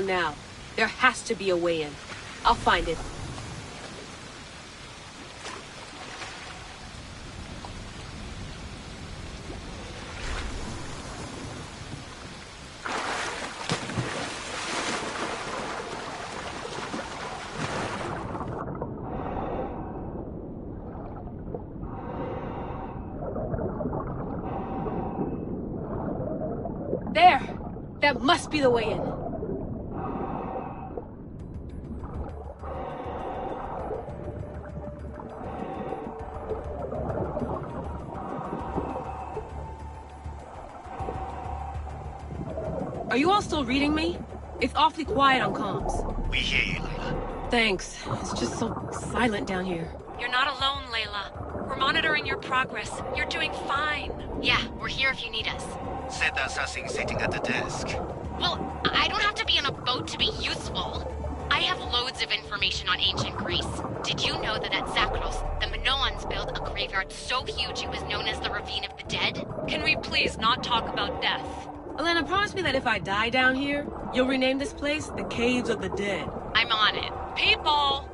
Now. There has to be a way in. I'll find it. There! That must be the way in. Are you all still reading me? It's awfully quiet on comms. We hear you, Layla. Thanks. It's just so silent down here. You're not alone, Layla. We're monitoring your progress. You're doing fine. Yeah, we're here if you need us. Said the assassin sitting at the desk. Well, I don't have to be on a boat to be useful. I have loads of information on ancient Greece. Did you know that at Zakros, the Minoans built a graveyard so huge it was known as the Ravine of the Dead? Can we please not talk about death? Elena, promise me that if I die down here, you'll rename this place the Caves of the Dead. I'm on it. People!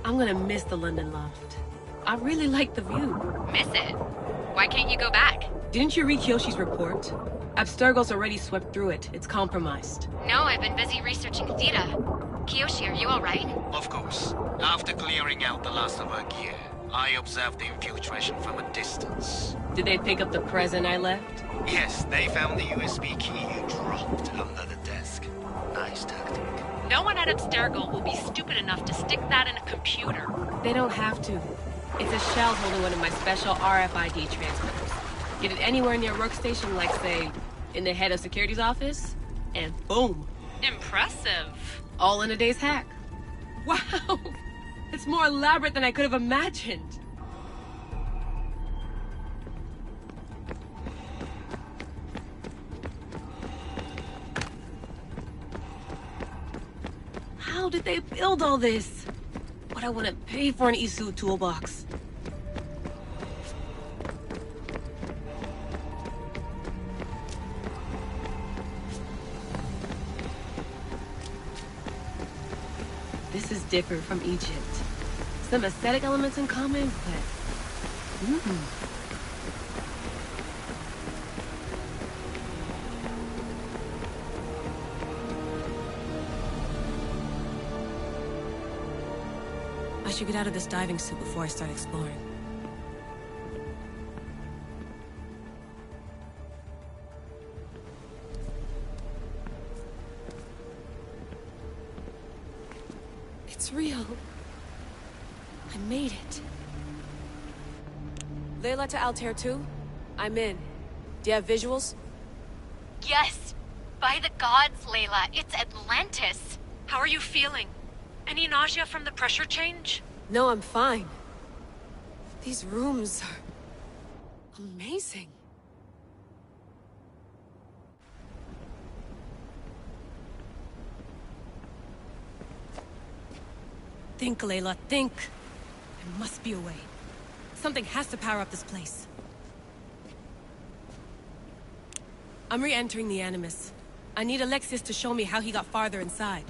I'm gonna miss the London loft. I really like the view. Miss it? Why can't you go back? Didn't you read Kyoshi's report? Abstergo's already swept through it. It's compromised. No, I've been busy researching Theta. Kiyoshi, are you alright? Of course. After clearing out the last of our gear, I observed the infiltration from a distance. Did they pick up the present I left? Yes, they found the USB key you dropped under the desk. Nice tactic. No one at Abstergo will be stupid enough to stick that in a computer. They don't have to. It's a shell holding one of my special RFID transmitters. Get it anywhere near a workstation, like, say, in the head of security's office, and boom. Impressive. All in a day's hack. Wow! It's more elaborate than I could have imagined. How did they build all this? What I want to pay for an Isu toolbox. This is different from Egypt. Some aesthetic elements in common, but... I should get out of this diving suit before I start exploring. It's real. I made it. Layla to Altair 2? I'm in. Do you have visuals? Yes! By the gods, Layla, it's Atlantis! How are you feeling? Any nausea from the pressure change? No, I'm fine. These rooms are... amazing. Think, Layla, think. There must be a way. Something has to power up this place. I'm re-entering the Animus. I need Alexius to show me how he got farther inside.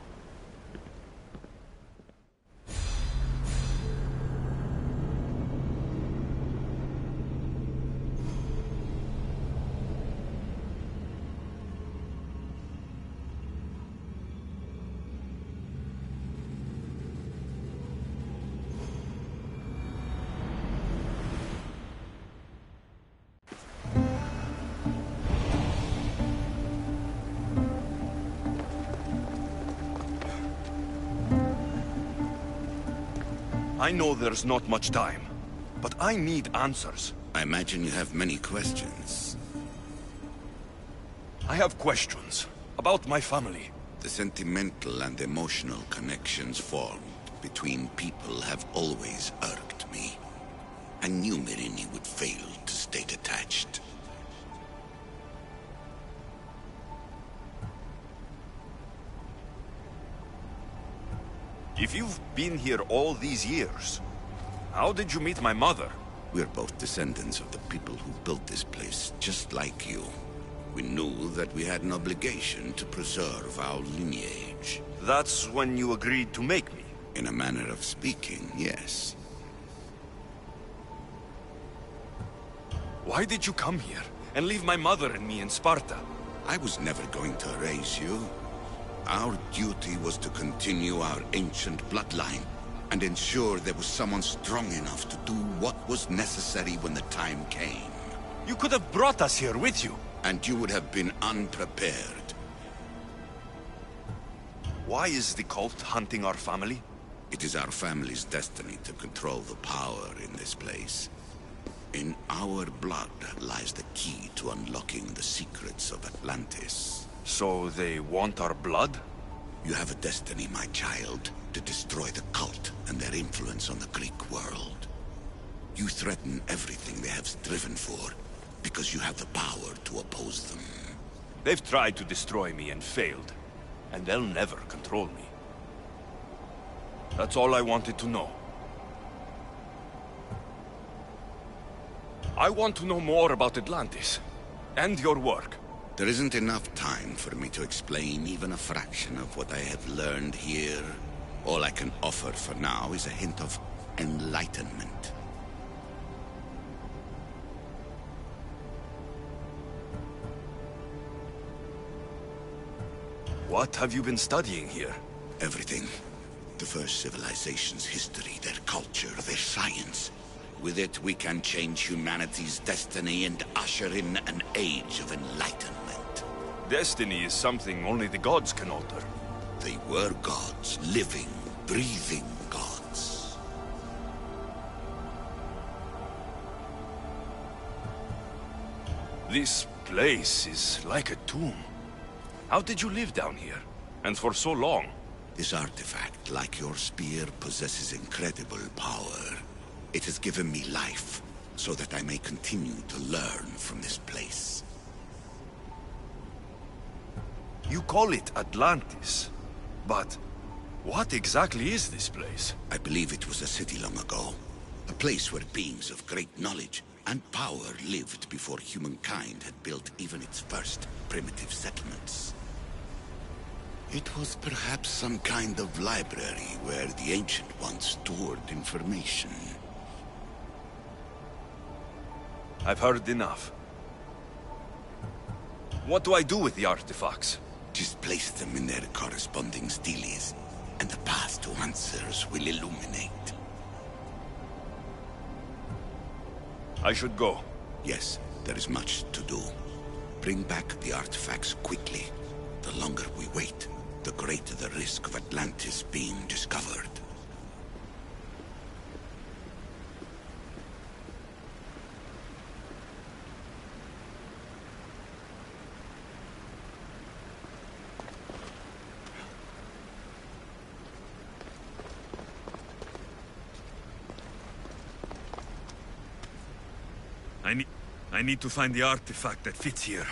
I know there's not much time, but I need answers. I imagine you have many questions. I have questions about my family. The sentimental and emotional connections formed between people have always irked me. I knew Myrini would fail to stay detached. If you've been here all these years, how did you meet my mother? We're both descendants of the people who built this place, just like you. We knew that we had an obligation to preserve our lineage. That's when you agreed to make me. In a manner of speaking, yes. Why did you come here and leave my mother and me in Sparta? I was never going to erase you. Our duty was to continue our ancient bloodline and ensure there was someone strong enough to do what was necessary when the time came. You could have brought us here with you. And you would have been unprepared. Why is the cult hunting our family? It is our family's destiny to control the power in this place. In our blood lies the key to unlocking the secrets of Atlantis. So they want our blood? You have a destiny, my child, to destroy the cult and their influence on the Greek world. You threaten everything they have striven for, because you have the power to oppose them. They've tried to destroy me and failed, and they'll never control me. That's all I wanted to know. I want to know more about Atlantis, and your work. There isn't enough time for me to explain even a fraction of what I have learned here. All I can offer for now is a hint of enlightenment. What have you been studying here? Everything. The first civilization's history, their culture, their science. With it, we can change humanity's destiny and usher in an age of enlightenment. Destiny is something only the gods can alter. They were gods, living, breathing gods. This place is like a tomb. How did you live down here? And for so long? This artifact, like your spear, possesses incredible power. It has given me life, so that I may continue to learn from this place. You call it Atlantis, but what exactly is this place? I believe it was a city long ago. A place where beings of great knowledge and power lived before humankind had built even its first primitive settlements. It was perhaps some kind of library where the Ancient Ones stored information. I've heard enough. What do I do with the artifacts? Just place them in their corresponding steles, and the path to answers will illuminate. I should go. Yes, there is much to do. Bring back the artifacts quickly. The longer we wait, the greater the risk of Atlantis being discovered. I need to find the artifact that fits here.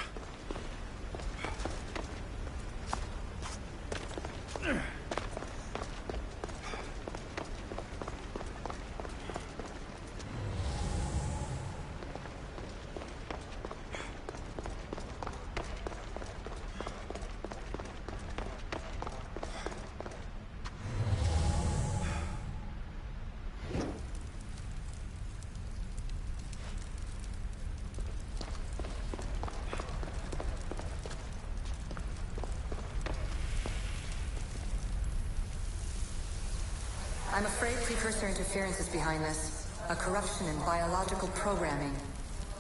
I'm afraid precursor interference is behind this. A corruption in biological programming.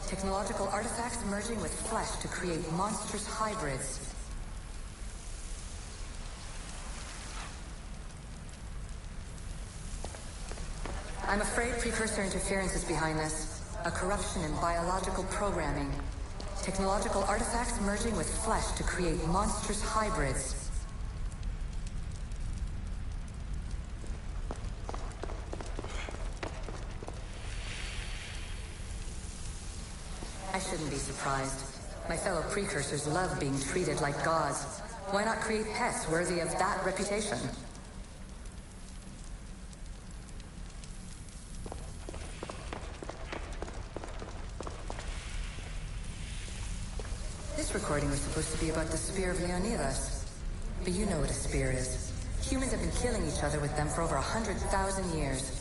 Technological artifacts merging with flesh to create monstrous hybrids. I'm afraid precursor interference is behind this. A corruption in biological programming. Technological artifacts merging with flesh to create monstrous hybrids. I shouldn't be surprised. My fellow precursors love being treated like gods. Why not create pets worthy of that reputation? This recording was supposed to be about the Spear of Leonidas. But you know what a spear is. Humans have been killing each other with them for over 100,000 years.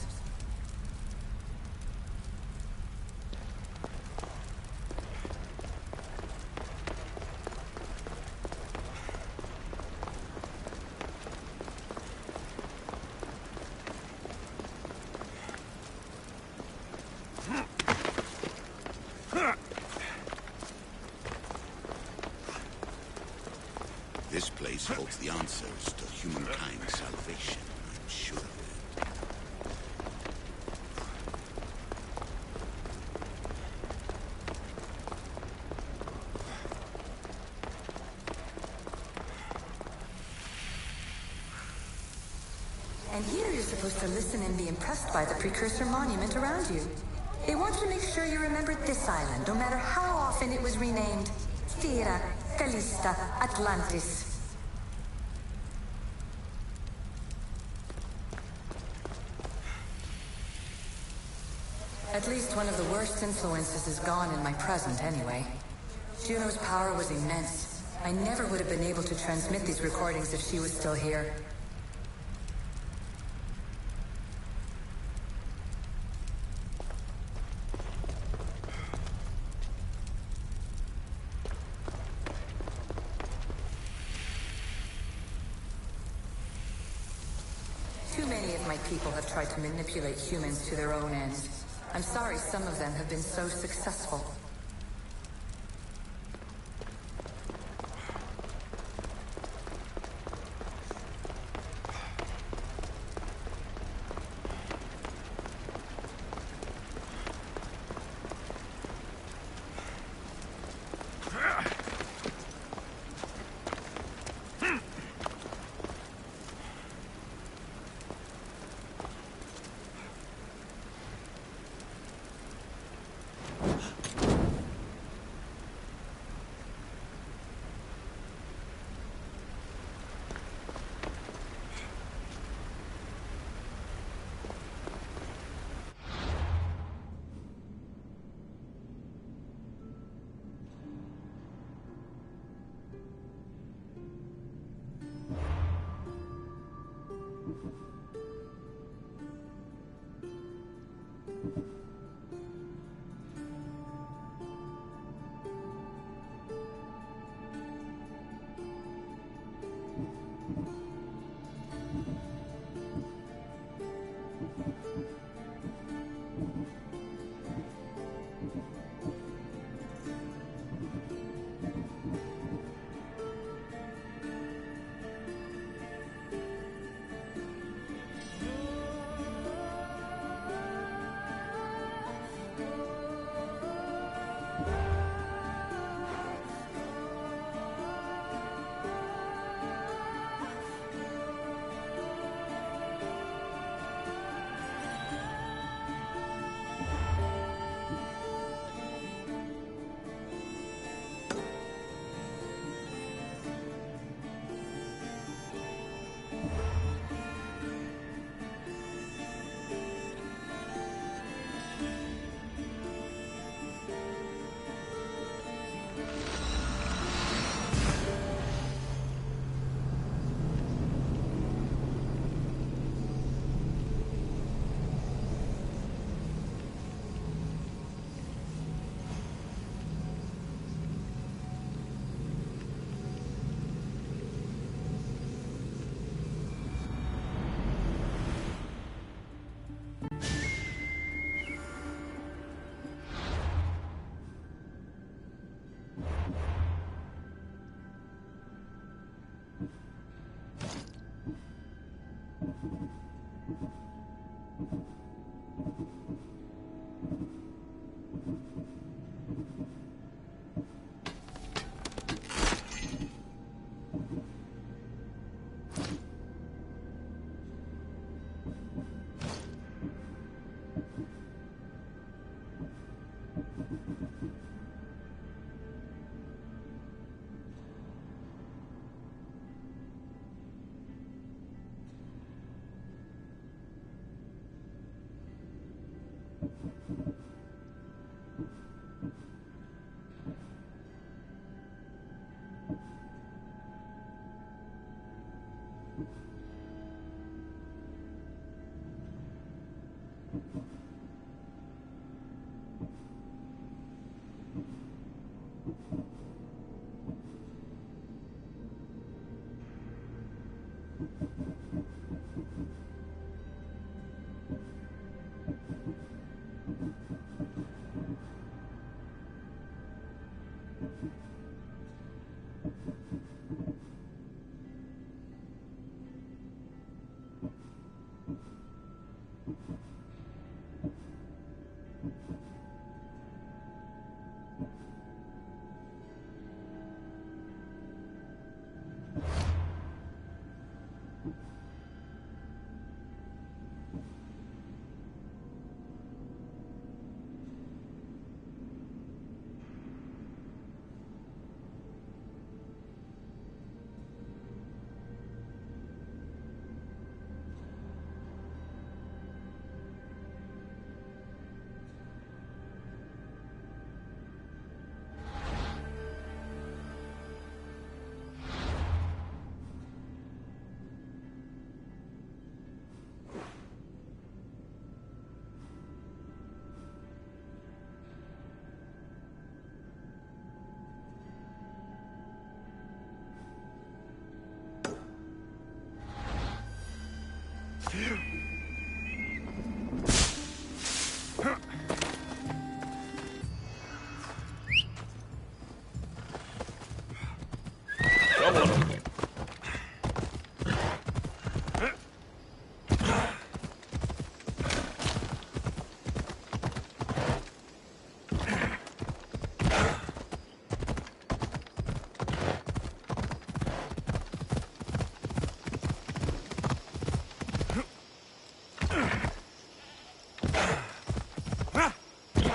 This place holds the answers to humankind's salvation, I'm sure of it. And here you're supposed to listen and be impressed by the precursor monument around you. They want to make sure you remembered this island, no matter how often it was renamed. Terra, Callista, Atlantis. At least one of the worst influences is gone in my present, anyway. Juno's power was immense. I never would have been able to transmit these recordings if she was still here. Too many of my people have tried to manipulate humans to their own ends. I'm sorry some of them have been so successful.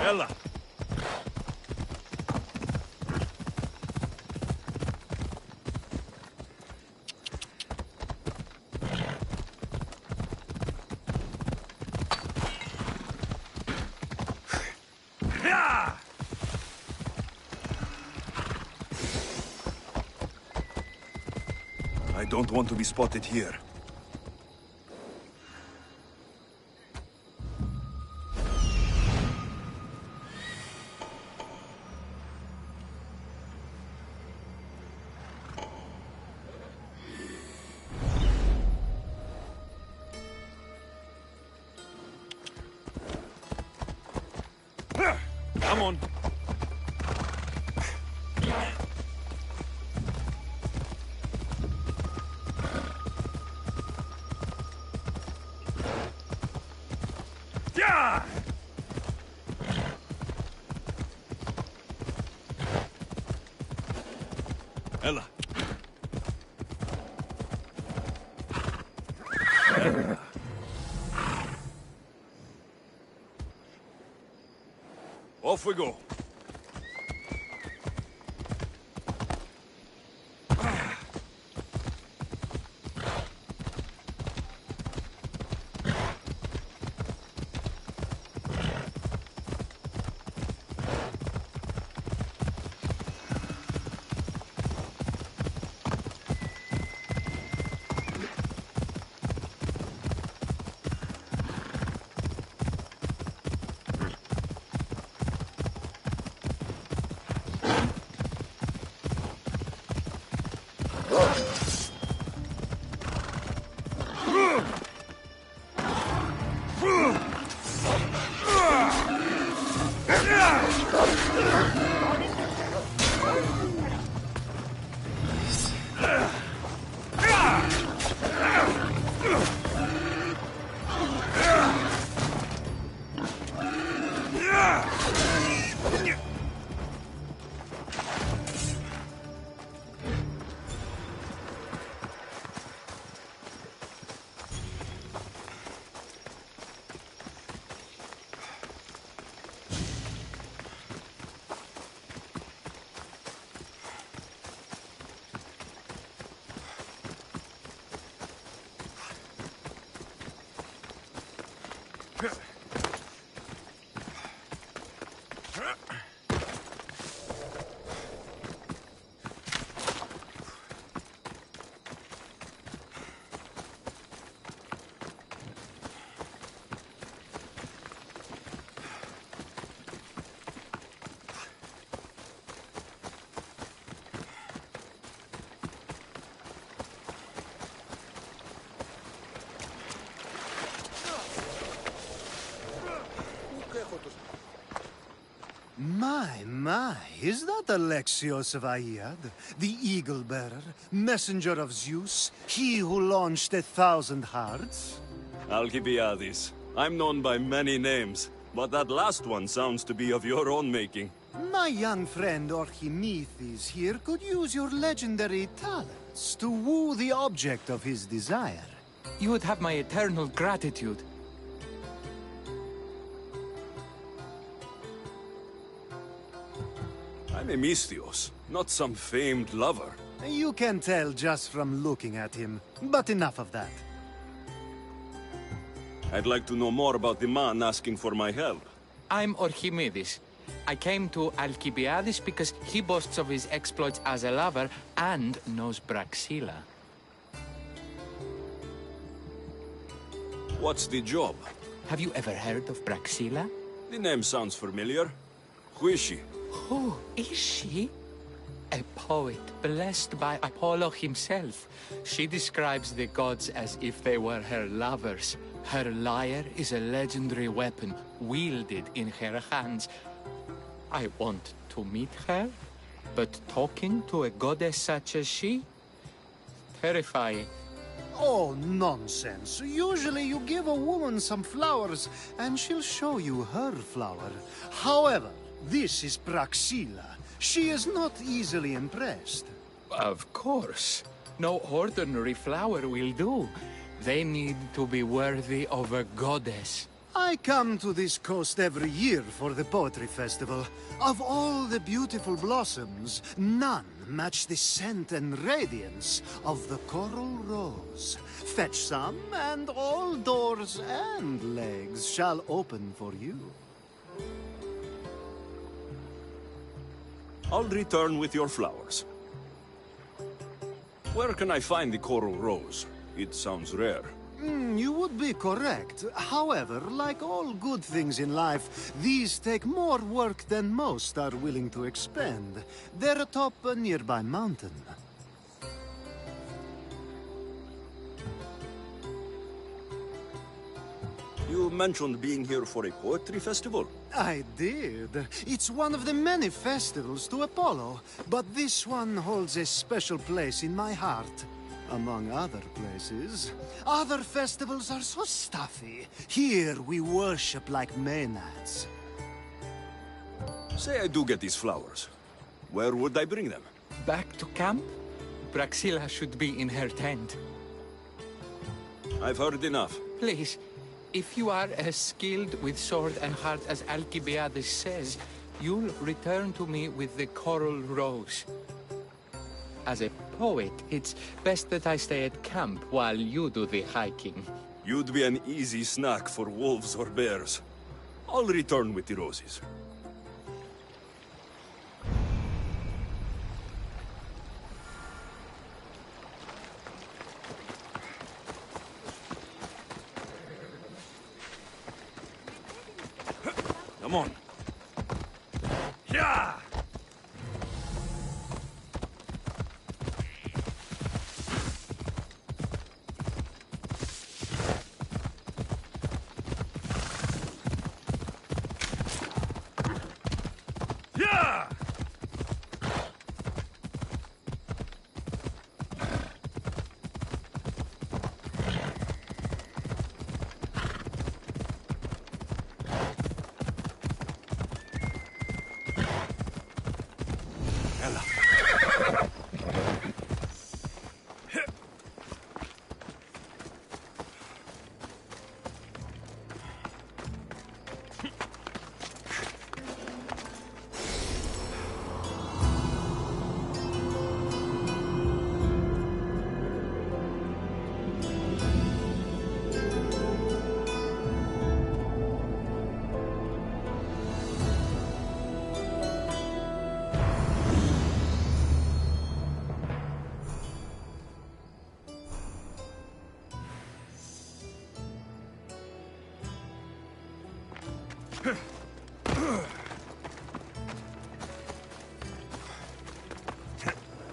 Ella! I don't want to be spotted here. Come on. Yeah! Ella. Off we go. My, is that Alexios of Aiad, the Eagle-Bearer, messenger of Zeus, he who launched 1,000 hearts? Alcibiades. I'm known by many names, but that last one sounds to be of your own making. My young friend Archimedes here could use your legendary talents to woo the object of his desire. You would have my eternal gratitude. I'm Misthios, not some famed lover. You can tell just from looking at him, but enough of that. I'd like to know more about the man asking for my help. I'm Archimedes. I came to Alcibiades because he boasts of his exploits as a lover and knows Braxilla. What's the job? Have you ever heard of Braxilla? The name sounds familiar. Who is she? Who is she? A poet blessed by Apollo himself. She describes the gods as if they were her lovers. Her lyre is a legendary weapon wielded in her hands. I want to meet her, but talking to a goddess such as she? Terrifying. Oh, nonsense. Usually you give a woman some flowers, and she'll show you her flower. However, this is Praxila. She is not easily impressed. Of course. No ordinary flower will do. They need to be worthy of a goddess. I come to this coast every year for the Poetry Festival. Of all the beautiful blossoms, none match the scent and radiance of the coral rose. Fetch some, and all doors and legs shall open for you. I'll return with your flowers. Where can I find the coral rose? It sounds rare. You would be correct. However, like all good things in life, these take more work than most are willing to expend. They're atop a nearby mountain. You mentioned being here for a poetry festival? I did. It's one of the many festivals to Apollo, but this one holds a special place in my heart. Among other places. Other festivals are so stuffy. Here we worship like Maenads. Say I do get these flowers. Where would I bring them? Back to camp? Braxilla should be in her tent. I've heard enough. Please, if you are as skilled with sword and heart as Alcibiades says, you'll return to me with the coral rose. As a poet, it's best that I stay at camp while you do the hiking. You'd be an easy snack for wolves or bears. I'll return with the roses. Come on. Yeah!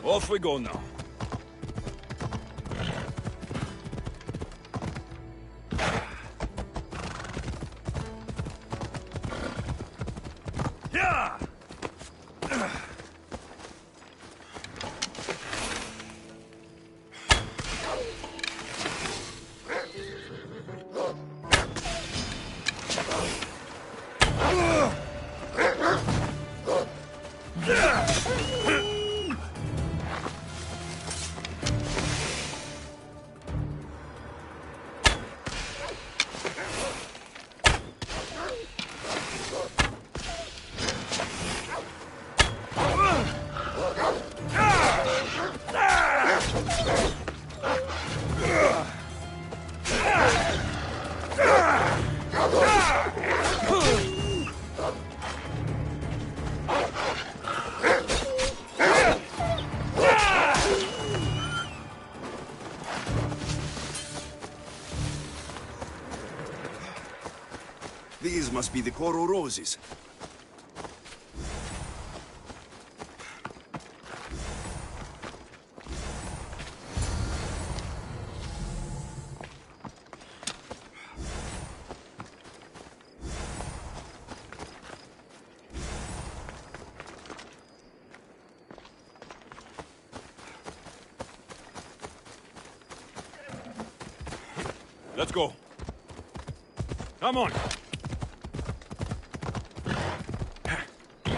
Off we go now. Yeah! must be the coral roses. Let's go. Come on.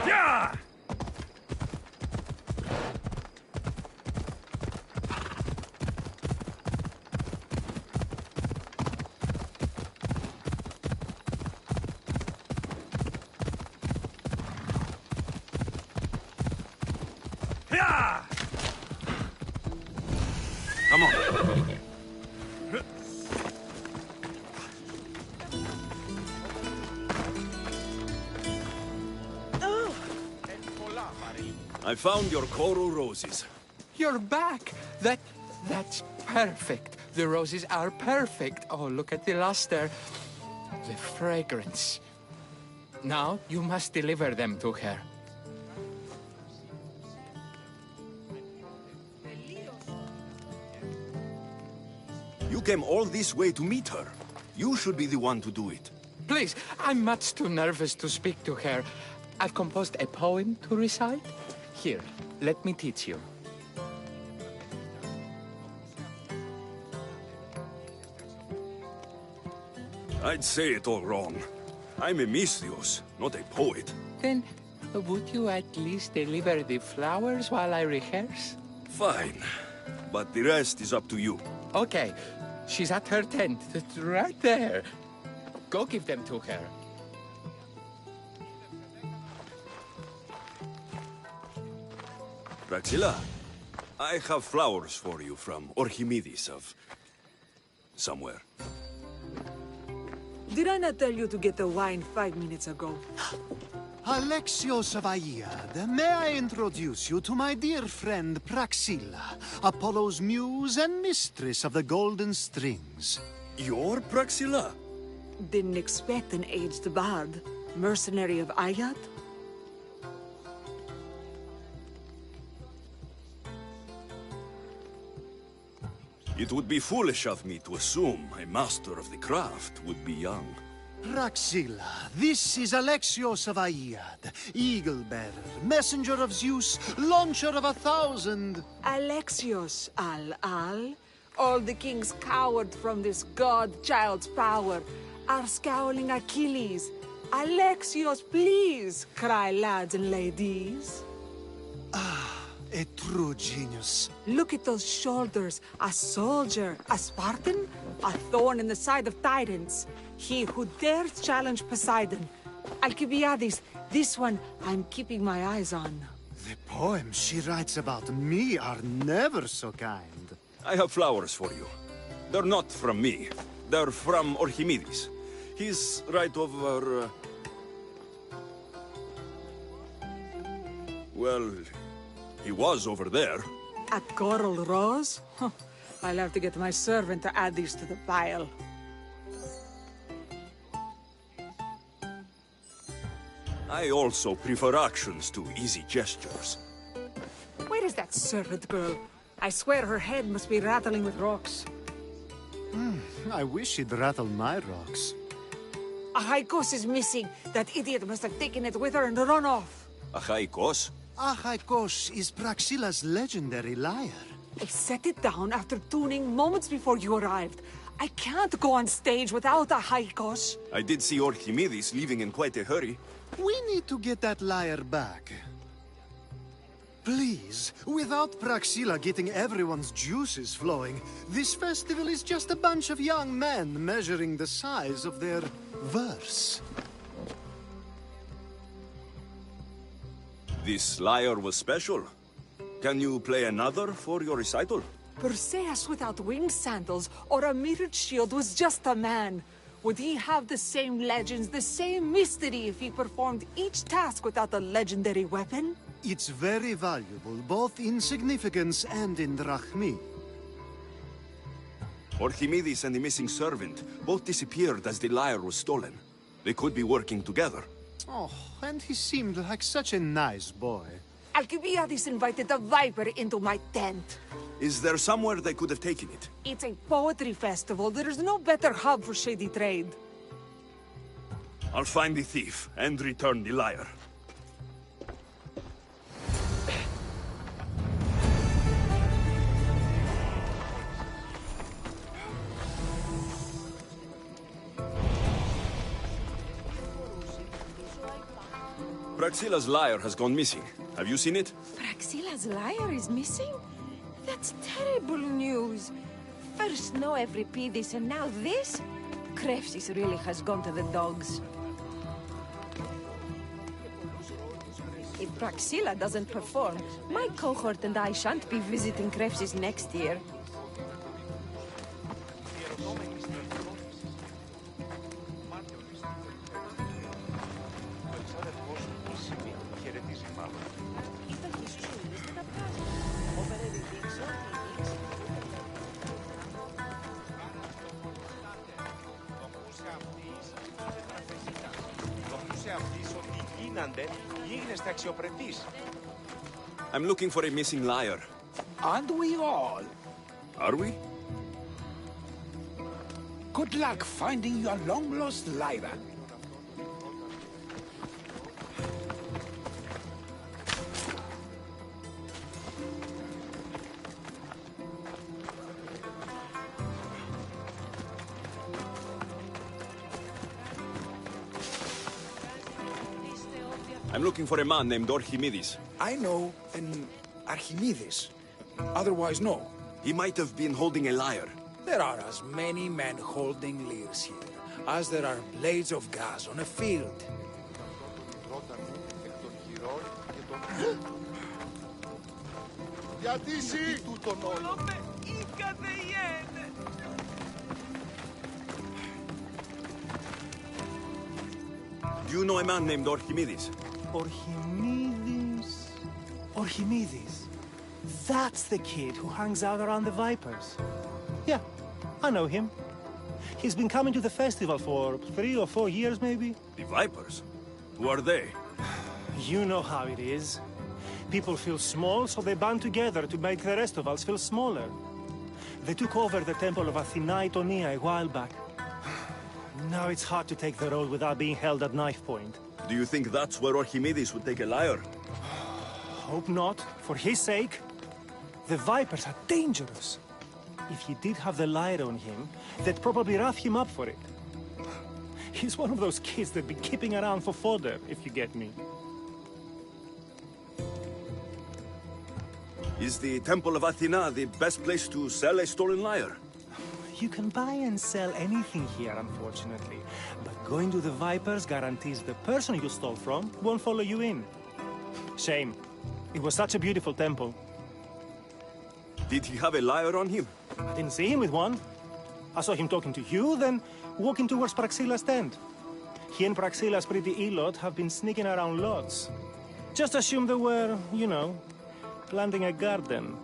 Yeah! Yeah! Come on. I found your coral roses. You're back! That's perfect. The roses are perfect. Oh, look at the luster. The fragrance. Now, you must deliver them to her. You came all this way to meet her. You should be the one to do it. Please, I'm much too nervous to speak to her. I've composed a poem to recite. Here, let me teach you. I'd say it all wrong. I'm a Misthios, not a poet. Then, would you at least deliver the flowers while I rehearse? Fine. But the rest is up to you. Okay. She's at her tent. It's right there. Go give them to her. Praxilla, I have flowers for you from Orchimedes of... somewhere. Did I not tell you to get the wine 5 minutes ago? Alexios of Aiad, may I introduce you to my dear friend Praxilla, Apollo's muse and mistress of the golden strings. You're Praxilla? Didn't expect an aged bard. Mercenary of Aiad? It would be foolish of me to assume a master of the craft would be young. Praxilla, this is Alexios of Aiad, Eagle-bearer, messenger of Zeus, launcher of 1,000... Alexios, Al. All the kings cowered from this god-child's power. Are scowling Achilles. Alexios, please, cry lads and ladies. A true genius. Look at those shoulders. A soldier, a Spartan, a thorn in the side of titans. He who dares challenge Poseidon. Alcibiades, this one I'm keeping my eyes on. The poems she writes about me are never so kind. I have flowers for you. They're not from me. They're from Orchimedes. He's right over... Well, he was over there. A coral rose? Huh. I'll have to get my servant to add these to the pile. I also prefer actions to easy gestures. Where is that servant girl? I swear her head must be rattling with rocks. I wish she'd rattle my rocks. Achaikos is missing. That idiot must have taken it with her and run off. Achaikos? Achaikos is Praxilla's legendary lyre. I set it down after tuning moments before you arrived. I can't go on stage without Achaikos. I did see Orchimedes leaving in quite a hurry. We need to get that lyre back. Please, without Praxilla getting everyone's juices flowing, this festival is just a bunch of young men measuring the size of their verse. This lyre was special. Can you play another for your recital? Perseus without winged sandals or a mirrored shield was just a man. Would he have the same legends, the same mystery if he performed each task without a legendary weapon? It's very valuable, both in significance and in drachmi. Orchimedes and the missing servant both disappeared as the lyre was stolen. They could be working together. Oh, and he seemed like such a nice boy. Alcibiades invited a viper into my tent. Is there somewhere they could have taken it? It's a poetry festival. There is no better hub for shady trade. I'll find the thief and return the lyre. Praxilla's lyre has gone missing. Have you seen it? Praxilla's lyre is missing? That's terrible news. First no Euripides and now this? Krefsis really has gone to the dogs. If Praxilla doesn't perform, my cohort and I shan't be visiting Krefsis next year. I'm looking for a missing lyre. Aren't we all? Are we? Good luck finding your long-lost lyre. I'm looking for a man named Archimedes. I know an Archimedes. Otherwise, no. He might have been holding a lyre. There are as many men holding lyres here as there are blades of grass on a field. Do you know a man named Archimedes? Archimedes? Archimedes? That's the kid who hangs out around the Vipers. Yeah, I know him. He's been coming to the festival for 3 or 4 years, maybe. The Vipers? Who are they? You know how it is. People feel small, so they band together to make the rest of us feel smaller. They took over the temple of Athena Itonia a while back. Now it's hard to take the road without being held at knife point. Do you think that's where Archimedes would take a lyre? Hope not. For his sake. The Vipers are dangerous. If he did have the lyre on him, they'd probably rough him up for it. He's one of those kids that'd be keeping around for fodder, if you get me. Is the Temple of Athena the best place to sell a stolen lyre? You can buy and sell anything here, unfortunately. But going to the Vipers guarantees the person you stole from won't follow you in. Shame. It was such a beautiful temple. Did he have a lyre on him? I didn't see him with one. I saw him talking to you, then walking towards Praxilla's tent. He and Praxilla's pretty Elot have been sneaking around lots. Just assume they were, you know, planting a garden.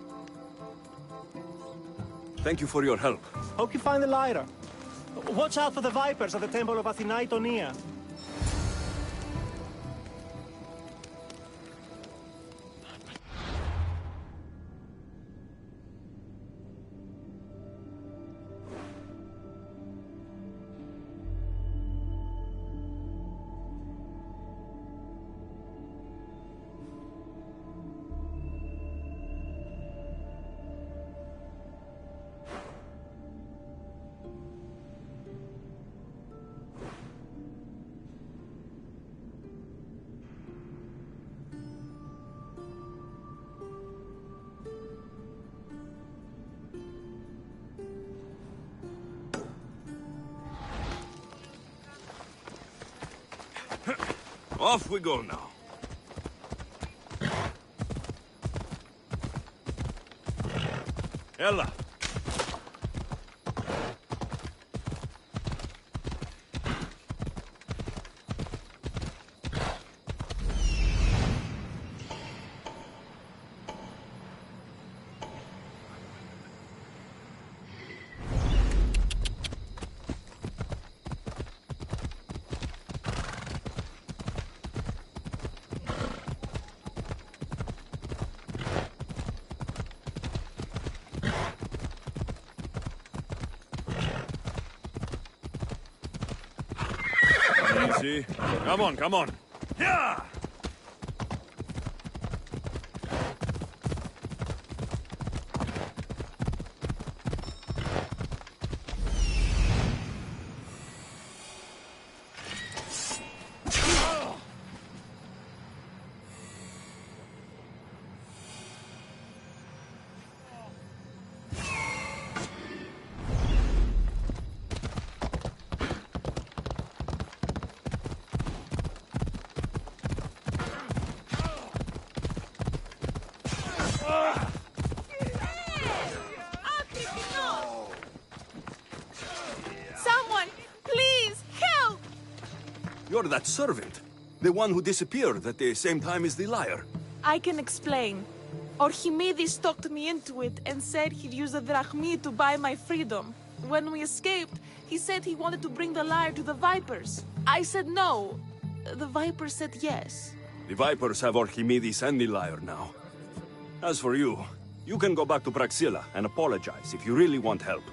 Thank you for your help. Hope you find the lyre. Watch out for the Vipers at the Temple of Athena Itonia. Off we go now. Ella. see? Come on, come on. Yeah! Someone, please, help! You're that servant. The one who disappeared at the same time as the liar. I can explain. Archimedes talked me into it and said he'd use the drachmi to buy my freedom. When we escaped, he said he wanted to bring the liar to the Vipers. I said no. The Vipers said yes. The Vipers have Archimedes and the liar now. As for you, you can go back to Praxilla and apologize if you really want help.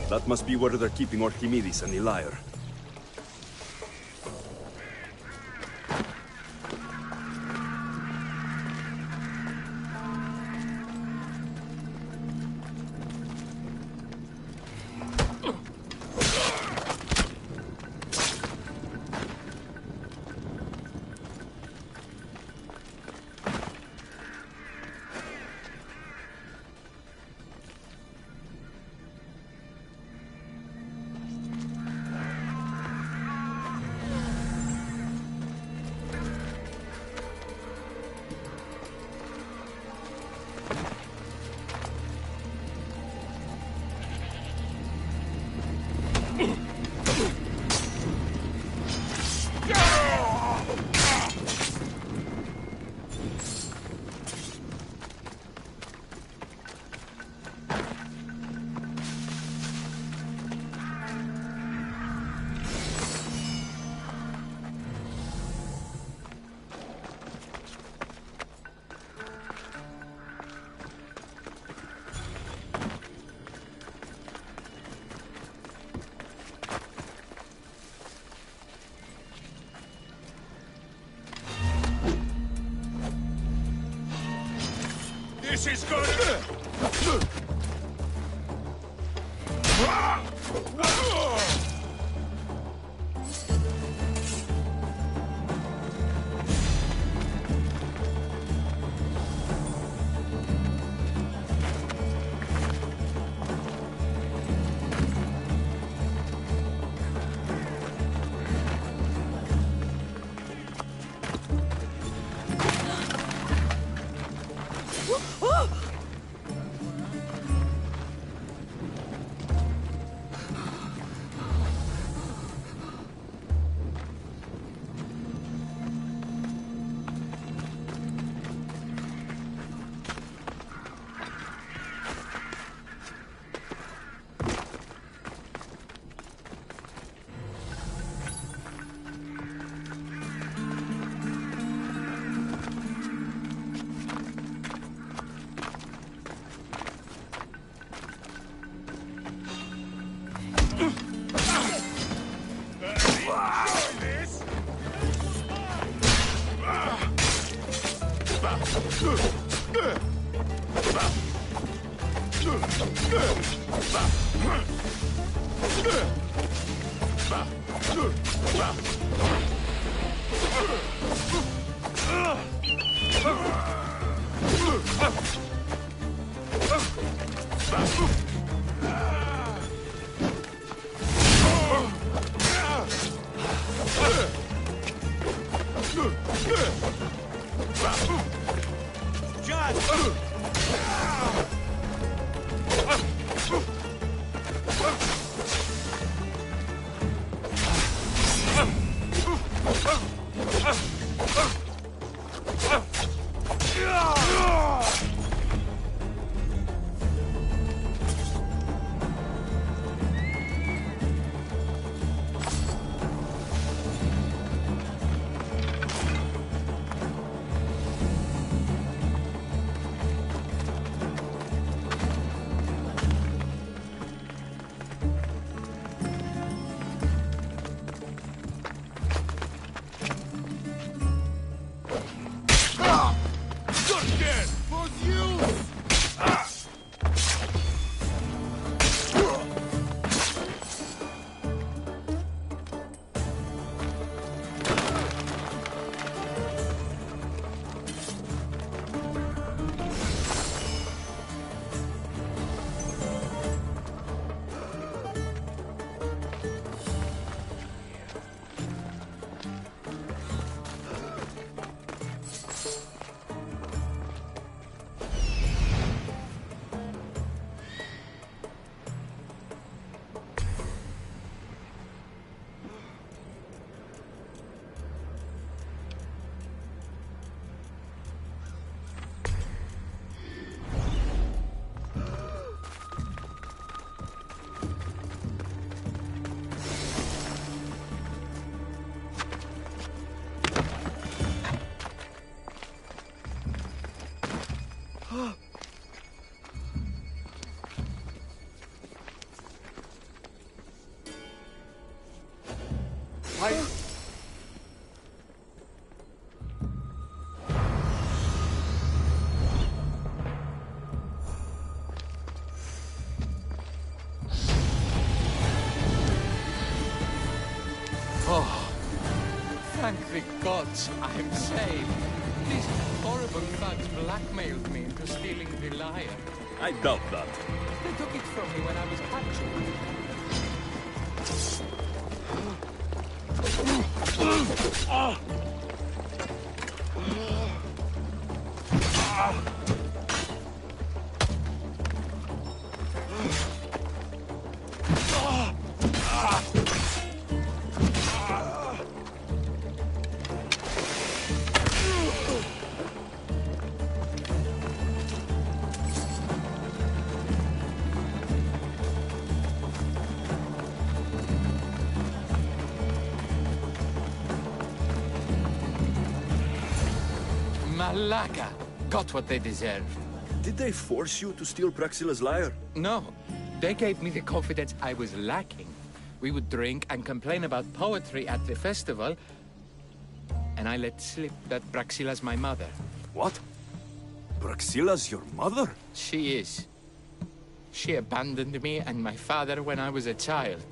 That must be where they're keeping Archimedes and the liar. This is good. Oh, thank the gods I'm saved. These horrible thugs blackmailed me into stealing the lyre. I doubt that. They took it from me when I was captured. Malaka got what they deserved. Did they force you to steal Praxila's lyre? No. They gave me the confidence I was lacking. We would drink and complain about poetry at the festival, and I let slip that Praxila's my mother. What? Praxila's your mother? She is. She abandoned me and my father when I was a child.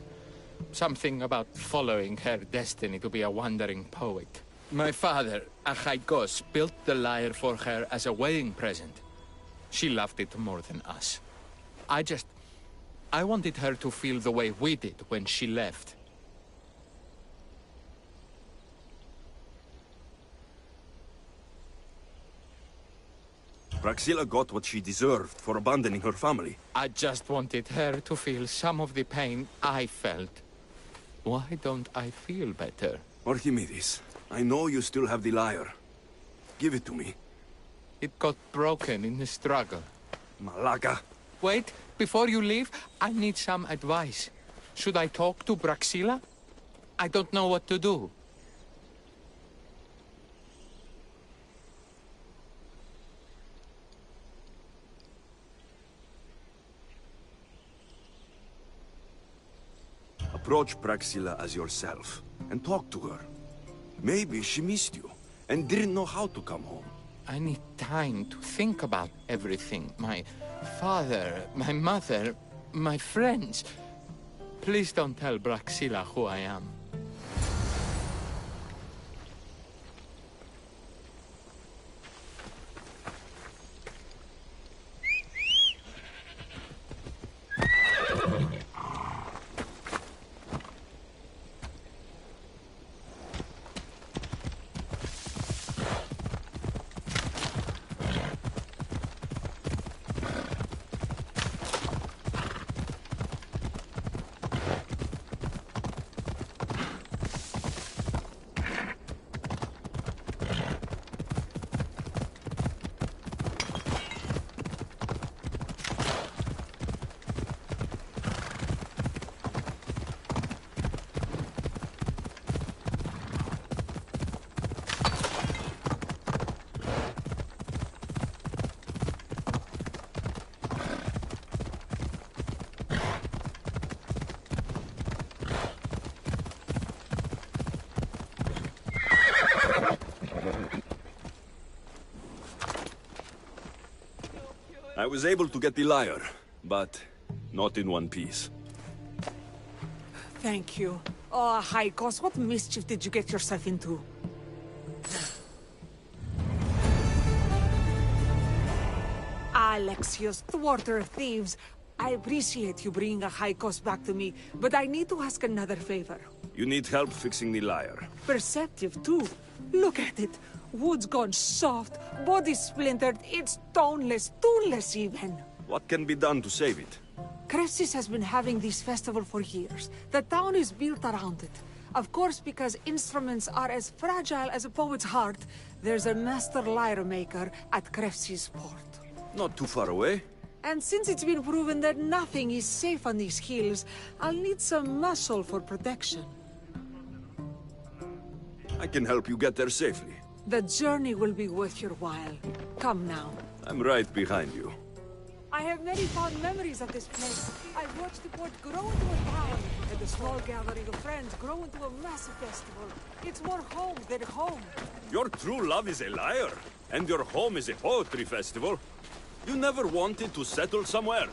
Something about following her destiny to be a wandering poet. My father, Achaikos, built the lyre for her as a wedding present. She loved it more than us. I wanted her to feel the way we did when she left. Praxila got what she deserved for abandoning her family. I just wanted her to feel some of the pain I felt. Why don't I feel better? Archimedes, I know you still have the lyre. Give it to me. It got broken in the struggle. Malaka. Wait, before you leave, I need some advice. Should I talk to Praxila? I don't know what to do. Approach Praxila as yourself, and talk to her. Maybe she missed you, and didn't know how to come home. I need time to think about everything. My father, my mother, My friends, please don't tell Braxilla who I am. I was able to get the lyre, but not in one piece. Thank you. Oh, Haikos, what mischief did you get yourself into? Alexios, thwarter of thieves. I appreciate you bringing a Haikos back to me, but I need to ask another favor. You need help fixing the lyre. Perceptive, too. Look at it. Wood's gone soft, body splintered, it's toneless, tooless even. What can be done to save it? Cressis has been having this festival for years. The town is built around it. Of course, because instruments are as fragile as a poet's heart, there's a master lyre maker at Cressis port. Not too far away. And since it's been proven that nothing is safe on these hills, I'll need some muscle for protection. I can help you get there safely. The journey will be worth your while. Come now. I'm right behind you. I have many fond memories of this place. I've watched the port grow into a town, and the small gathering of friends grow into a massive festival. It's more home than home. Your true love is a lyre, and your home is a poetry festival. You never wanted to settle somewhere.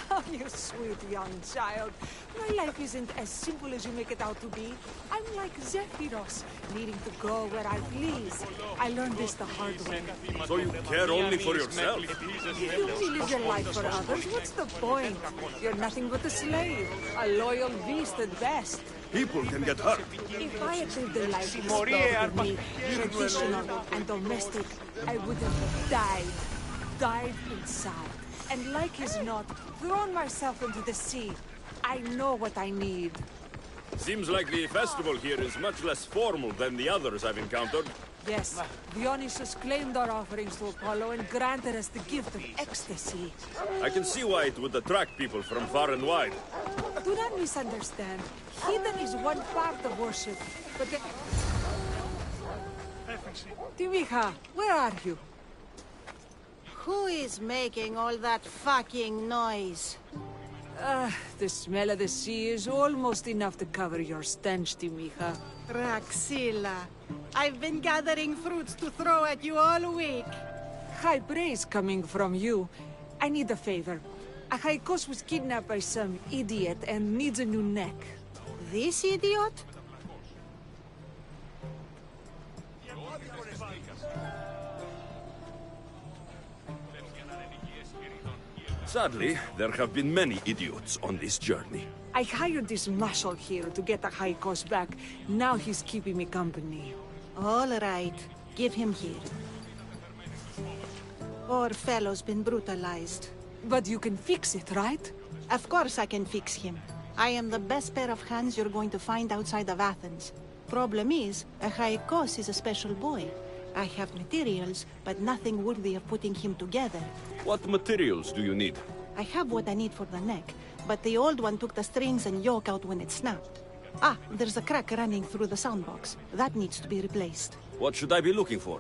Oh, you sweet young child. My life isn't as simple as you make it out to be. I'm like Zephyros, needing to go where I please. I learned this the hard way. So you care only for yourself? If you only live your life for others, what's the point? You're nothing but a slave, a loyal beast at best. People can get hurt. If I had lived a life explored with me, traditional and domestic, I would have died inside. And like as not, thrown myself into the sea. I know what I need. Seems like the festival here is much less formal than the others I've encountered. Yes, Dionysus claimed our offerings to Apollo and granted us the gift of ecstasy. I can see why it would attract people from far and wide. Do not misunderstand. Heathen is one part of worship, but the... Timiha, where are you? Who is making all that fucking noise? The smell of the sea is almost enough to cover your stench, Timiha. Raxilla, I've been gathering fruits to throw at you all week. High praise coming from you. I need a favor. A Haikos was kidnapped by some idiot and needs a new neck. This idiot? Sadly, there have been many idiots on this journey. I hired this marshal here to get the Haikos back. Now he's keeping me company. All right. Give him here. Poor fellow's been brutalized. But you can fix it, right? Of course I can fix him. I am the best pair of hands you're going to find outside of Athens. Problem is, a Haikos is a special boy. I have materials, but nothing worthy of putting him together. What materials do you need? I have what I need for the neck, but the old one took the strings and yoke out when it snapped. Ah, there's a crack running through the soundbox. That needs to be replaced. What should I be looking for?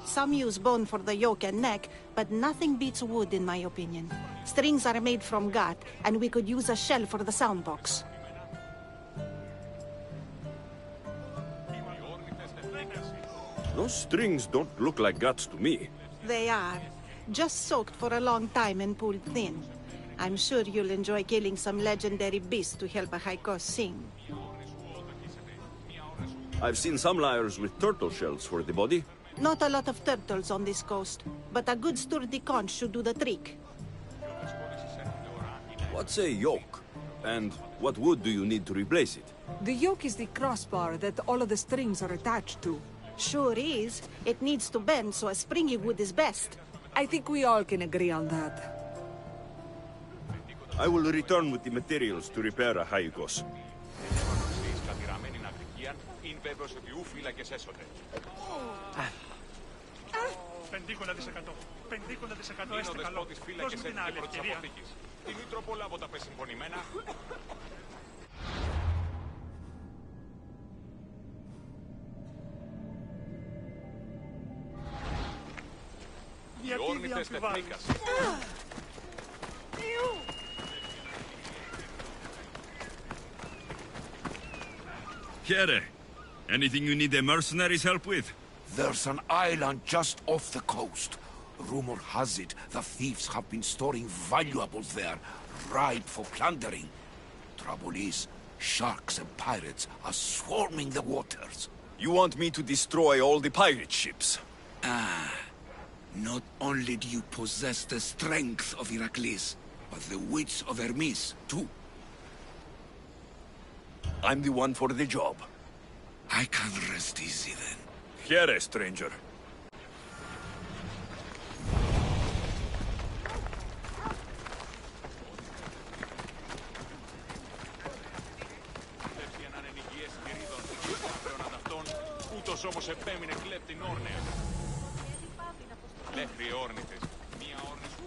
Some use bone for the yoke and neck, but nothing beats wood in my opinion. Strings are made from gut, and we could use a shell for the soundbox. Those strings don't look like guts to me. They are. Just soaked for a long time and pulled thin. I'm sure you'll enjoy killing some legendary beast to help a high cost sing. I've seen some liars with turtle shells for the body. Not a lot of turtles on this coast, but a good sturdy conch should do the trick. What's a yoke? And what wood do you need to replace it? The yoke is the crossbar that all of the strings are attached to. Sure is. It needs to bend, so a springy wood is best. I think we all can agree on that. I will return with the materials to repair a haikos. Πεντήκοντα δισεκατό. 50% έστε καλό. Δώσ' μου την άλλη ευκαιρία. Την Ήτροπολα από τα πεσυμφωνημένα. Γιατί διαμφιβάλλεις. Here, anything you need the mercenaries' help with? There's an island just off the coast. Rumor has it the thieves have been storing valuables there, ripe for plundering. Trouble is, sharks and pirates are swarming the waters. You want me to destroy all the pirate ships? Ah, not only do you possess the strength of Heracles, but the wits of Hermes, too. I'm the one for the job. I can rest easy then. Here, stranger. Ούτως όμως επέμεινε κλέπτην όρνεα. Μέχρι όρνηθες. Μία όρνη σου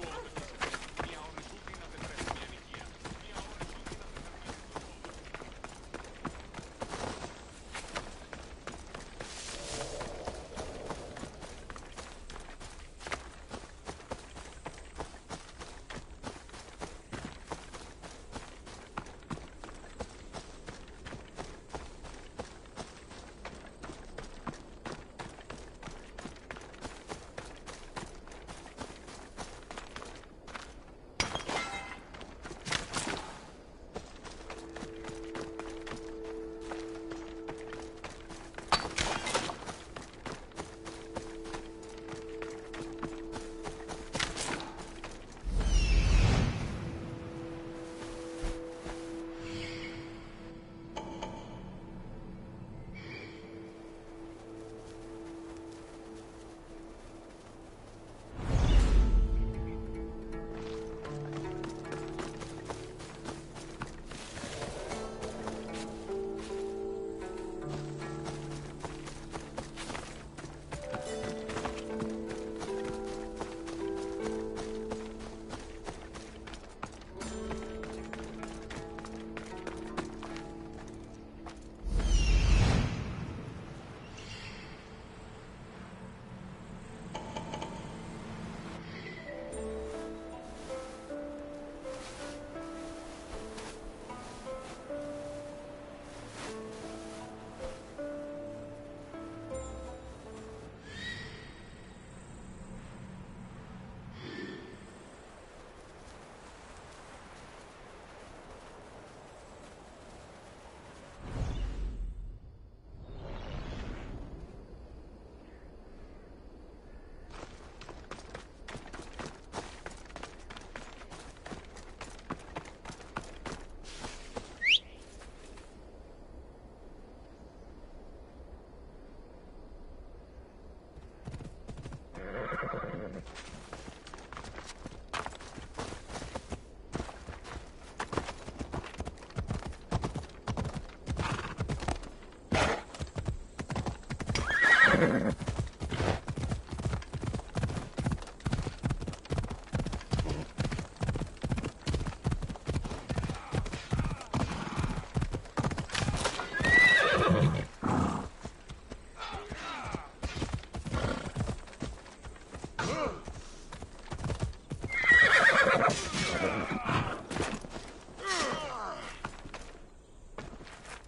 μία όρνη σου τι να τετρέψει μια νοικία. Μία όρνη σου τι να τετρέψει.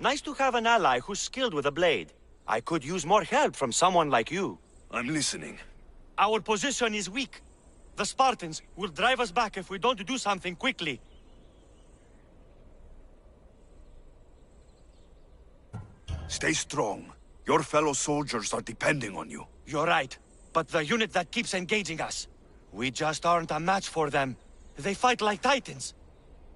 Nice to have an ally who's skilled with a blade. I could use more help from someone like you. I'm listening. Our position is weak. The Spartans will drive us back if we don't do something quickly. Stay strong. Your fellow soldiers are depending on you. You're right. But the unit that keeps engaging us, we just aren't a match for them. They fight like titans.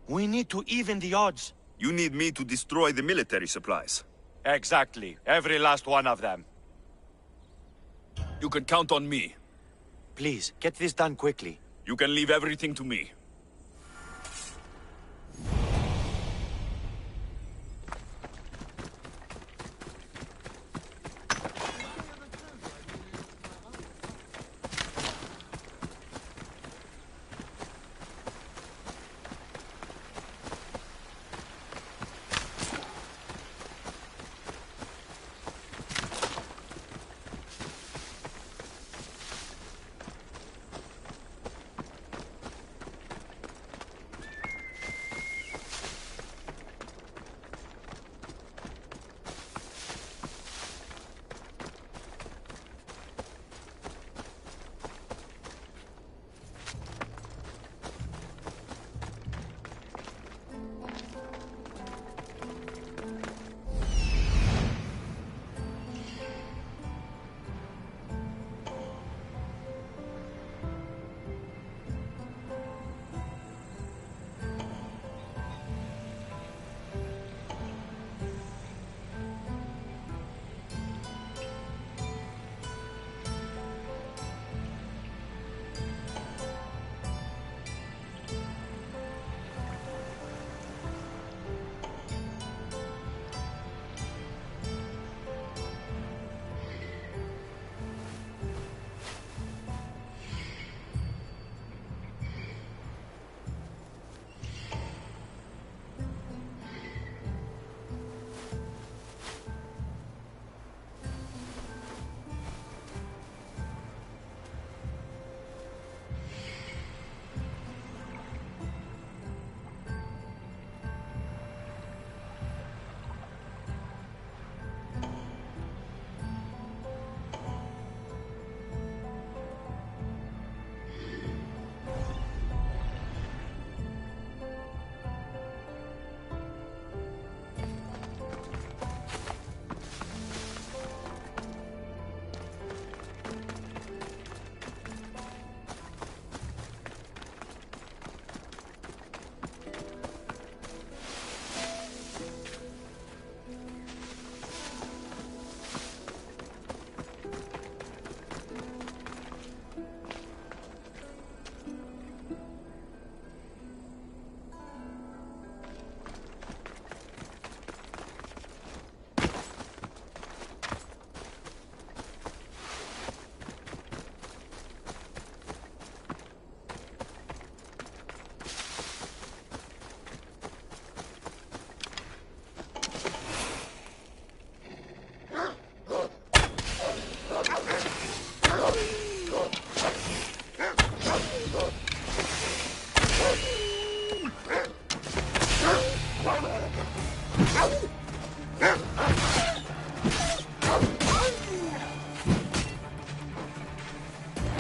We need to even the odds. You need me to destroy the military supplies. Exactly. Every last one of them. You can count on me. Please, get this done quickly. You can leave everything to me.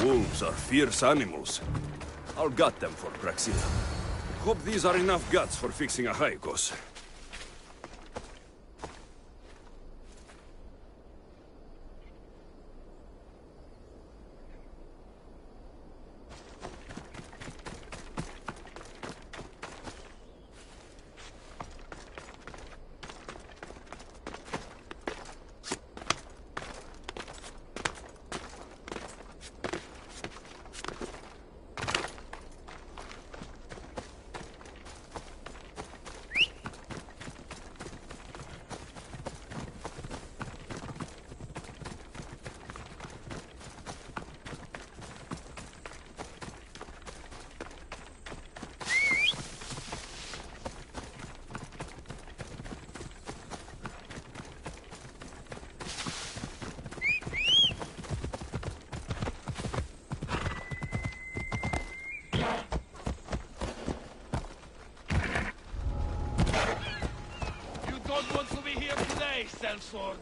Wolves are fierce animals. I'll gut them for Praxilla. Hope these are enough guts for fixing a Haikos. Don't want to be here today, sellsword.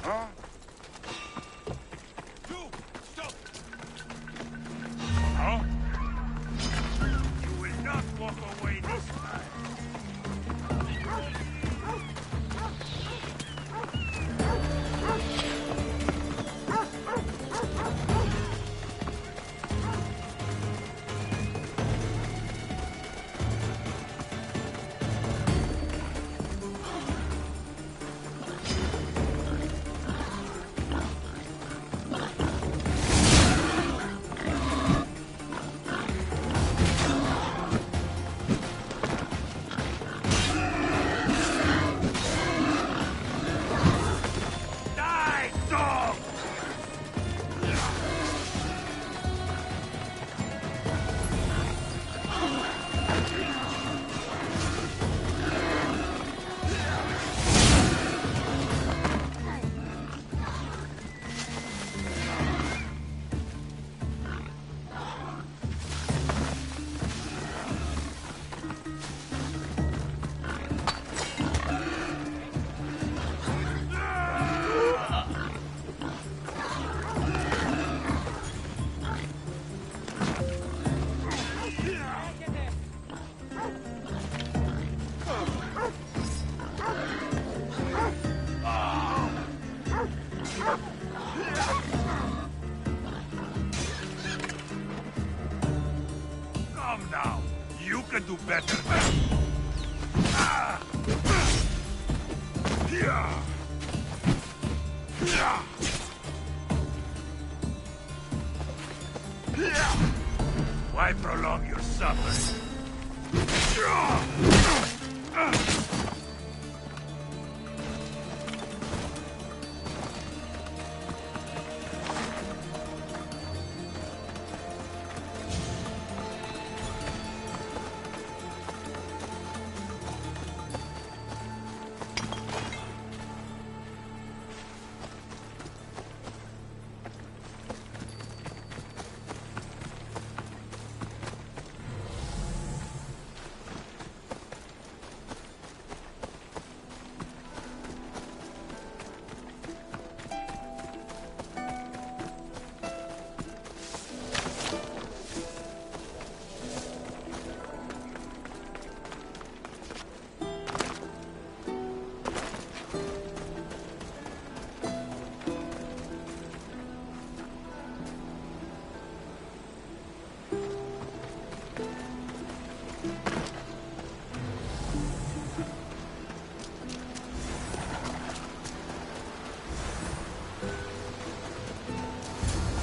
Huh? Huh? You will not walk away this time. Die, dog! Come now, you can do better. Ah! Yeah! Yeah! Yeah! Why prolong your suffering?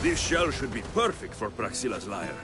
This shell should be perfect for Praxila's lyre.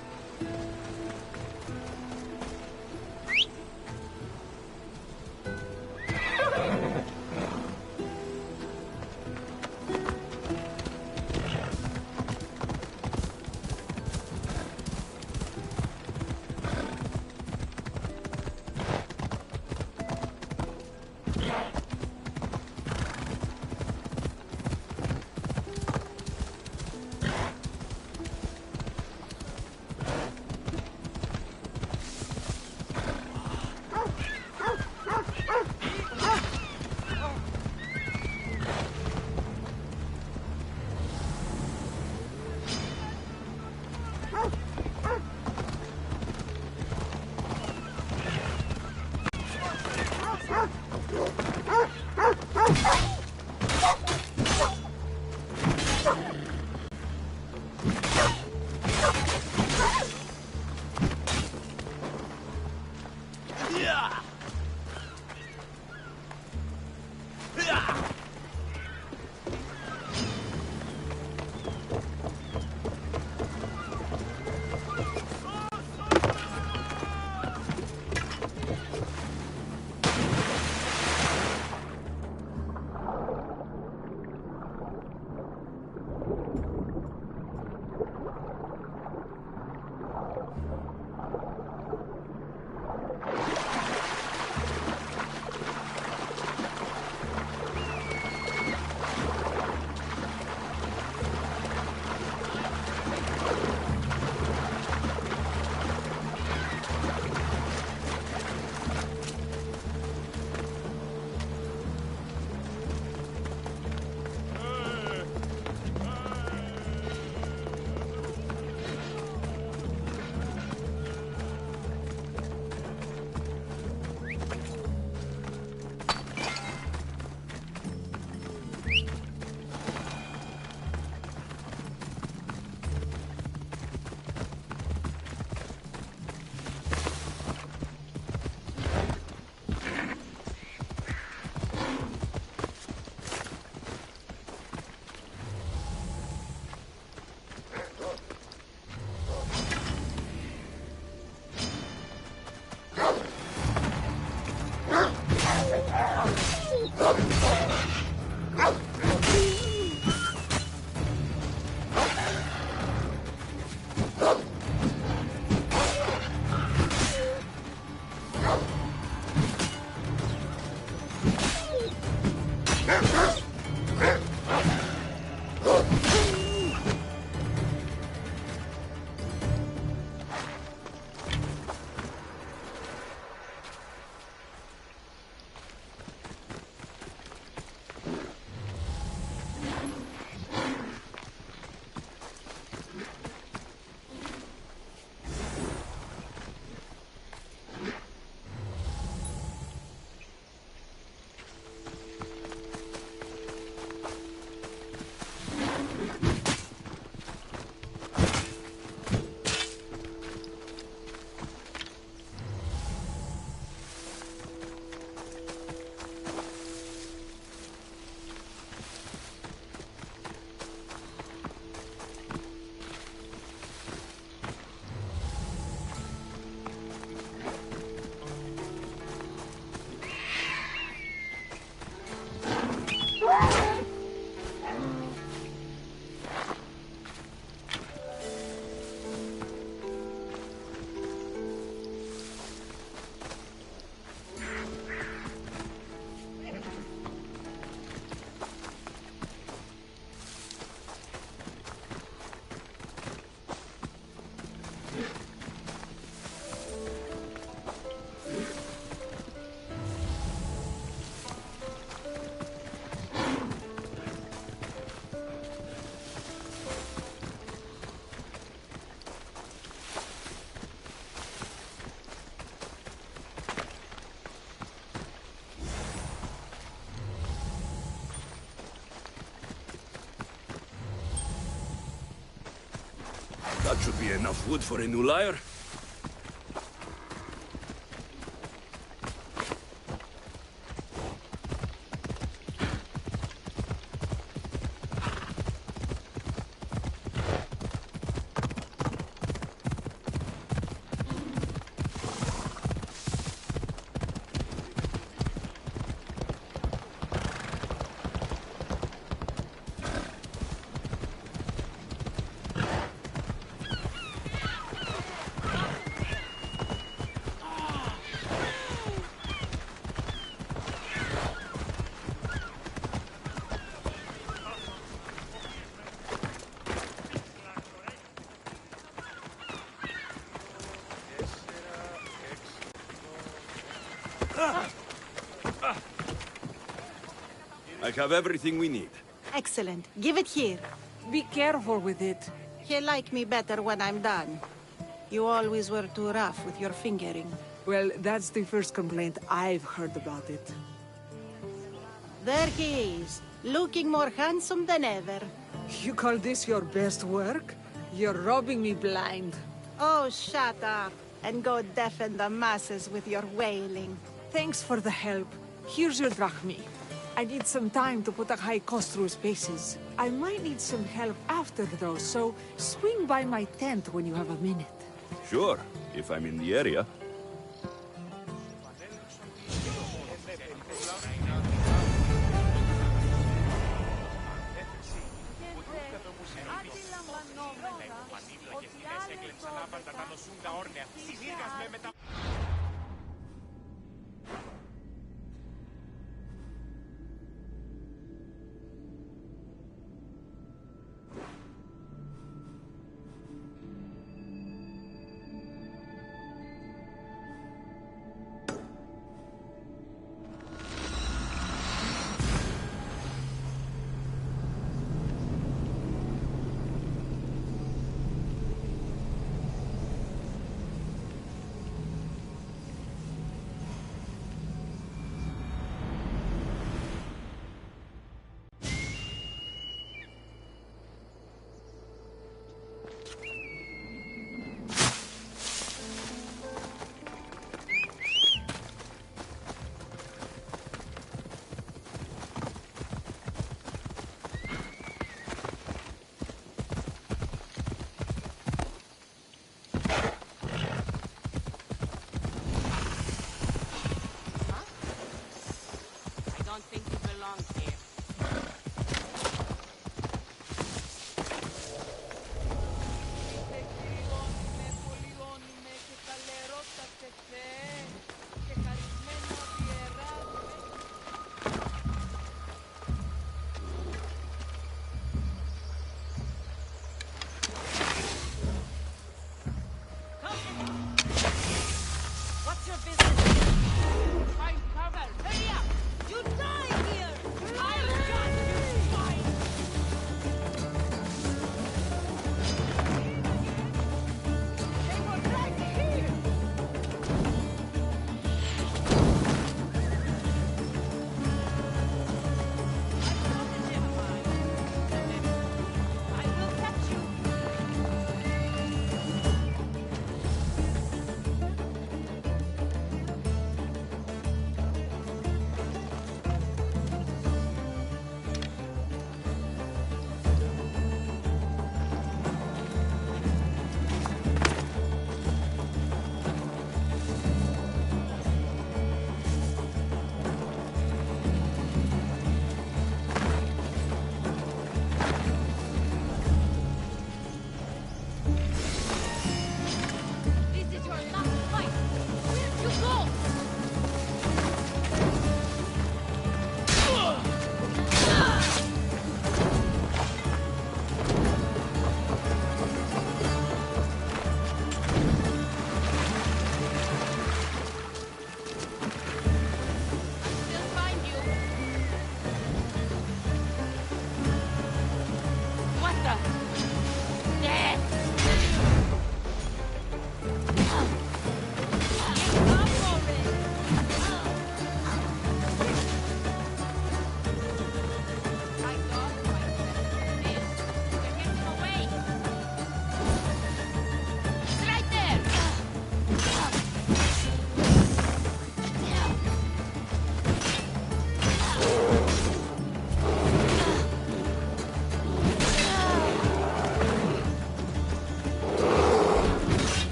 That should be enough wood for a new lyre. I have everything we need. Excellent. Give it here. Be careful with it. He'll like me better when I'm done. You always were too rough with your fingering. Well, that's the first complaint I've heard about it. There he is, looking more handsome than ever. You call this your best work? You're robbing me blind. Oh, shut up, and go deafen the masses with your wailing. Thanks for the help. Here's your drachmi. I need some time to put a high cost through spaces. I might need some help after though, so swing by my tent when you have a minute. Sure, if I'm in the area.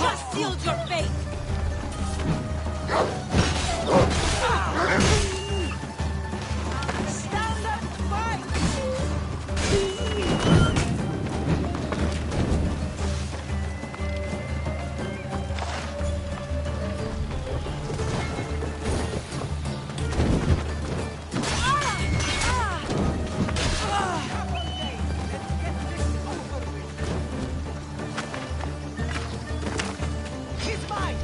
Just sealed your fate! Stand up and fight! He's mine!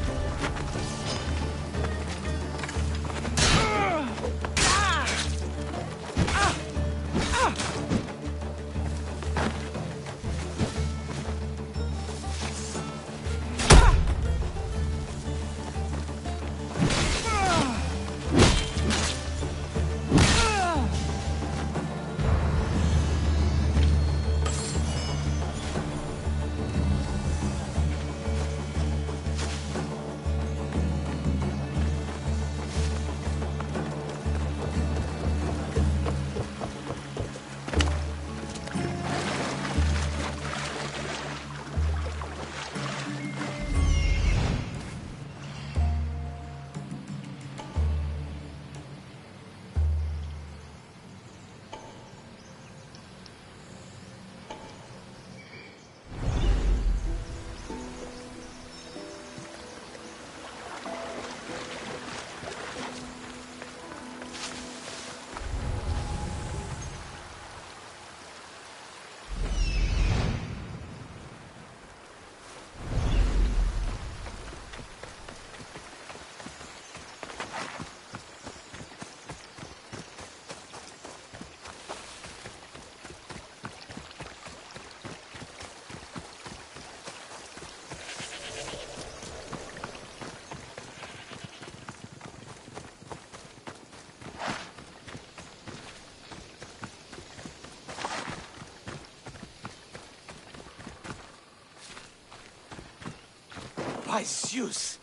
By Zeus!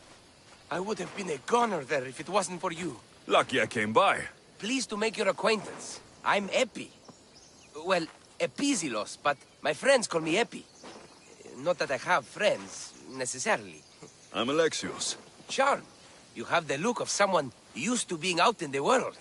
I would have been a goner there if it wasn't for you. Lucky I came by. Pleased to make your acquaintance. I'm Epi. Well, Epizilos, but my friends call me Epi. Not that I have friends, necessarily. I'm Alexios. Charm. You have the look of someone used to being out in the world.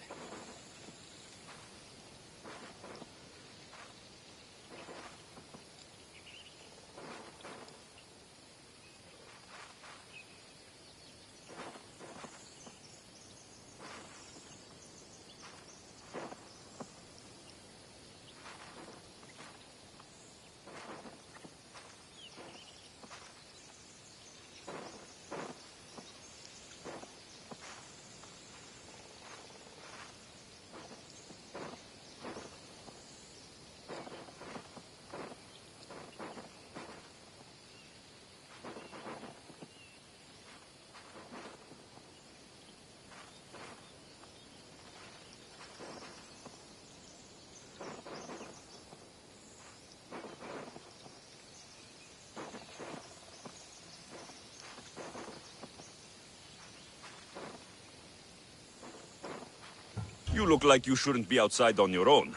You look like you shouldn't be outside on your own.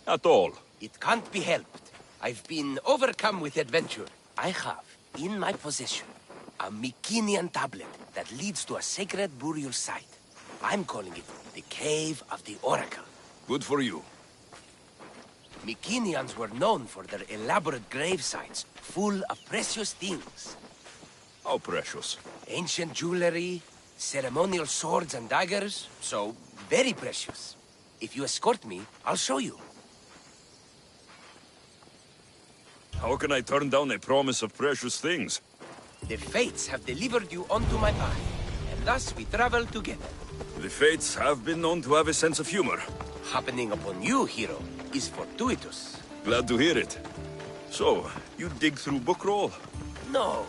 At all. It can't be helped. I've been overcome with adventure. I have, in my possession, a Mycenaean tablet that leads to a sacred burial site. I'm calling it the Cave of the Oracle. Good for you. Mycenaeans were known for their elaborate grave sites, full of precious things. How precious? Ancient jewelry, ceremonial swords and daggers, so very precious. If you escort me, I'll show you. How can I turn down a promise of precious things? The Fates have delivered you onto my path, and thus we travel together. The Fates have been known to have a sense of humor. Happening upon you, hero, is fortuitous. Glad to hear it. So, you dig through bookroll? No.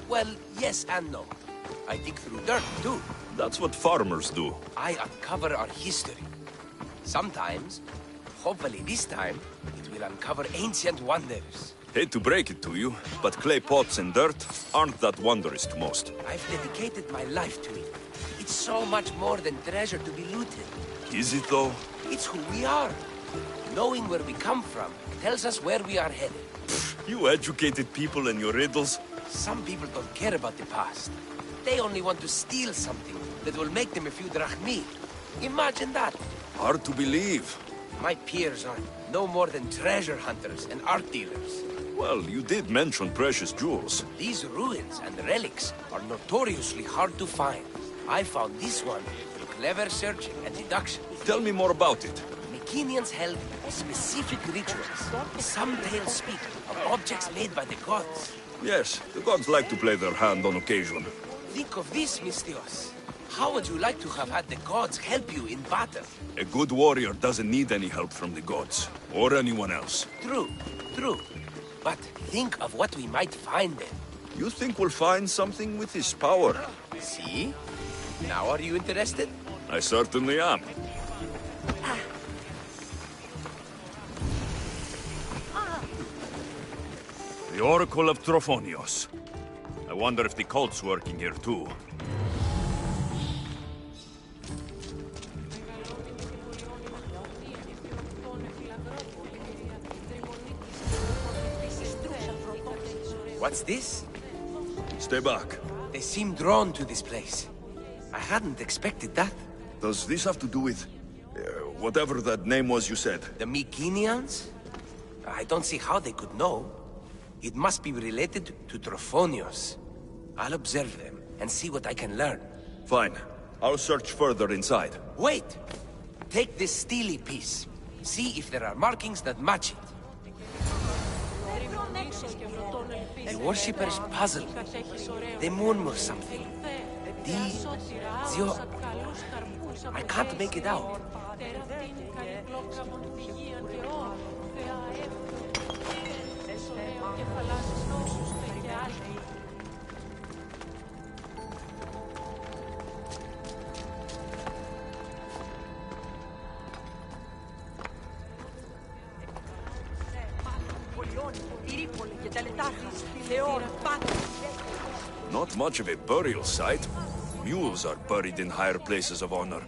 Well, yes and no. I dig through dirt, too. That's what farmers do. I uncover our history. Sometimes, hopefully this time, it will uncover ancient wonders. Hate to break it to you, but clay pots and dirt aren't that wondrous to most. I've dedicated my life to it. It's so much more than treasure to be looted. Is it though? It's who we are. Knowing where we come from tells us where we are headed. You educated people and your riddles. Some people don't care about the past. They only want to steal something that will make them a few drachmi. Imagine that. Hard to believe. My peers are no more than treasure hunters and art dealers. Well, you did mention precious jewels. These ruins and relics are notoriously hard to find. I found this one through clever searching and deduction. Tell me more about it. Mycenaeans held specific rituals. Some tales speak of objects made by the gods. Yes, the gods like to play their hand on occasion. Think of this, Mystios. How would you like to have had the gods help you in battle? A good warrior doesn't need any help from the gods, or anyone else. True, true. But think of what we might find then. You think we'll find something with his power? See? Now are you interested? I certainly am. The Oracle of Trophonios. I wonder if the cult's working here too. What's this? Stay back. They seem drawn to this place. I hadn't expected that. Does this have to do with... whatever that name was you said? The Mycenaeans? I don't see how they could know. It must be related to Trophonios. I'll observe them and see what I can learn. Fine. I'll search further inside. Wait! Take this steely piece. See if there are markings that match it. The worshippers puzzle. They murmur something. Zio... I can't make it out. Not much of a burial site. Mules are buried in higher places of honor.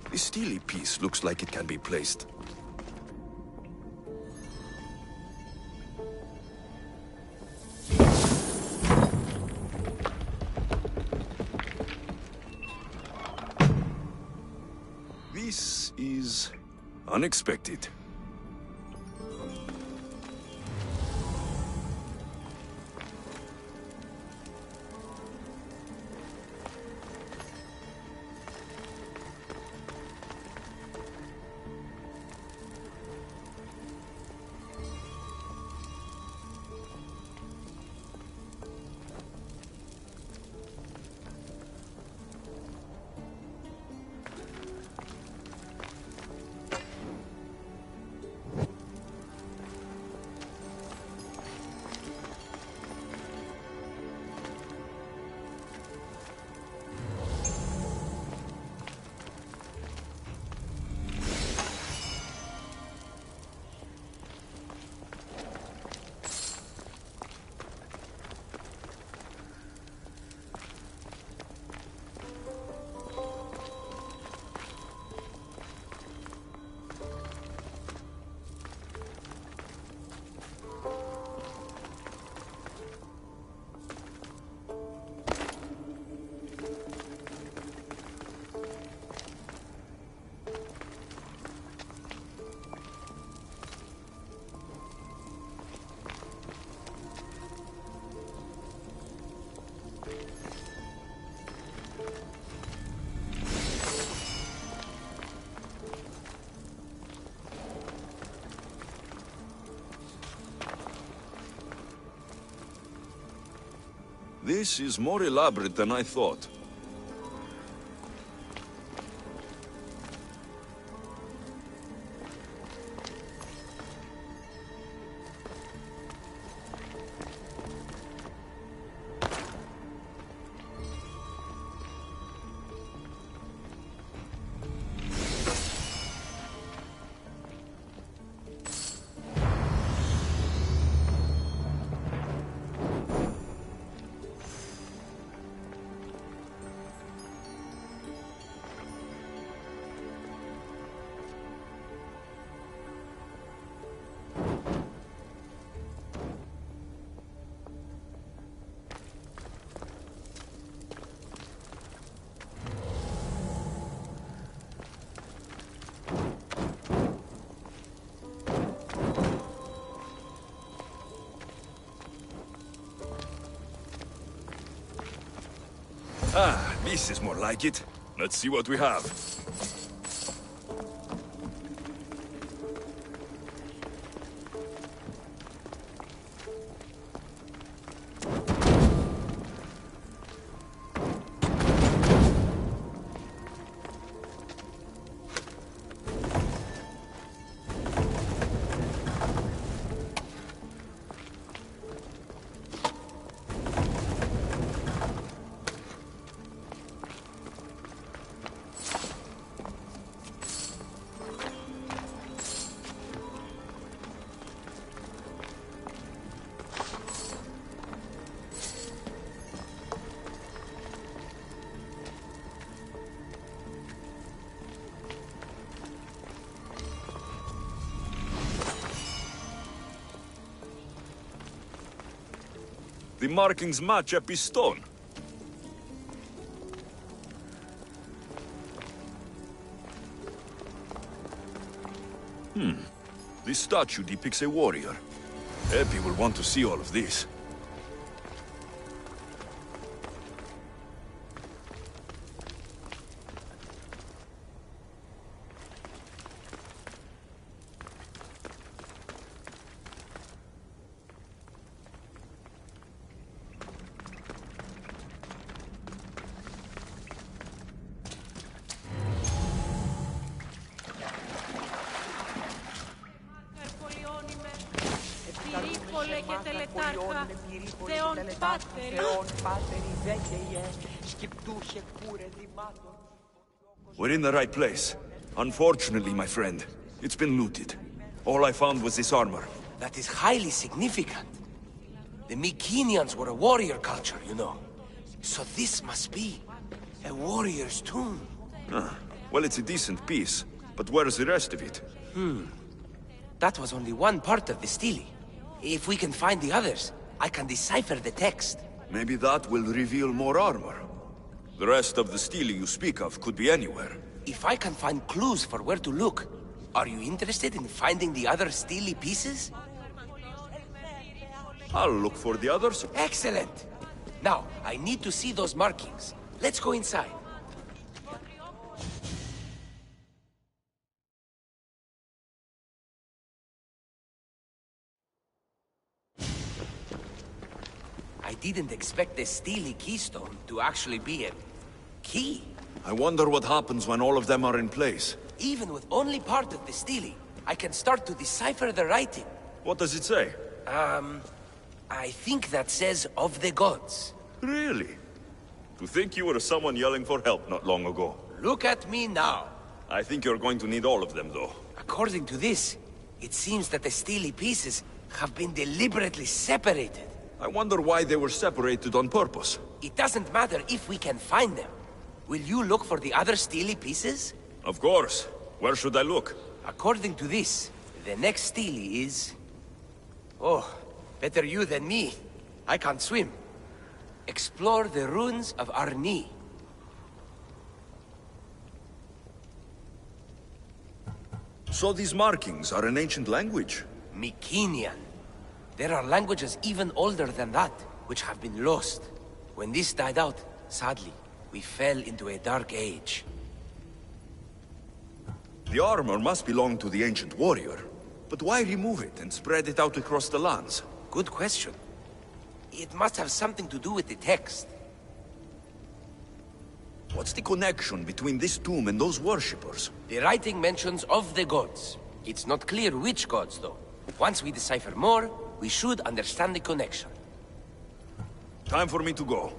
This steely piece looks like it can be placed. This is unexpected. This is more elaborate than I thought. Ah, this is more like it. Let's see what we have. The markings match a piston. This statue depicts a warrior. Epi will want to see all of this. We're in the right place. Unfortunately, my friend, it's been looted. All I found was this armor. That is highly significant. The Mycenaeans were a warrior culture, you know. So this must be a warrior's tomb. Well, it's a decent piece, but where's the rest of it? That was only one part of the stele. If we can find the others, I can decipher the text. Maybe that will reveal more armor. The rest of the stele you speak of could be anywhere. If I can find clues for where to look, are you interested in finding the other stele pieces? I'll look for the others. Excellent! Now, I need to see those markings. Let's go inside. I didn't expect the stele keystone to actually be a key. I wonder what happens when all of them are in place. Even with only part of the stele, I can start to decipher the writing. What does it say? I think that says of the gods. Really? To think you were someone yelling for help not long ago. Look at me now. I think you're going to need all of them, though. According to this, it seems that the stele pieces have been deliberately separated. I wonder why they were separated on purpose. It doesn't matter if we can find them. Will you look for the other stele pieces? Of course. Where should I look? According to this, the next stele is... Oh, better you than me. I can't swim. Explore the ruins of Arni. So these markings are an ancient language? Mycenaean. There are languages even older than that, which have been lost. When this died out, sadly, we fell into a dark age. The armor must belong to the ancient warrior. But why remove it and spread it out across the lands? Good question. It must have something to do with the text. What's the connection between this tomb and those worshippers? The writing mentions of the gods. It's not clear which gods, though. Once we decipher more, we should understand the connection. Time for me to go.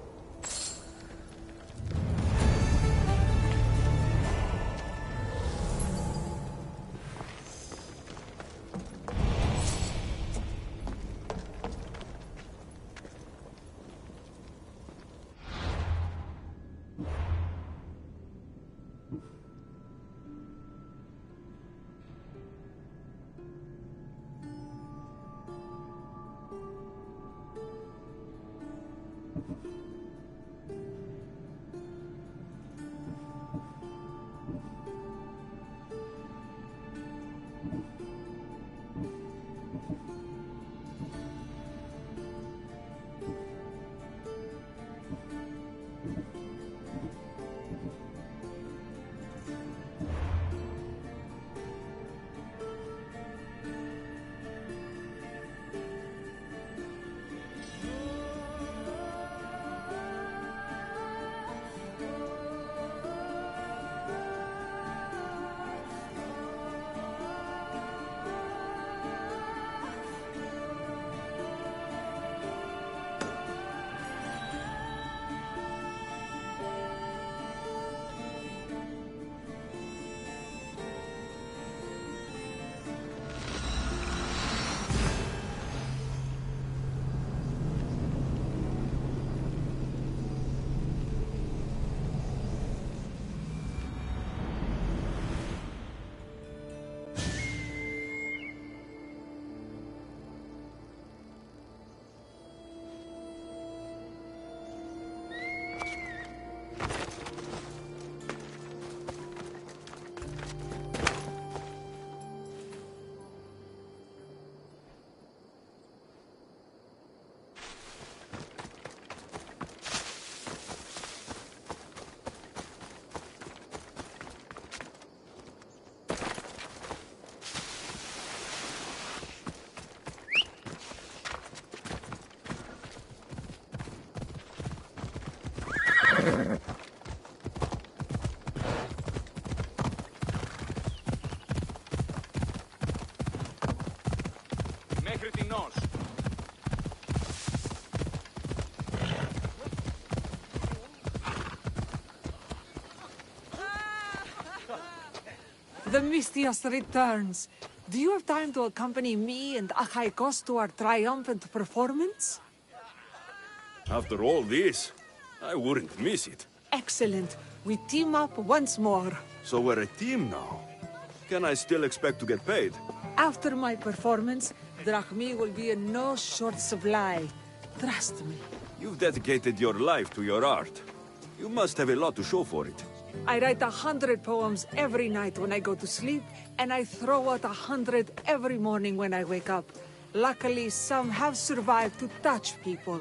Μέχρι την νος. The Mystios returns. Do you have time to accompany me and Achaikos to our triumphant performance? After all this, I wouldn't miss it. Excellent. We team up once more. So we're a team now. Can I still expect to get paid? After my performance, drachmi will be in no short supply. Trust me. You've dedicated your life to your art. You must have a lot to show for it. I write 100 poems every night when I go to sleep, and I throw out 100 every morning when I wake up. Luckily, some have survived to touch people.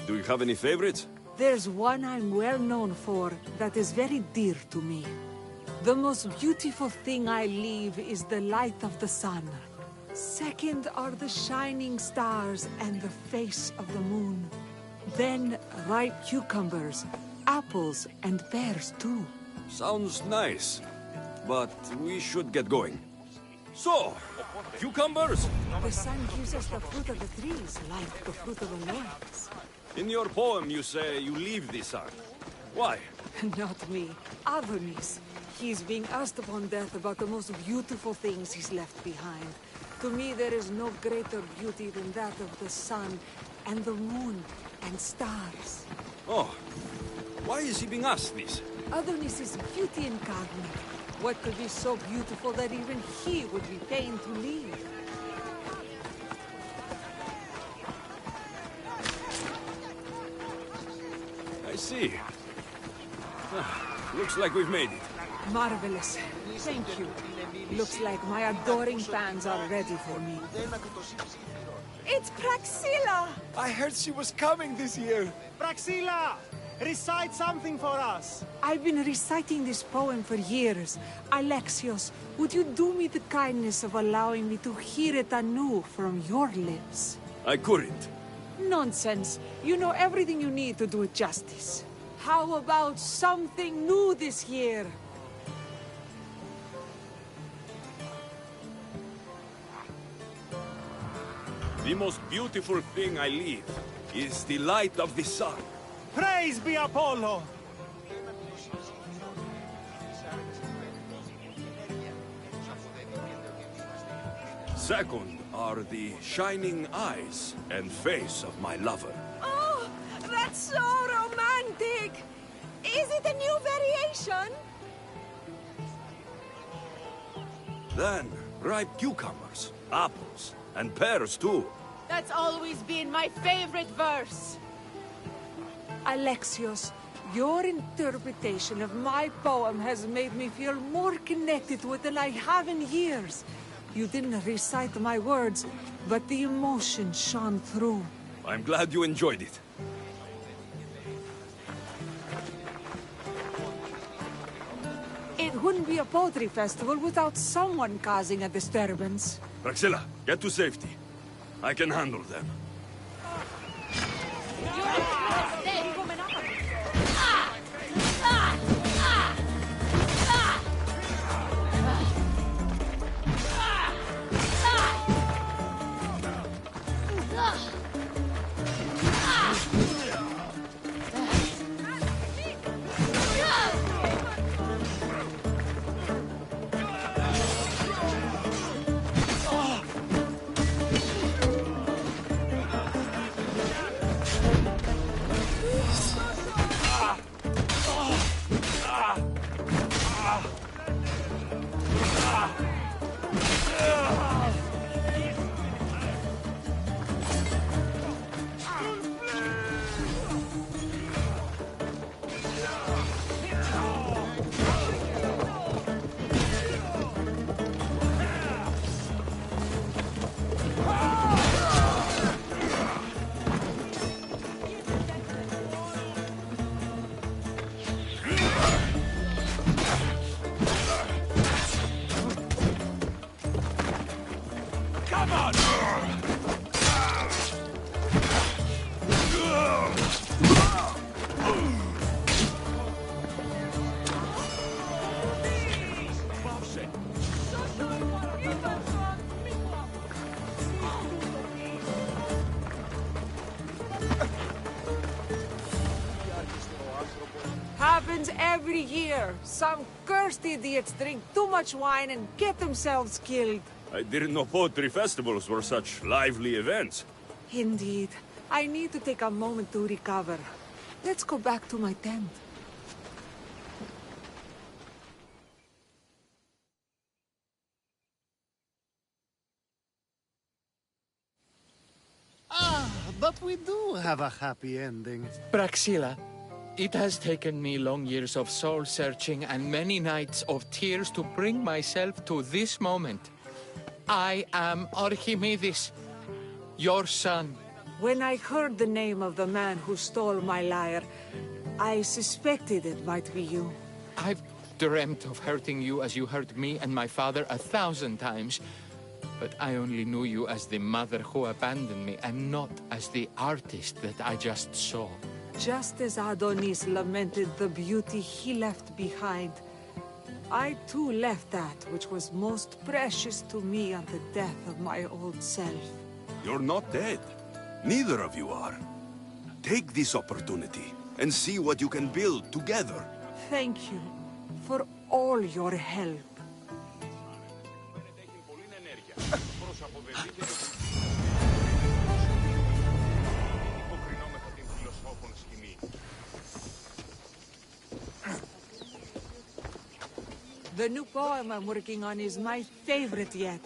Do you have any favorites? There's one I'm well known for that is very dear to me. The most beautiful thing I leave is the light of the sun. Second are the shining stars and the face of the moon. Then ripe cucumbers, apples, and pears too. Sounds nice, but we should get going. So, cucumbers? The sun gives us the fruit of the trees, like the fruit of the loins. In your poem you say you leave the sun. Why? Not me. Adonis. He's being asked upon death about the most beautiful things he's left behind. To me, there is no greater beauty than that of the sun, and the moon, and stars. Oh, why is he being asked this? Adonis is beauty incarnate. What could be so beautiful that even he would be pained to leave? I see. Looks like we've made it. Marvelous. Thank you. Looks like my adoring fans are ready for me. It's Praxilla! I heard she was coming this year. Praxilla! Recite something for us. I've been reciting this poem for years. Alexios, would you do me the kindness of allowing me to hear it anew from your lips? I couldn't. Nonsense. You know everything you need to do it justice. How about something new this year? The most beautiful thing I leave is the light of the sun. Praise be Apollo! Second are the shining eyes and face of my lover. Oh, that's so romantic! Is it a new variation? Then, ripe cucumbers, apples, and pears too. That's always been my favorite verse. Alexios, your interpretation of my poem has made me feel more connected to it than I have in years. You didn't recite my words, but the emotion shone through. I'm glad you enjoyed it. It wouldn't be a poetry festival without someone causing a disturbance. Praxilla, get to safety. I can handle them. Happens every year. Some cursed idiots drink too much wine and get themselves killed. I didn't know poetry festivals were such lively events. Indeed. I need to take a moment to recover. Let's go back to my tent. But we do have a happy ending. Praxilla, it has taken me long years of soul-searching and many nights of tears to bring myself to this moment. I am Archimedes, your son. When I heard the name of the man who stole my lyre, I suspected it might be you. I've dreamt of hurting you as you hurt me and my father 1,000 times. But I only knew you as the mother who abandoned me, and not as the artist that I just saw. Just as Adonis lamented the beauty he left behind, I too left that which was most precious to me on the death of my old self. You're not dead. Neither of you are. Take this opportunity and see what you can build together. Thank you for all your help. The new poem I'm working on is my favorite yet.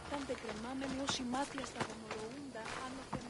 Ήταν τεκρεμάμενοι ως ημάτια στα δαιμορωούντα άνω των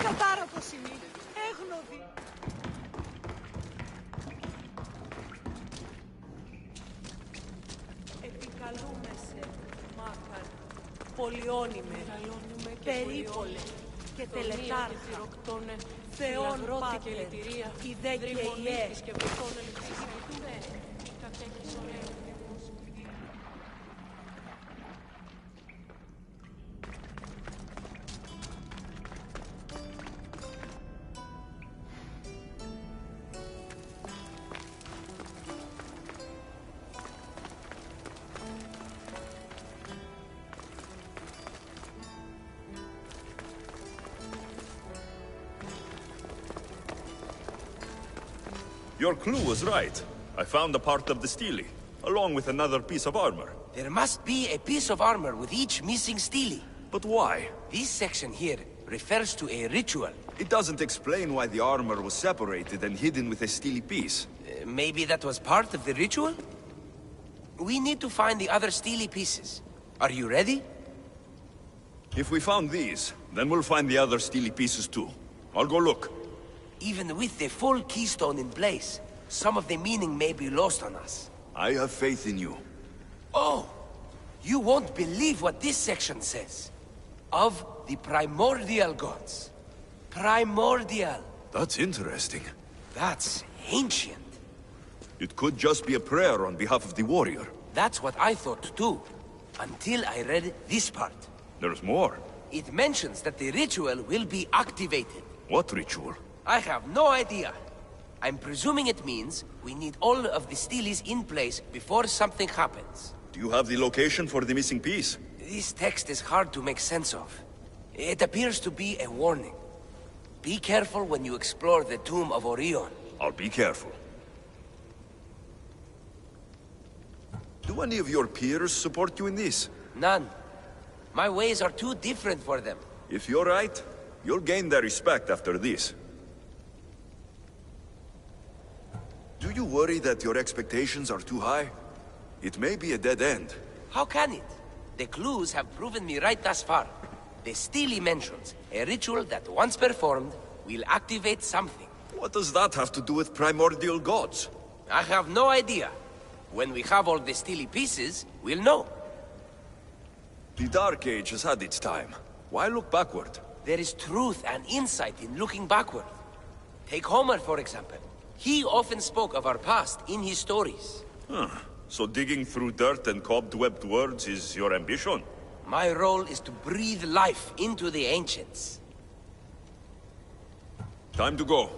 Κατάρατος είναι, έγνοδη. Επικαλούμεσαι, Μάκαρ, πολυώνυμε, περίπολε και τελετάρχα, Θεόν Πάτερ, ιδέ και ιέ, Your clue was right. I found a part of the stele, along with another piece of armor. There must be a piece of armor with each missing stele. But why? This section here refers to a ritual. It doesn't explain why the armor was separated and hidden with a stele piece. Maybe that was part of the ritual? We need to find the other stele pieces. Are you ready? If we found these, then we'll find the other stele pieces too. I'll go look. Even with the full keystone in place, some of the meaning may be lost on us. I have faith in you. Oh! You won't believe what this section says. Of the primordial gods. Primordial. That's interesting. That's ancient. It could just be a prayer on behalf of the warrior. That's what I thought too. Until I read this part. There's more. It mentions that the ritual will be activated. What ritual? I have no idea. I'm presuming it means we need all of the steles in place before something happens. Do you have the location for the missing piece? This text is hard to make sense of. It appears to be a warning. Be careful when you explore the tomb of Orion. I'll be careful. Do any of your peers support you in this? None. My ways are too different for them. If you're right, you'll gain their respect after this. Do you worry that your expectations are too high? It may be a dead end. How can it? The clues have proven me right thus far. The stele mentions a ritual that once performed will activate something. What does that have to do with primordial gods? I have no idea. When we have all the stele pieces, we'll know. The Dark Age has had its time. Why look backward? There is truth and insight in looking backward. Take Homer, for example. He often spoke of our past in his stories. Huh. So digging through dirt and cobwebbed words is your ambition? My role is to breathe life into the ancients. Time to go.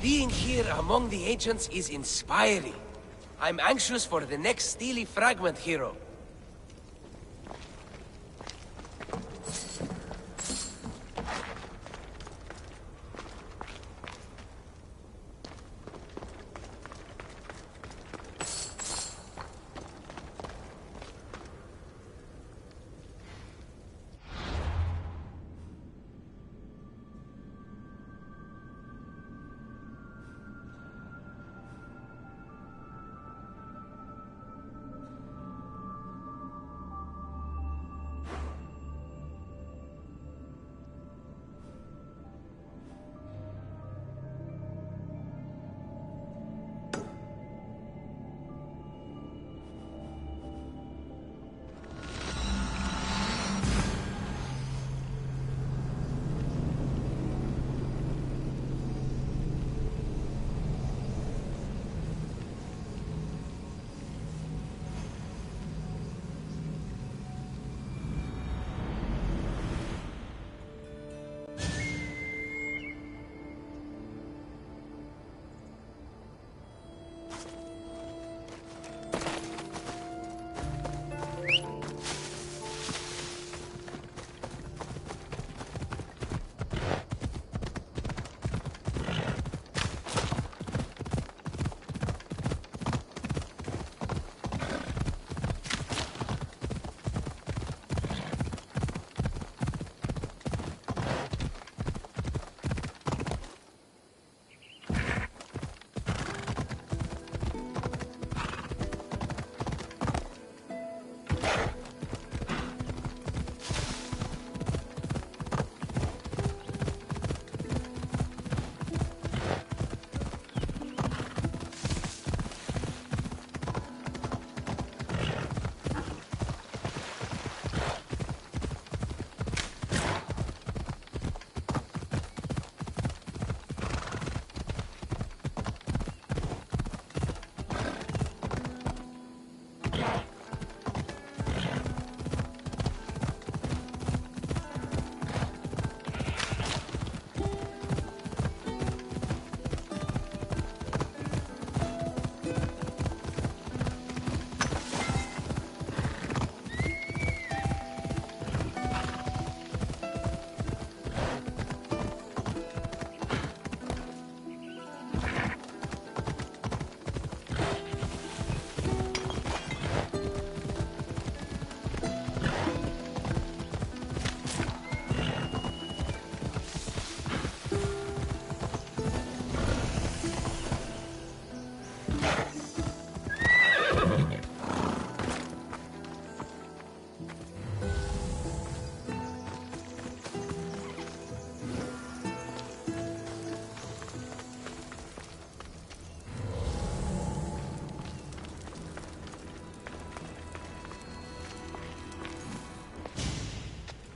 Being here among the ancients is inspiring. I'm anxious for the next stele fragment, hero.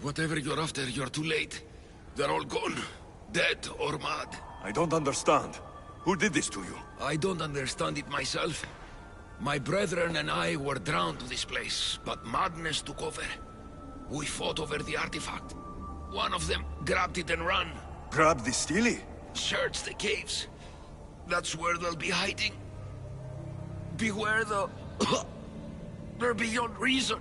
Whatever you're after, you're too late. They're all gone. Dead or mad. I don't understand. Who did this to you? I don't understand it myself. My brethren and I were drawn to this place, but madness took over. We fought over the artifact. One of them grabbed it and ran. Grab the Steely? Search the caves. That's where they'll be hiding. Beware the... They're beyond reason.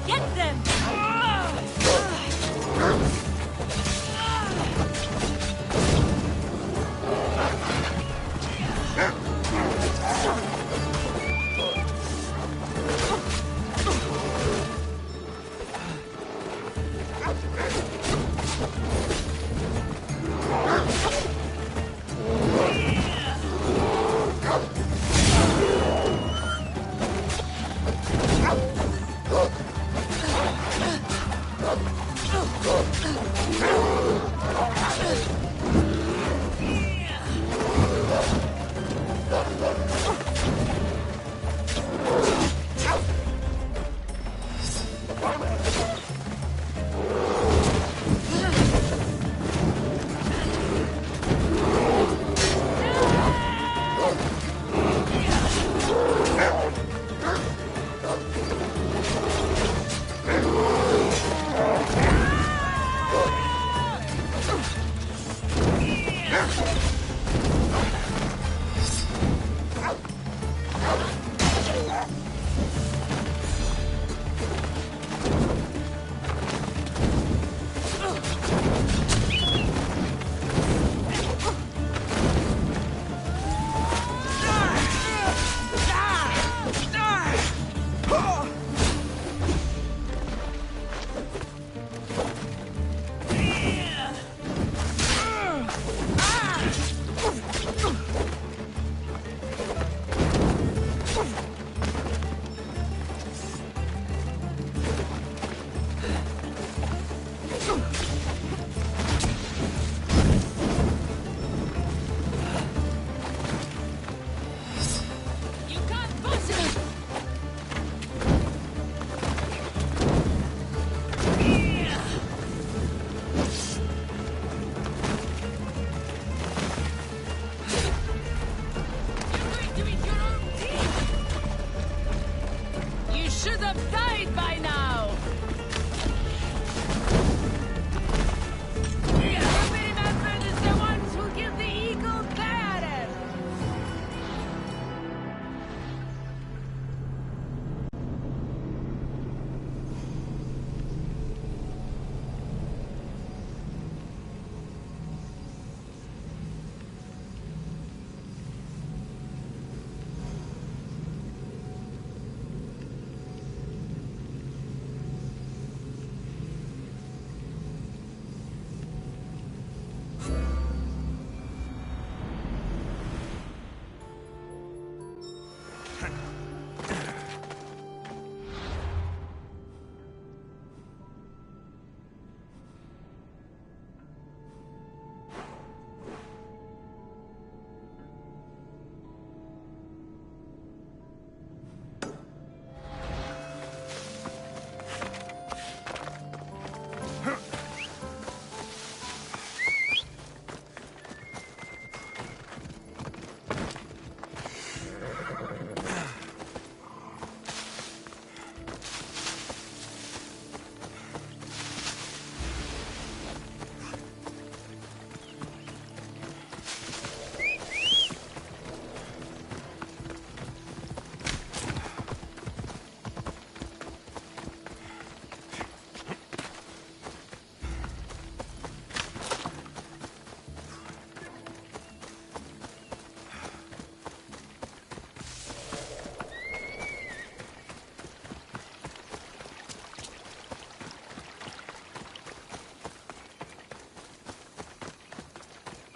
Get them!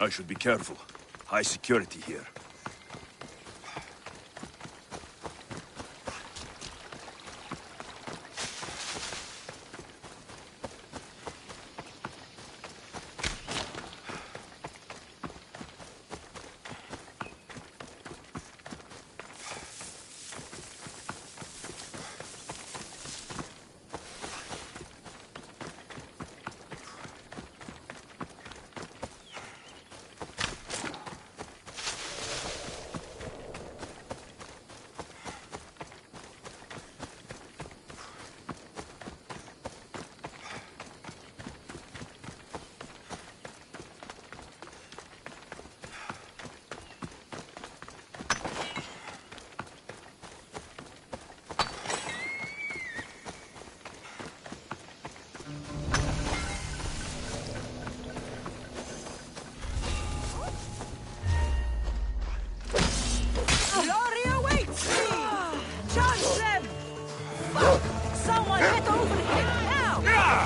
I should be careful. High security here. Someone get over here, now!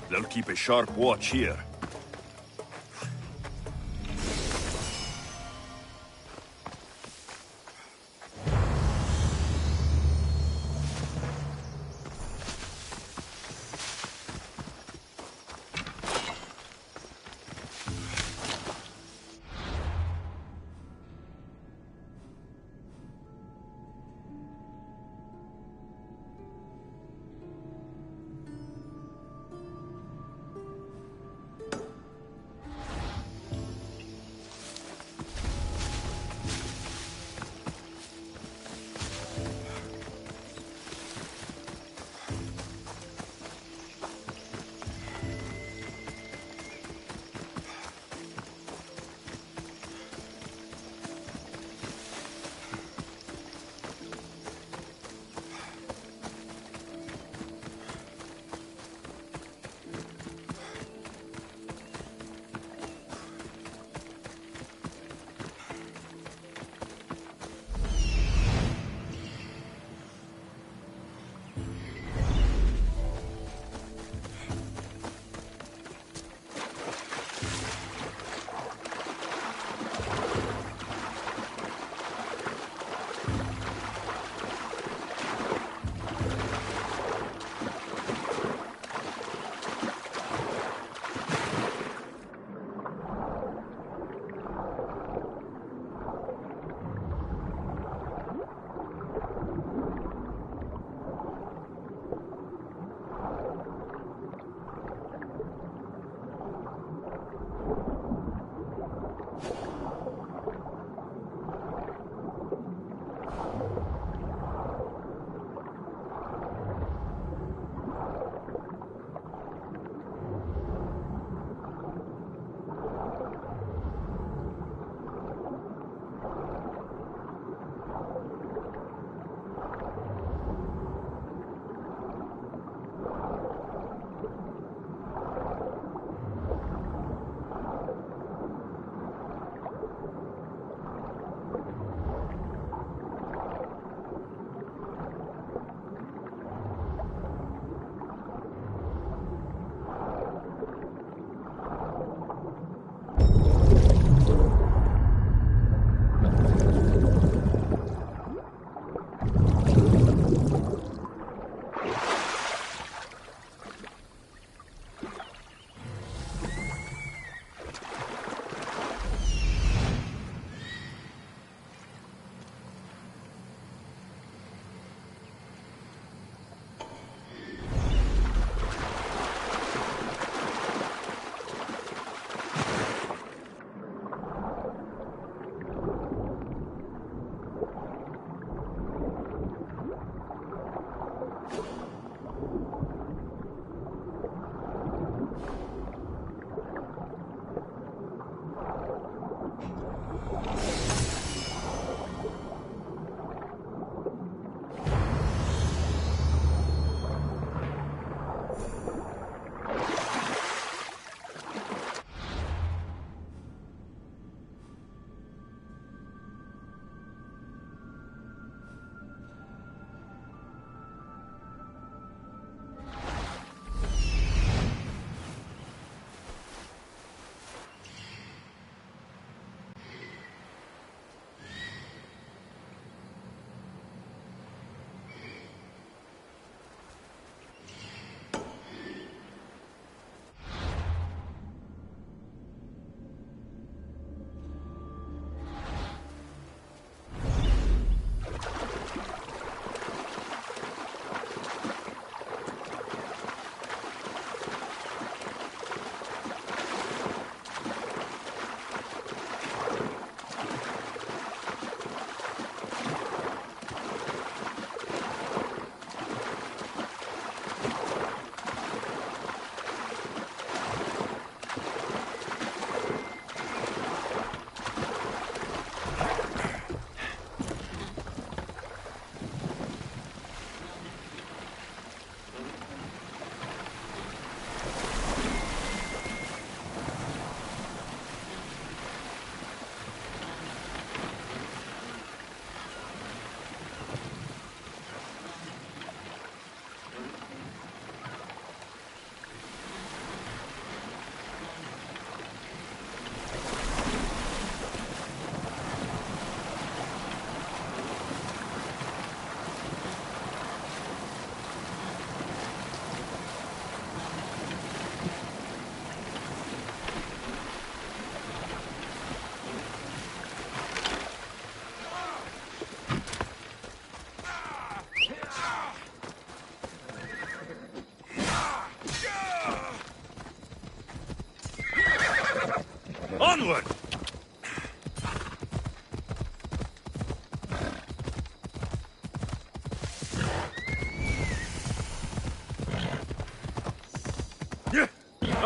They'll keep a sharp watch here.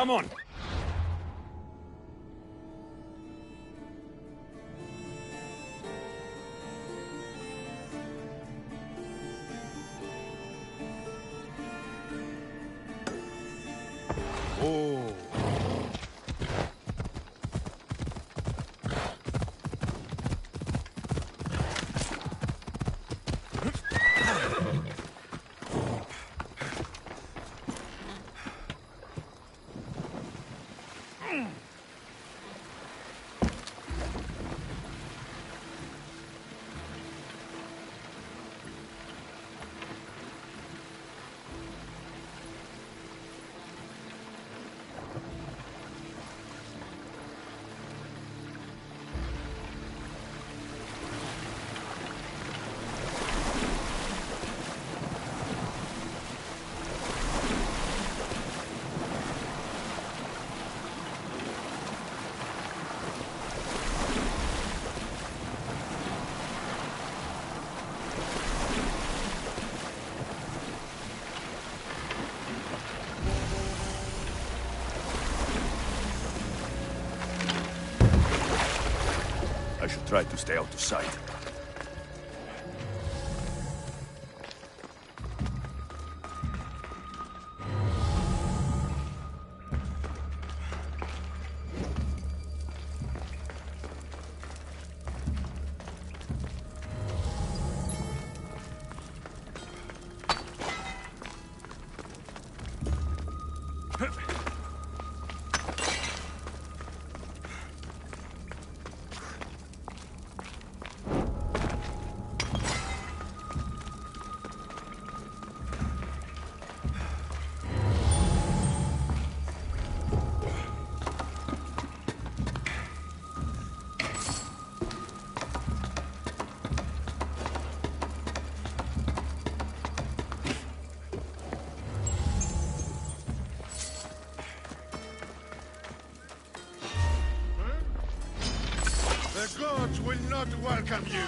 Come on! Oh. I should try to stay out of sight. The gods will not welcome you.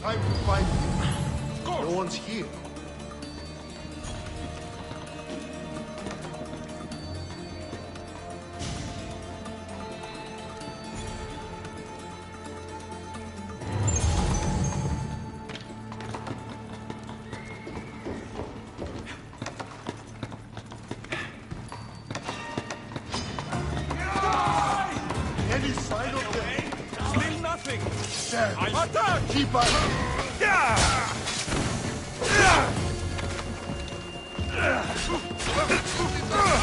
Time to fight. No one's here. Any sign of them? Still nothing! Attack! Keep up!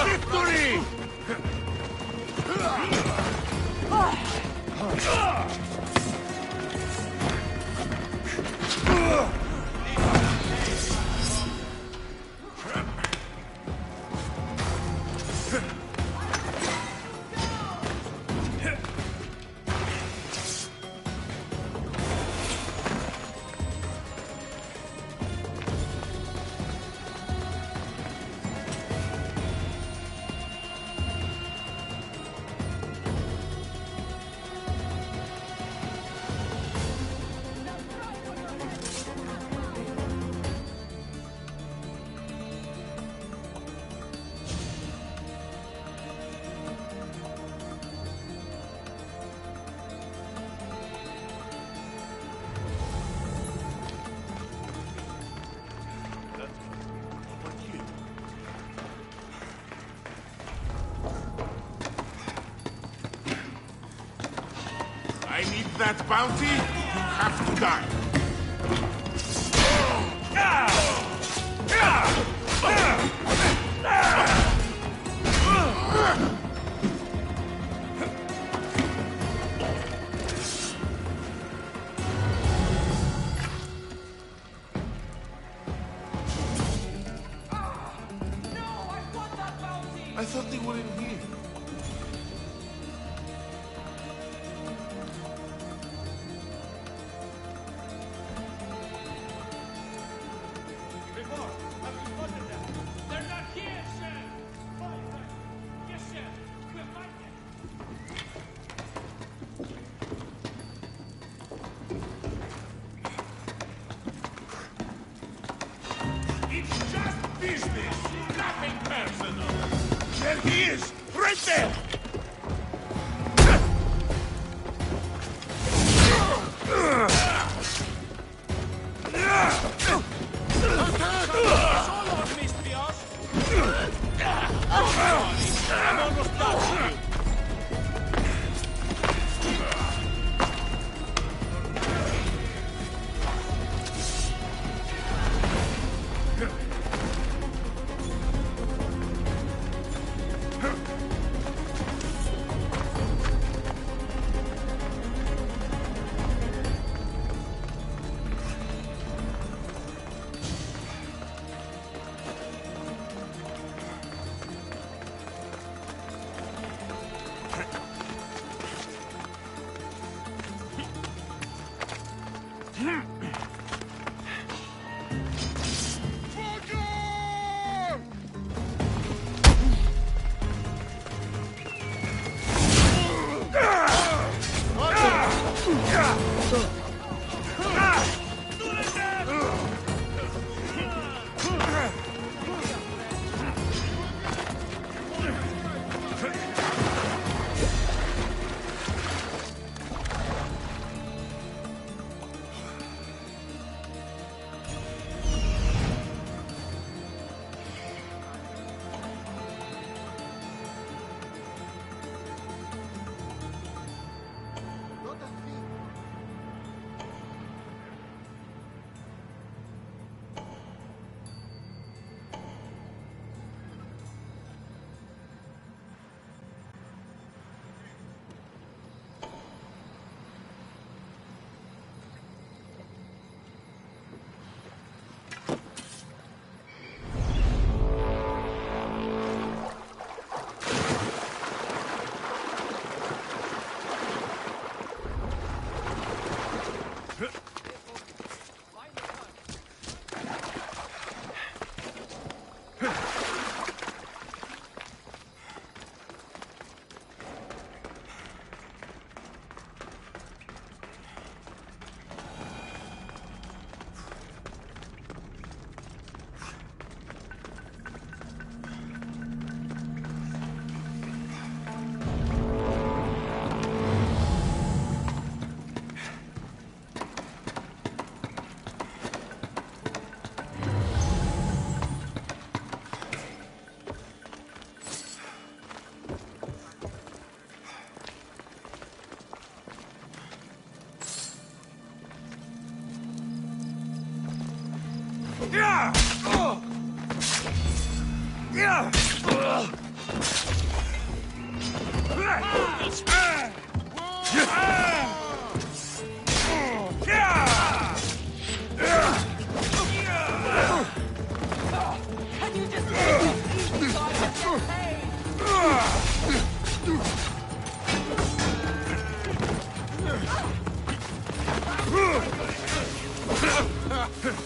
Victory! that bounty, you have to die. I thought they were in here. It's just business, nothing personal. There he is, right there! I'm almost done with you.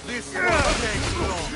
This won't take long.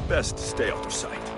Best stay out of sight.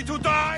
to die?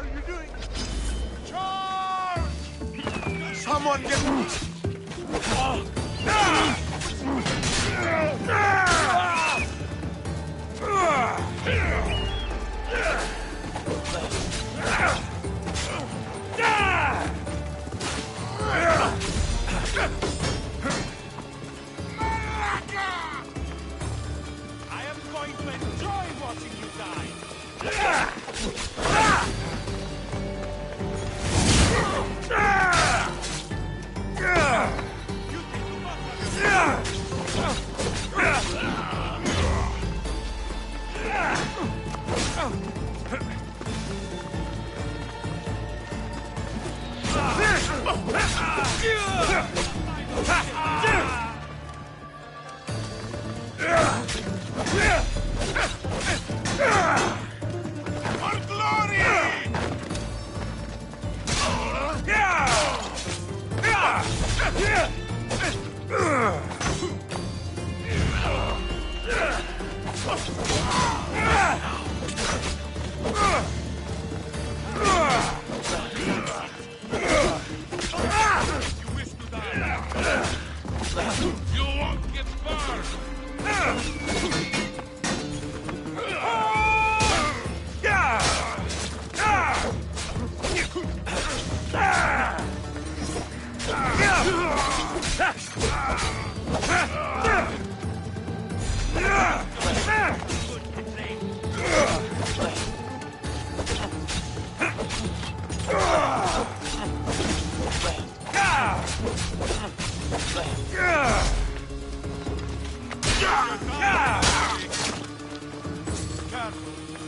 are you doing? Charge! Someone get... I am going to enjoy watching you die. For glory! You won't get far!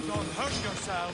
Don't hurt yourself.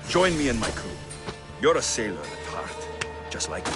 Join me and my crew. You're a sailor at heart, just like me.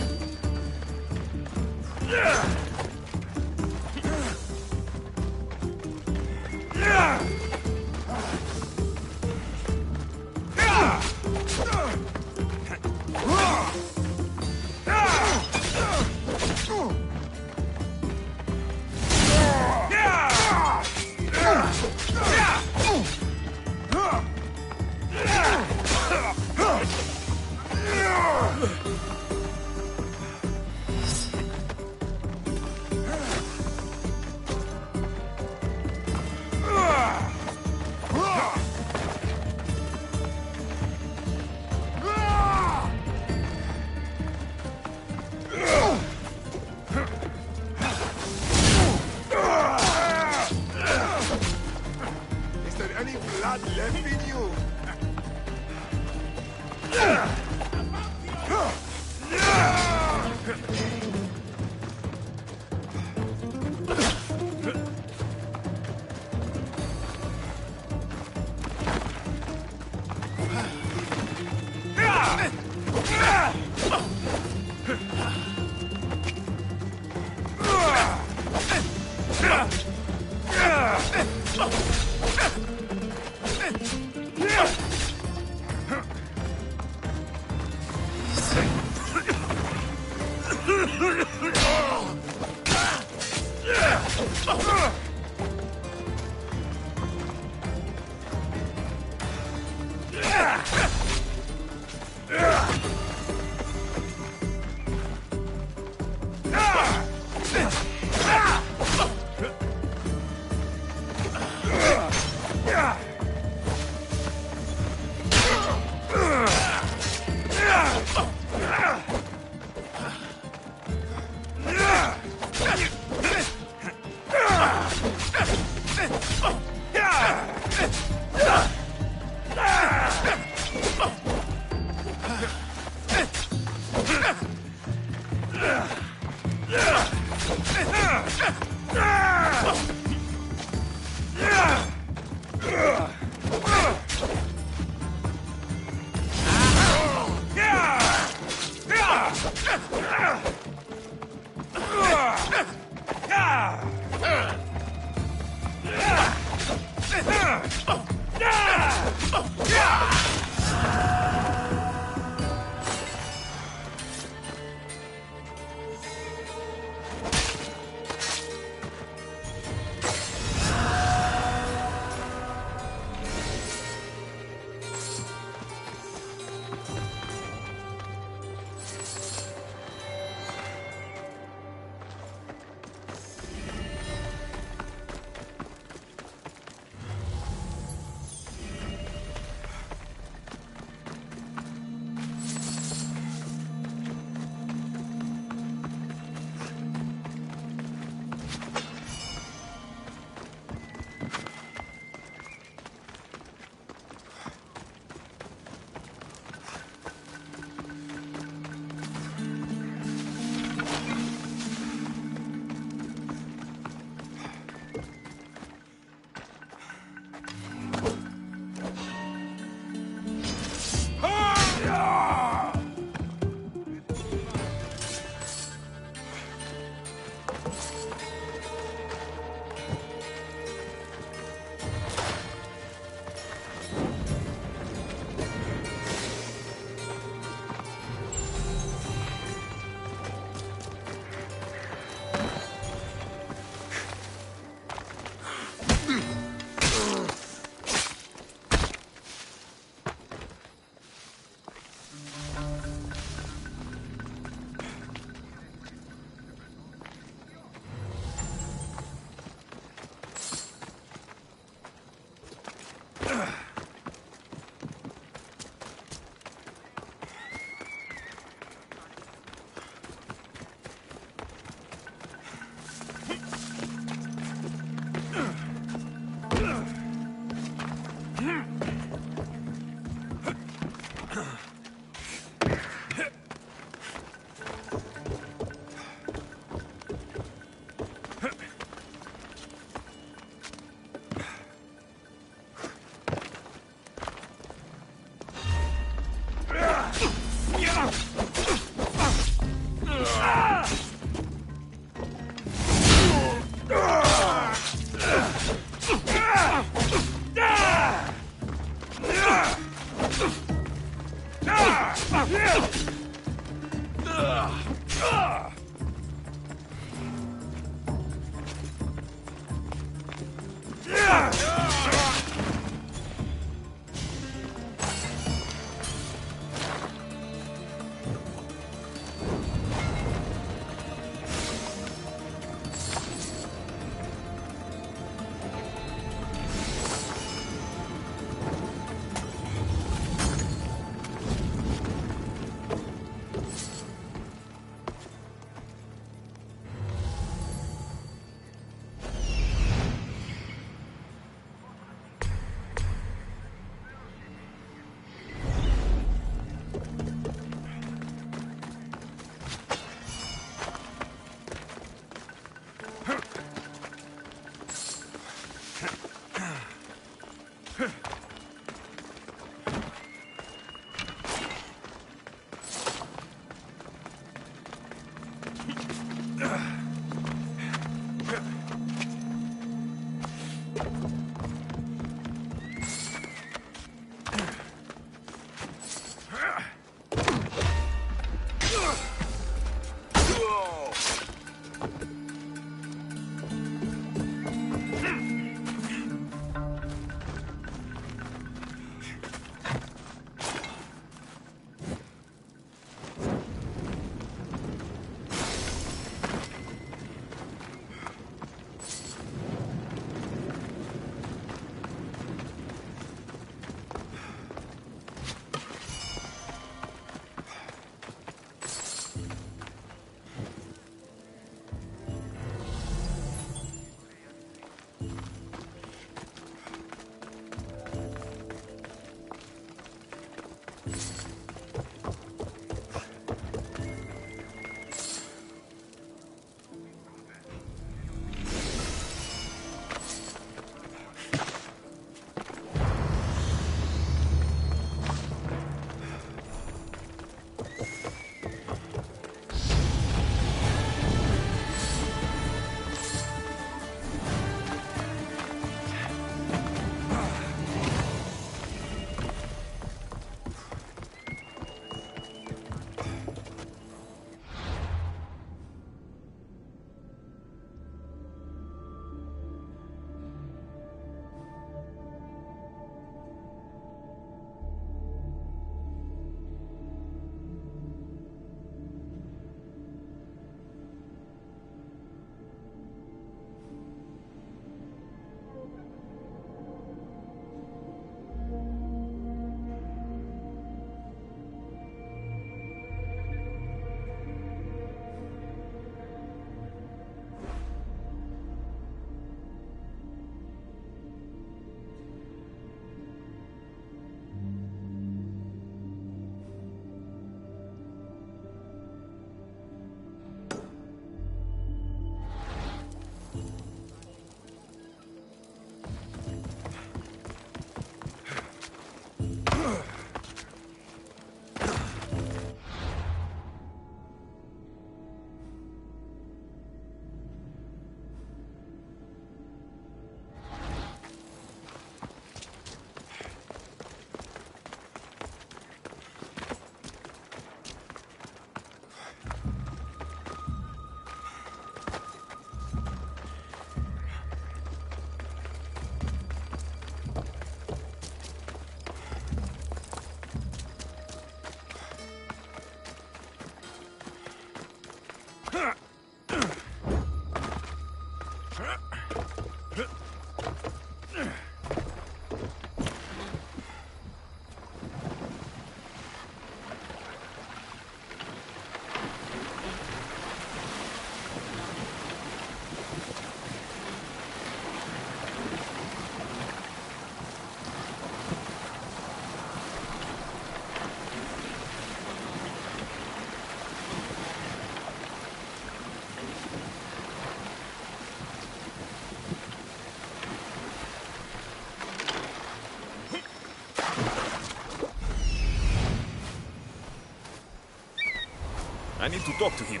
I need to talk to him.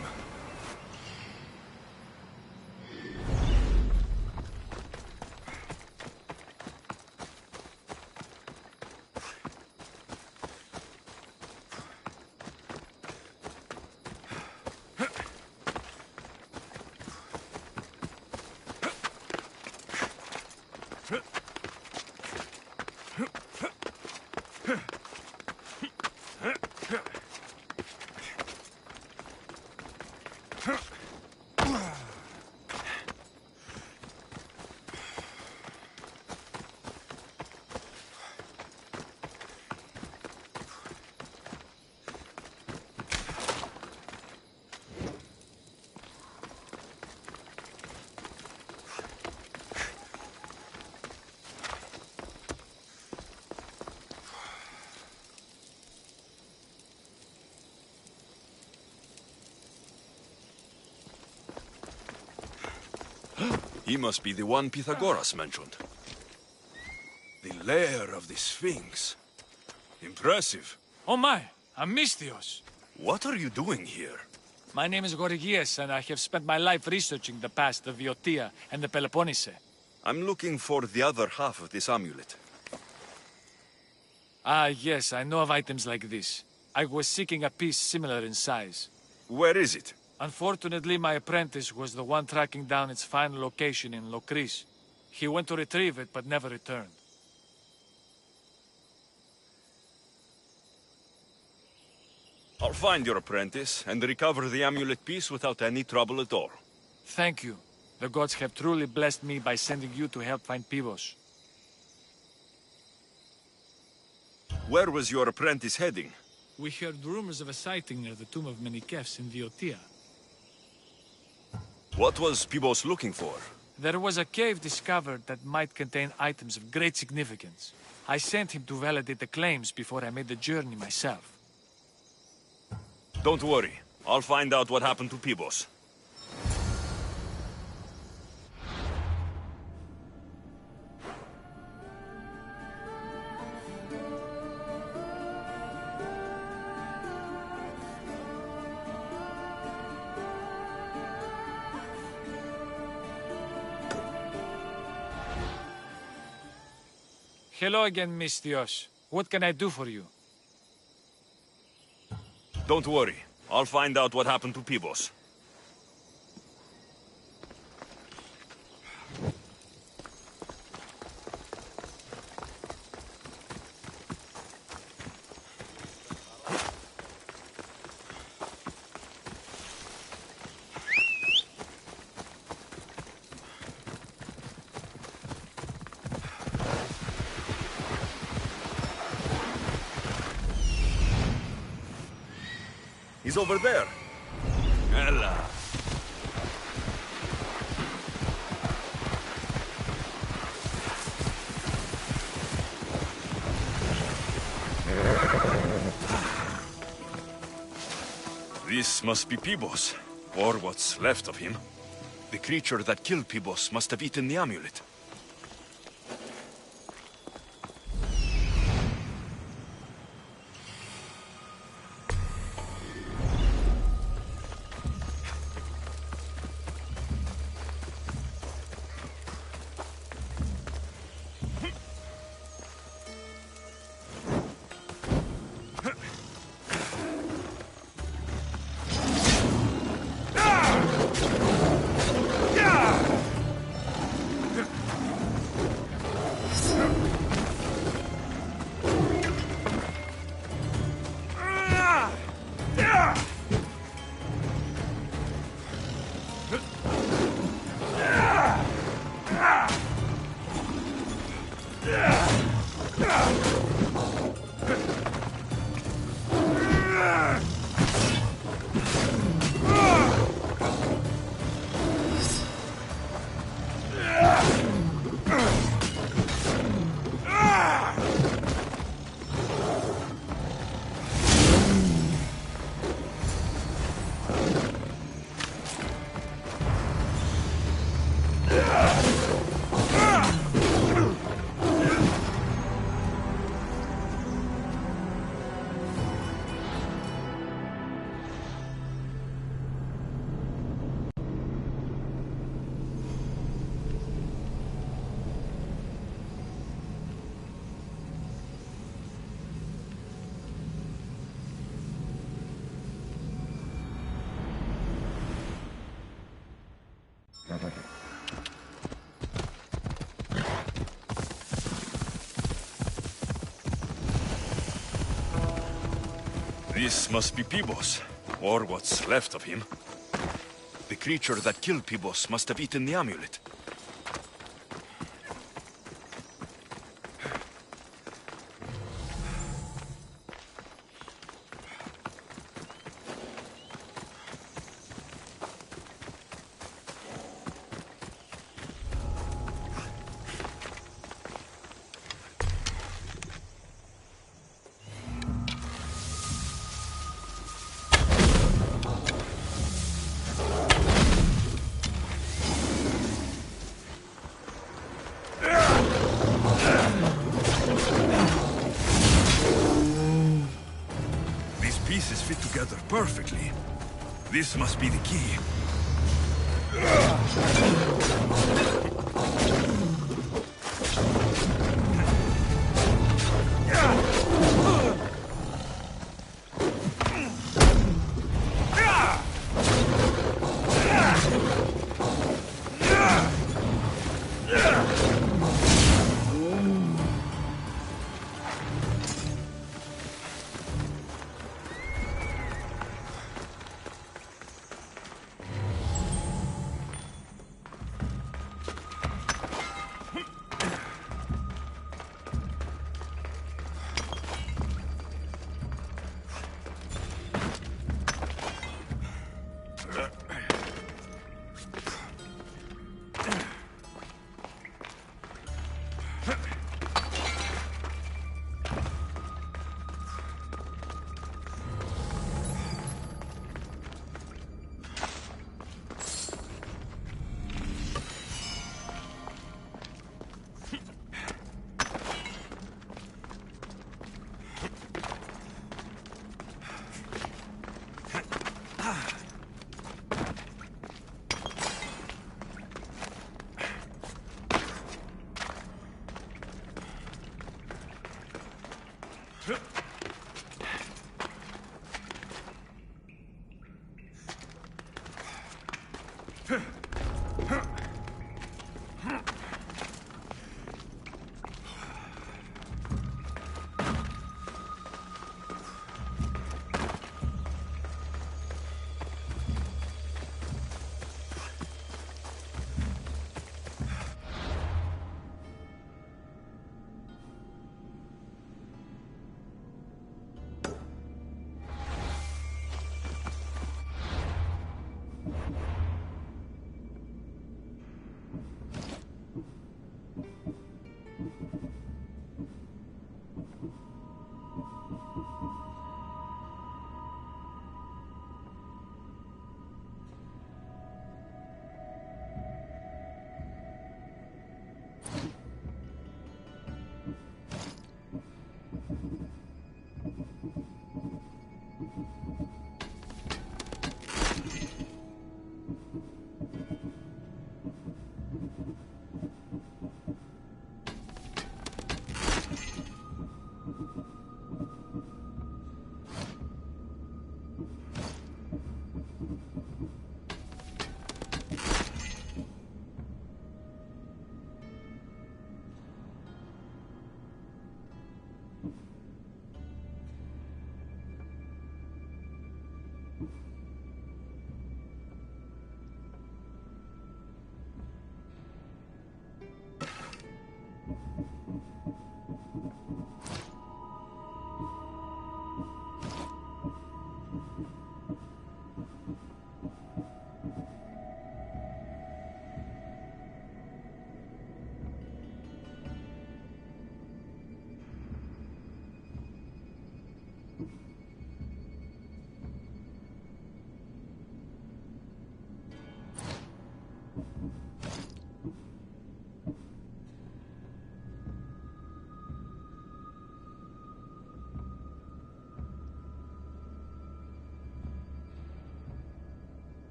He must be the one Pythagoras mentioned. The lair of the Sphinx. Impressive. Oh my, Amistios. What are you doing here? My name is Gorgias, and I have spent my life researching the past of Viotia and the Peloponnese. I'm looking for the other half of this amulet. Ah, yes, I know of items like this. I was seeking a piece similar in size. Where is it? Unfortunately, my apprentice was the one tracking down its final location in Locris. He went to retrieve it, but never returned. I'll find your apprentice and recover the amulet piece without any trouble at all. Thank you. The gods have truly blessed me by sending you to help find Pivos. Where was your apprentice heading? We heard rumors of a sighting near the tomb of Menikefs in Viotia. What was Pibos looking for? There was a cave discovered that might contain items of great significance. I sent him to validate the claims before I made the journey myself. Don't worry. I'll find out what happened to Pibos. Hello again, Mistios. What can I do for you? Don't worry. I'll find out what happened to Pibos. He's over there. Ella. This must be Pibos, or what's left of him. The creature that killed Pibos must have eaten the amulet. This must be Pibos, or what's left of him. The creature that killed Pibos must have eaten the amulet. pieces fit together perfectly. This must be the key.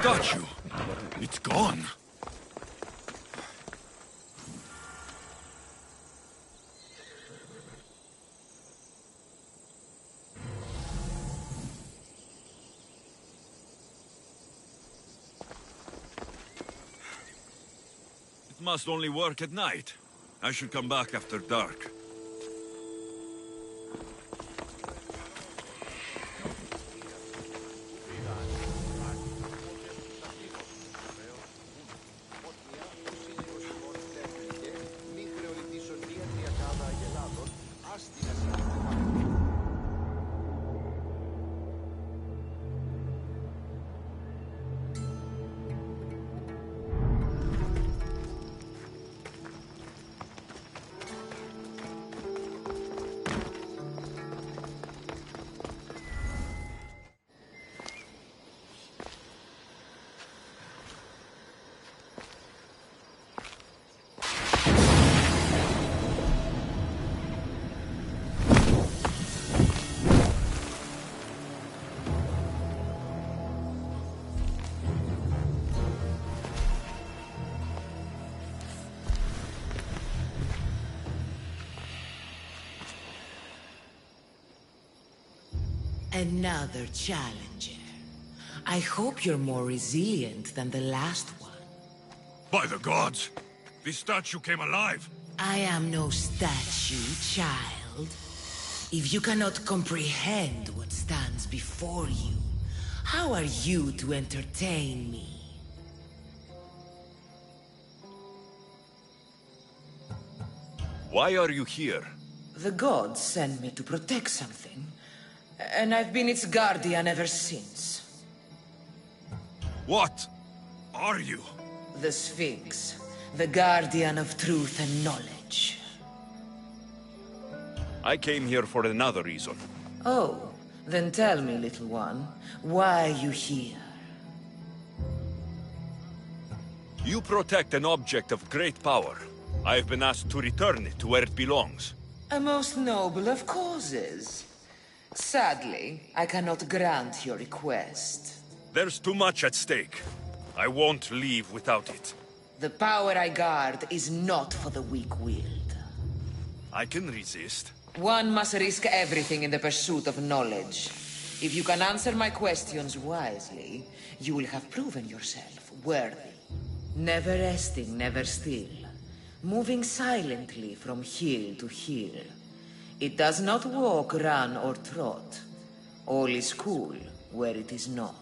statue. It's gone. It must only work at night. I should come back after dark. Another challenger. I hope you're more resilient than the last one. By the gods! This statue came alive! I am no statue, child. If you cannot comprehend what stands before you, how are you to entertain me? Why are you here? The gods sent me to protect something, and I've been its guardian ever since. What are you? The Sphinx, the guardian of truth and knowledge. I came here for another reason. Oh, then tell me, little one, why are you here? You protect an object of great power. I've been asked to return it to where it belongs. A most noble of causes. Sadly, I cannot grant your request. There's too much at stake. I won't leave without it. The power I guard is not for the weak-willed. I can resist. One must risk everything in the pursuit of knowledge. If you can answer my questions wisely, you will have proven yourself worthy. Never resting, never still. Moving silently from hill to hill. It does not walk, run, or trot. All is cool where it is not.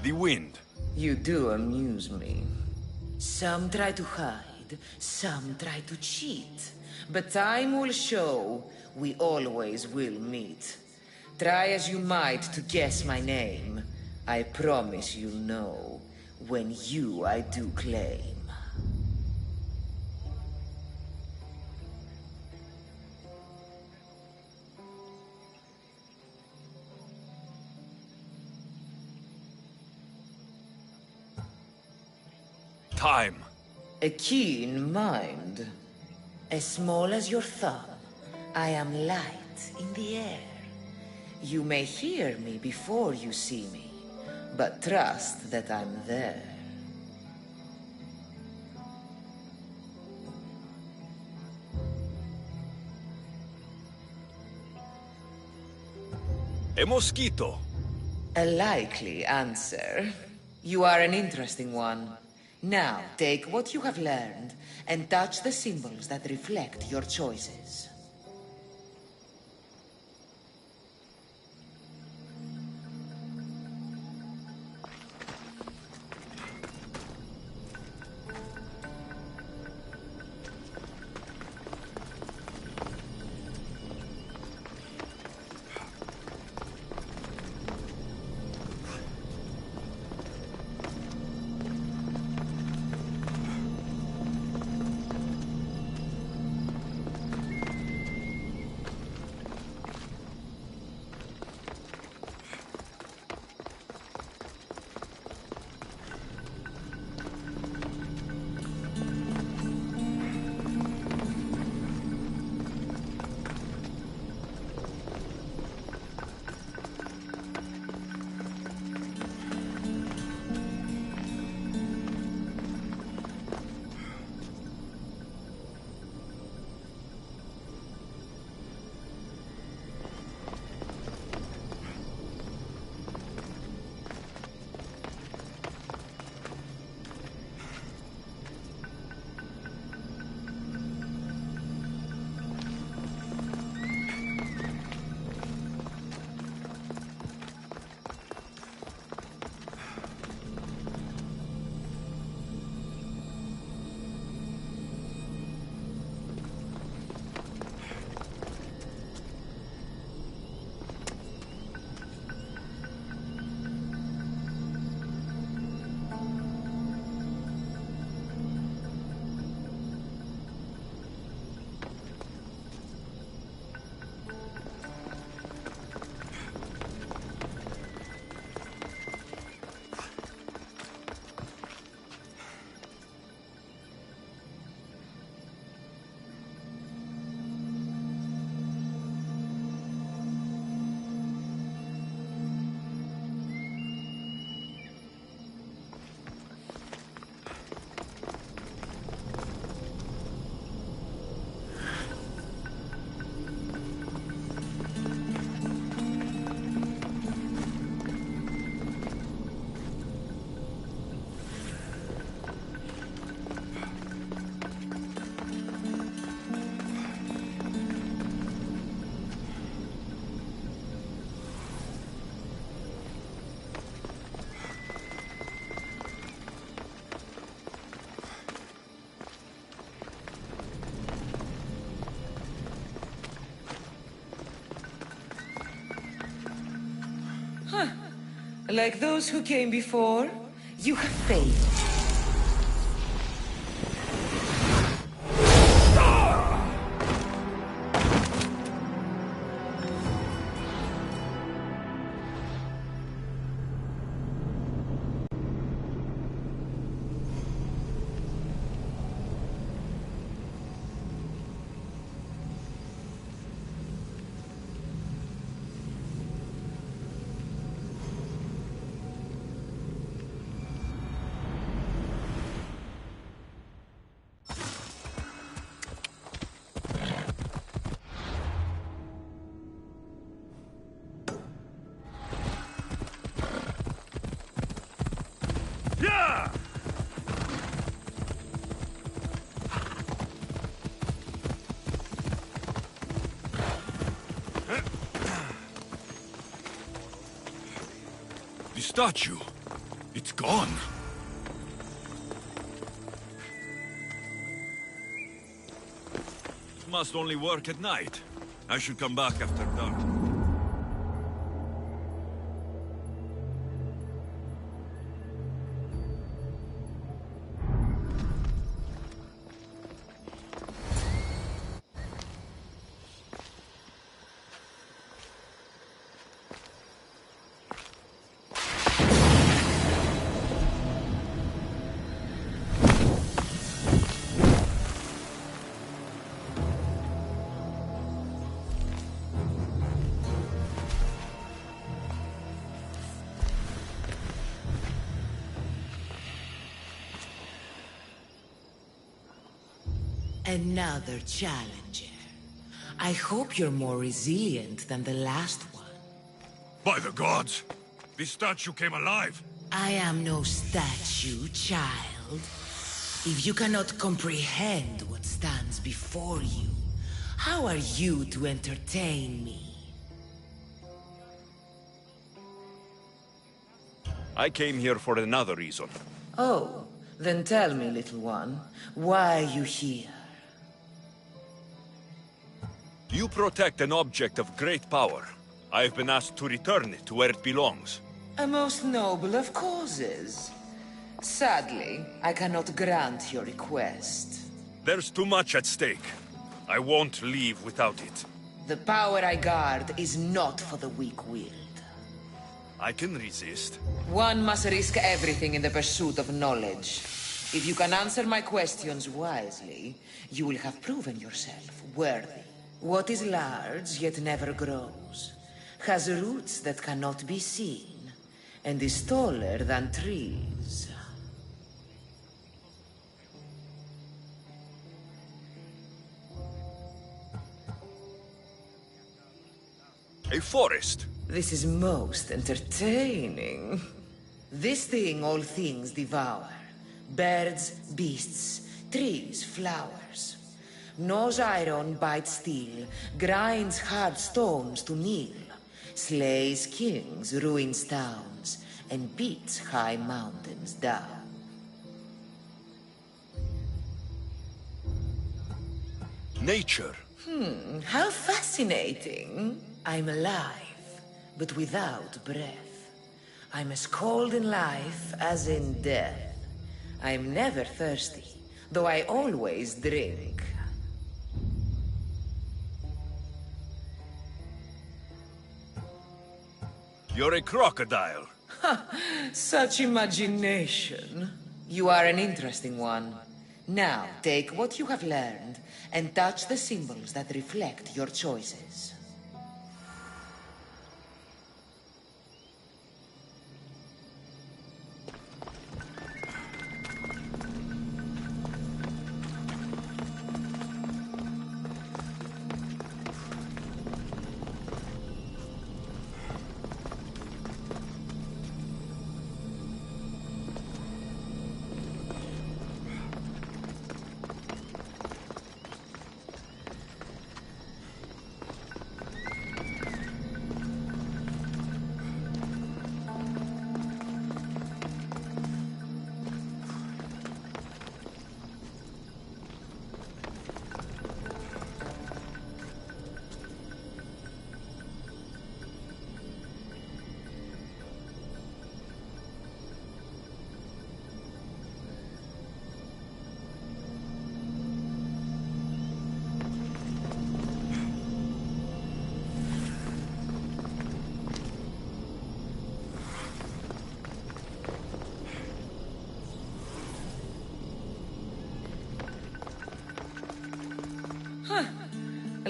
The wind. You do amuse me. Some try to hide, some try to cheat. But time will show we always will meet. Try as you might to guess my name. I promise you'll know when you I do claim. Time. A keen mind. As small as your thumb, I am light in the air. You may hear me before you see me, but trust that I'm there. A mosquito. A likely answer. You are an interesting one. Now, take what you have learned and touch the symbols that reflect your choices. Like those who came before, you have failed. The statue. It's gone. It must only work at night. I should come back after dark. Another challenger. I hope you're more resilient than the last one. By the gods! This statue came alive! I am no statue, child. If you cannot comprehend what stands before you, how are you to entertain me? I came here for another reason. Oh, then tell me, little one, why are you here? You protect an object of great power. I've been asked to return it to where it belongs. A most noble of causes. Sadly, I cannot grant your request. There's too much at stake. I won't leave without it. The power I guard is not for the weak-willed. I can resist. One must risk everything in the pursuit of knowledge. If you can answer my questions wisely, you will have proven yourself worthy. What is large yet never grows, has roots that cannot be seen, and is taller than trees. A forest. This is most entertaining. This thing all things devour. Birds, beasts, trees, flowers. Gnaws iron, bites steel, grinds hard stones to kneel, slays kings, ruins towns, and beats high mountains down. Nature. How fascinating. I'm alive, but without breath. I'm as cold in life as in death. I'm never thirsty, though I always drink. You're a crocodile. Such imagination. You are an interesting one. Now, take what you have learned and touch the symbols that reflect your choices.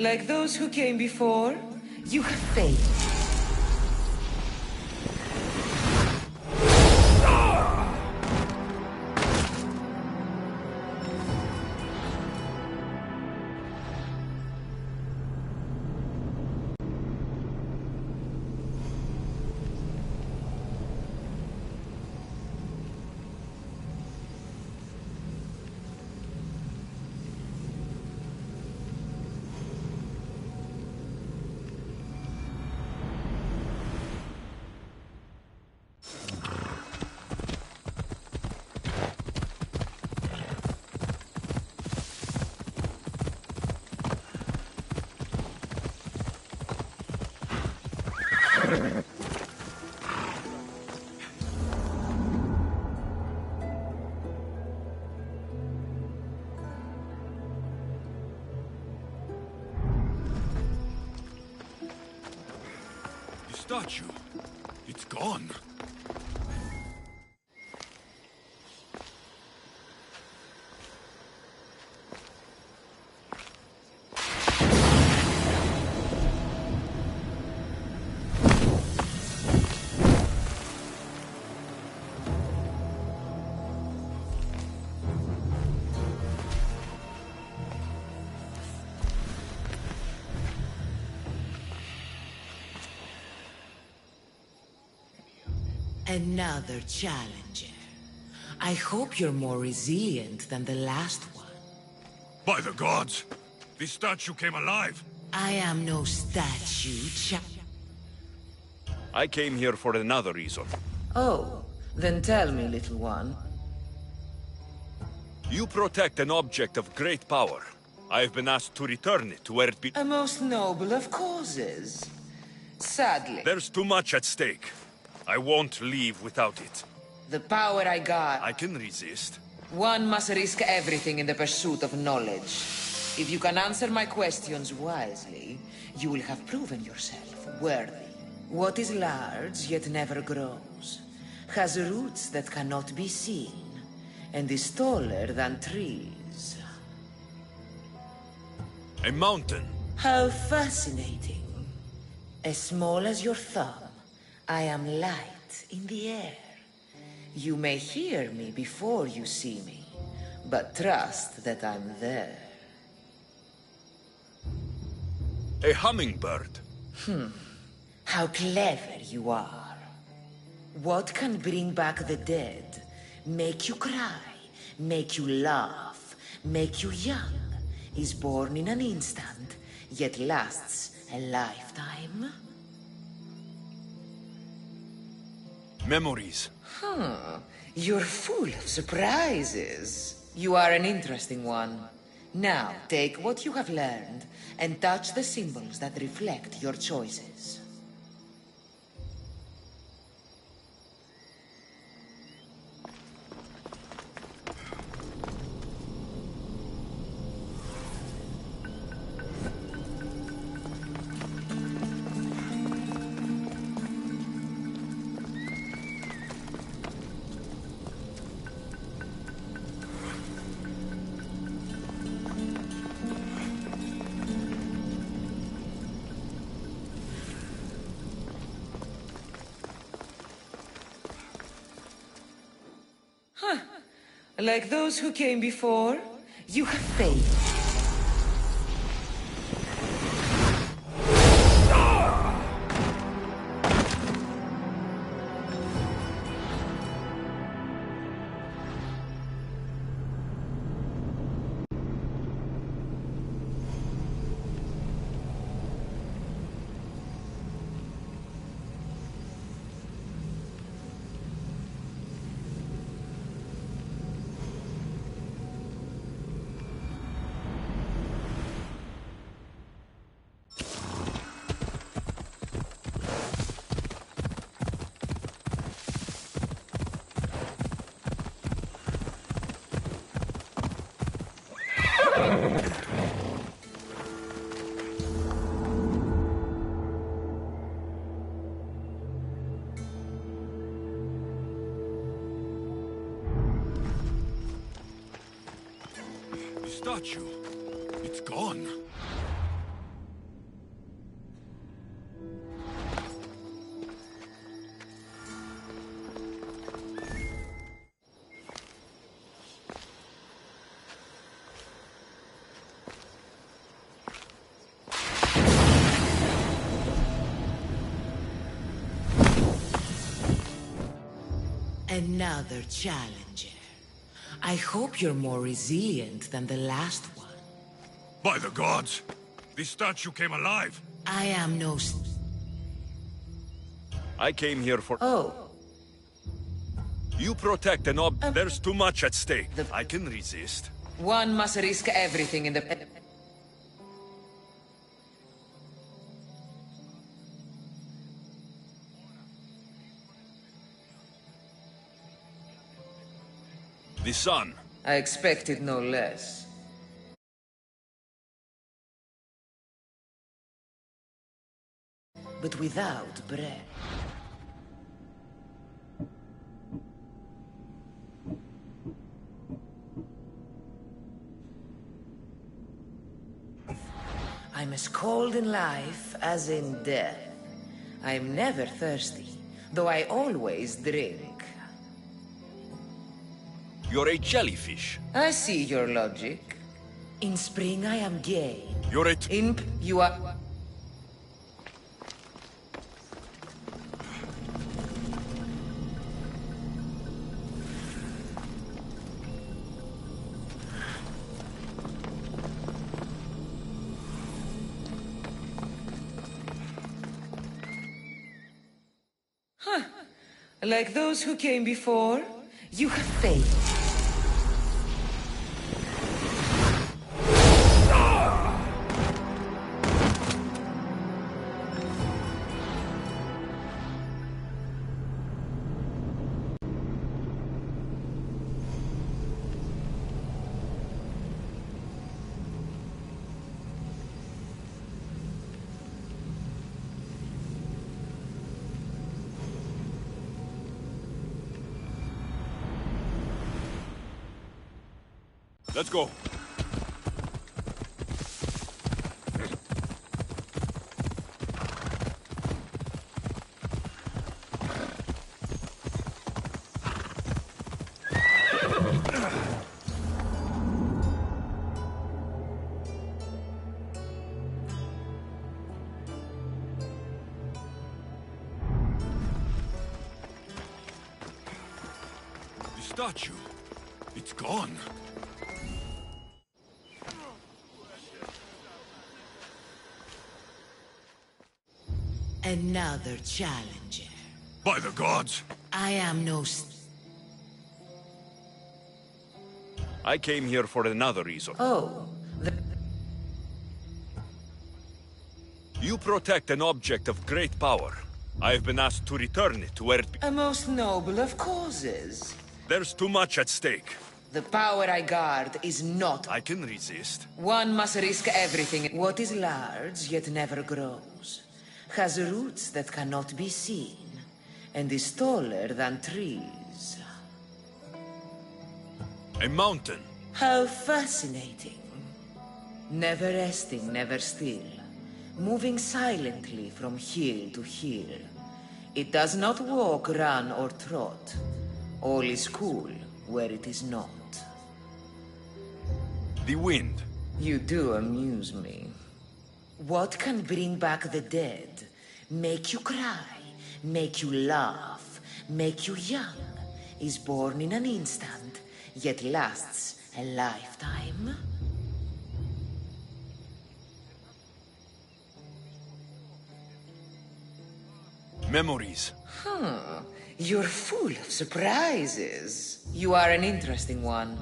Like those who came before, you have failed. The statue. It's gone. Another challenger. I hope you're more resilient than the last one. By the gods! This statue came alive! I am no statue, I came here for another reason. Oh, then tell me, little one. You protect an object of great power. I've been asked to return it to where it be- A most noble of causes. Sadly. There's too much at stake. I won't leave without it. The power I got. I can resist. One must risk everything in the pursuit of knowledge. If you can answer my questions wisely, you will have proven yourself worthy. What is large yet never grows, has roots that cannot be seen, and is taller than trees. A mountain. How fascinating. As small as your thumb, I am light in the air. You may hear me before you see me, but trust that I'm there. A hummingbird. How clever you are. What can bring back the dead, make you cry, make you laugh, make you young, is born in an instant, yet lasts a lifetime? Memories. You're full of surprises. You are an interesting one. Now, take what you have learned and touch the symbols that reflect your choices. Like those who came before, you have failed. The statue. It's gone. Another challenger. I hope you're more resilient than the last one. By the gods! This statue came alive! I am no... I came here for... Oh. You protect an There's too much at stake. I can resist. One must risk everything in the... The sun. I expected no less. But without breath. I'm as cold in life as in death. I'm never thirsty, though I always drink. You're a jellyfish. I see your logic. In spring I am gay. You're a... Imp, you are... Huh. Like those who came before, you have failed. Let's go. The statue. It's gone. Another challenger. By the gods! I am no... I came here for another reason. Oh, You protect an object of great power. I've been asked to return it to where it... a most noble of causes. There's too much at stake. The power I guard is not... I can resist. One must risk everything. What is large yet never grows, has roots that cannot be seen, and is taller than trees. A mountain. How fascinating. Never resting, never still. Moving silently from hill to hill. It does not walk, run, or trot. All is cool where it is not. The wind. You do amuse me. What can bring back the dead? Make you cry, make you laugh, make you young, is born in an instant, yet lasts a lifetime? Memories. You're full of surprises. You are an interesting one.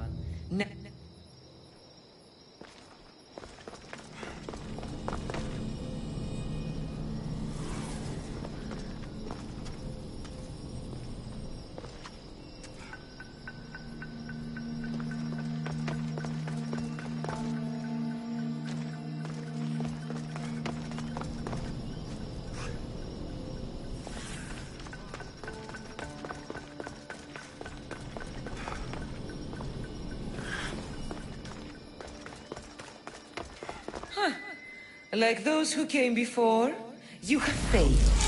Like those who came before, you have failed.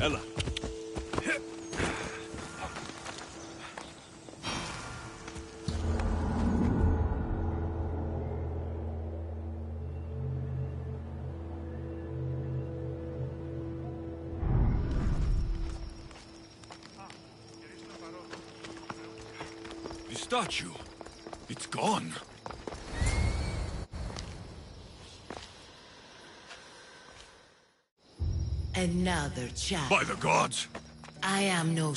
Ella. The statue. It's gone. Another child. By the gods! I am no...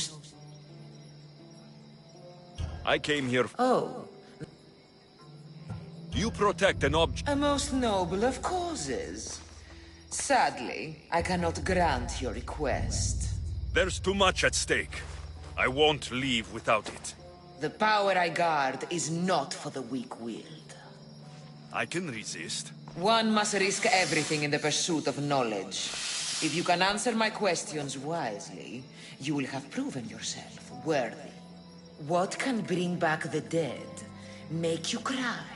I came here... Oh. You protect an object... A most noble of causes. Sadly, I cannot grant your request. There's too much at stake. I won't leave without it. The power I guard is not for the weak-willed. I can resist. One must risk everything in the pursuit of knowledge. If you can answer my questions wisely, you will have proven yourself worthy. What can bring back the dead, make you cry,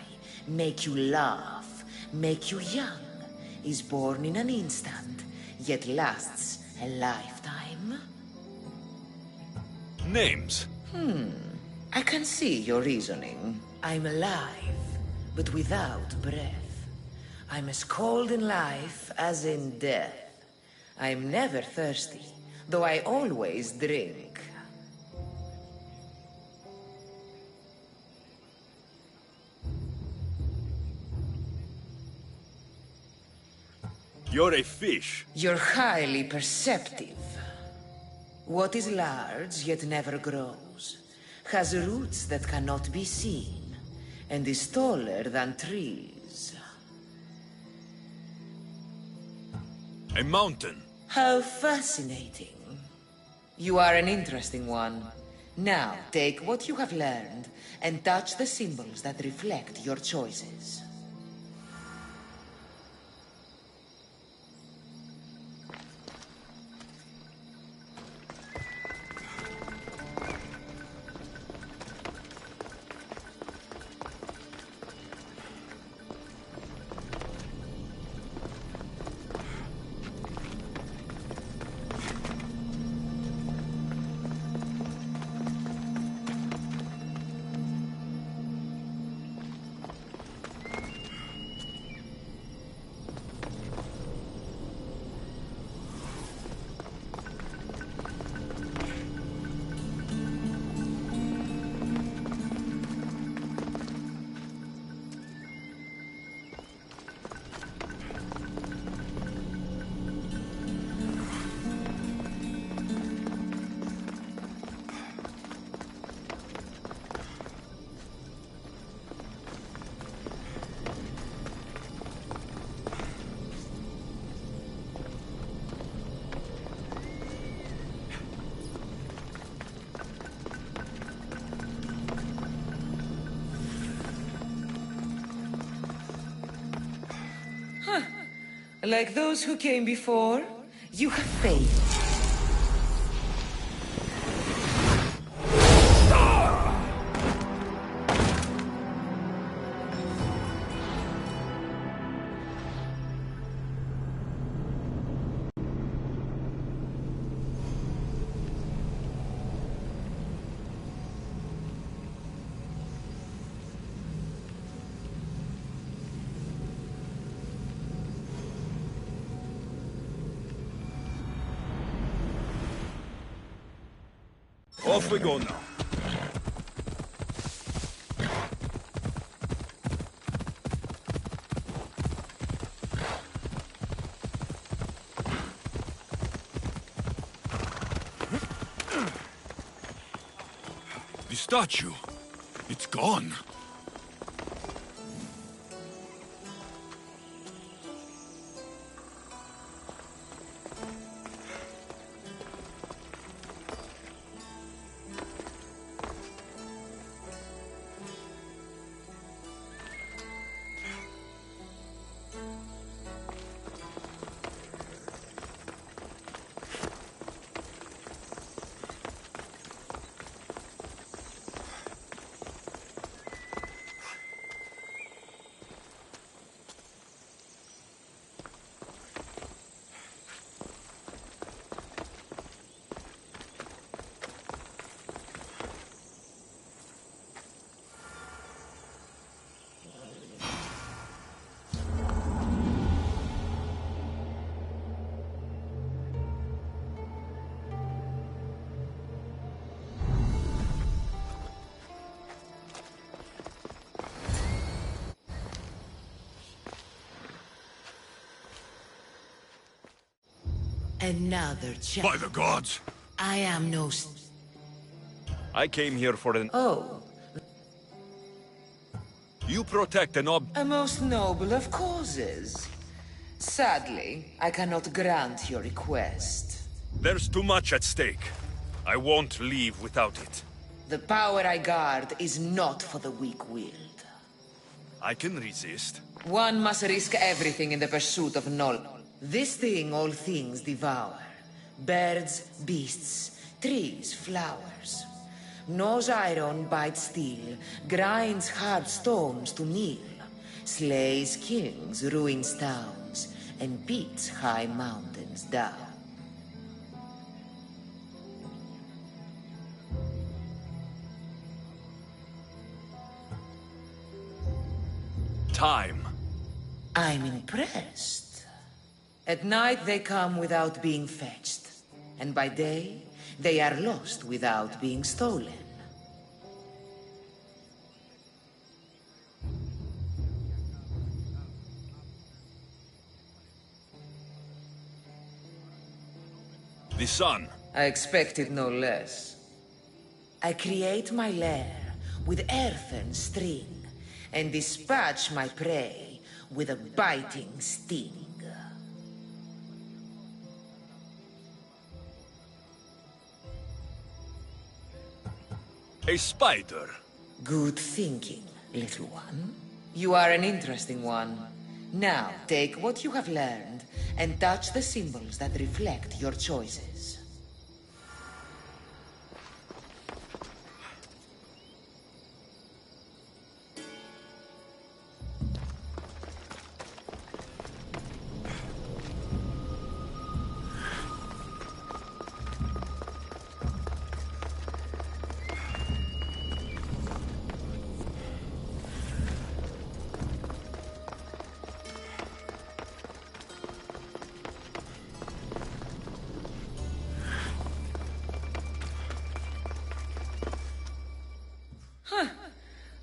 make you laugh, make you young, is born in an instant, yet lasts a lifetime? Names. I can see your reasoning. I'm alive, but without breath. I'm as cold in life as in death. I'm never thirsty, though I always drink. You're a fish. You're highly perceptive. What is large yet never grows, has roots that cannot be seen, and is taller than trees. A mountain. How fascinating. You are an interesting one. Now, take what you have learned and touch the symbols that reflect your choices. Like those who came before, you have failed. Off we go now. The statue. It's gone. Another challenge. By the gods! I am no... I came here for an... Oh. You protect an A most noble of causes. Sadly, I cannot grant your request. There's too much at stake. I won't leave without it. The power I guard is not for the weak-willed. I can resist. One must risk everything in the pursuit of knowledge. This thing all things devour. Birds, beasts, trees, flowers. Gnaws iron, bites steel, grinds hard stones to meal, slays kings, ruins towns, and beats high mountains down. Time. I'm impressed. At night they come without being fetched, and by day they are lost without being stolen. The sun. I expected no less. I create my lair with earthen string, and dispatch my prey with a biting sting. A spider. Good thinking, little one. You are an interesting one. Now, take what you have learned and touch the symbols that reflect your choices.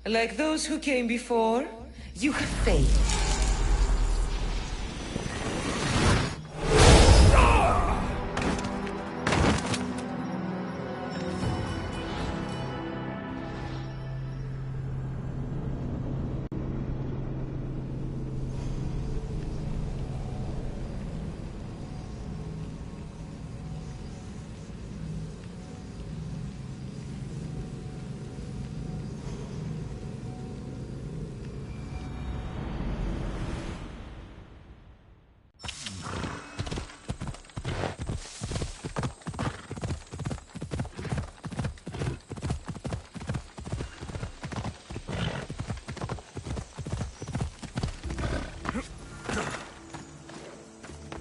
Like those who came before, you have failed.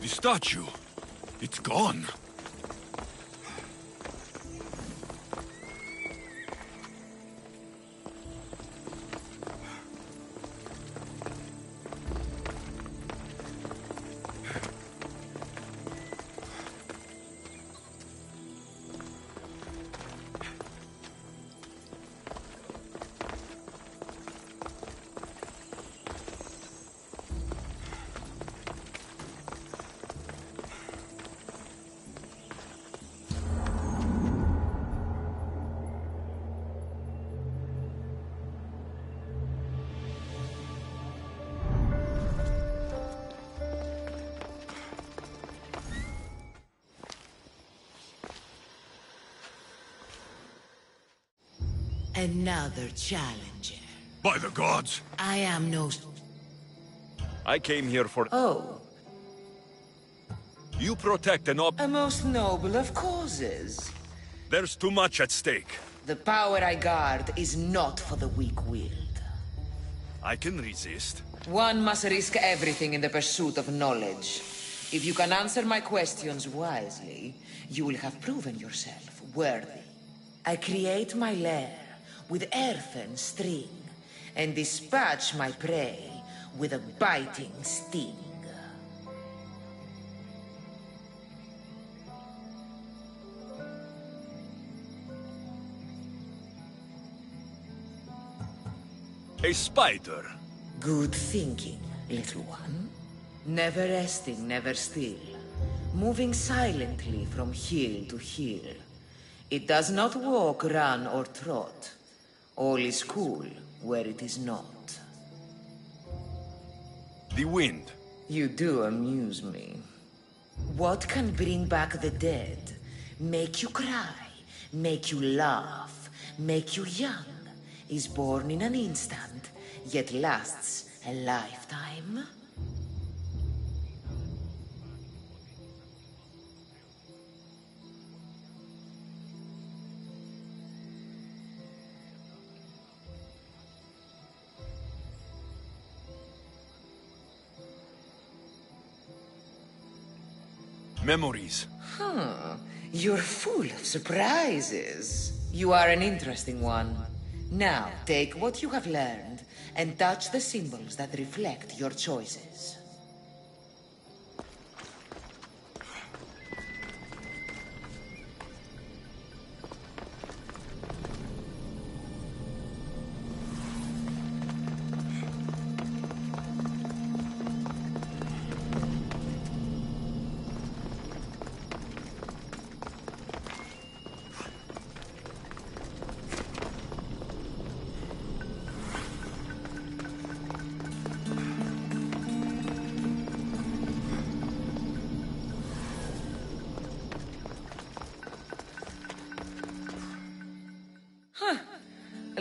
The statue. It's gone. Another challenger. By the gods! I am no... I came here for... Oh. You protect an A most noble of causes. There's too much at stake. The power I guard is not for the weak-willed. I can resist. One must risk everything in the pursuit of knowledge. If you can answer my questions wisely, you will have proven yourself worthy. I create my lair with earthen string, and dispatch my prey with a biting sting. A spider. Good thinking, little one. Never resting, never still. moving silently from hill to hill. It does not walk, run, or trot. All is cool where it is not. The wind. You do amuse me. What can bring back the dead? Make you cry, make you laugh, make you young, is born in an instant, yet lasts a lifetime? Memories. You're full of surprises. You are an interesting one. Now, take what you have learned and touch the symbols that reflect your choices.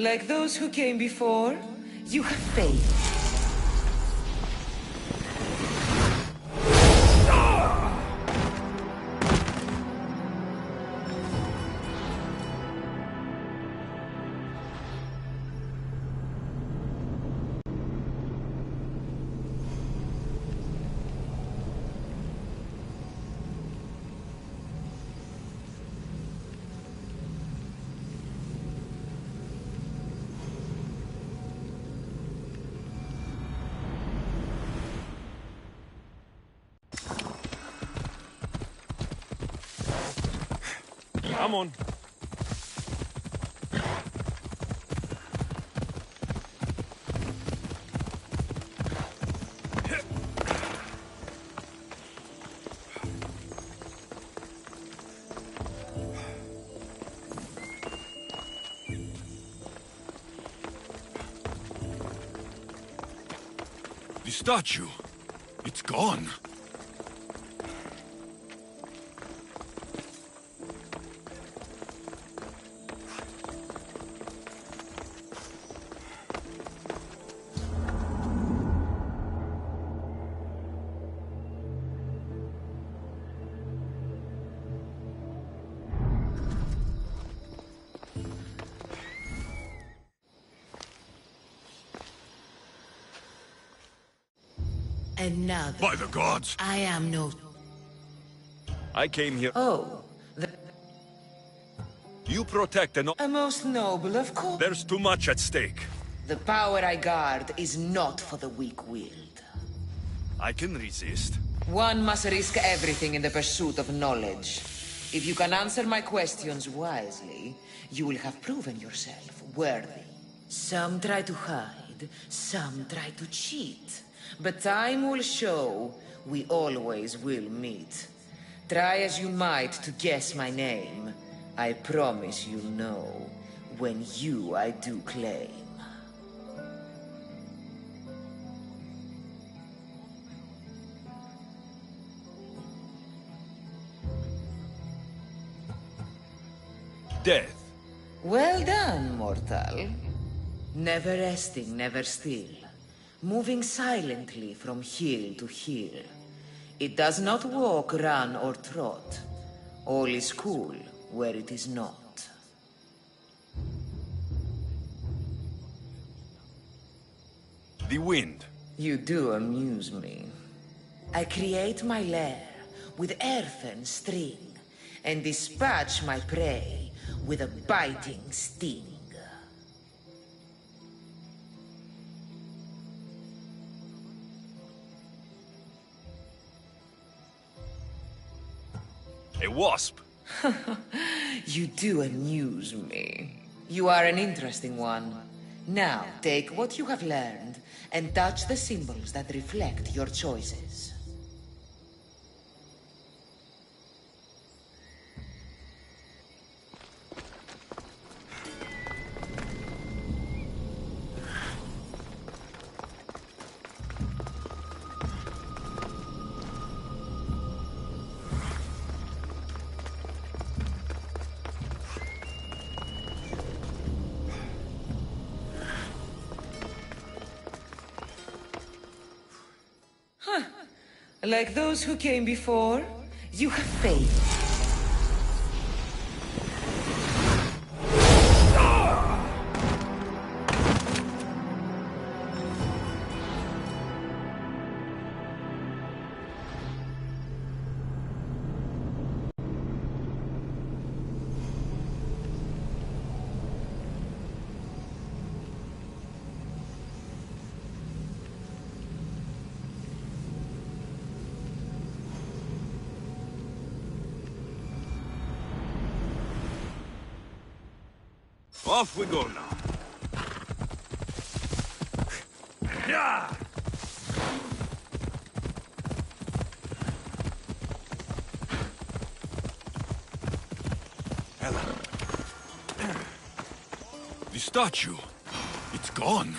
Like those who came before, you have failed. Come on. The statue. It's gone. Another. By the gods! I am no... I came here. Oh, You protect a most noble, of course. There's too much at stake. The power I guard is not for the weak-willed. I can resist. One must risk everything in the pursuit of knowledge. If you can answer my questions wisely, you will have proven yourself worthy. Some try to hide, some try to cheat. But time will show we always will meet. Try as you might to guess my name. I promise you'll know when you I do claim. Death. Well done, mortal. Never resting, never still. Moving silently from hill to hill. It does not walk, run, or trot. All is cool where it is not. The wind. You do amuse me. I create my lair with earth and string, and dispatch my prey with a biting sting. A wasp. You do amuse me. You are an interesting one. Now, take what you have learned and touch the symbols that reflect your choices. Like those who came before, you have failed. Off we go now. Yeah! The statue. It's gone.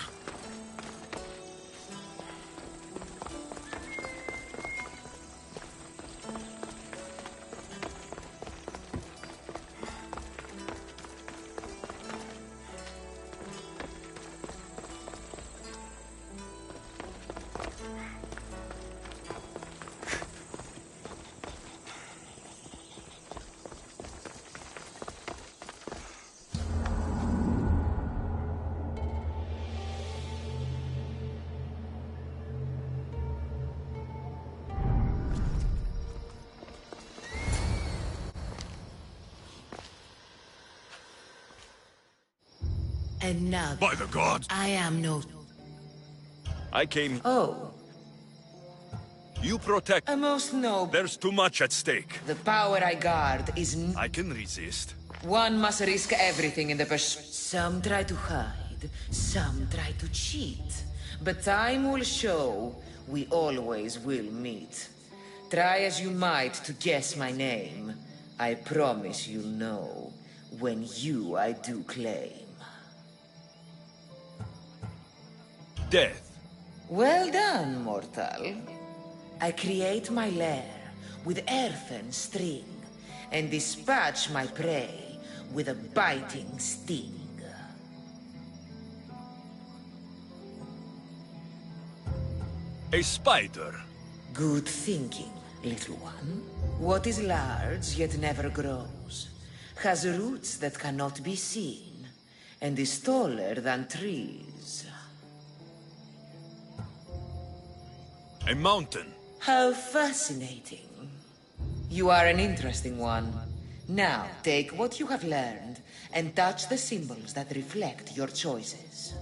And now... By the gods! I am no... I came... Oh. You protect... A most noble... There's too much at stake. The power I guard is... I can resist. One must risk everything in the pursuit. Some try to hide, some try to cheat. But time will show we always will meet. Try as you might to guess my name. I promise you'll know when you I do claim. Death. Well done, mortal. I create my lair with earthen string and dispatch my prey with a biting sting. A spider. Good thinking, little one. What is large yet never grows, has roots that cannot be seen, and is taller than trees. A mountain. How fascinating. You are an interesting one. Now, take what you have learned and touch the symbols that reflect your choices.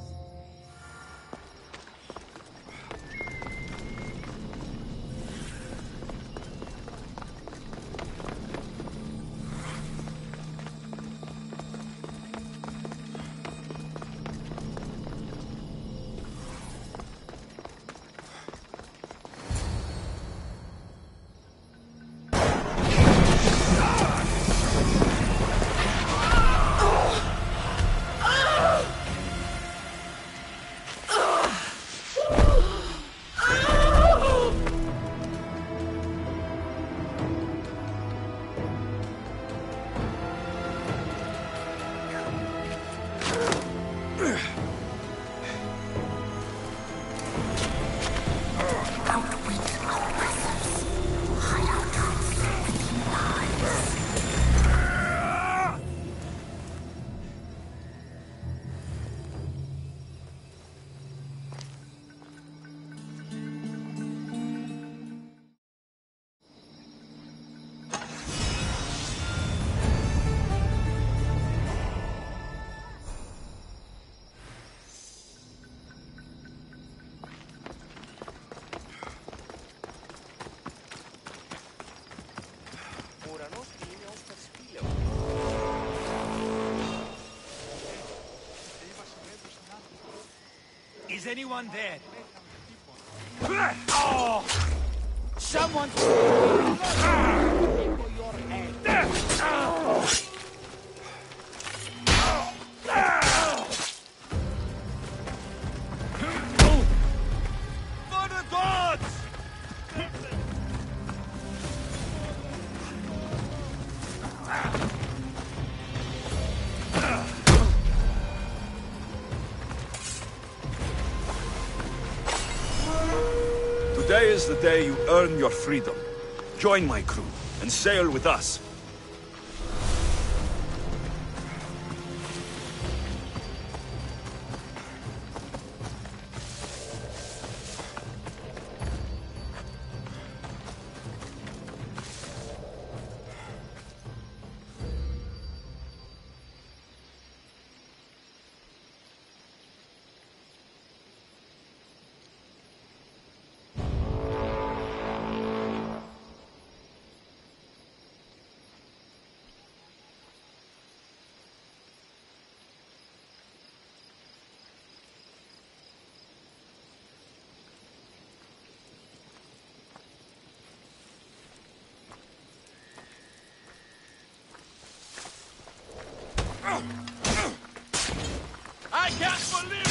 Is anyone there? Oh! Someone... For the gods! To Today is the day you earn your freedom. Join my crew and sail with us. I can't believe it!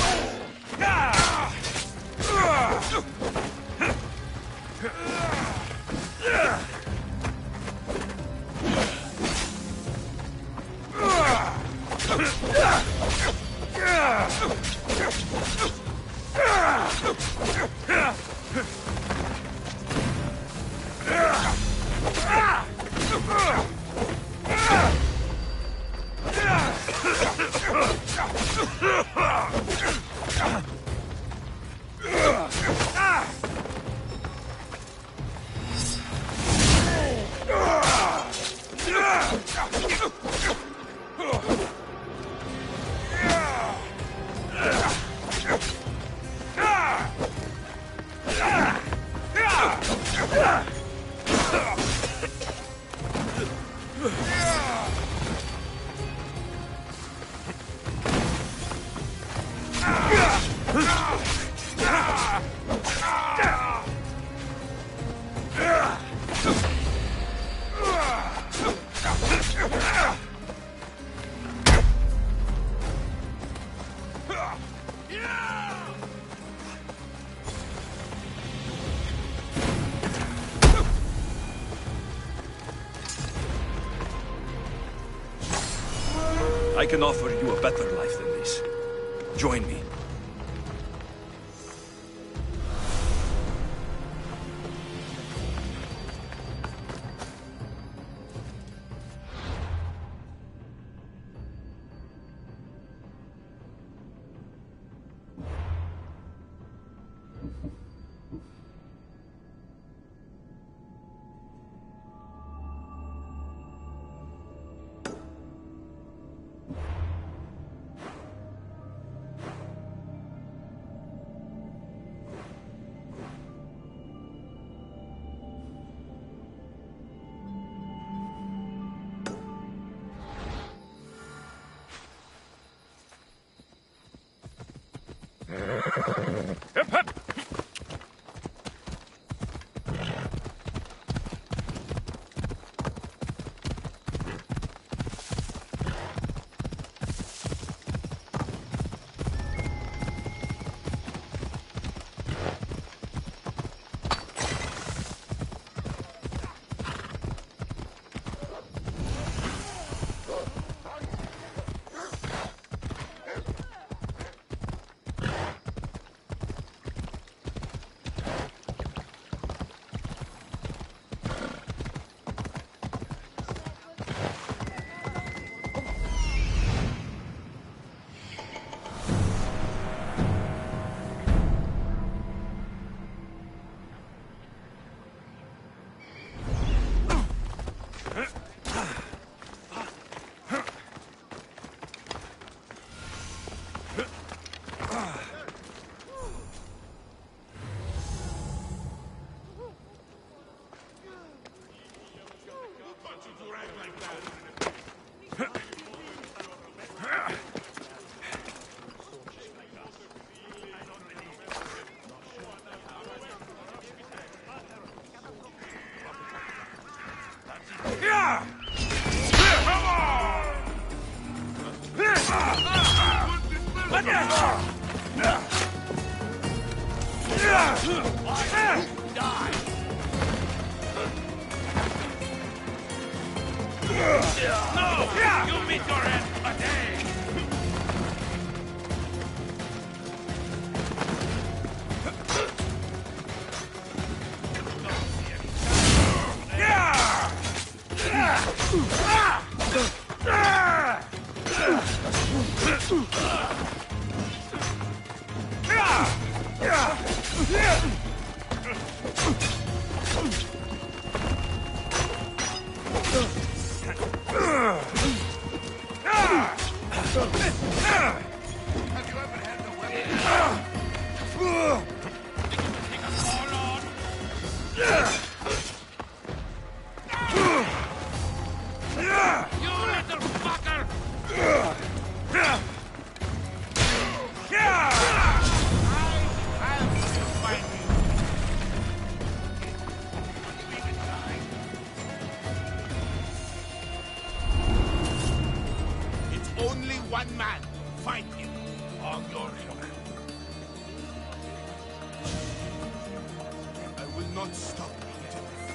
I can offer you a better life than this. Join me. Hip, hip. You meet your end today! not stop until the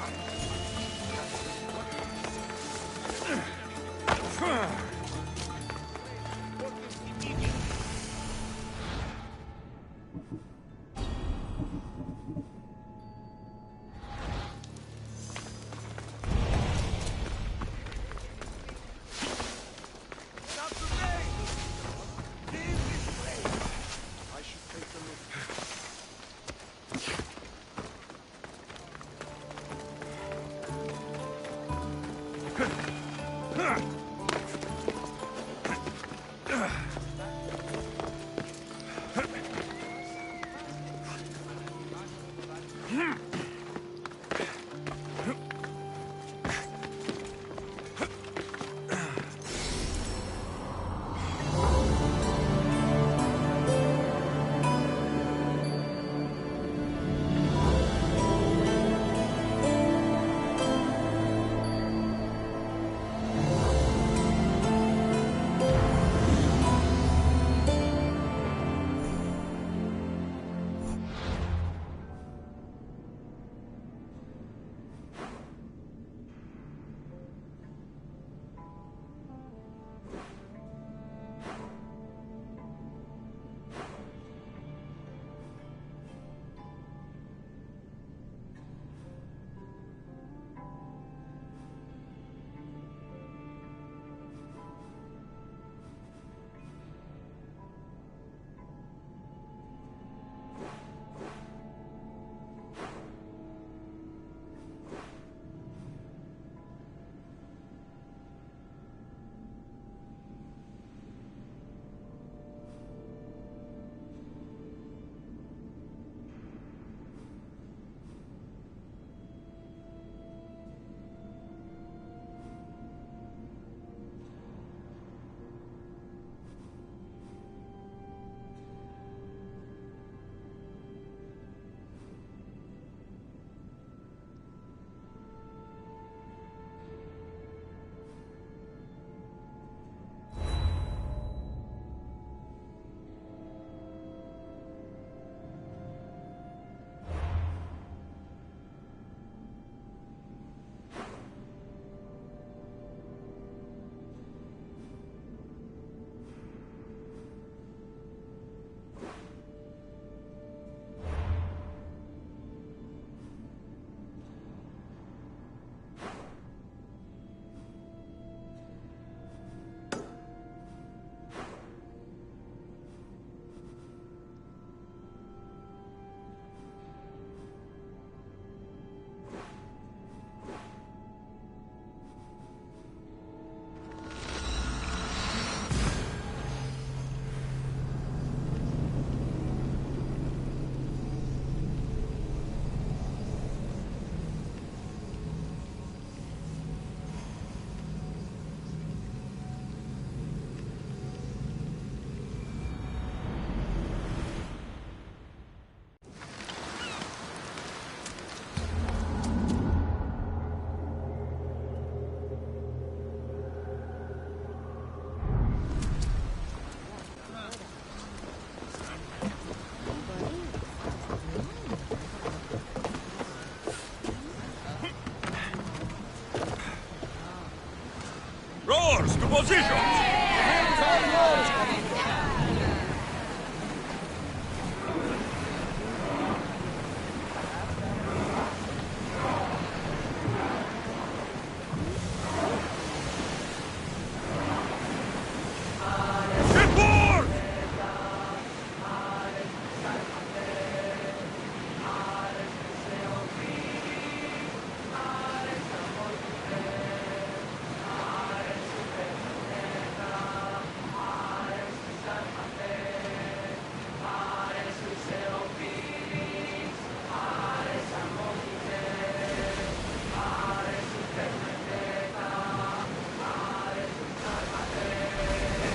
Rowers, to positions!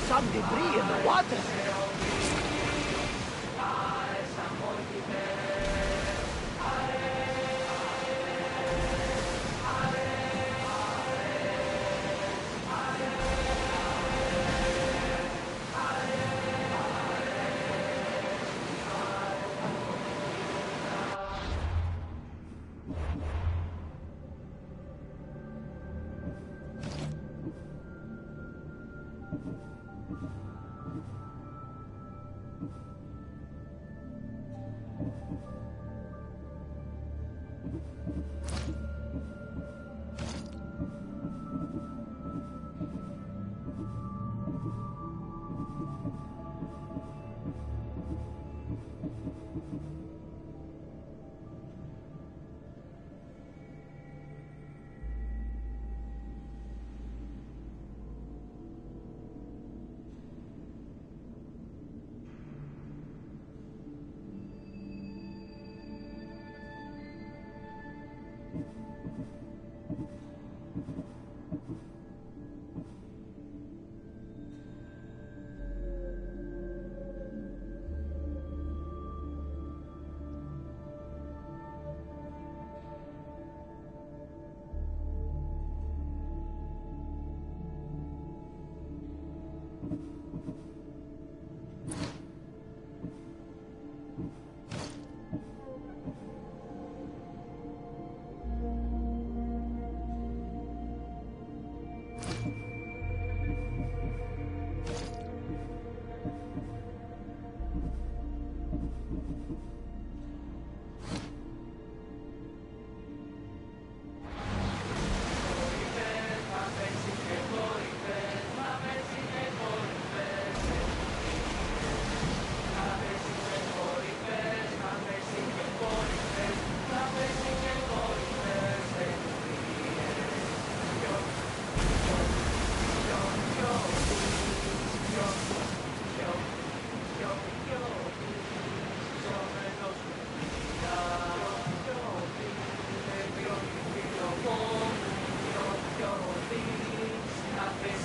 Some debris in the water.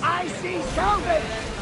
I see salvage!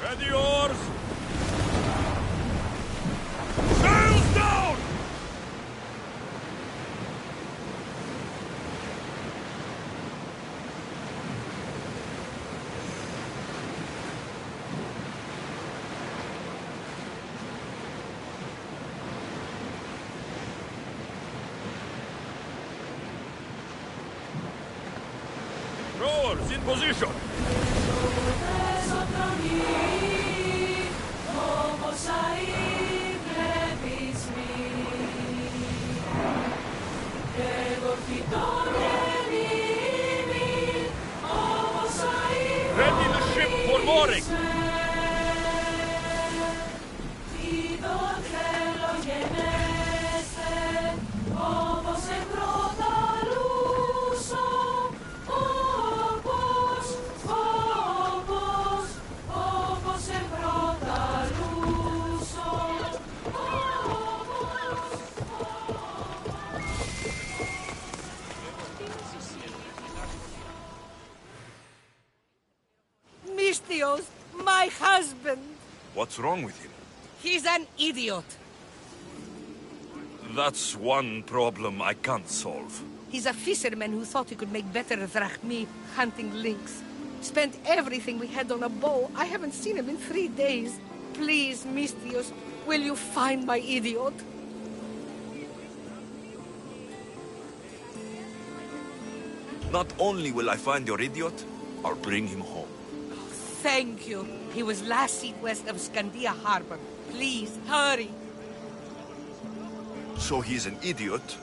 Ready oars! Sails down! Warriors in position! Ready the ship for mooring! Misthios, my husband. What's wrong with him? He's an idiot. That's one problem I can't solve. He's a fisherman who thought he could make better drachmi hunting lynx. Spent everything we had on a bow. I haven't seen him in 3 days. Please, Misthios, will you find my idiot? Not only will I find your idiot, I'll bring him home. Thank you. He was last seen west of Scandia Harbor. Please, hurry. So he's an idiot,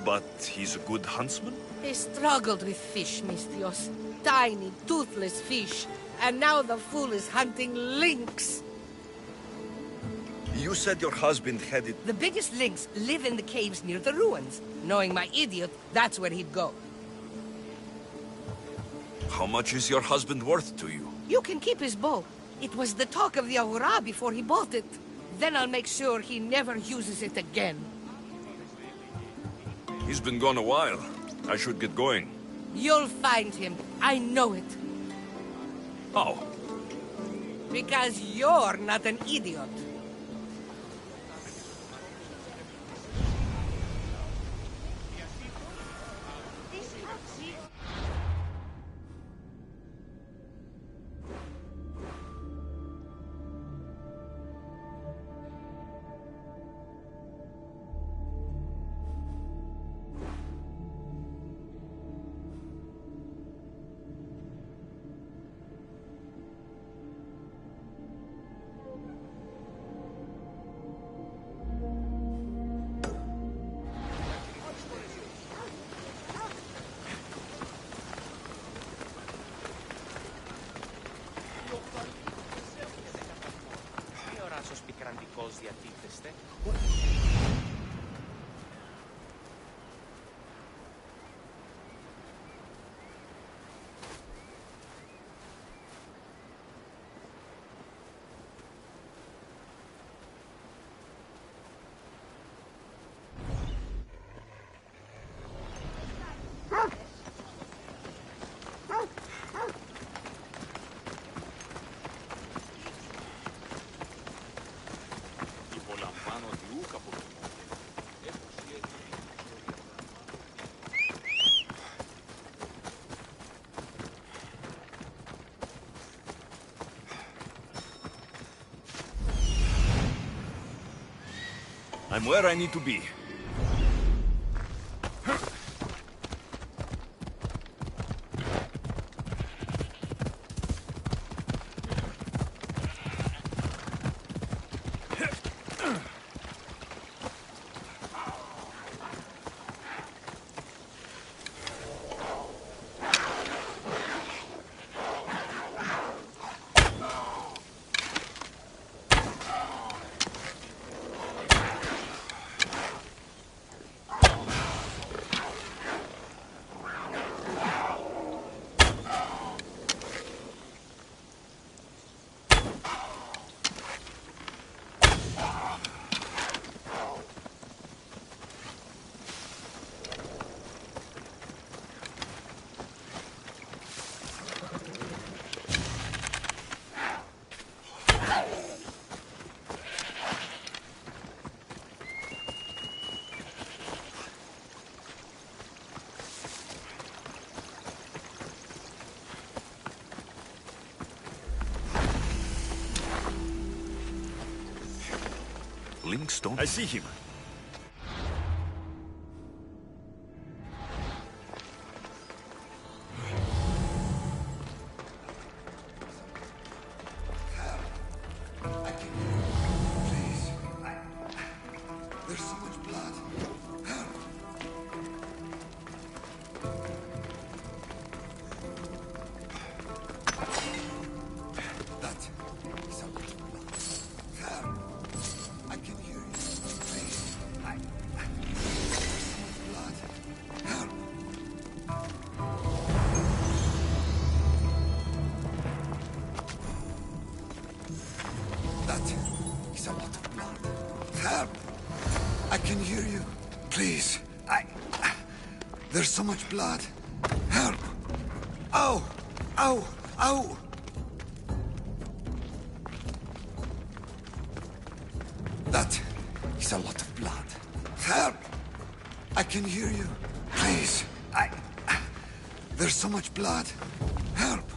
but he's a good huntsman? He struggled with fish, Misthios. Tiny, toothless fish. And now the fool is hunting lynx. You said your husband headed... The biggest lynx live in the caves near the ruins. Knowing my idiot, that's where he'd go. How much is your husband worth to you? You can keep his bow. It was the talk of the Ahura before he bought it. Then I'll make sure he never uses it again. He's been gone a while. I should get going. You'll find him. I know it. How? Because you're not an idiot. I'm where I need to be. Linkstone? I see him. can hear you. Please, There's so much blood. Help! Ow! Ow! Ow! That is a lot of blood. Help! I can hear you. Please, There's so much blood. Help!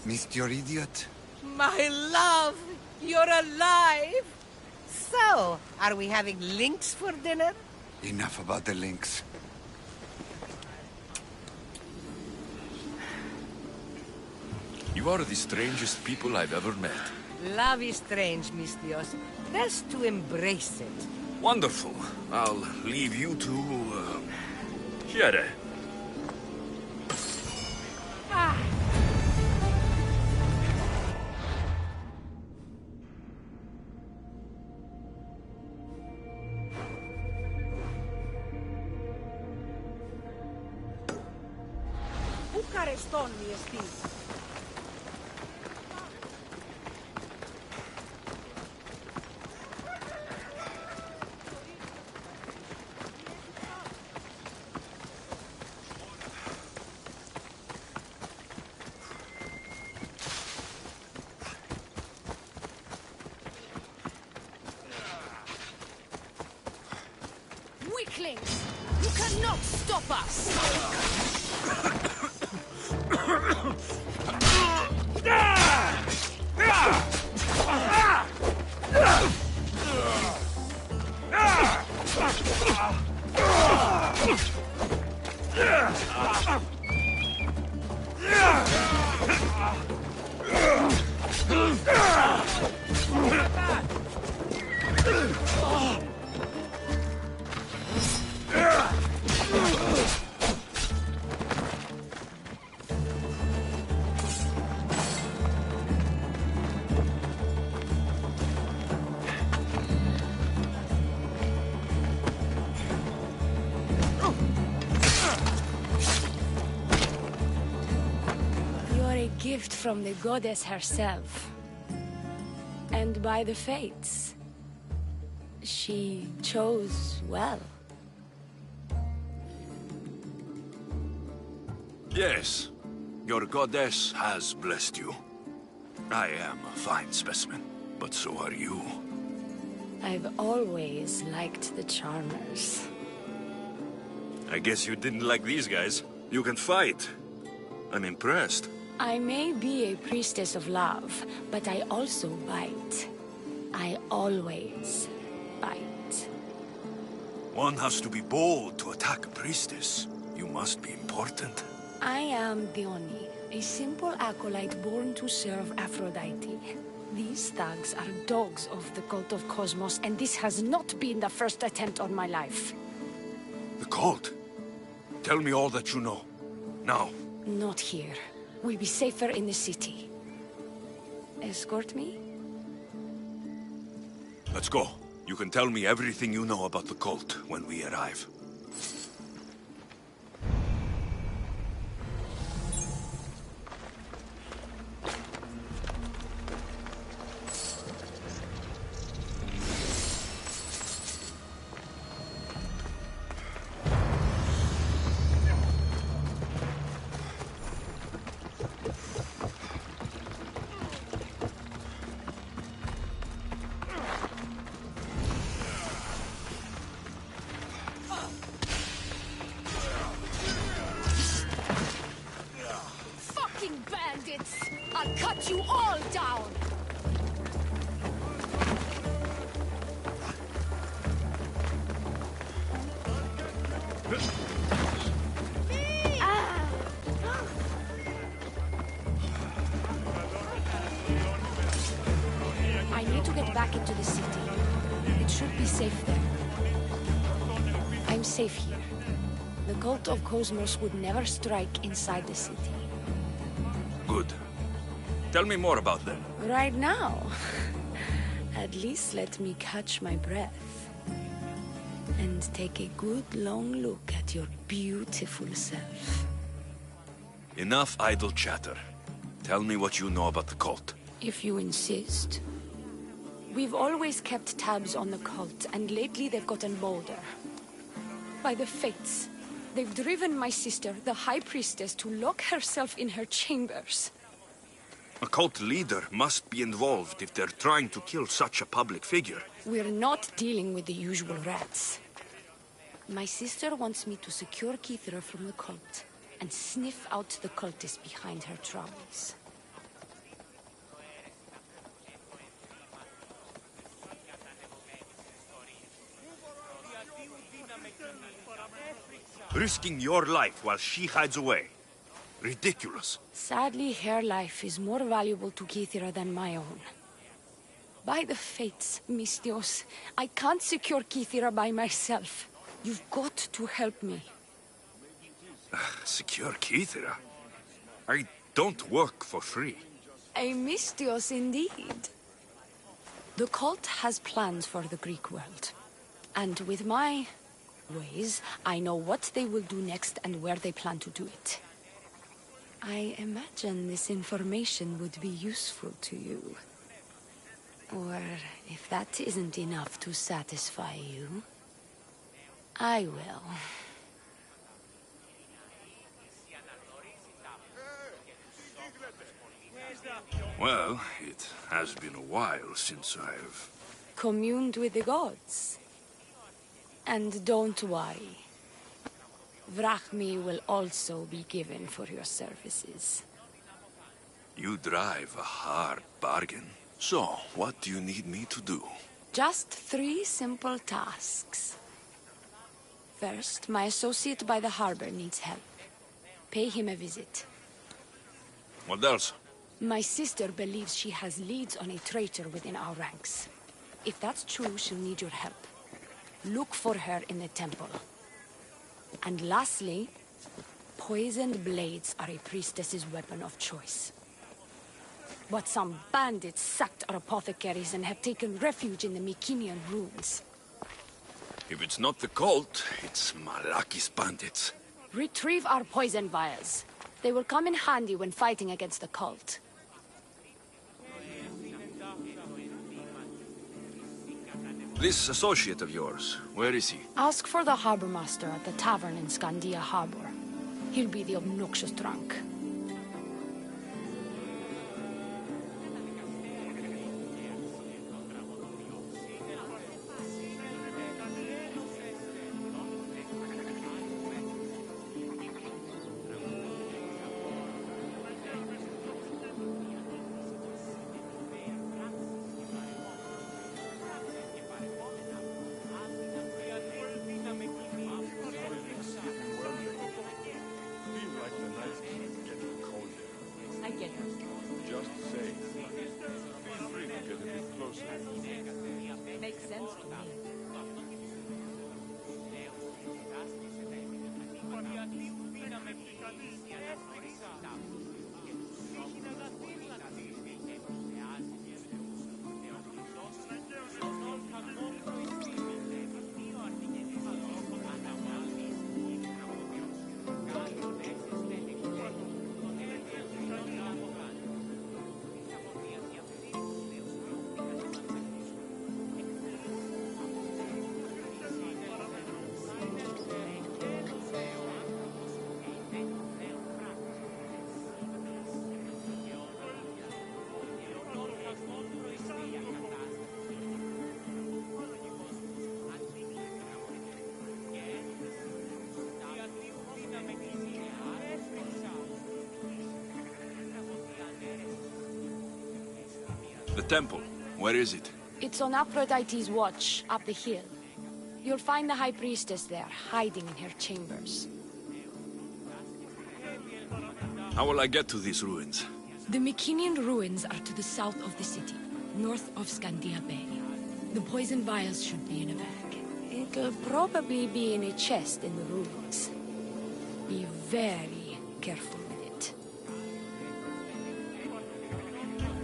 Missed your idiot? My love, you're alive! So, are we having links for dinner? Enough about the links. You are the strangest people I've ever met. Love is strange, Mistios. Best to embrace it. Wonderful. I'll leave you to, Chiere. Weaklings! You cannot stop us! Gift from the goddess herself. And by the fates. She chose well. Yes. Your goddess has blessed you. I am a fine specimen, but so are you. I've always liked the Charmers. I guess you didn't like these guys. You can fight. I'm impressed. I may be a priestess of love, but I also bite. I always bite. One has to be bold to attack a priestess. You must be important. I am Dione, a simple acolyte born to serve Aphrodite. These thugs are dogs of the cult of Cosmos, and this has not been the first attempt on my life. The cult? Tell me all that you know. Now. Not here. We'll be safer in the city. Escort me? Let's go. You can tell me everything you know about the cult when we arrive. I'll cut you all down! I need to get back into the city. It should be safe there. I'm safe here. The cult of Cosmos would never strike inside the city. Good. Tell me more about them. Right now? At least let me catch my breath. And take a good long look at your beautiful self. Enough idle chatter. Tell me what you know about the cult. If you insist. We've always kept tabs on the cult, and lately they've gotten bolder. By the fates, they've driven my sister, the High Priestess, to lock herself in her chambers. A cult leader must be involved if they're trying to kill such a public figure. We're not dealing with the usual rats. My sister wants me to secure Kithra from the cult, and sniff out the cultists behind her troubles. Risking your life while she hides away. Ridiculous. Sadly, her life is more valuable to Kithra than my own. By the fates, Mistios, I can't secure Kithra by myself. You've got to help me. Secure Kithra? I don't work for free. A Mistios indeed. The cult has plans for the Greek world. And with my ways, I know what they will do next and where they plan to do it. I imagine this information would be useful to you. Or, if that isn't enough to satisfy you, I will. Well, it has been a while since I've... communed with the gods. And don't worry. Vrachmi will also be given for your services. You drive a hard bargain. So, what do you need me to do? Just 3 simple tasks. First, my associate by the harbor needs help. Pay him a visit. What else? My sister believes she has leads on a traitor within our ranks. If that's true, she'll need your help. Look for her in the temple. And lastly, poisoned blades are a priestess's weapon of choice. But some bandits sacked our apothecaries and have taken refuge in the Mycenaean ruins. If it's not the cult, it's Malakis bandits. Retrieve our poison vials. They will come in handy when fighting against the cult. This associate of yours, where is he? Ask for the harbor master at the tavern in Scandia Harbor. He'll be the obnoxious drunk. The temple, where is it? It's on Aphrodite's watch, up the hill. You'll find the High Priestess there, hiding in her chambers. How will I get to these ruins? The Mycenaean ruins are to the south of the city, north of Scandia Bay. The poison vials should be in a bag. It'll probably be in a chest in the ruins. Be very careful with it.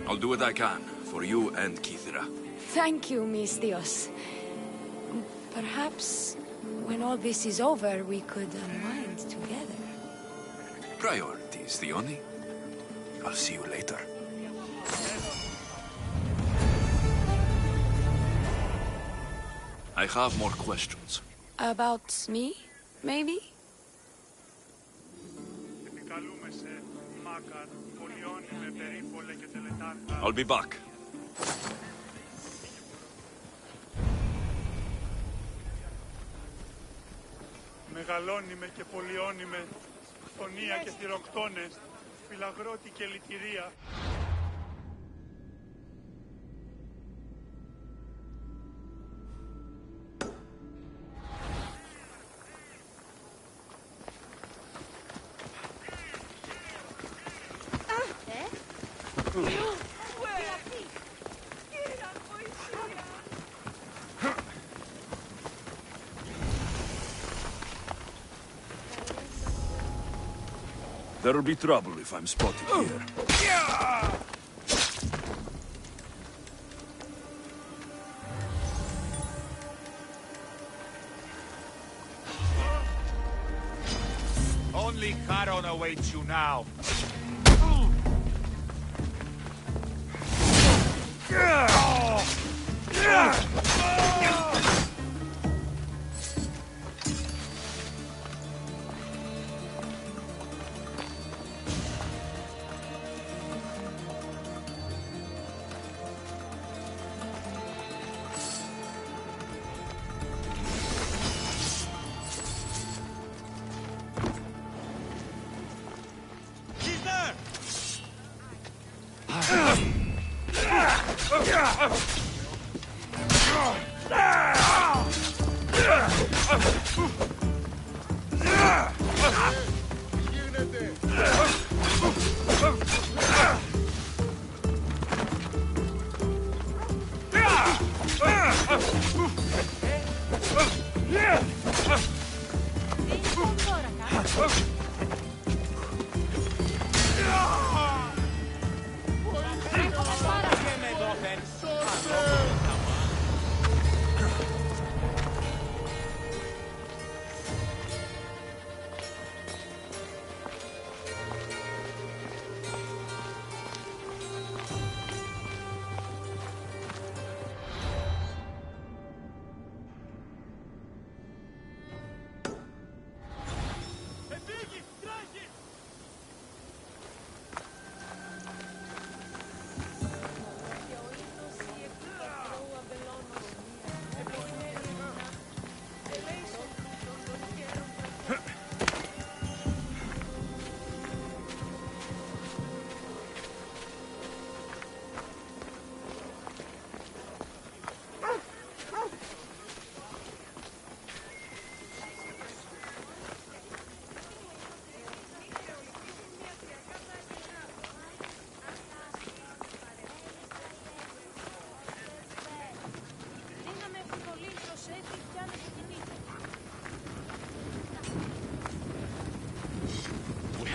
I'll do what I can, for you and Kithira. Thank you, Misthios. Perhaps, when all this is over, we could unwind together. Priorities, Theoni. I'll see you later. I have more questions. About me, maybe? I'll be back. Μεγαλώνυμε και πολιώνυμε, φωνία και θηροκτόνες, φυλαγρώτη και λυτηρία. There'll be trouble if I'm spotted here. Only Charon awaits you now.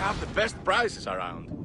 have the best prices around.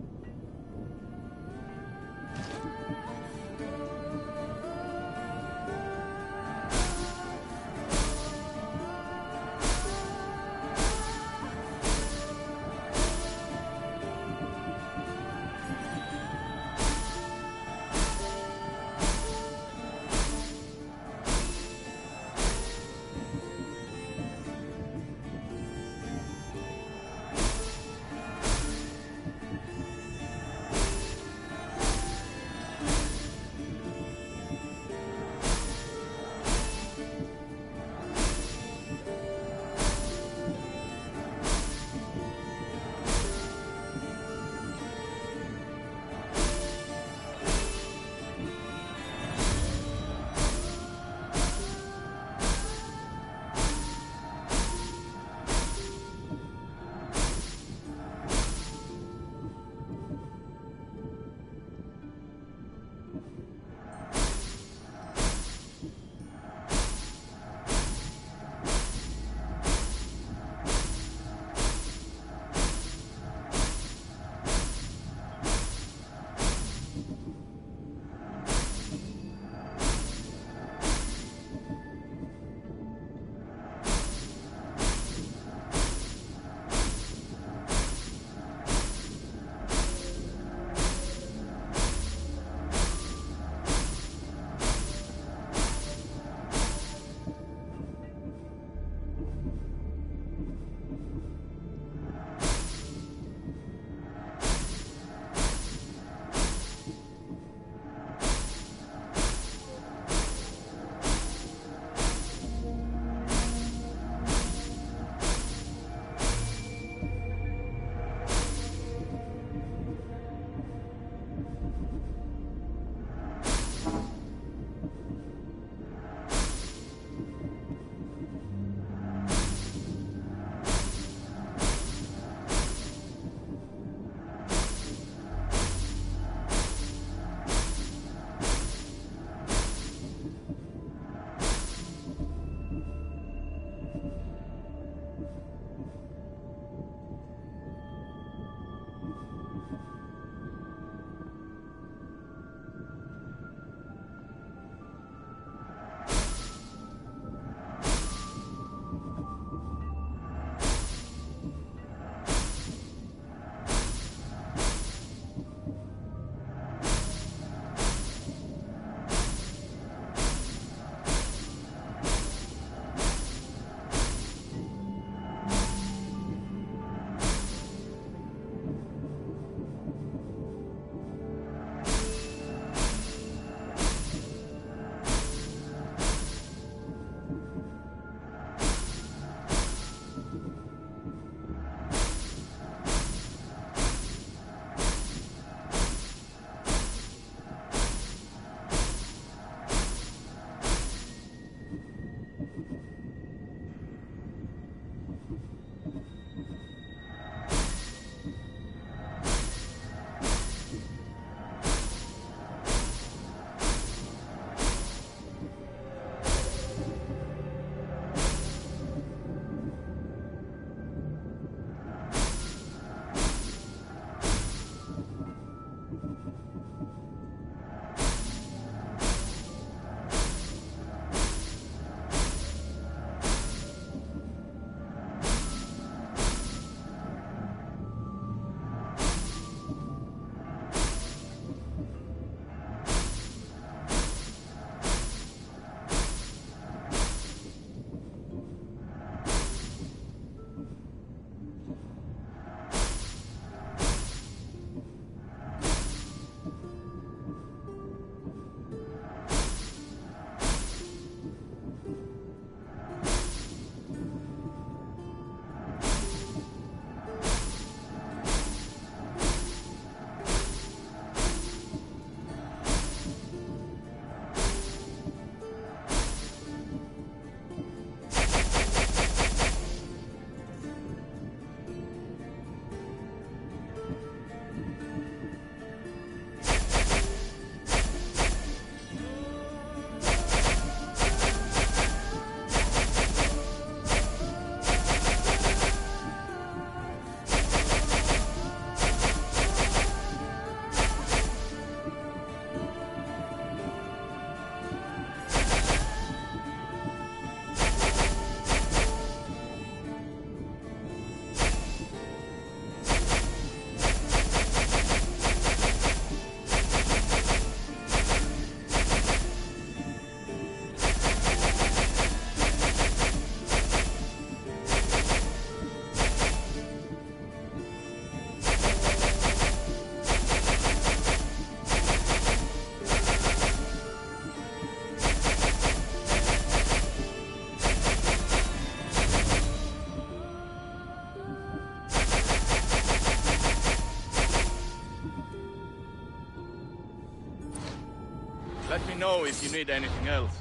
Let me know if you need anything else.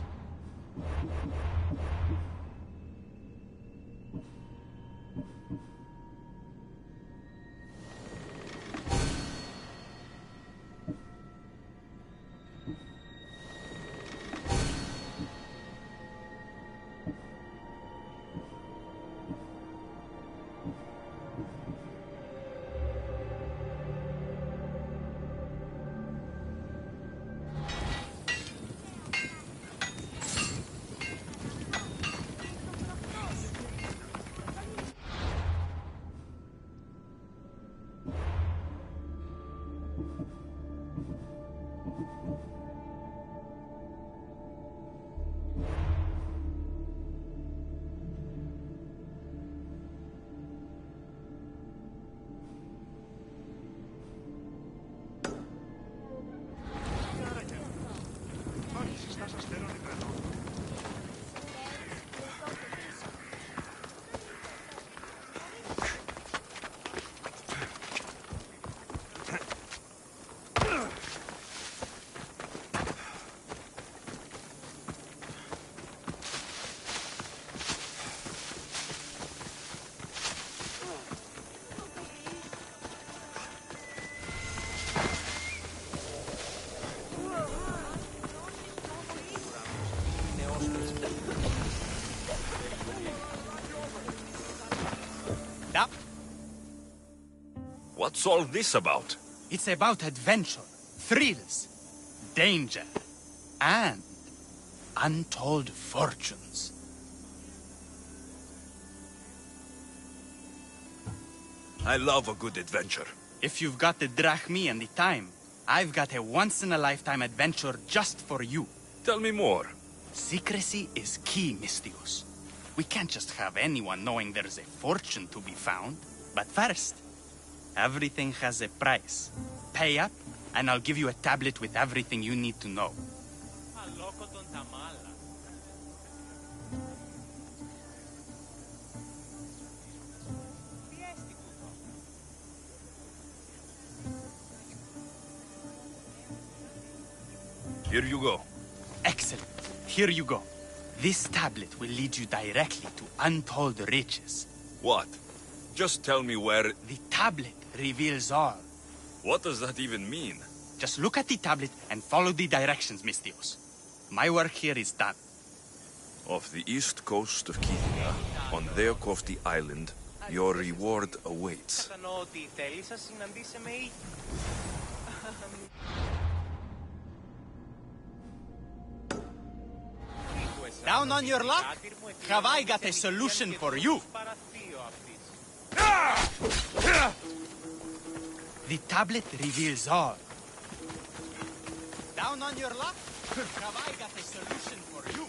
What's all this about? It's about adventure, thrills, danger, and untold fortunes. I love a good adventure. If you've got the drachmi and the time, I've got a once-in-a-lifetime adventure just for you. Tell me more. Secrecy is key, Mistios. We can't just have anyone knowing there's a fortune to be found. But first, everything has a price. Pay up, and I'll give you a tablet with everything you need to know. Here you go. Excellent. Here you go. This tablet will lead you directly to untold riches. What? Just tell me where... The tablet reveals all. What does that even mean? Just look at the tablet and follow the directions, Mistios. My work here is done. Off the east coast of Kithia, on Theokofti Island, your reward awaits. Down on your luck? Have I got a solution for you? The tablet reveals all. Down on your luck? Have I got a solution for you?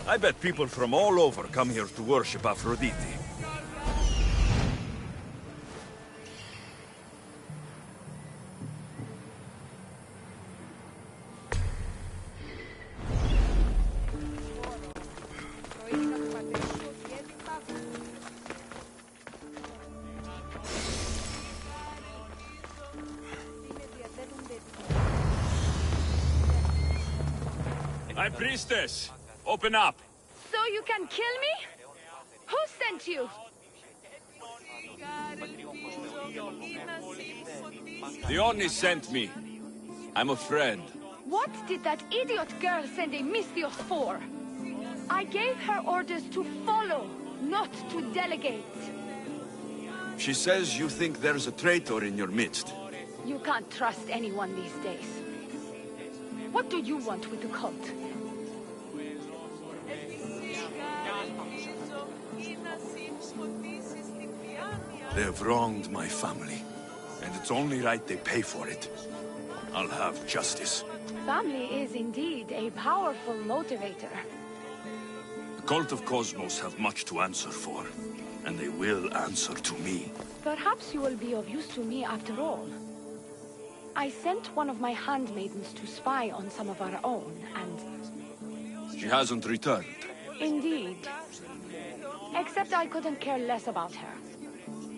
I bet people from all over come here to worship Aphrodite. High Priestess, open up. So you can kill me? Who sent you? Dionysus sent me. I'm a friend. What did that idiot girl send a Misthios for? I gave her orders to follow, not to delegate. She says you think there's a traitor in your midst. You can't trust anyone these days. What do you want with the cult? They've wronged my family, and it's only right they pay for it. I'll have justice. Family is indeed a powerful motivator. The cult of Cosmos have much to answer for, and they will answer to me. Perhaps you will be of use to me after all. I sent one of my handmaidens to spy on some of our own, and... She hasn't returned. Indeed. Except I couldn't care less about her.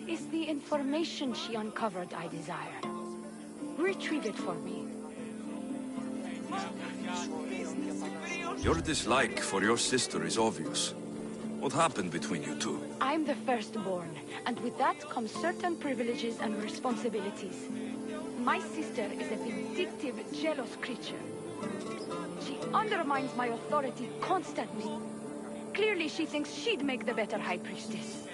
It's the information she uncovered I desire. Retrieve it for me. Your dislike for your sister is obvious. What happened between you two? I'm the firstborn, and with that comes certain privileges and responsibilities. My sister is a vindictive, jealous creature. She undermines my authority constantly. Clearly she thinks she'd make the better High Priestess.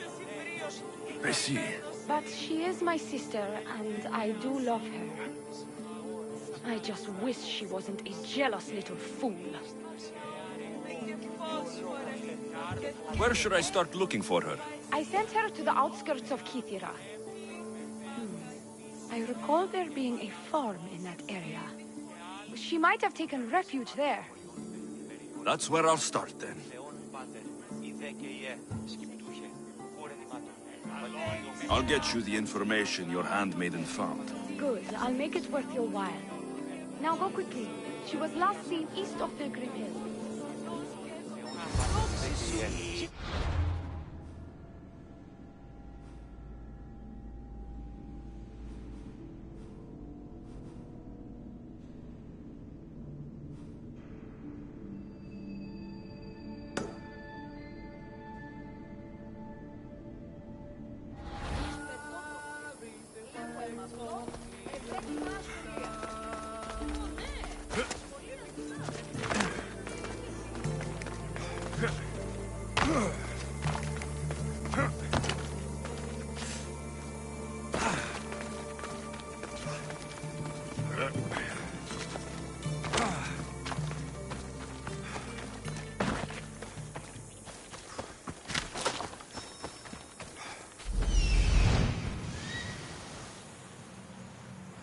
I see. But she is my sister, and I do love her. I just wish she wasn't a jealous little fool. Where should I start looking for her? I sent her to the outskirts of Kithira. I recall there being a farm in that area. She might have taken refuge there. That's where I'll start then. I'll get you the information your handmaiden found. Good. I'll make it worth your while. Now go quickly. She was last seen east of the Grim Hill.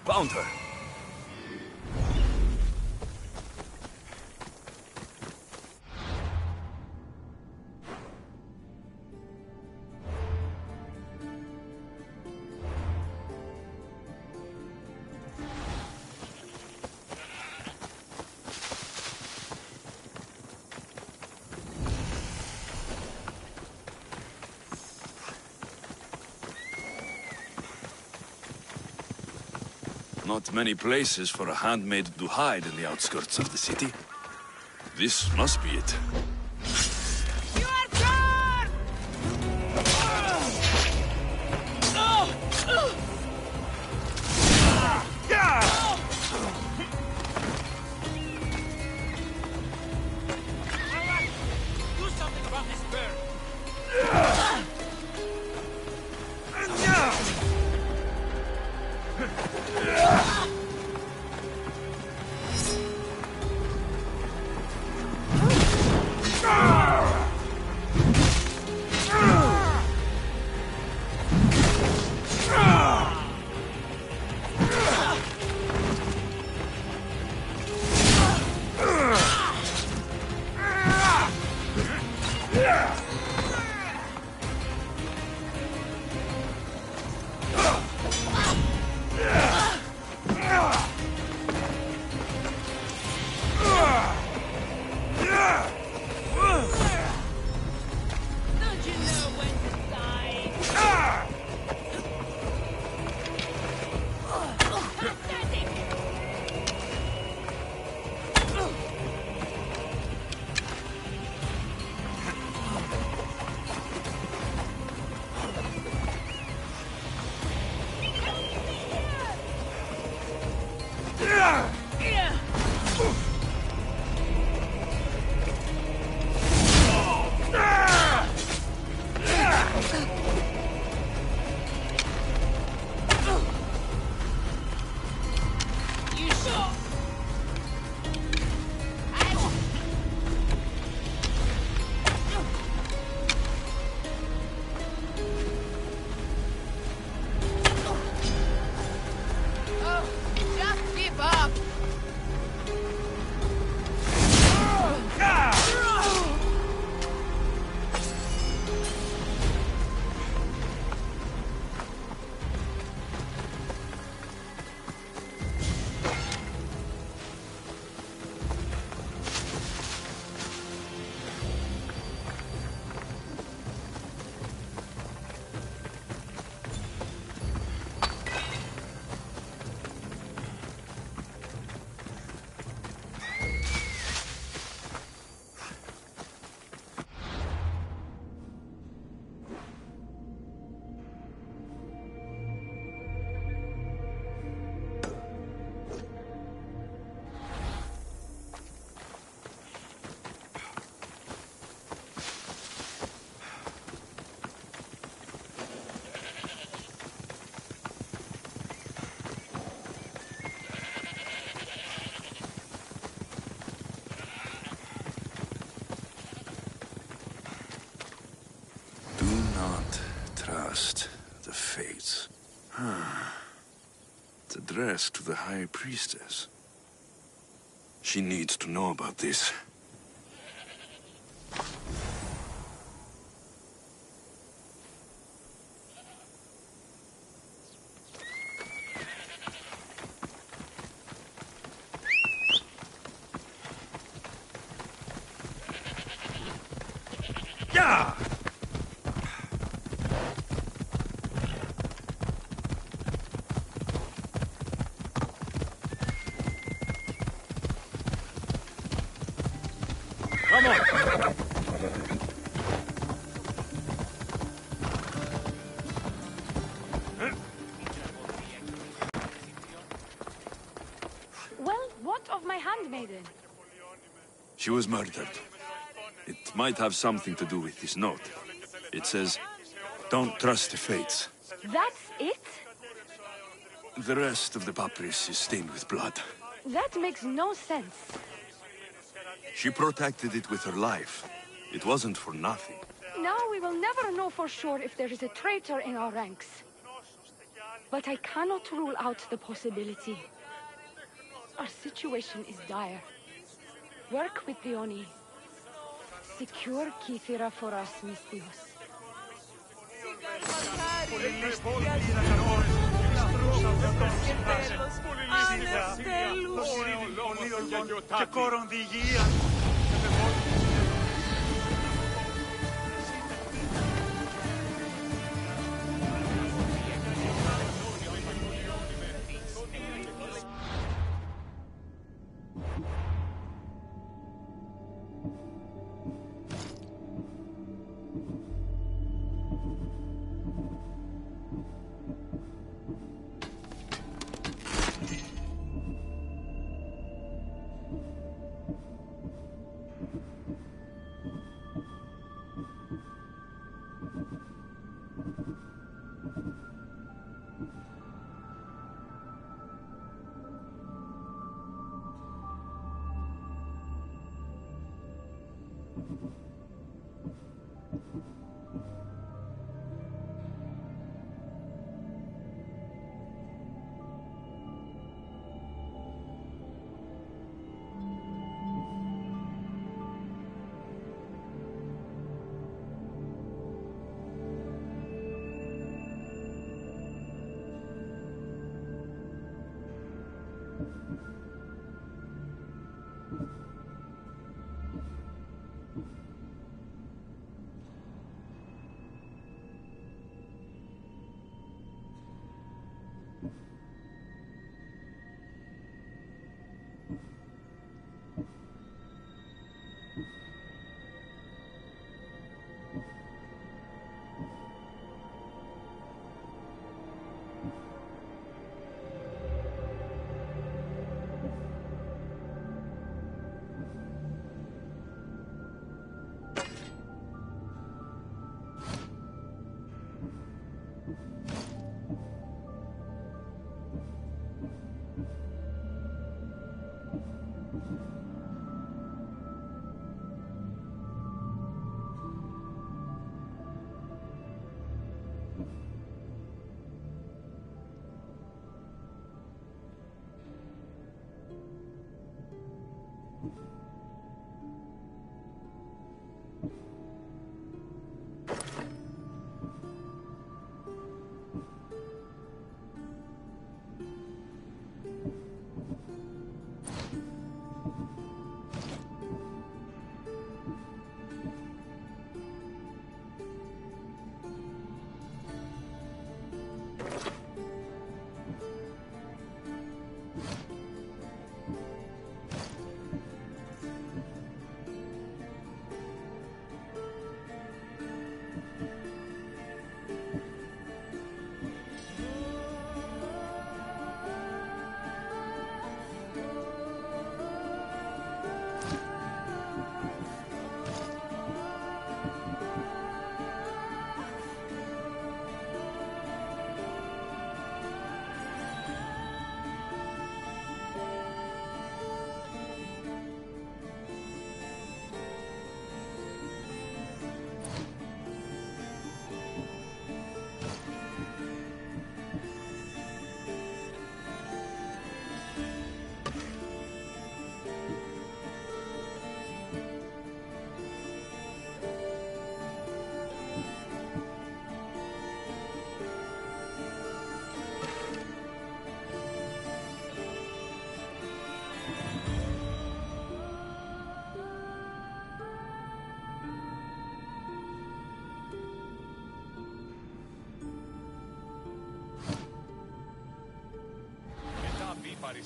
Found her. Not many places for a handmaid to hide in the outskirts of the city. This must be it. Do something about this bird! addressed to the High Priestess. She needs to know about this. Yeah! Come on! Well, what of my handmaiden? She was murdered. It might have something to do with this note. It says, "Don't trust the fates." That's it? The rest of the papyrus is stained with blood. That makes no sense. She protected it with her life. It wasn't for nothing. Now we will never know for sure if there is a traitor in our ranks. But I cannot rule out the possibility. Our situation is dire. Work with the Oni. Secure Kithira for us, Mistios. Και κόρον διηγία.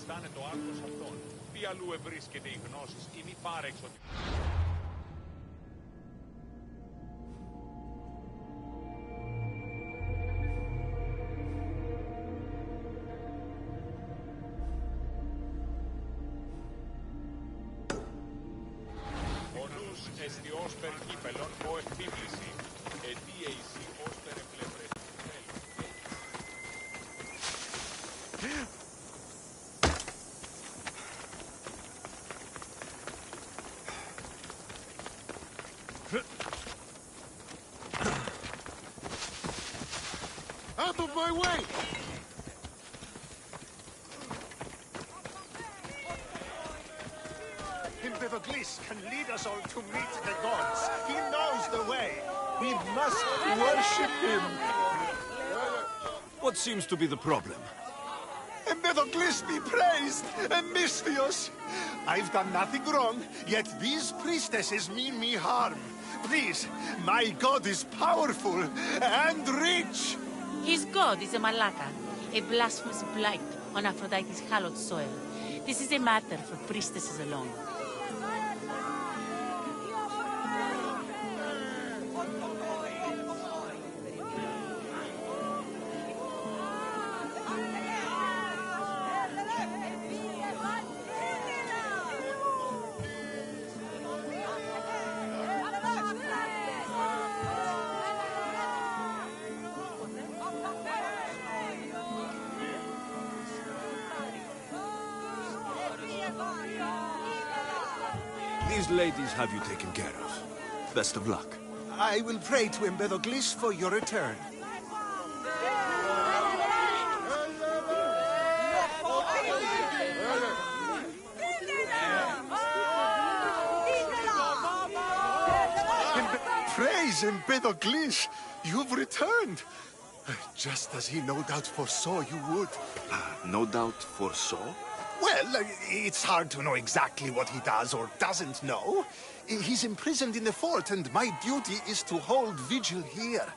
στάνε το άρθος αυτόν. Τι αλλού ευρίσκεται η γνώσης ή μη πάρεξο. Ο νους εστι όσπερ κύπελον ο ευθύμληση. Ετίεισι όσπερ επλευρές. Out of my way! Empedocles can lead us all to meet the gods. He knows the way. We must worship him. What seems to be the problem? Empedocles be praised, Misthios. I've done nothing wrong, yet these priestesses mean me harm. Please, my god is powerful and rich. His god is a Malaka, a blasphemous blight on Aphrodite's hallowed soil. This is a matter for priestesses alone. These ladies have you taken care of. Best of luck. I will pray to Empedocles for your return. Praise Empedocles! You've returned! Just as he no doubt foresaw you would. No doubt foresaw? Well, it's hard to know exactly what he does or doesn't know. He's imprisoned in the fort, and my duty is to hold vigil here.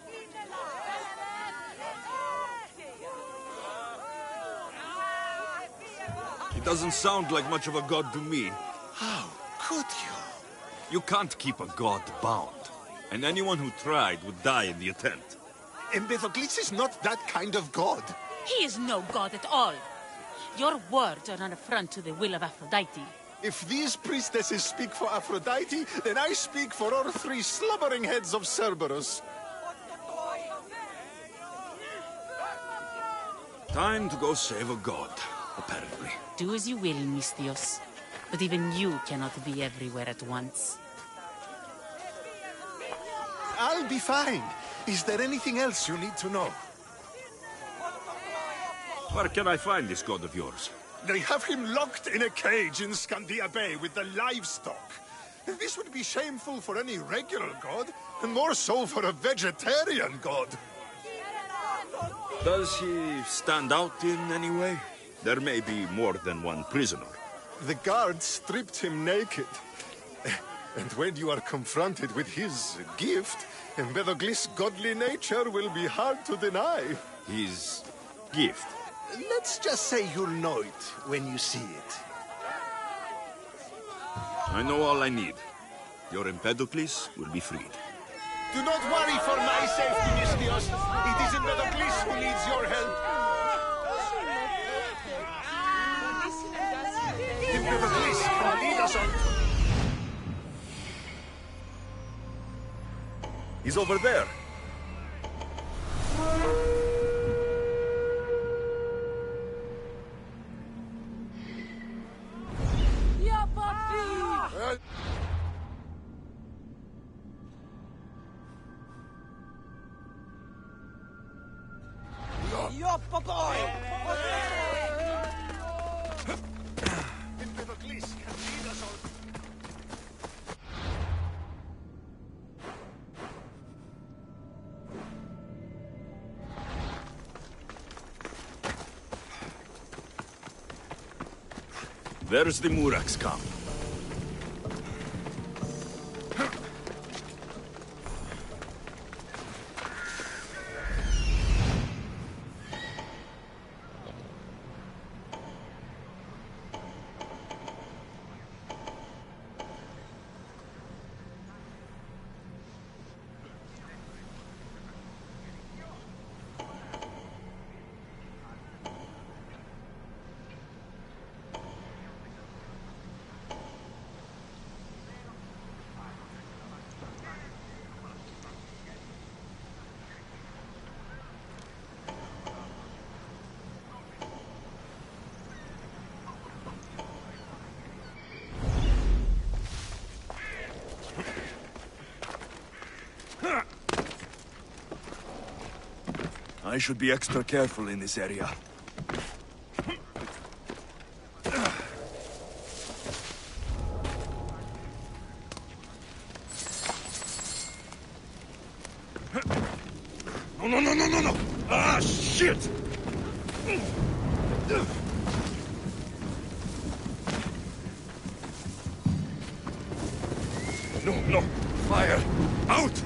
He doesn't sound like much of a god to me. How could you? You can't keep a god bound. And anyone who tried would die in the attempt. Empedocles is not that kind of god. He is no god at all. Your words are an affront to the will of Aphrodite. If these priestesses speak for Aphrodite, then I speak for all three slubbering heads of Cerberus. Time to go save a god, apparently. Do as you will, Misthios. But even you cannot be everywhere at once. I'll be fine. Is there anything else you need to know? Where can I find this god of yours? They have him locked in a cage in Scandia Bay with the livestock. This would be shameful for any regular god, and more so for a vegetarian god. Does he stand out in any way? There may be more than one prisoner. The guards stripped him naked. And when you are confronted with his gift, Empedocles' godly nature will be hard to deny. His gift? Let's just say you'll know it when you see it. I know all I need. Your Empedocles will be freed. Do not worry for my safety, Misthios. It is Empedocles who needs your help. Empedocles can lead us on. He's over there. There's the Murax camp. I should be extra careful in this area. No! Ah, shit! No! Fire! Out!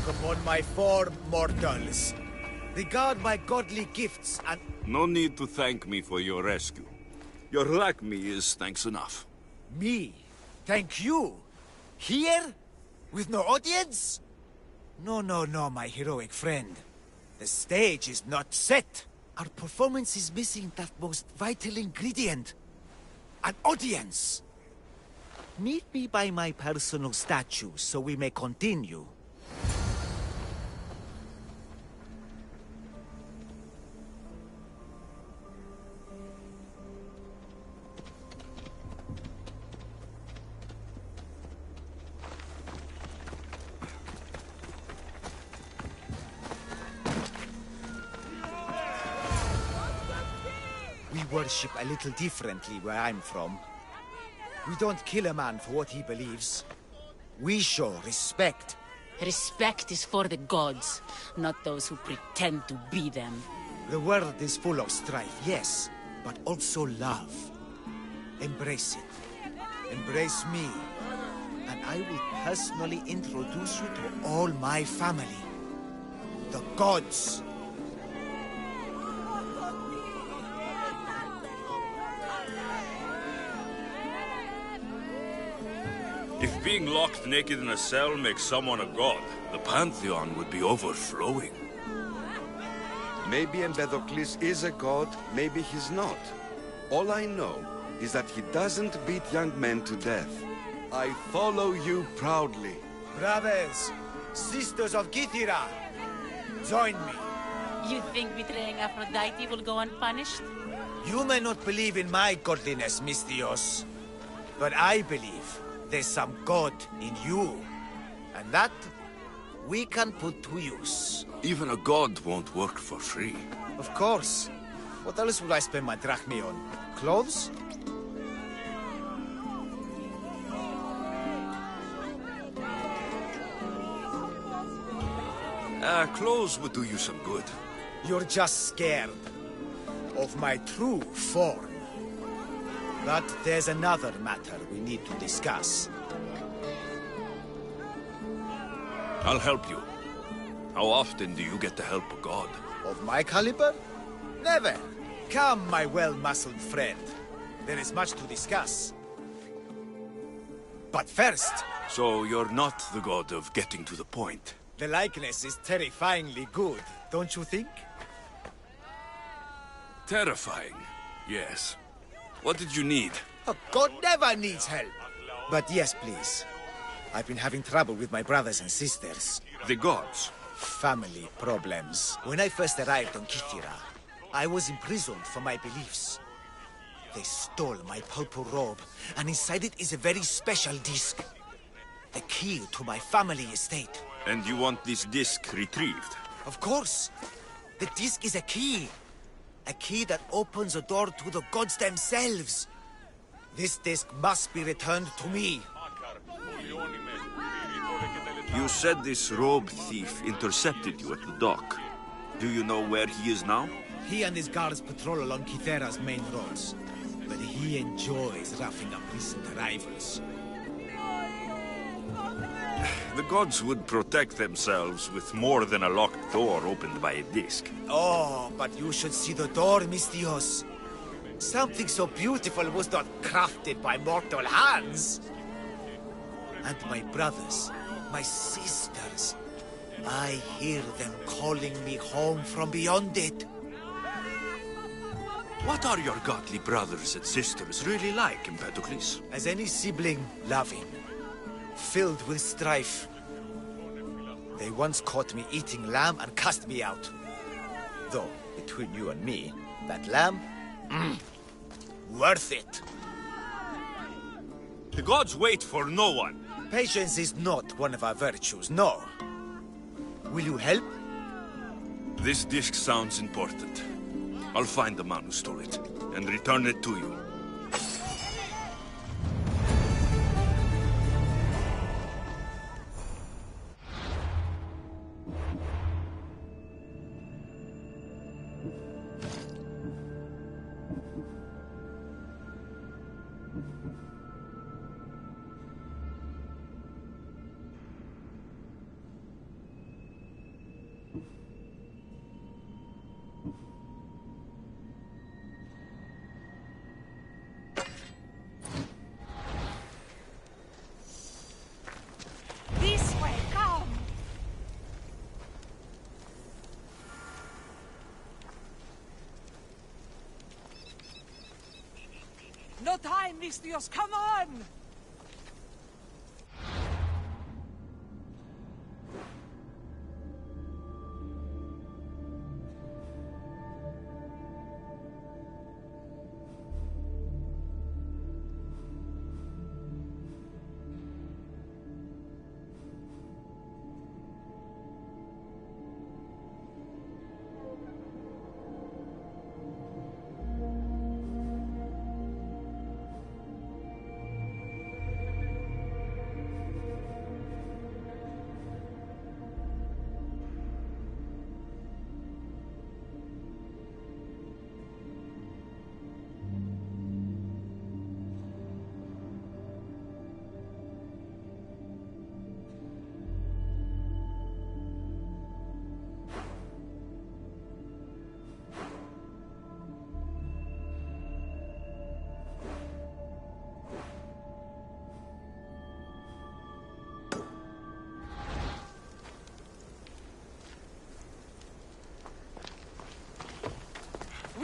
Upon my form, mortals. Regard my godly gifts and... No need to thank me for your rescue. Your lack me is thanks enough. Me? Thank you? Here? With no audience? No, my heroic friend. The stage is not set. Our performance is missing that most vital ingredient. An audience. Meet me by my personal statue so we may continue. We worship a little differently where I'm from. We don't kill a man for what he believes. We show respect. Respect is for the gods, not those who pretend to be them. The world is full of strife, yes, but also love. Embrace it. Embrace me. And I will personally introduce you to all my family. The gods. If being locked naked in a cell makes someone a god, the Pantheon would be overflowing. Maybe Empedocles is a god, maybe he's not. All I know is that he doesn't beat young men to death. I follow you proudly. Brothers, sisters of Kythera, join me. You think betraying Aphrodite will go unpunished? You may not believe in my godliness, Misthios, but I believe there's some god in you, and that we can put to use. Even a god won't work for free. Of course. What else would I spend my drachmi on? Clothes? Clothes would do you some good. You're just scared of my true form. But there's another matter we need to discuss. I'll help you. How often do you get to help a god? Of my caliber? Never. Come, my well-muscled friend. There is much to discuss. But first... So you're not the god of getting to the point? The likeness is terrifyingly good, don't you think? Terrifying, yes. What did you need? A god never needs help. But yes, please. I've been having trouble with my brothers and sisters. The gods? Family problems. When I first arrived on Kythera, I was imprisoned for my beliefs. They stole my purple robe, and inside it is a very special disc. The key to my family estate. And you want this disc retrieved? Of course. The disc is a key. A key that opens a door to the gods themselves. This disc must be returned to me. You said this robe thief intercepted you at the dock. Do you know where he is now? He and his guards patrol along Kythera's main roads. But he enjoys roughing up recent arrivals. The gods would protect themselves with more than a locked door opened by a disc. Oh, but you should see the door, Misthios. Something so beautiful was not crafted by mortal hands. And my brothers, my sisters, I hear them calling me home from beyond it. What are your godly brothers and sisters really like, Empedocles? As any sibling, loving, filled with strife. They once caught me eating lamb and cast me out. Though, between you and me, that lamb, worth it. The gods wait for no one. Patience is not one of our virtues, no. Will you help? This disc sounds important. I'll find the man who stole it, and return it to you. This way, come! No time, Misthios, come on!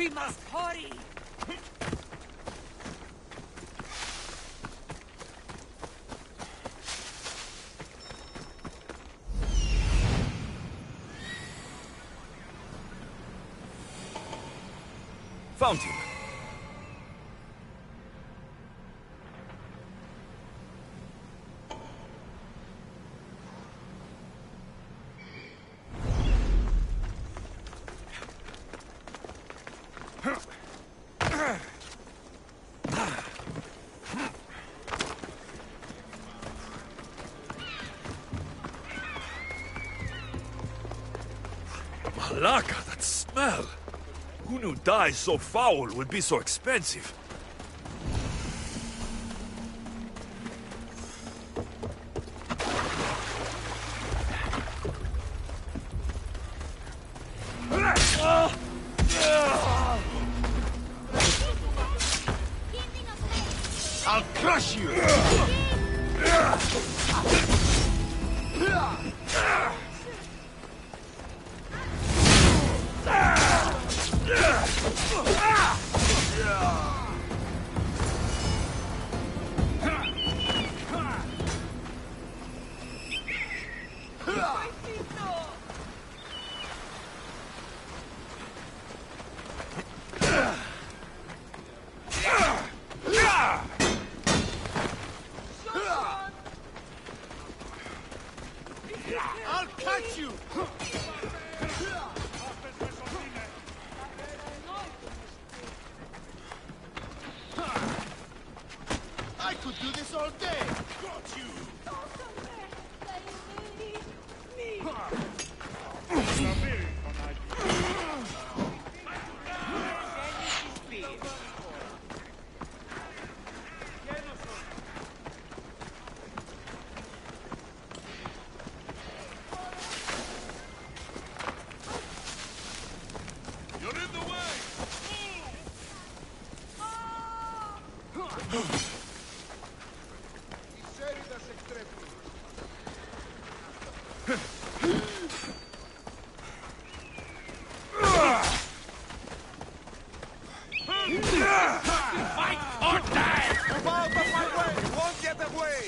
We must hurry! Found him. Malaka, that smell! Who knew dye so foul would be so expensive? I'll crush you! I'll catch you! I could do this all day! Got you! You're in the way! Fight or die! Move out of my way! You won't get away!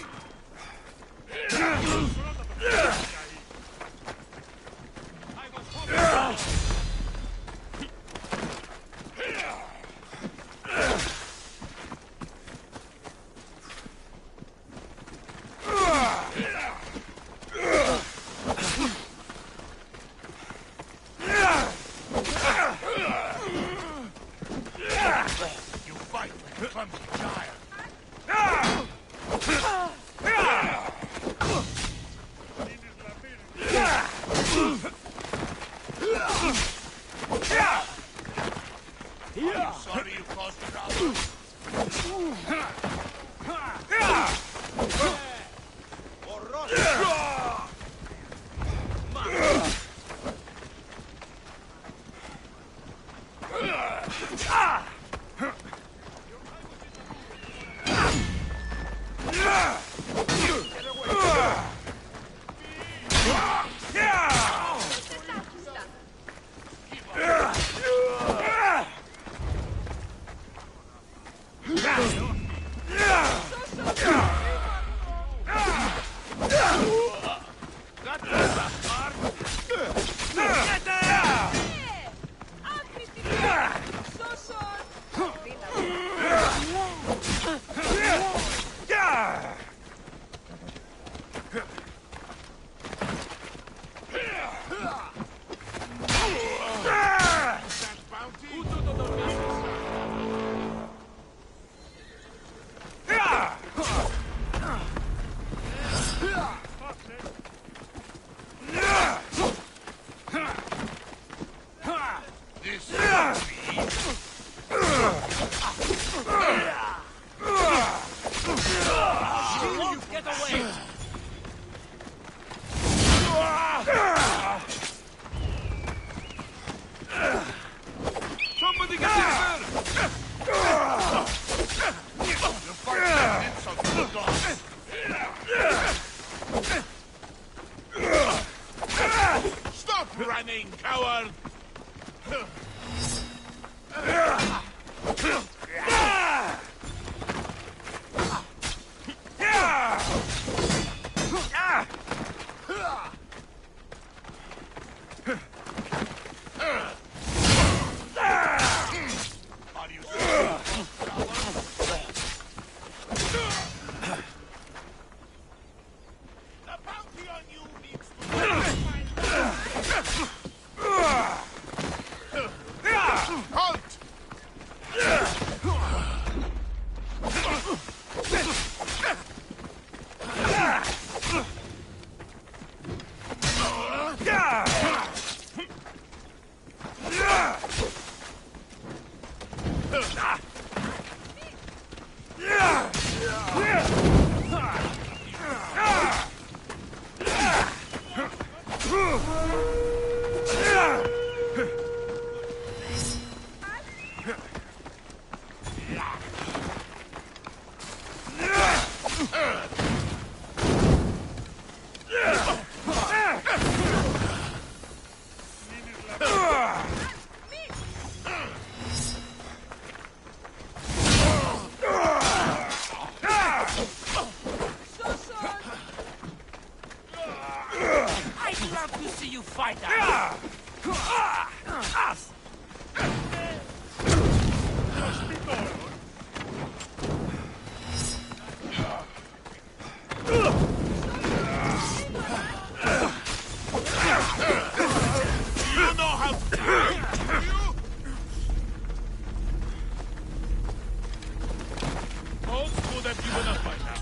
You fight like a clumsy child. I'm sorry you caused trouble. Somebody get in Stop running, coward! fighter! You know how to fight, do you? Old school have given up by now.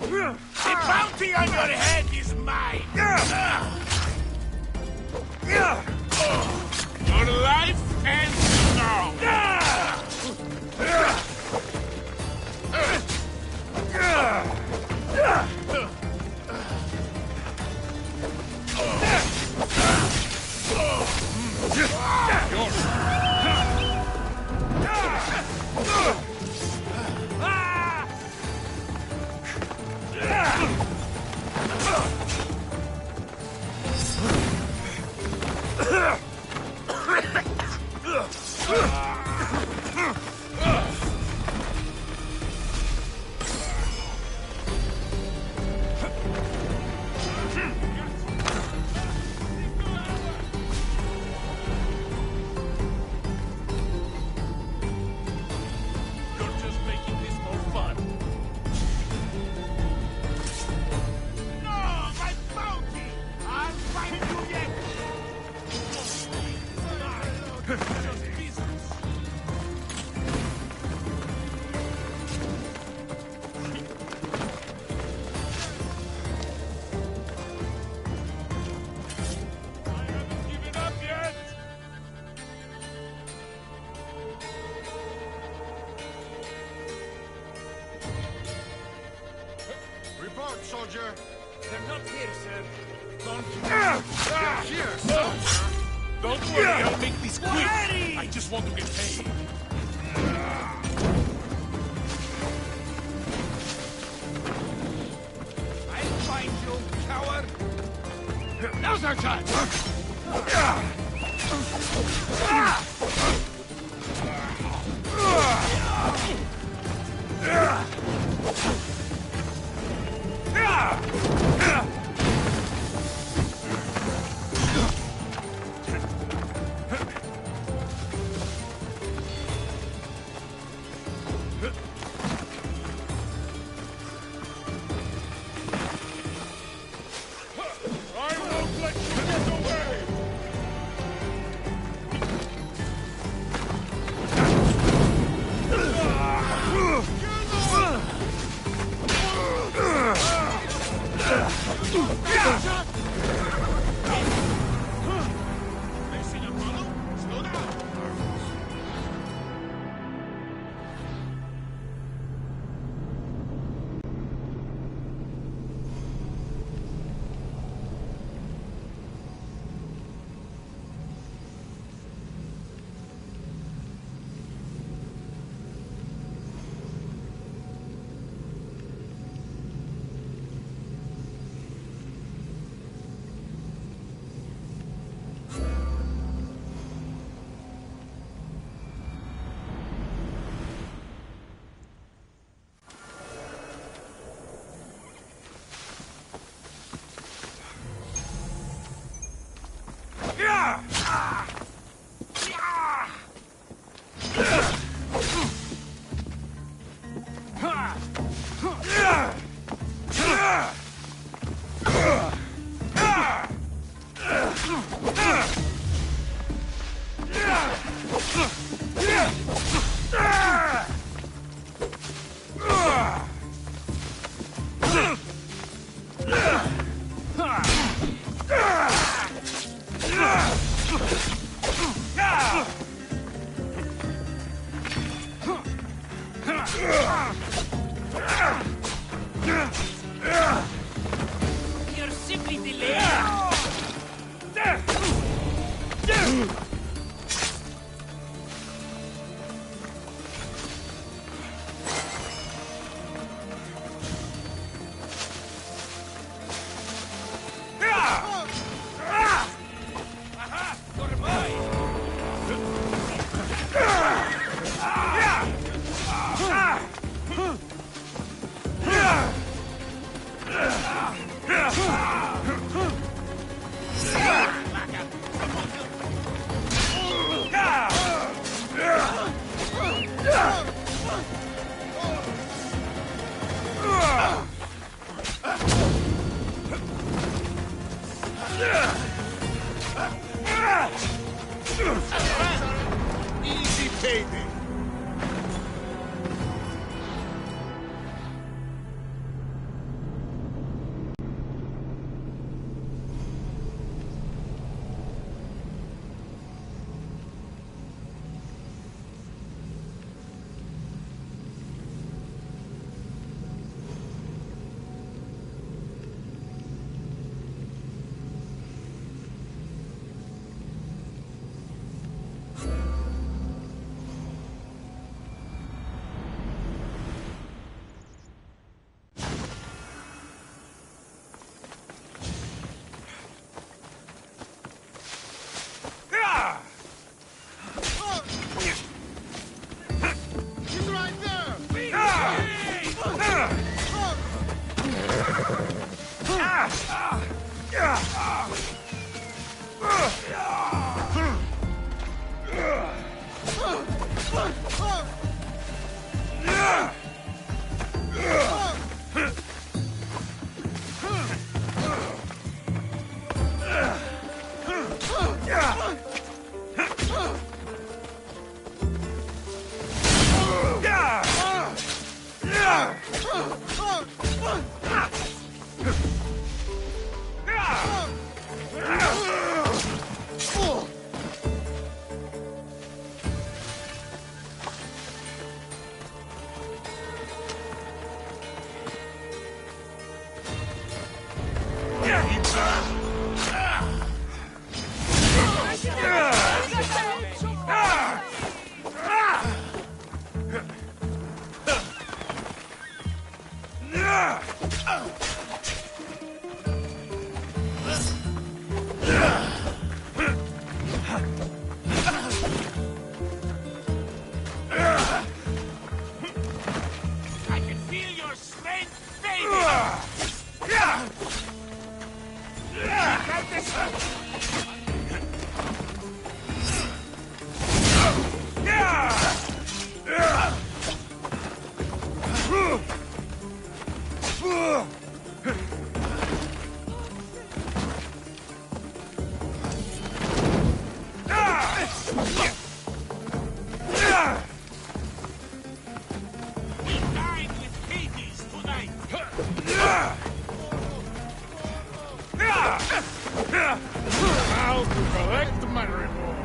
The bounty on your head is mine! Your life ends now! Report, soldier. They're not here, sir. They're here, soldier. Don't worry, I'll make this quick. I just want to get paid. I'll find you, coward. Now's our time. Easy payday. I can feel your strength fading. We dine with Hades tonight. Now to collect my reward.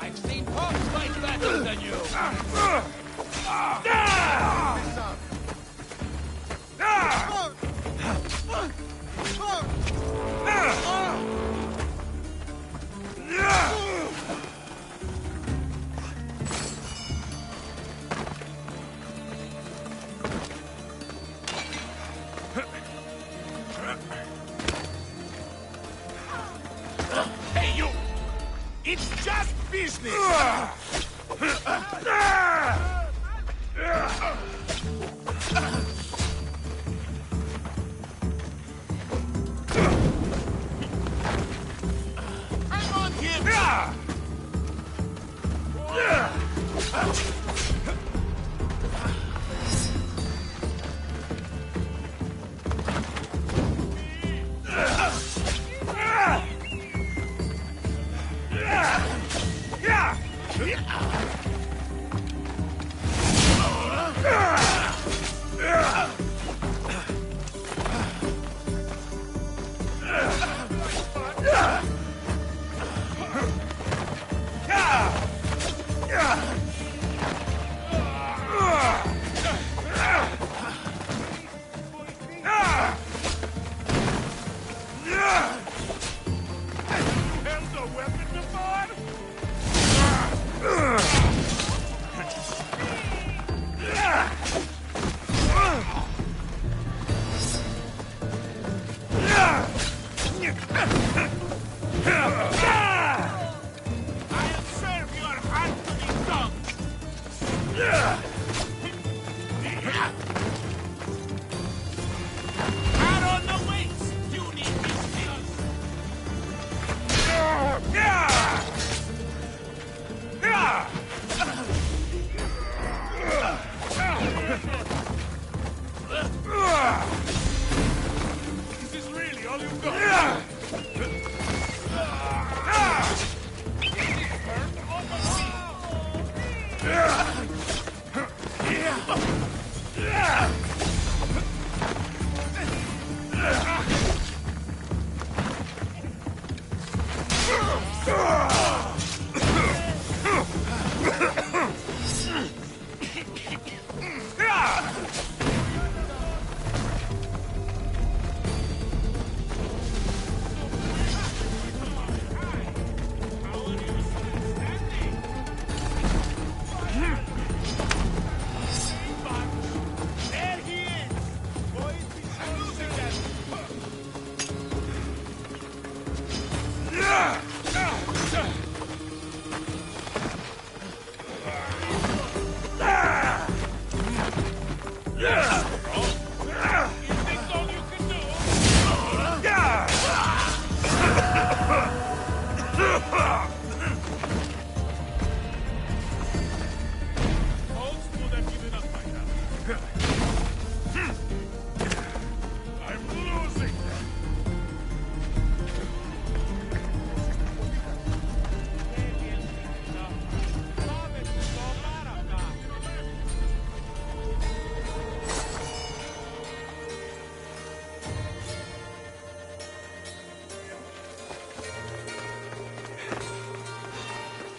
I've seen Pops fight better than you. business! Hang on him! This is really all you've got.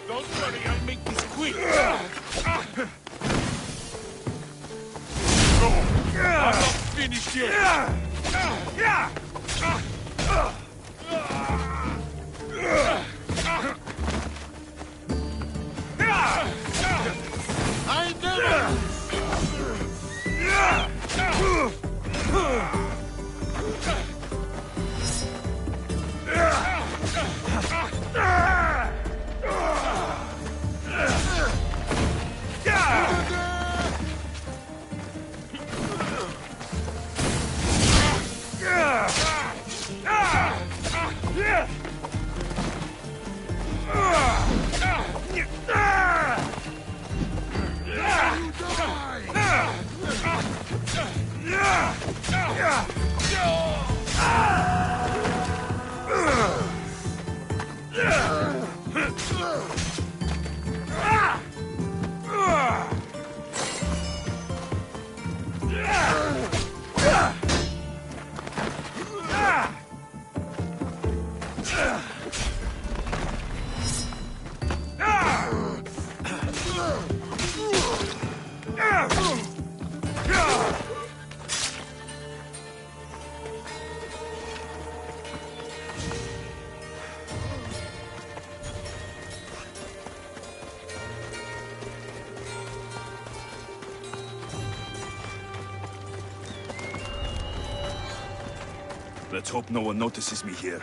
Don't worry, I'll make this quick. No, I'm not finished yet. I Let's hope no one notices me here.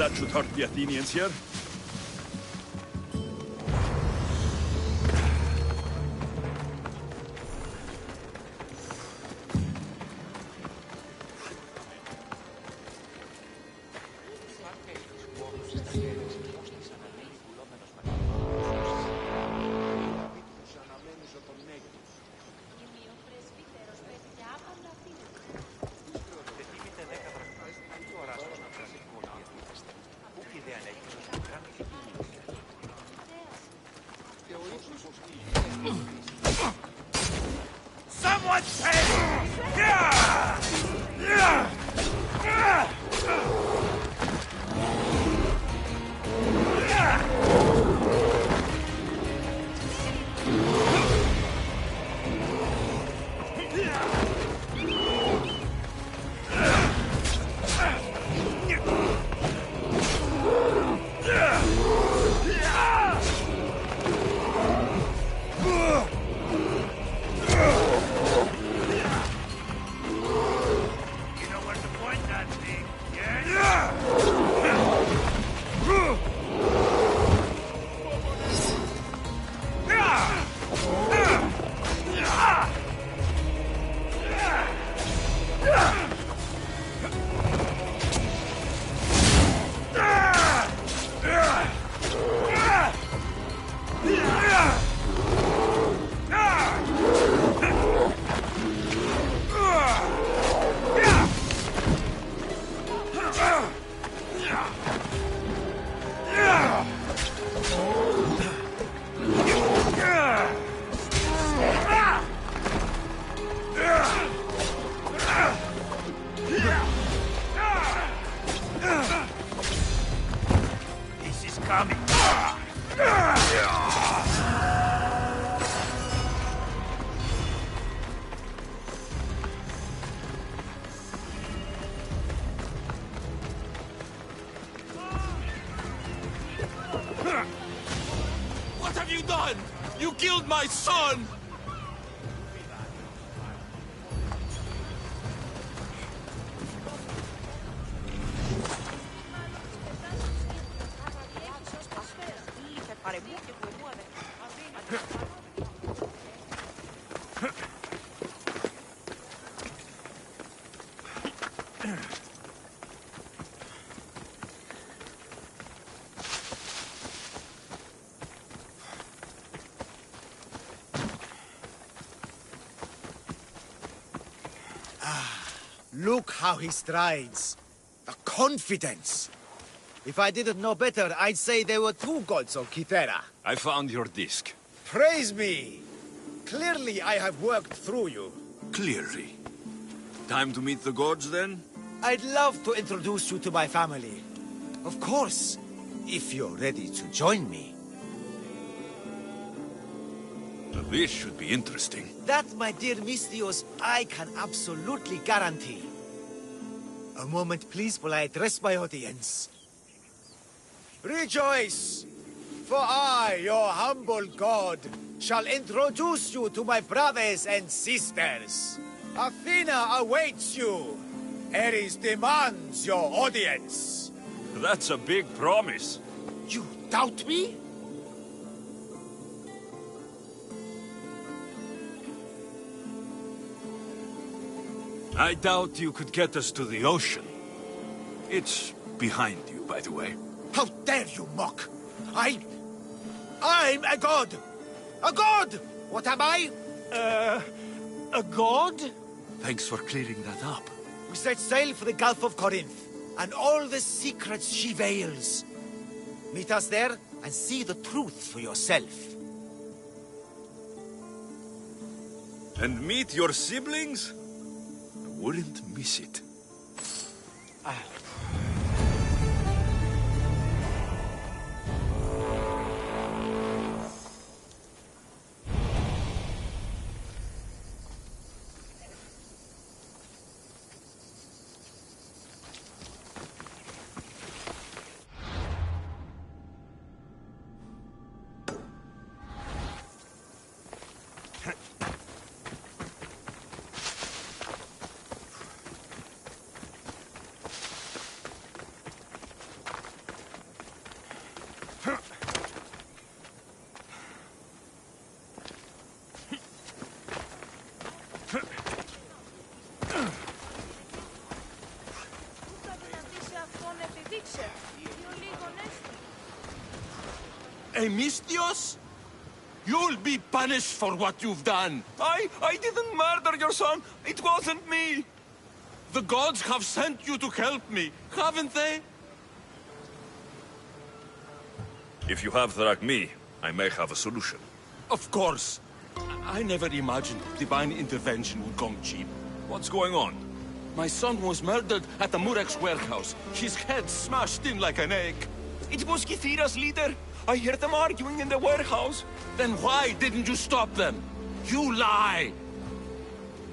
That should hurt the Athenians here. Someone say! Yeah! Yeah! What have you done? You killed my son! Look how he strides. The confidence. If I didn't know better, I'd say there were two gods of Kythera. I found your disc. Praise me! Clearly I have worked through you. Clearly. Time to meet the gods, then? I'd love to introduce you to my family. Of course, if you're ready to join me. Now, this should be interesting. That, my dear Mistios, I can absolutely guarantee. A moment, please, while I address my audience. Rejoice! For I, your humble god, shall introduce you to my brothers and sisters. Athena awaits you. Ares demands your audience. That's a big promise. You doubt me? I doubt you could get us to the ocean. It's behind you, by the way. How dare you mock? I'm a god! A god! What am I? A god? Thanks for clearing that up. We set sail for the Gulf of Corinth, and all the secrets she veils. Meet us there, and see the truth for yourself. And meet your siblings? I wouldn't miss it. Mistios? You'll be punished for what you've done. I didn't murder your son. It wasn't me. The gods have sent you to help me, haven't they? If you have Drachmi, I may have a solution. Of course. I never imagined divine intervention would come cheap. What's going on? My son was murdered at the Murex warehouse. His head smashed in like an egg. It was Kythera's leader. I heard them arguing in the warehouse. Then why didn't you stop them? You lie!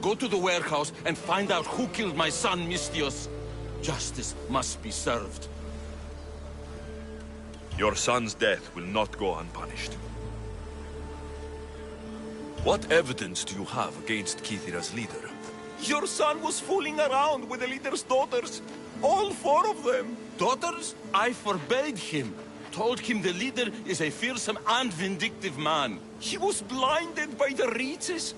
Go to the warehouse and find out who killed my son, Mistios. Justice must be served. Your son's death will not go unpunished. What evidence do you have against Kythera's leader? Your son was fooling around with the leader's daughters. All 4 of them. Daughters? I forbade him. Told him the leader is a fearsome and vindictive man. He was blinded by the reaches.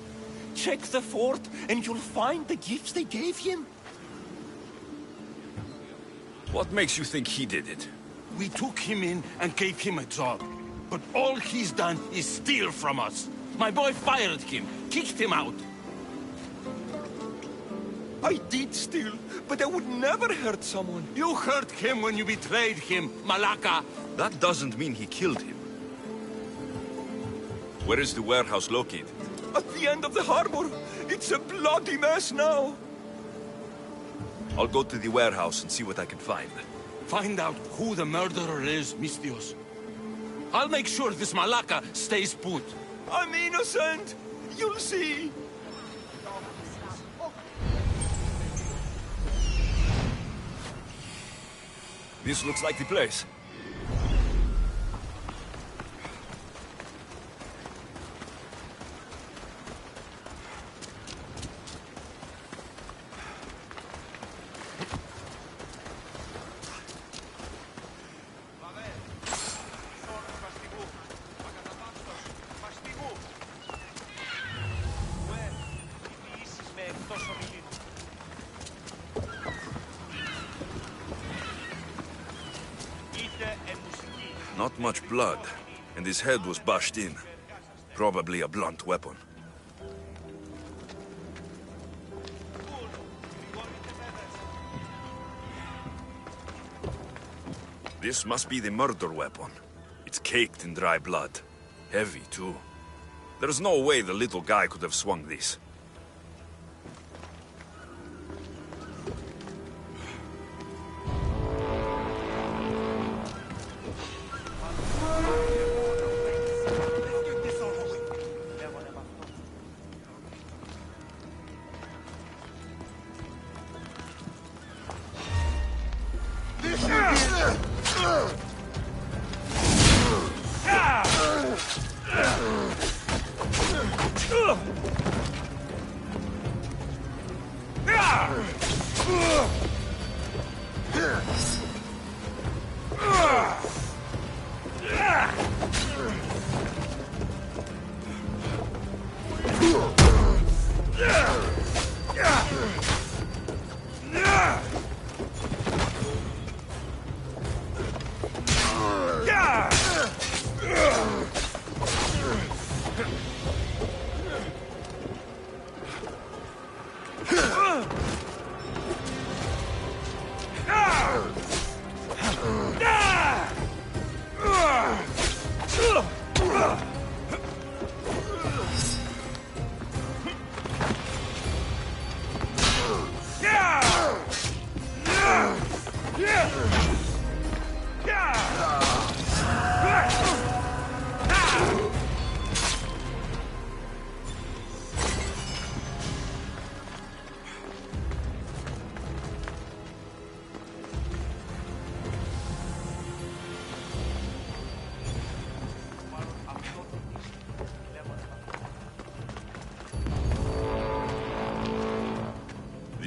Check the fort and you'll find the gifts they gave him. What makes you think he did it? We took him in and gave him a job. But all he's done is steal from us. My boy fired him, kicked him out. I did steal, but I would never hurt someone. You hurt him when you betrayed him, Malaka. That doesn't mean he killed him. Where is the warehouse located? At the end of the harbor. It's a bloody mess now. I'll go to the warehouse and see what I can find. Find out who the murderer is, Mistios. I'll make sure this Malaka stays put. I'm innocent. You'll see. This looks like the place. Not much blood, and his head was bashed in. Probably a blunt weapon. This must be the murder weapon. It's caked in dry blood. Heavy, too. There's no way the little guy could have swung this.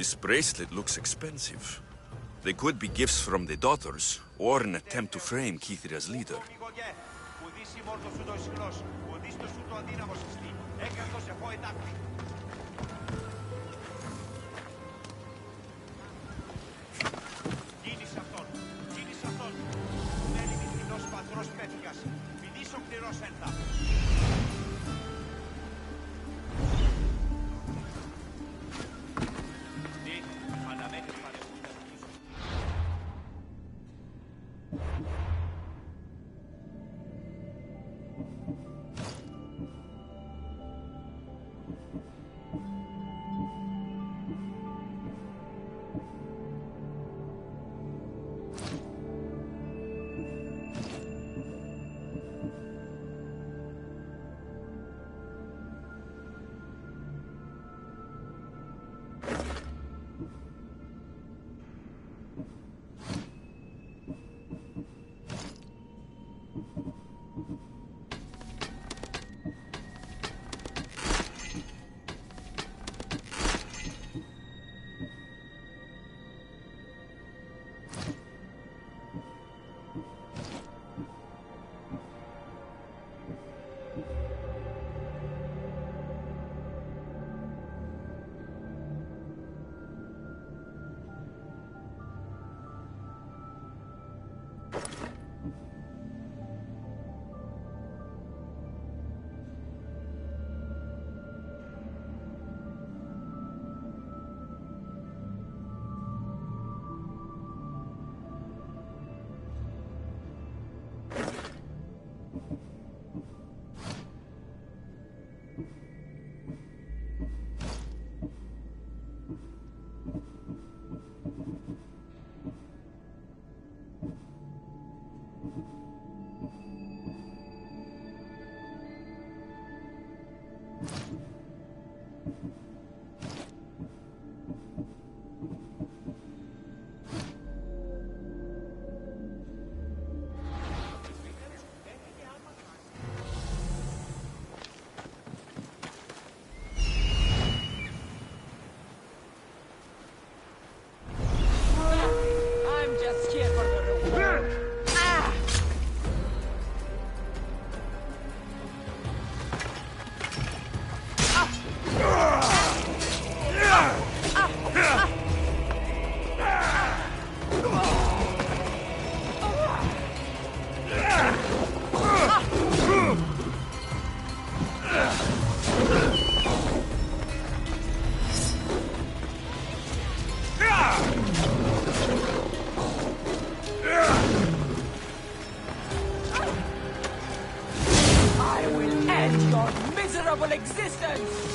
This bracelet looks expensive. They could be gifts from the daughters, or an attempt to frame Kithir as leader. existence!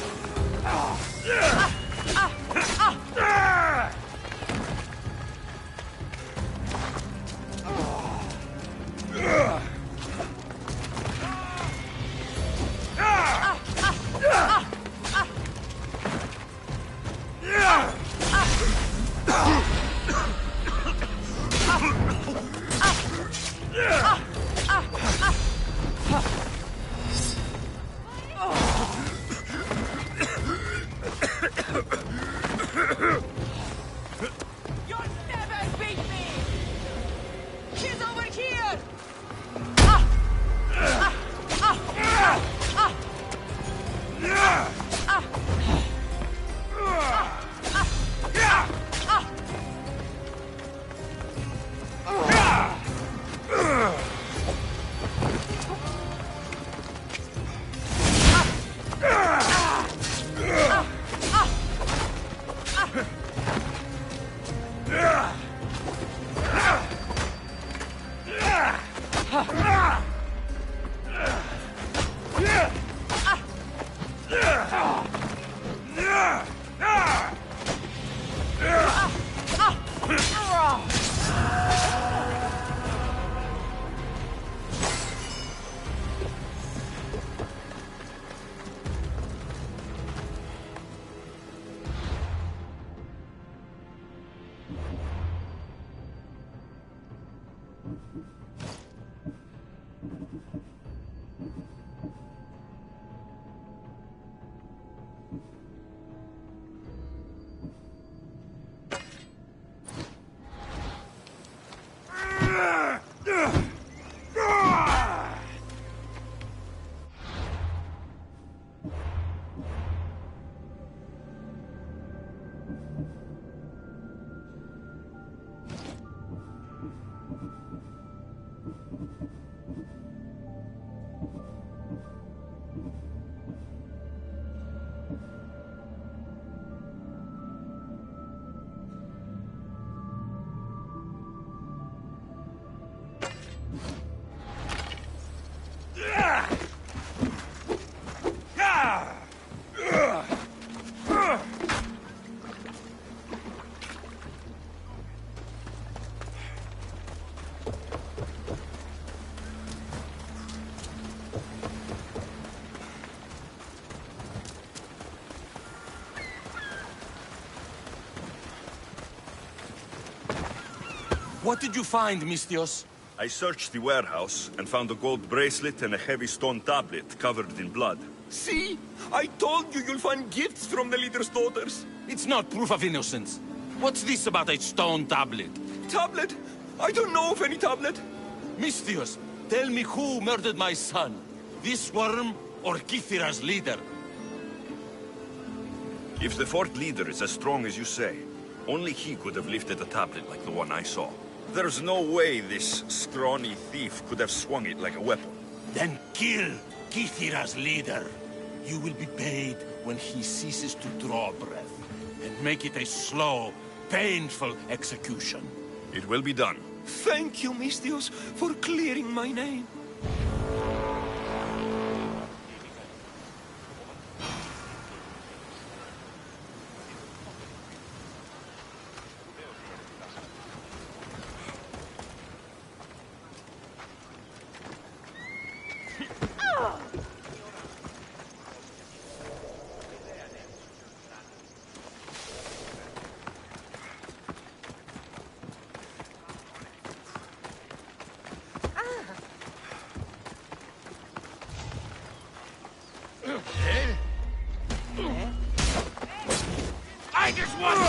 What did you find, Mistios? I searched the warehouse and found a gold bracelet and a heavy stone tablet covered in blood. See? I told you you'll find gifts from the leader's daughters. It's not proof of innocence. What's this about a stone tablet? Tablet? I don't know of any tablet. Mistios, tell me who murdered my son. This worm or Kithira's leader? If the fort leader is as strong as you say, only he could have lifted a tablet like the one I saw. There's no way this scrawny thief could have swung it like a weapon. Then kill Kithira's leader. You will be paid when he ceases to draw breath. And make it a slow, painful execution. It will be done. Thank you, Mistios, for clearing my name. I just want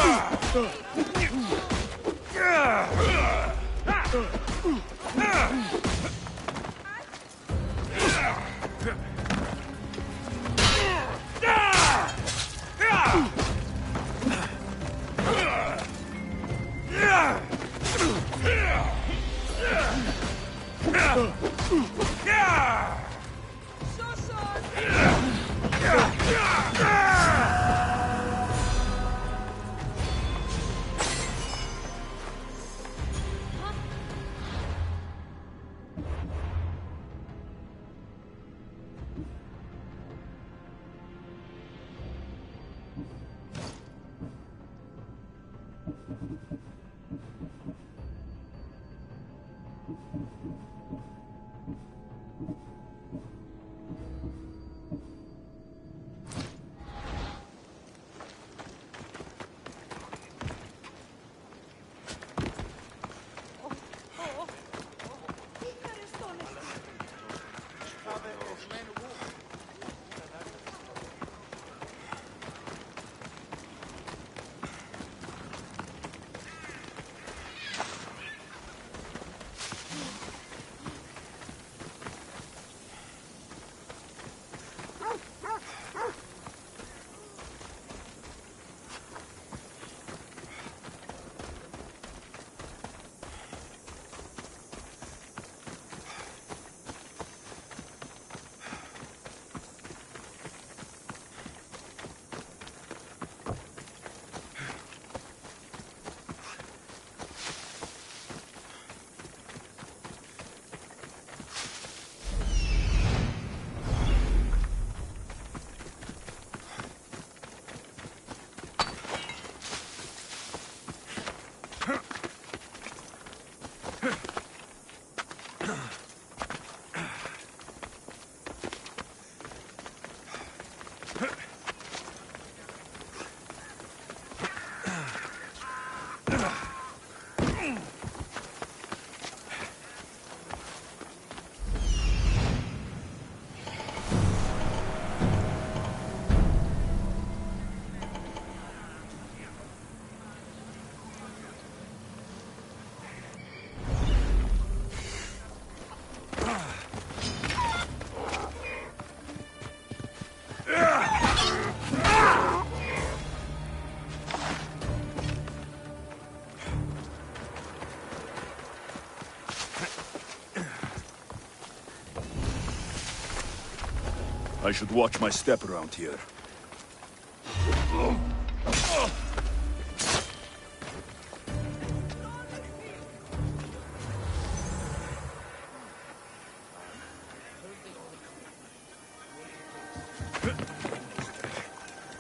I should watch my step around here.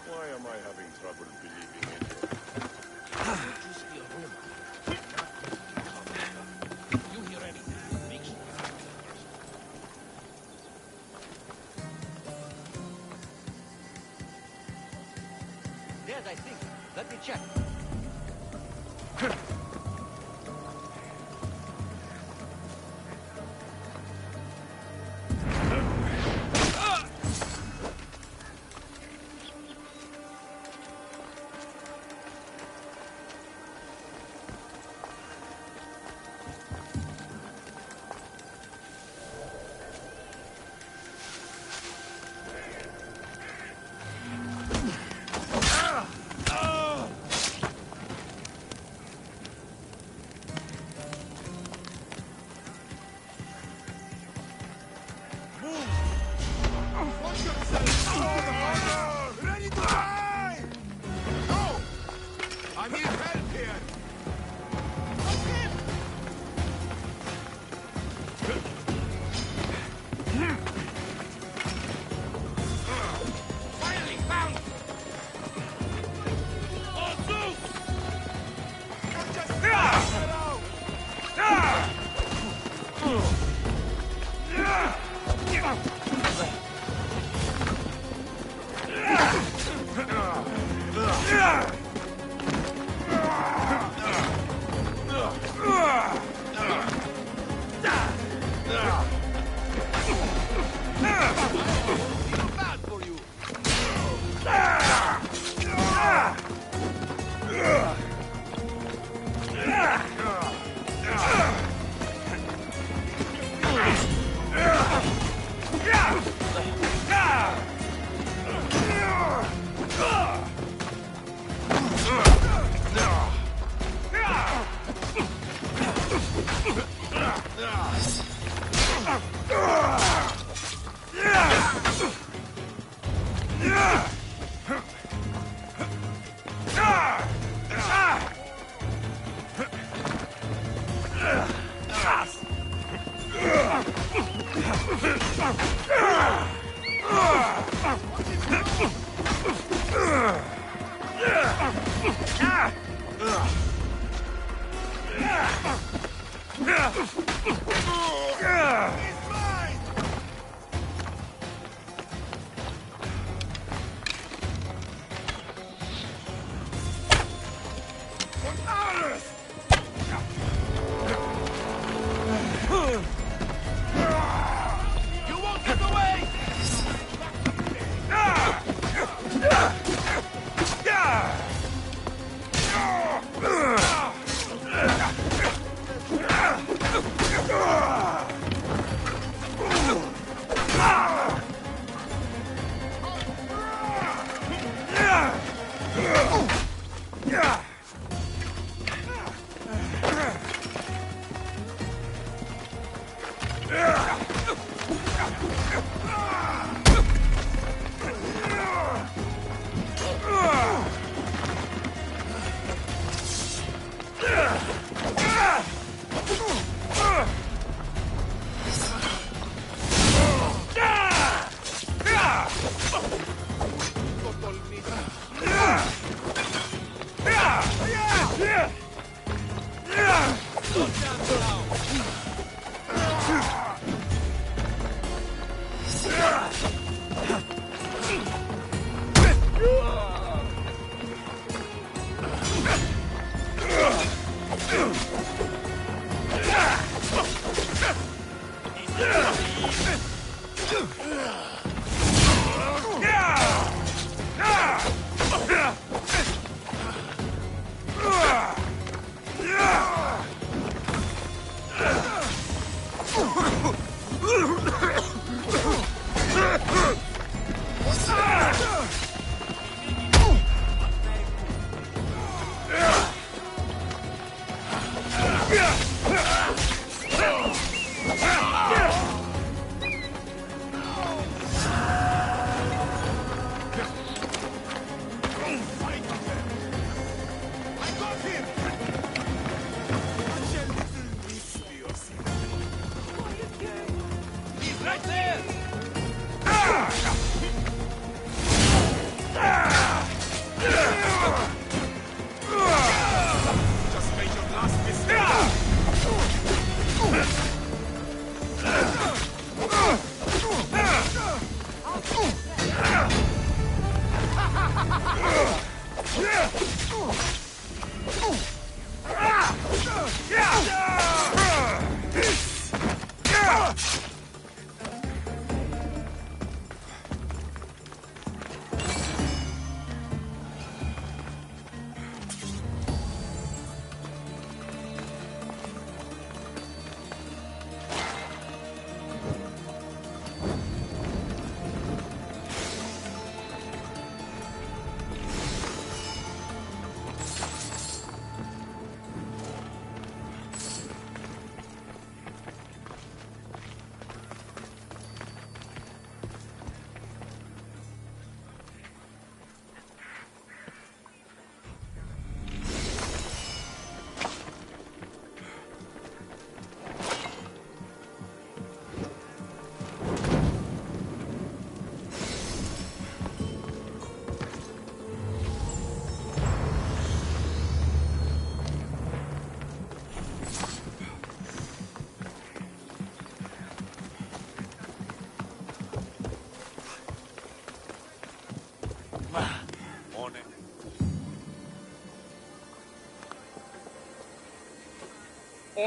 Why am I having trouble believing in you? You hear anything? Make sure Dead, I think. Let me check. Ready to die! No! I need help here! Finally found! Oh, Zeus! You won't get away!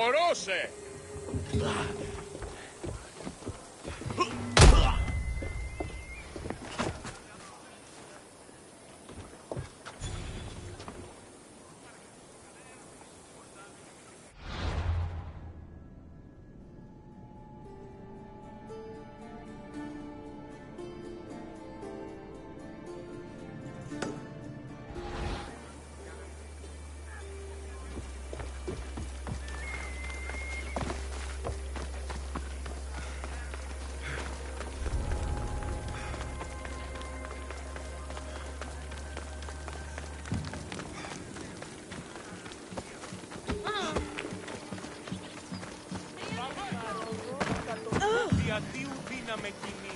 Ορόσε! Διατίου δύναμε κοινή.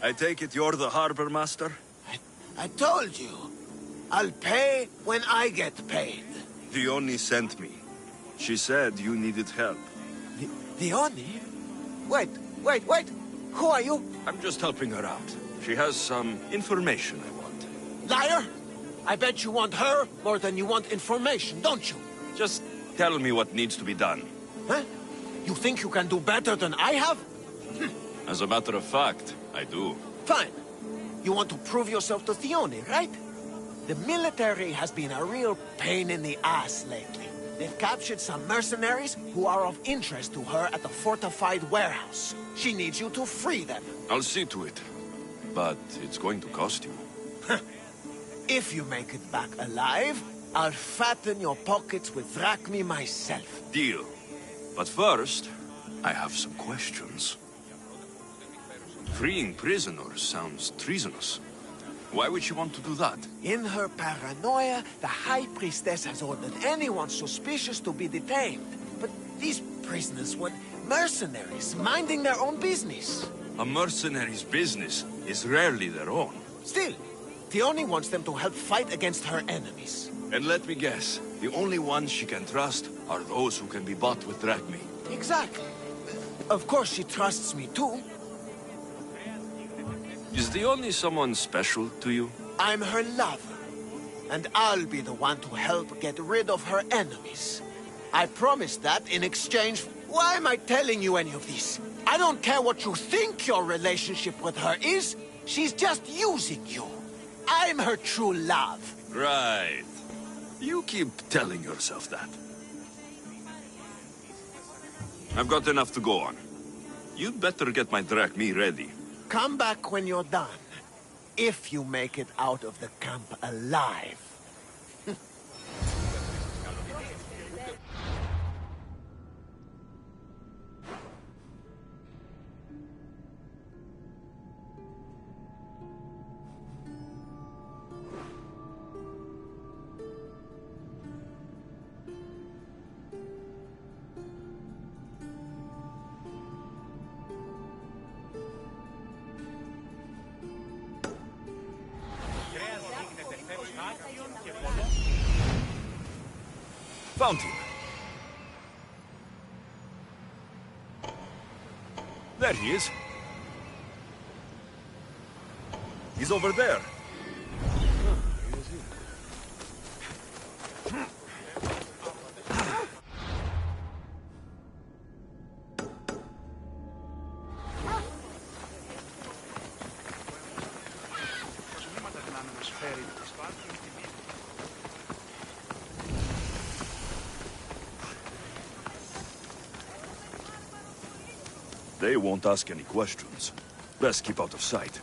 I take it you're the harbor master? I told you. I'll pay when I get paid. Dione sent me. She said you needed help. Dione? Wait. Who are you? I'm just helping her out. She has some information I want. Liar! I bet you want her more than you want information, don't you? Just tell me what needs to be done. Huh? You think you can do better than I have? As a matter of fact, I do. Fine. You want to prove yourself to Dione, right? The military has been a real pain in the ass lately. They've captured some mercenaries who are of interest to her at the fortified warehouse. She needs you to free them. I'll see to it. But it's going to cost you. If you make it back alive, I'll fatten your pockets with drachmi myself. Deal. But first, I have some questions. Freeing prisoners sounds treasonous. Why would she want to do that? In her paranoia, the High Priestess has ordered anyone suspicious to be detained. But these prisoners were mercenaries, minding their own business. A mercenary's business is rarely their own. Still, Dione wants them to help fight against her enemies. And let me guess, the only ones she can trust are those who can be bought with drachmi. Exactly. Of course she trusts me too. Is Dione someone special to you? I'm her lover. And I'll be the one to help get rid of her enemies. I promised that in exchange. Why am I telling you any of this? I don't care what you think your relationship with her is. She's just using you. I'm her true love. Right. You keep telling yourself that. I've got enough to go on. You'd better get my drachmi ready. Come back when you're done. If you make it out of the camp alive. Found him. There he is. He's over there. They won't ask any questions. Best keep out of sight.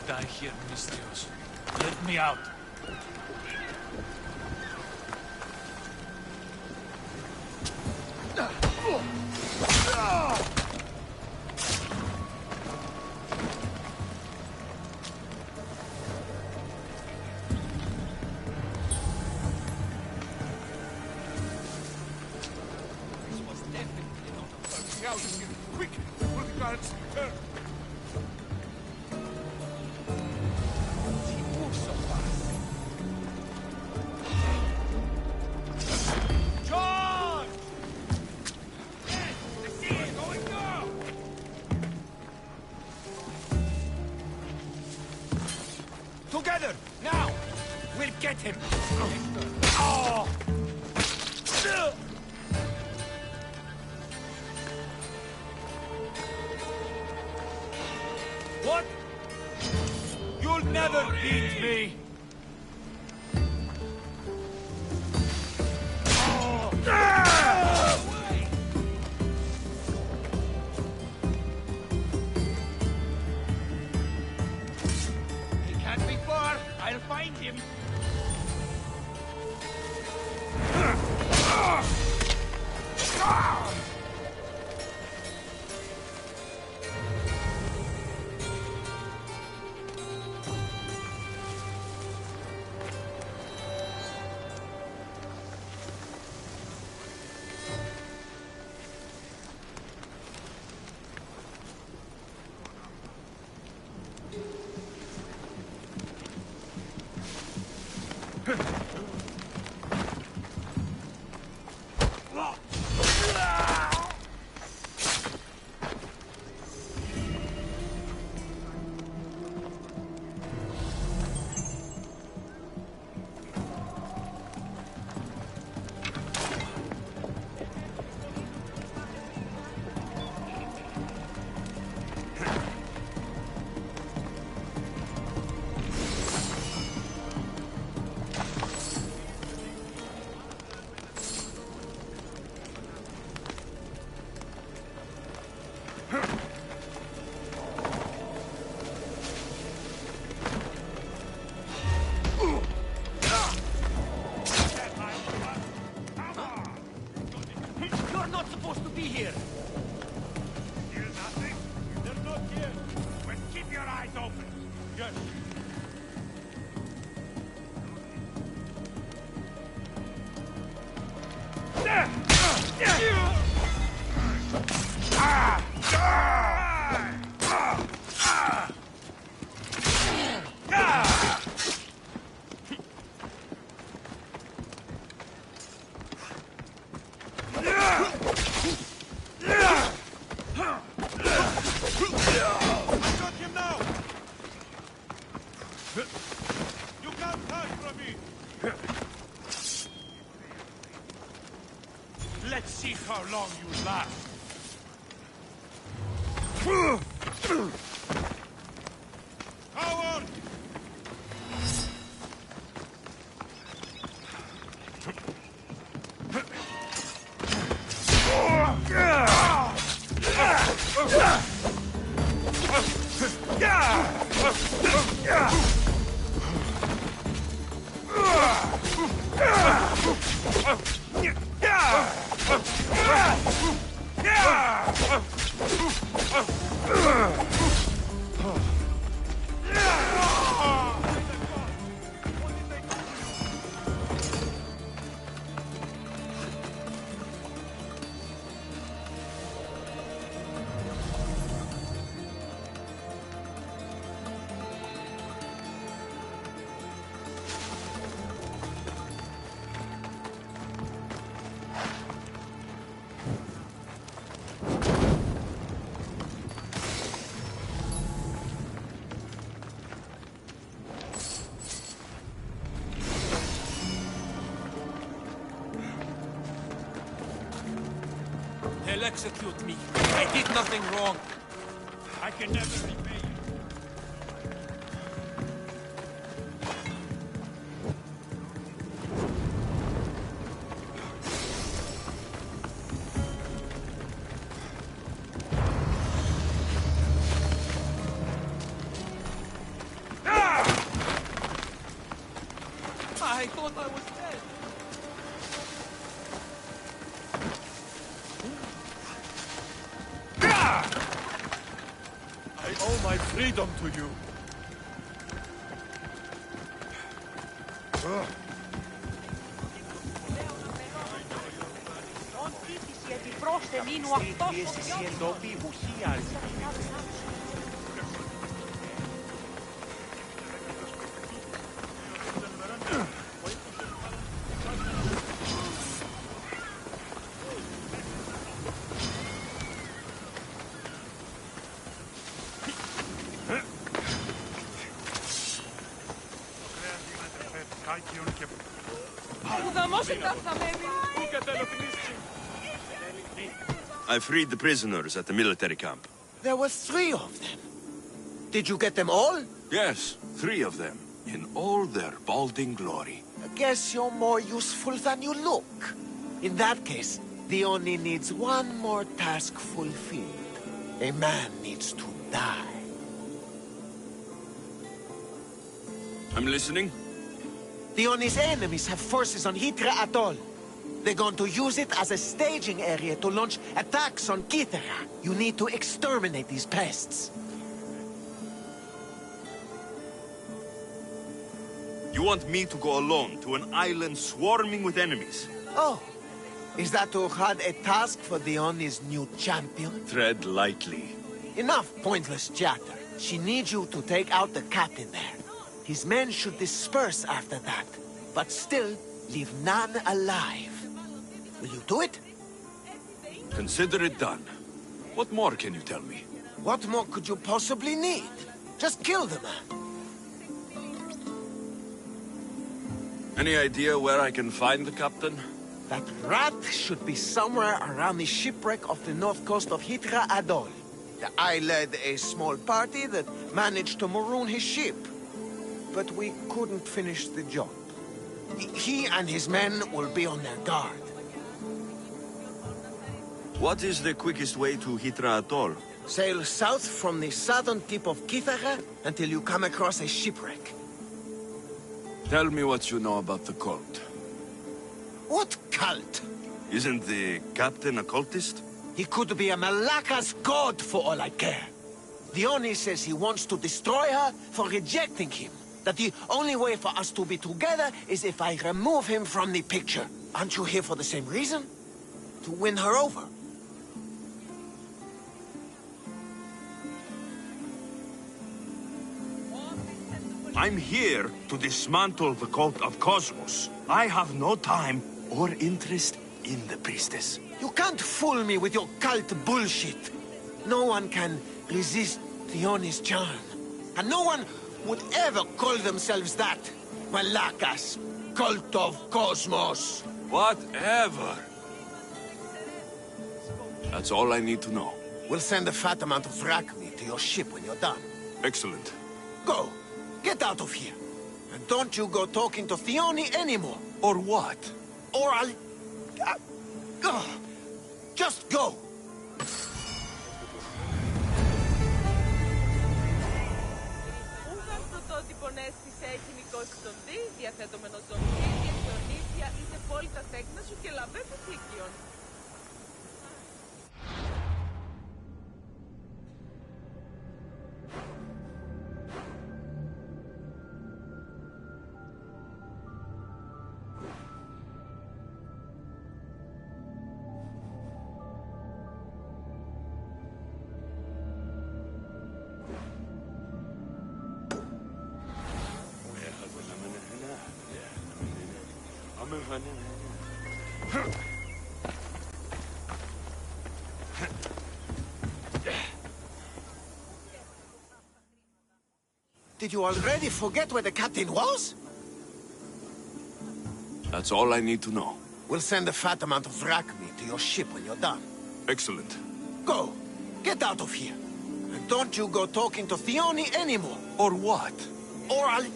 Die here, Mistios. Let me out. Quick, before the guards return. Together, now! We'll get him! Oh! What? You'll never beat me! He can't be far. I'll find him. Let's see how long you last. Coward! They'll execute me. I did nothing wrong. I can never repay you. I thought I was dead. I owe my freedom to you. I freed the prisoners at the military camp. There were 3 of them. Did you get them all? Yes, 3 of them, in all their balding glory. I guess you're more useful than you look. In that case, the Oni needs one more task fulfilled. A man needs to die. I'm listening. The Oni's enemies have forces on Hitra Atoll. They're going to use it as a staging area to launch attacks on Kithara. You need to exterminate these pests. You want me to go alone to an island swarming with enemies? Oh, is that Uhad a task for the Oni's new champion? Tread lightly. Enough pointless chatter. She needs you to take out the captain there. His men should disperse after that, but still leave none alive. Will you do it? Consider it done. What more can you tell me? What more could you possibly need? Just kill the man. Any idea where I can find the captain? That rat should be somewhere around the shipwreck off the north coast of Hitra Atoll. I led a small party that managed to maroon his ship. But we couldn't finish the job. He and his men will be on their guard. What is the quickest way to Hitra Atoll? Sail south from the southern tip of Kithara until you come across a shipwreck. Tell me what you know about the cult. What cult? Isn't the captain a cultist? He could be a Malaka's god for all I care. The Oni says he wants to destroy her for rejecting him. That the only way for us to be together is if I remove him from the picture. Aren't you here for the same reason? To win her over? I'm here to dismantle the cult of Cosmos. I have no time or interest in the priestess. You can't fool me with your cult bullshit. No one can resist Theoni's charm. And no one would ever call themselves that. Malakas, cult of Cosmos. Whatever. That's all I need to know. We'll send a fat amount of drachmi to your ship when you're done. Excellent. Go. Get out of here. And don't you go talking to Theoni anymore. Or what? Or I'll... just go. Ούγαν πρωτότυπον έστησε έχει νικώσει τον Δι, διαθέτωμενο ζωμί, διεθνονήθεια, είσαι πόλητα τέκνα σου και λαβέ του θήκιον. Did you already forget where the captain was? That's all I need to know. We'll send a fat amount of drachmi to your ship when you're done. Excellent. Go. Get out of here. And don't you go talking to Theoni anymore. Or what? Or I'll...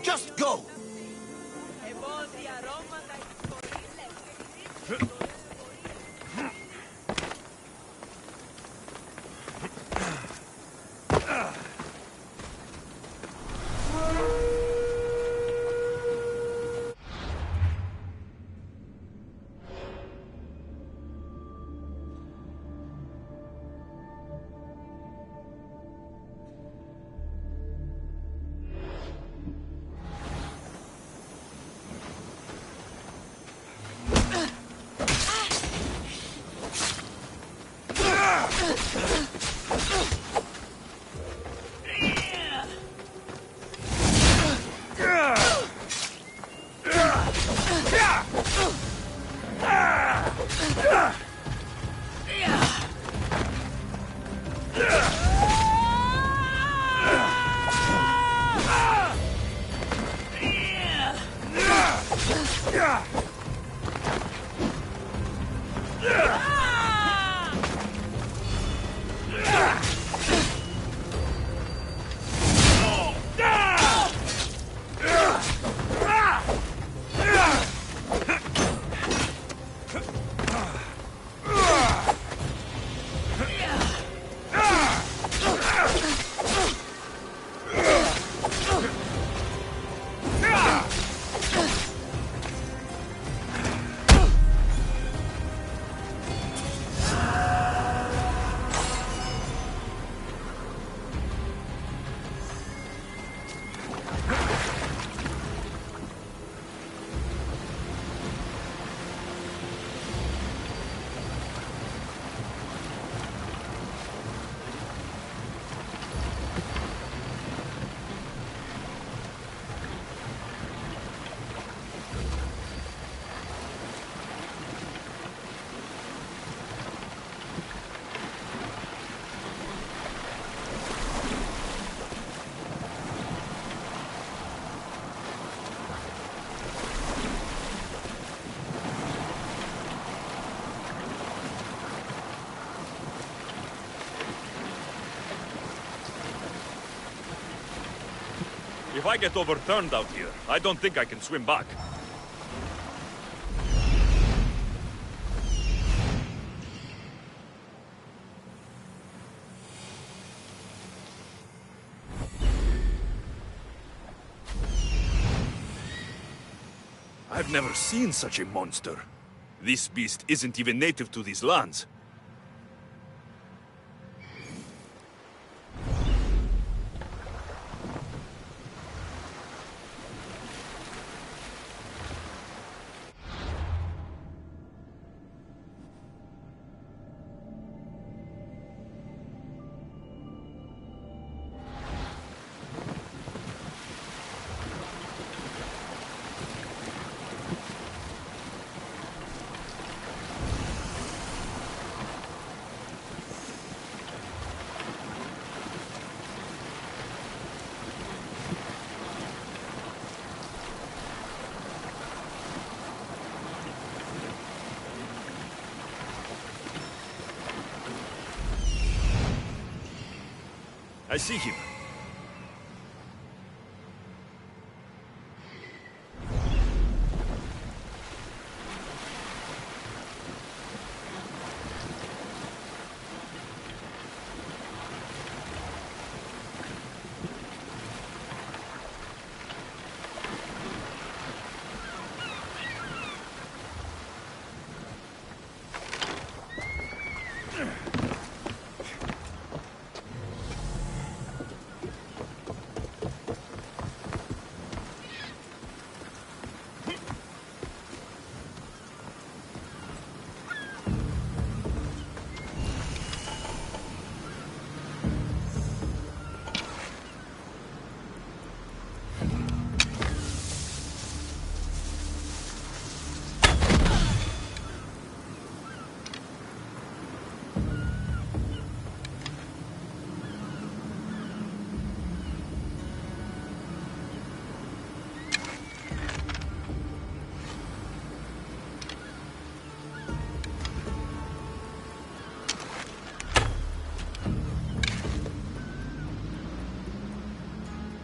just go. If I get overturned out here, I don't think I can swim back. I've never seen such a monster. This beast isn't even native to these lands. I see him.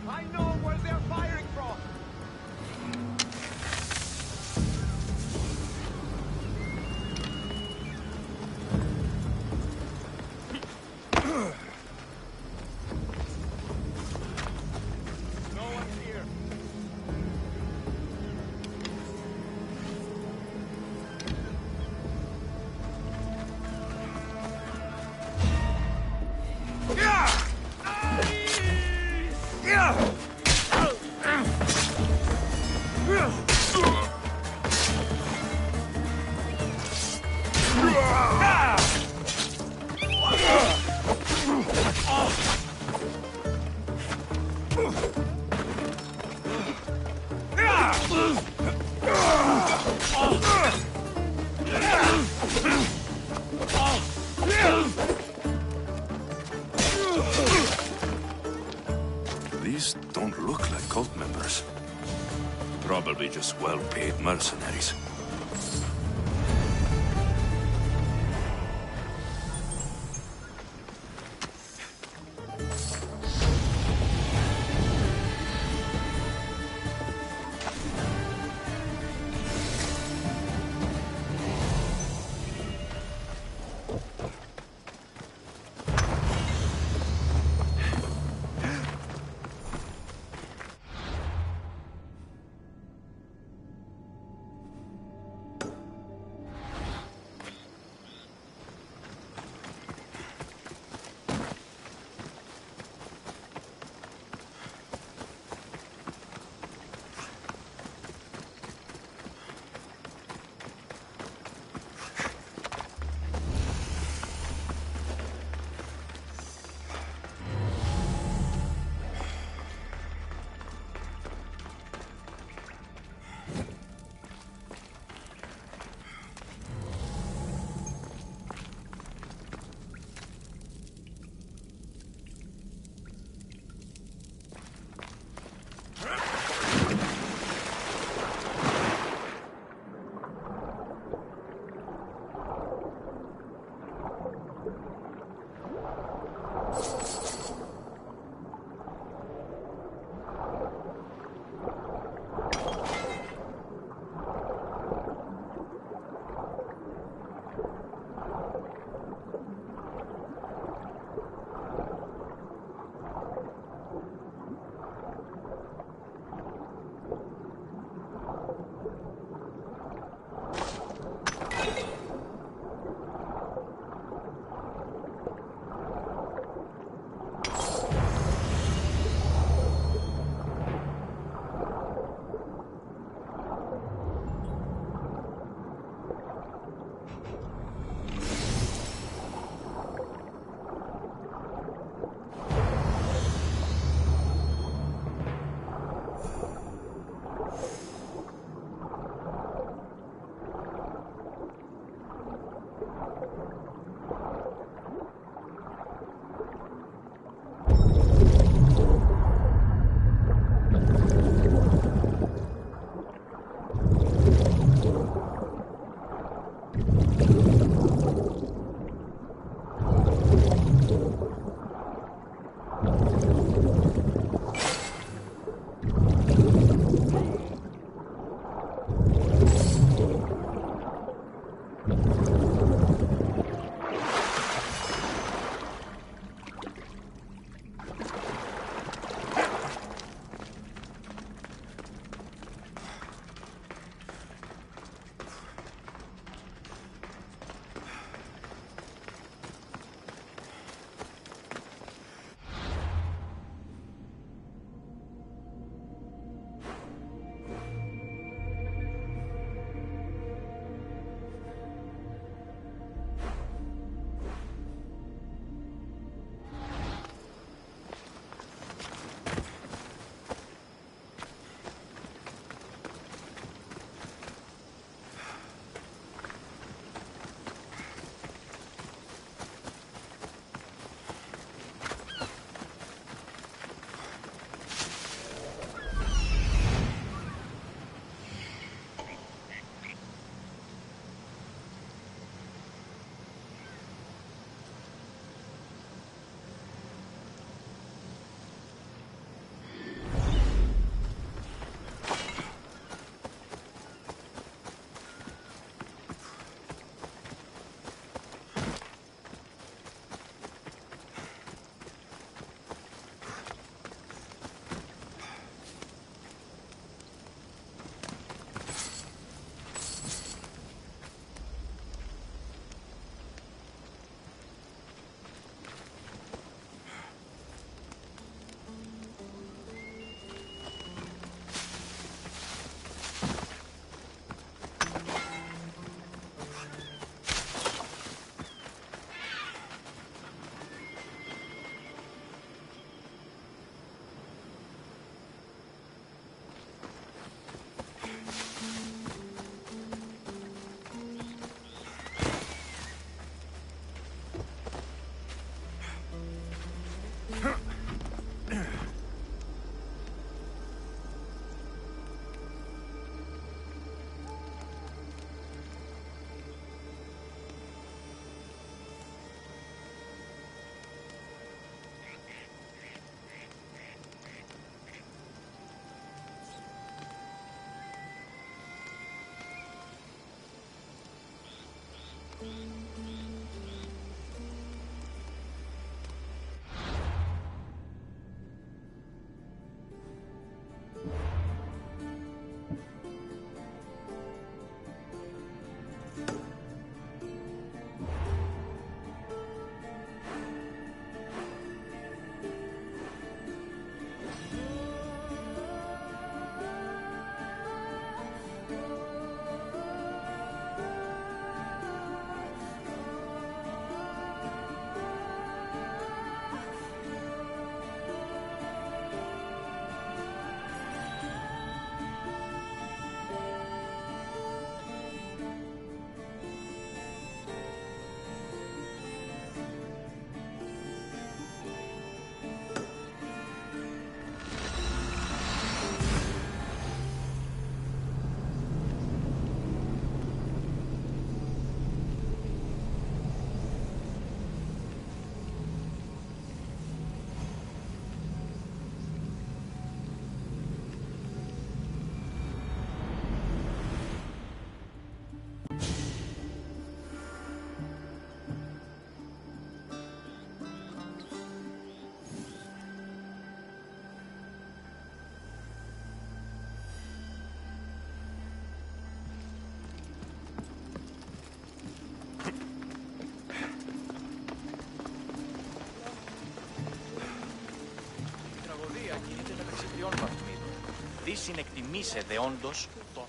I know where they're firing from! No one's here. These don't look like cult members. Probably just well-paid mercenaries.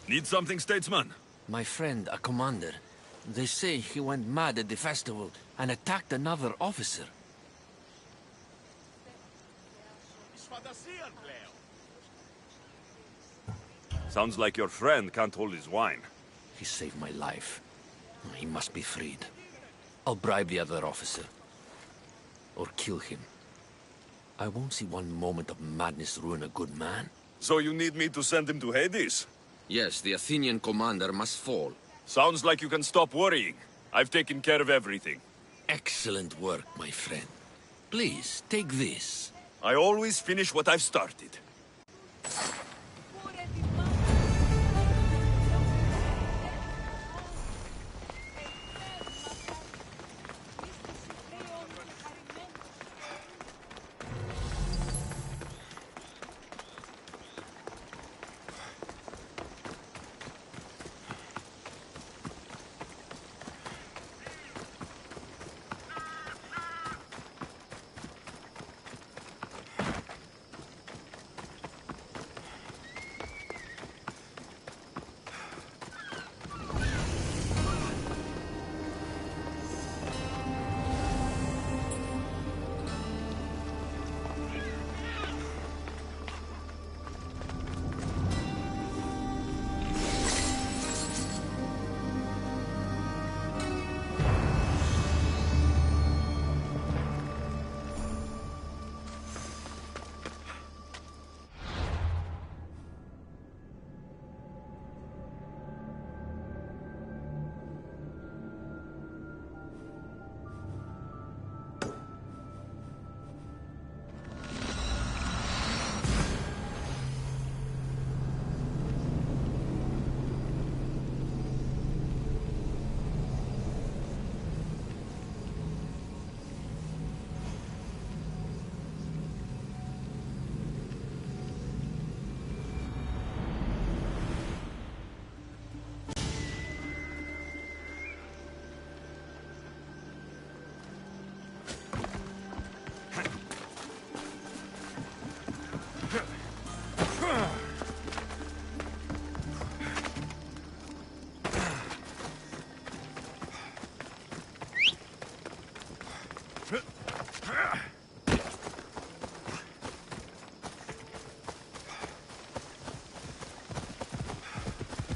Need something, statesman? My friend, a commander. They say he went mad at the festival and attacked another officer. Sounds like your friend can't hold his wine. He saved my life. He must be freed. I'll bribe the other officer. Or kill him. I won't see one moment of madness ruin a good man. So you need me to send him to Hades? Yes, the Athenian commander must fall. Sounds like you can stop worrying. I've taken care of everything. Excellent work, my friend. Please, take this. I always finish what I've started.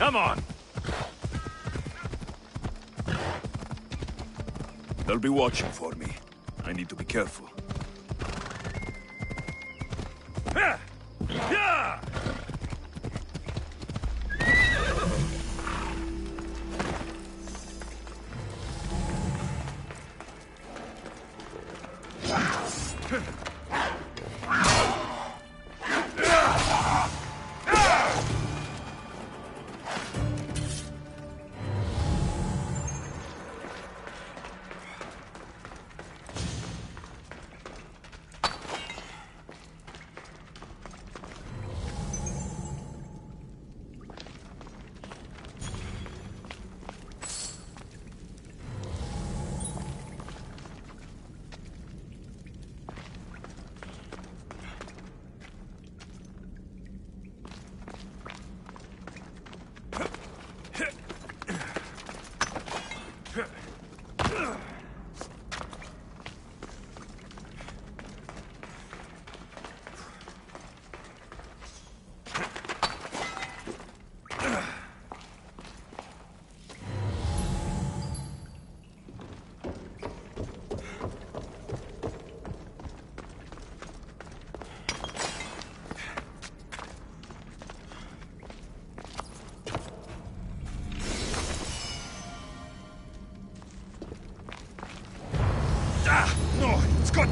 Come on! They'll be watching for me. I need to be careful. No, it's got...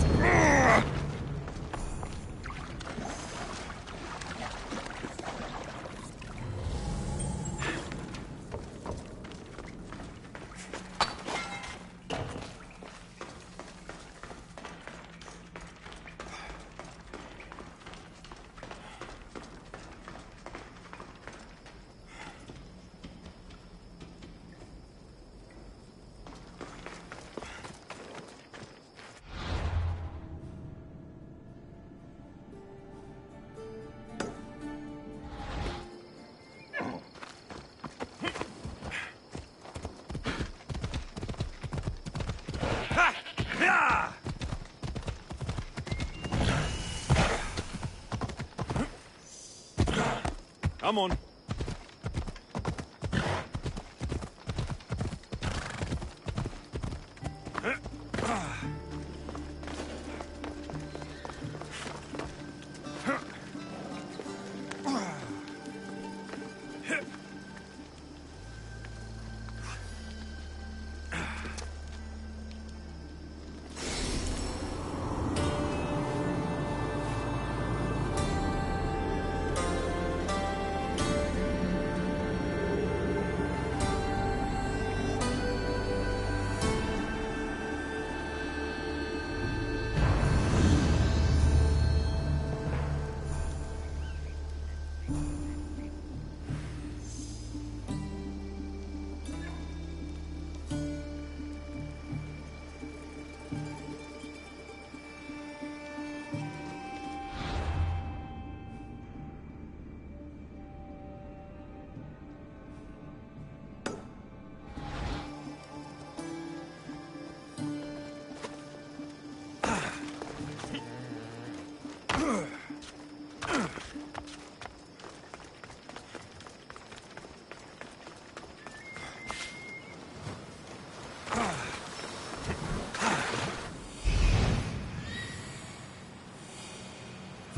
Come on.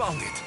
Found it.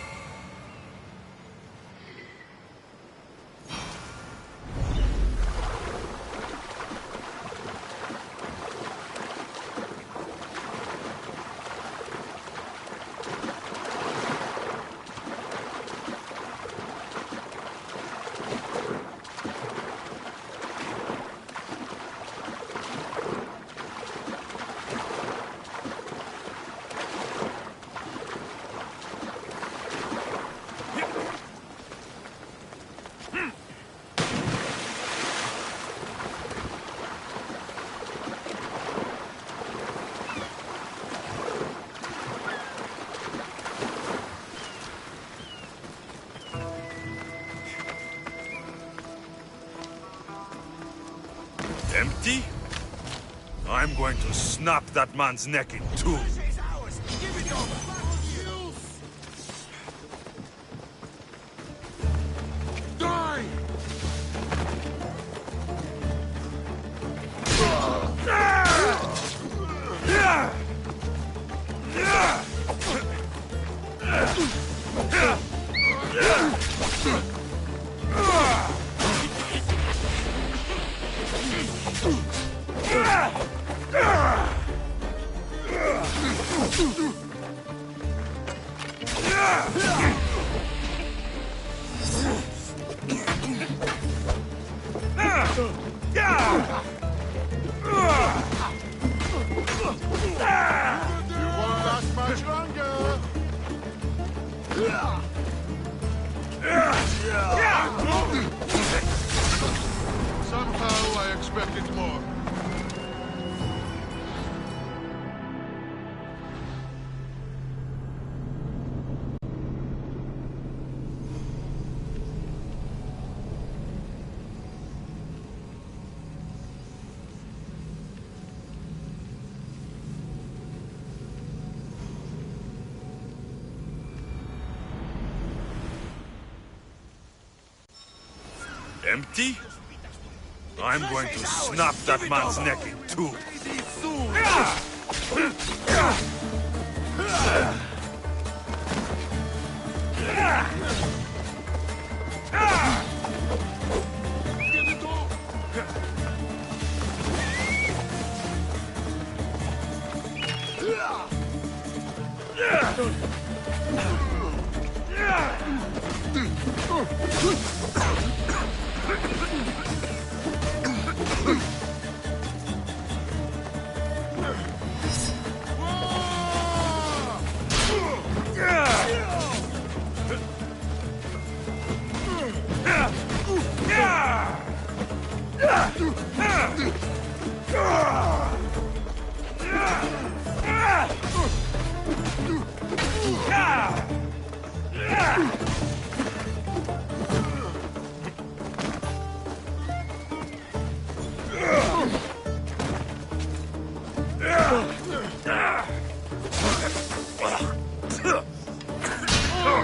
Empty? I'm going to snap that man's neck in two. Die! Somehow I expected more. Empty? I'm going to snap that man's neck in two.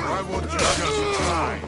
I want you just to try.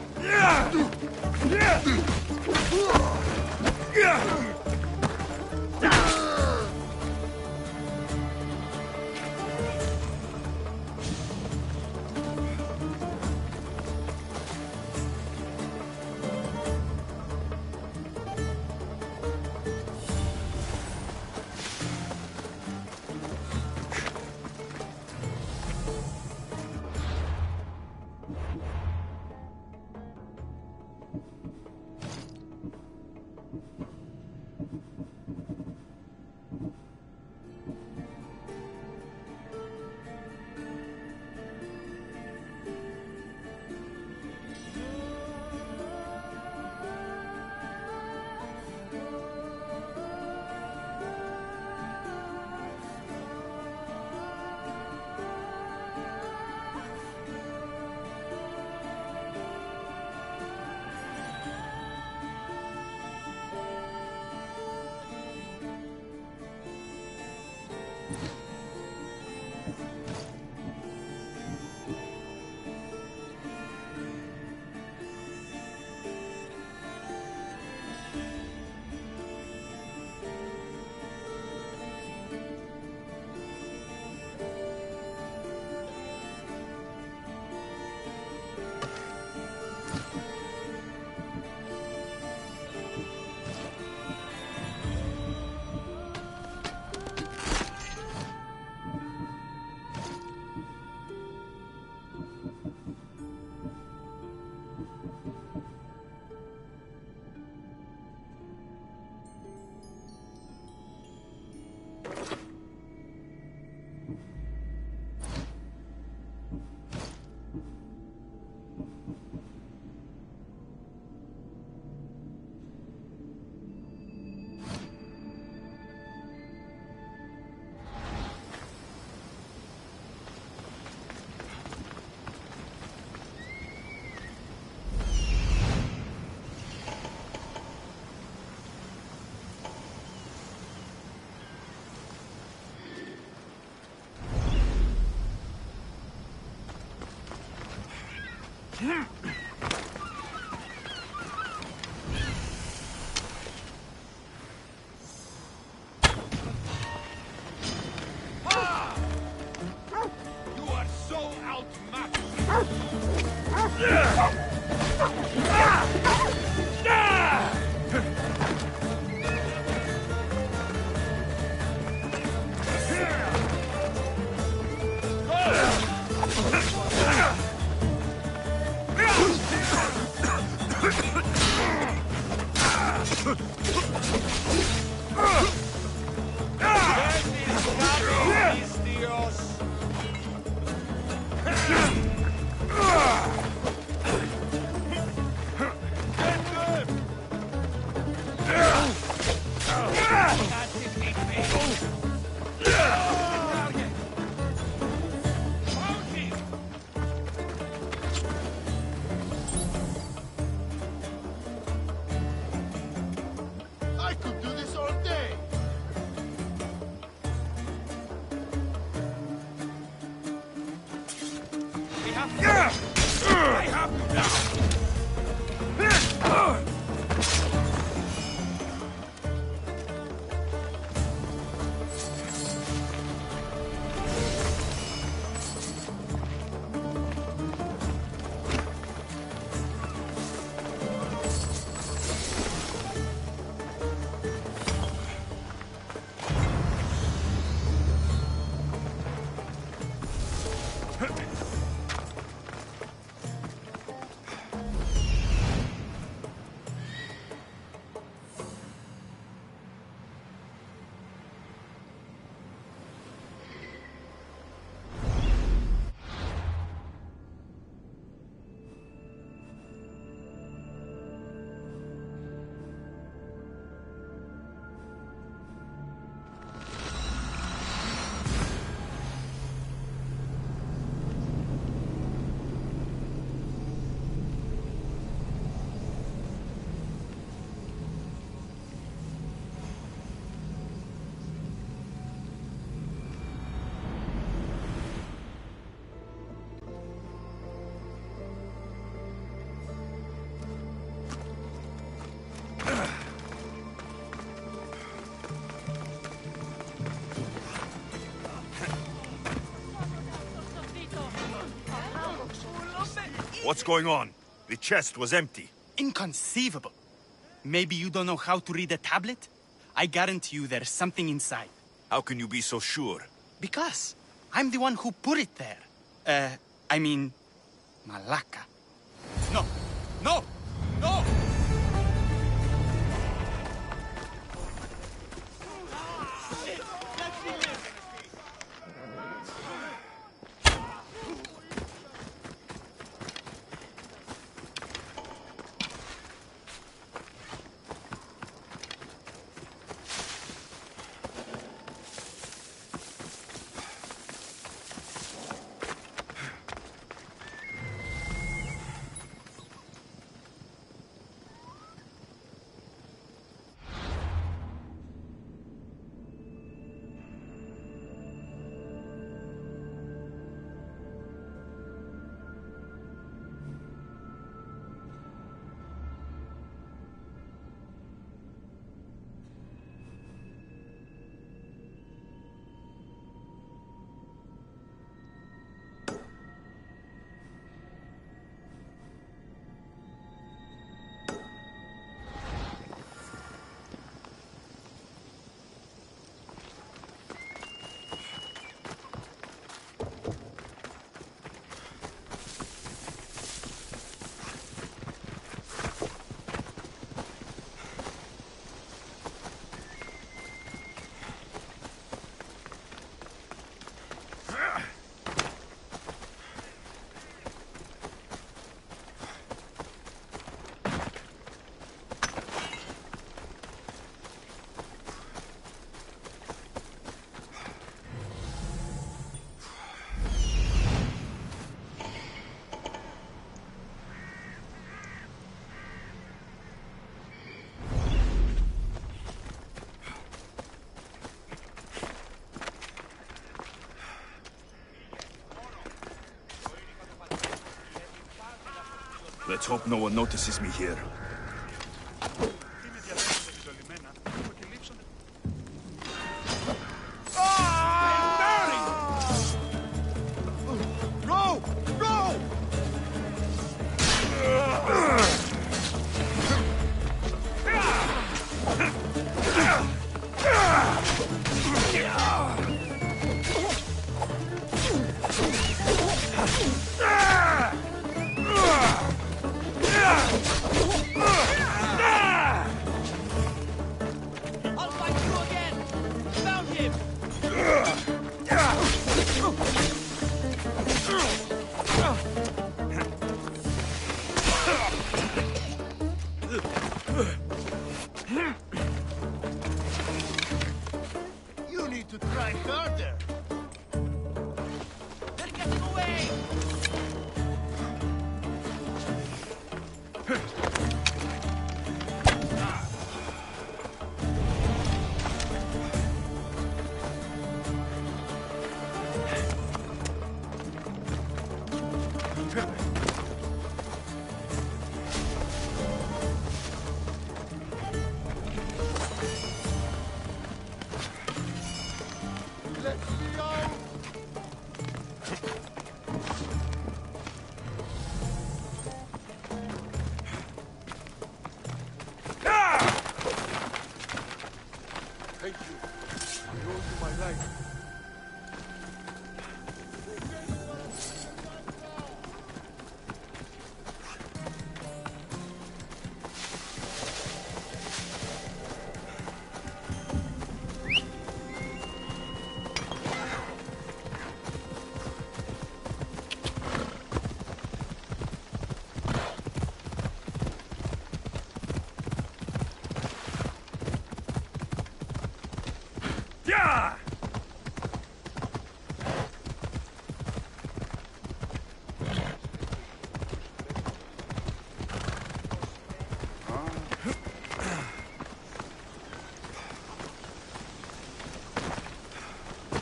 You are so outmatched! I could do this all day. We have to... I have to now! What's going on? The chest was empty. Inconceivable. Maybe you don't know how to read a tablet? I guarantee you there's something inside. How can you be so sure? Because I'm the one who put it there. I mean, Malaka. No! No! No! Let's hope no one notices me here. Go! Go! I'll fight you again! Found him! You need to try harder. They're getting away! Let's see out. Thank you. I owe you my life. Yeah!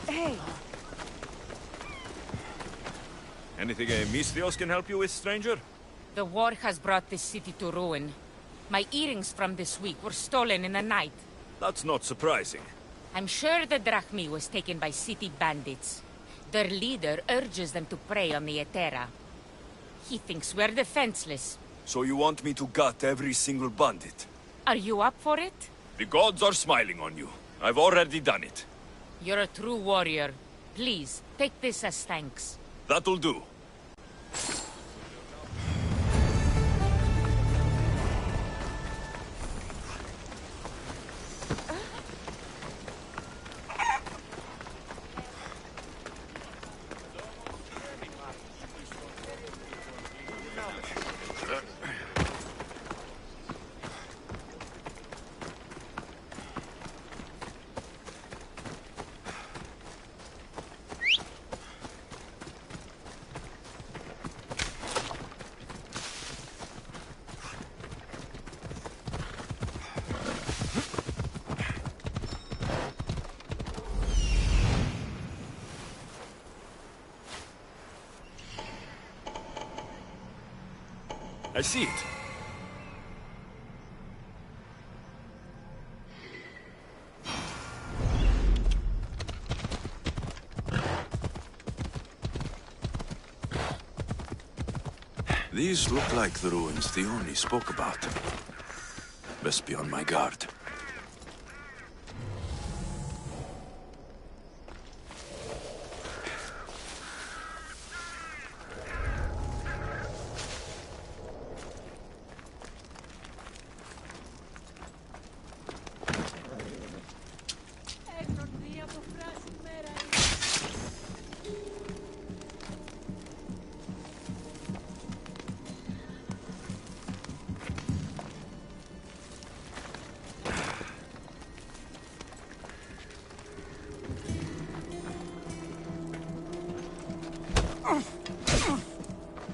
Hey, Anything Misthios can help you with, stranger? The war has brought this city to ruin. My earrings from this week were stolen in the night. That's not surprising. I'm sure the drachmi was taken by city bandits. Their leader urges them to prey on the Etera. He thinks we're defenseless. So you want me to gut every single bandit? Are you up for it? The gods are smiling on you. I've already done it. You're a true warrior. Please, take this as thanks. That'll do. I see it. These look like the ruins Theoni spoke about. Best be on my guard.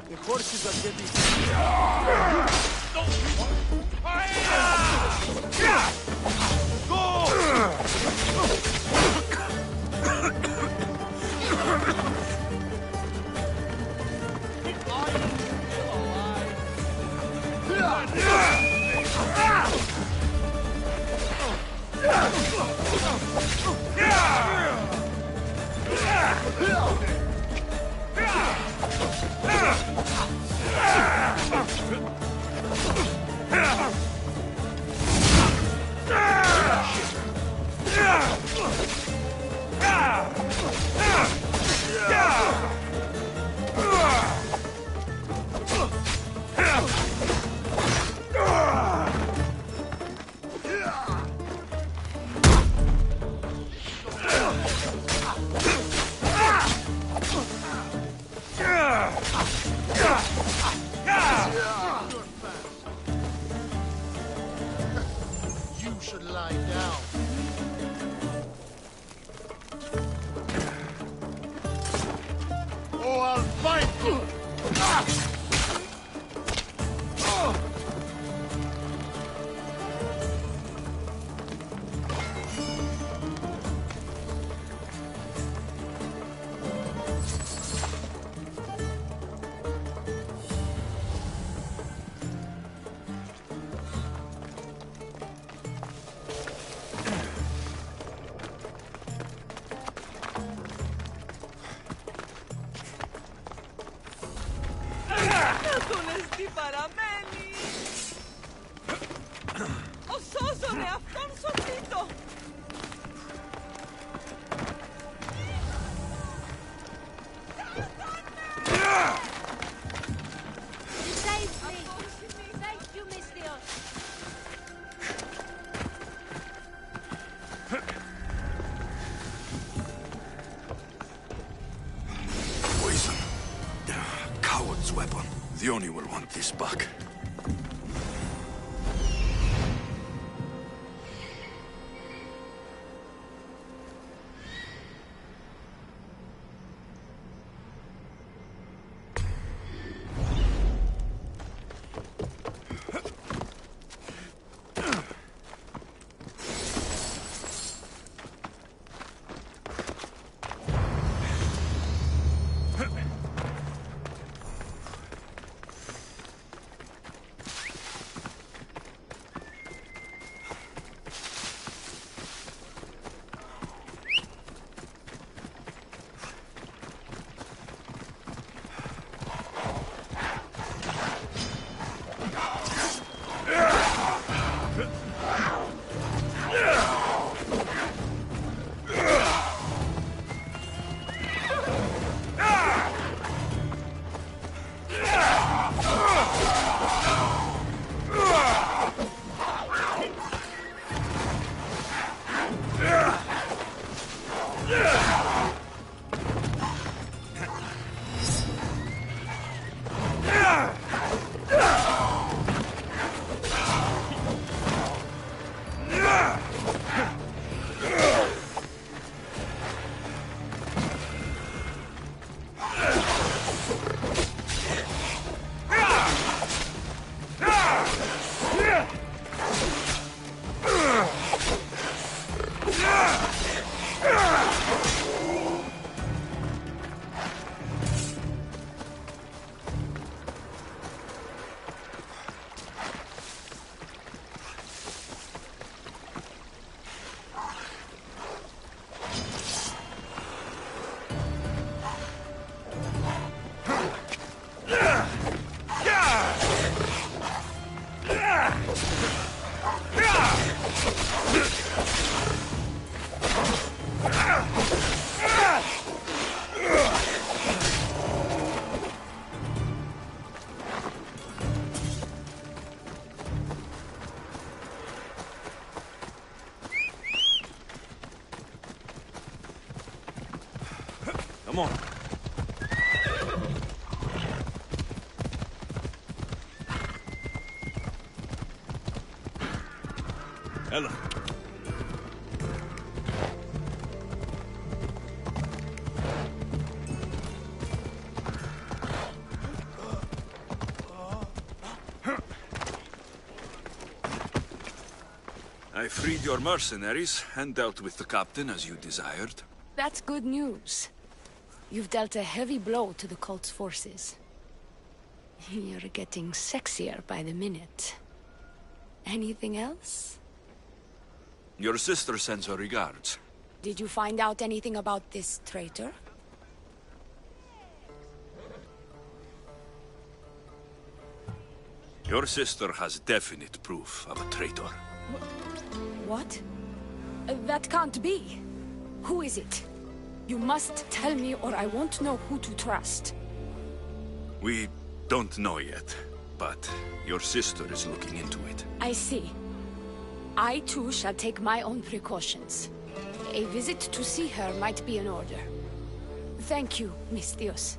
The horses are getting... You should lie down. Oh, I'll fight you! Να τον εστί παραμένει! Ο σώζω ρε, αυτόν σωθήτω! You saved me! Thank you, Misthios! Poison. Coward's weapon. The Oni will want this back. Come on. Ella. I freed your mercenaries and dealt with the captain as you desired. That's good news. You've dealt a heavy blow to the cult's forces. You're getting sexier by the minute. Anything else? Your sister sends her regards. Did you find out anything about this traitor? Your sister has definite proof of a traitor. What? That can't be. Who is it? You must tell me or I won't know who to trust. We don't know yet, but your sister is looking into it. I see. I too shall take my own precautions. A visit to see her might be in order. Thank you, Misthios.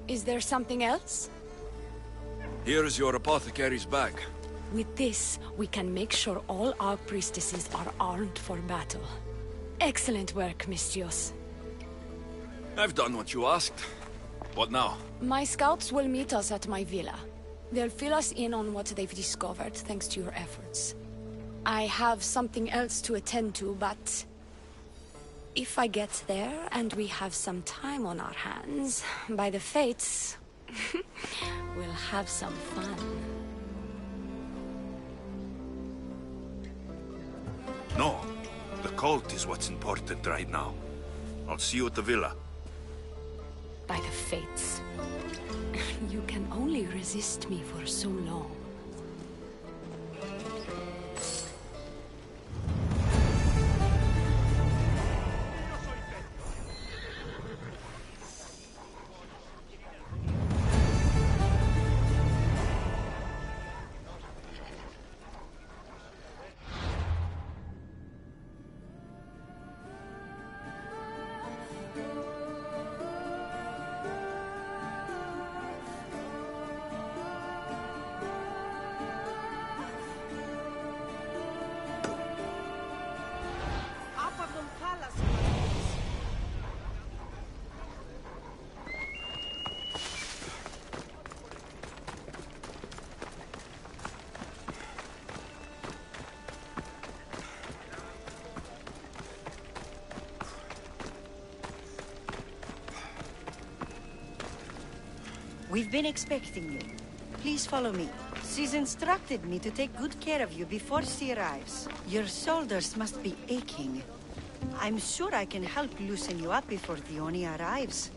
Is there something else? Here's your apothecary's bag. With this, we can make sure all our priestesses are armed for battle. Excellent work, Misthios. I've done what you asked. What now? My scouts will meet us at my villa. They'll fill us in on what they've discovered, thanks to your efforts. I have something else to attend to, but... if I get there, and we have some time on our hands, by the fates... we'll have some fun. No. The cult is what's important right now. I'll see you at the villa. By the fates. You can only resist me for so long. We've been expecting you. Please follow me. She's instructed me to take good care of you before she arrives. Your shoulders must be aching. I'm sure I can help loosen you up before Dione arrives.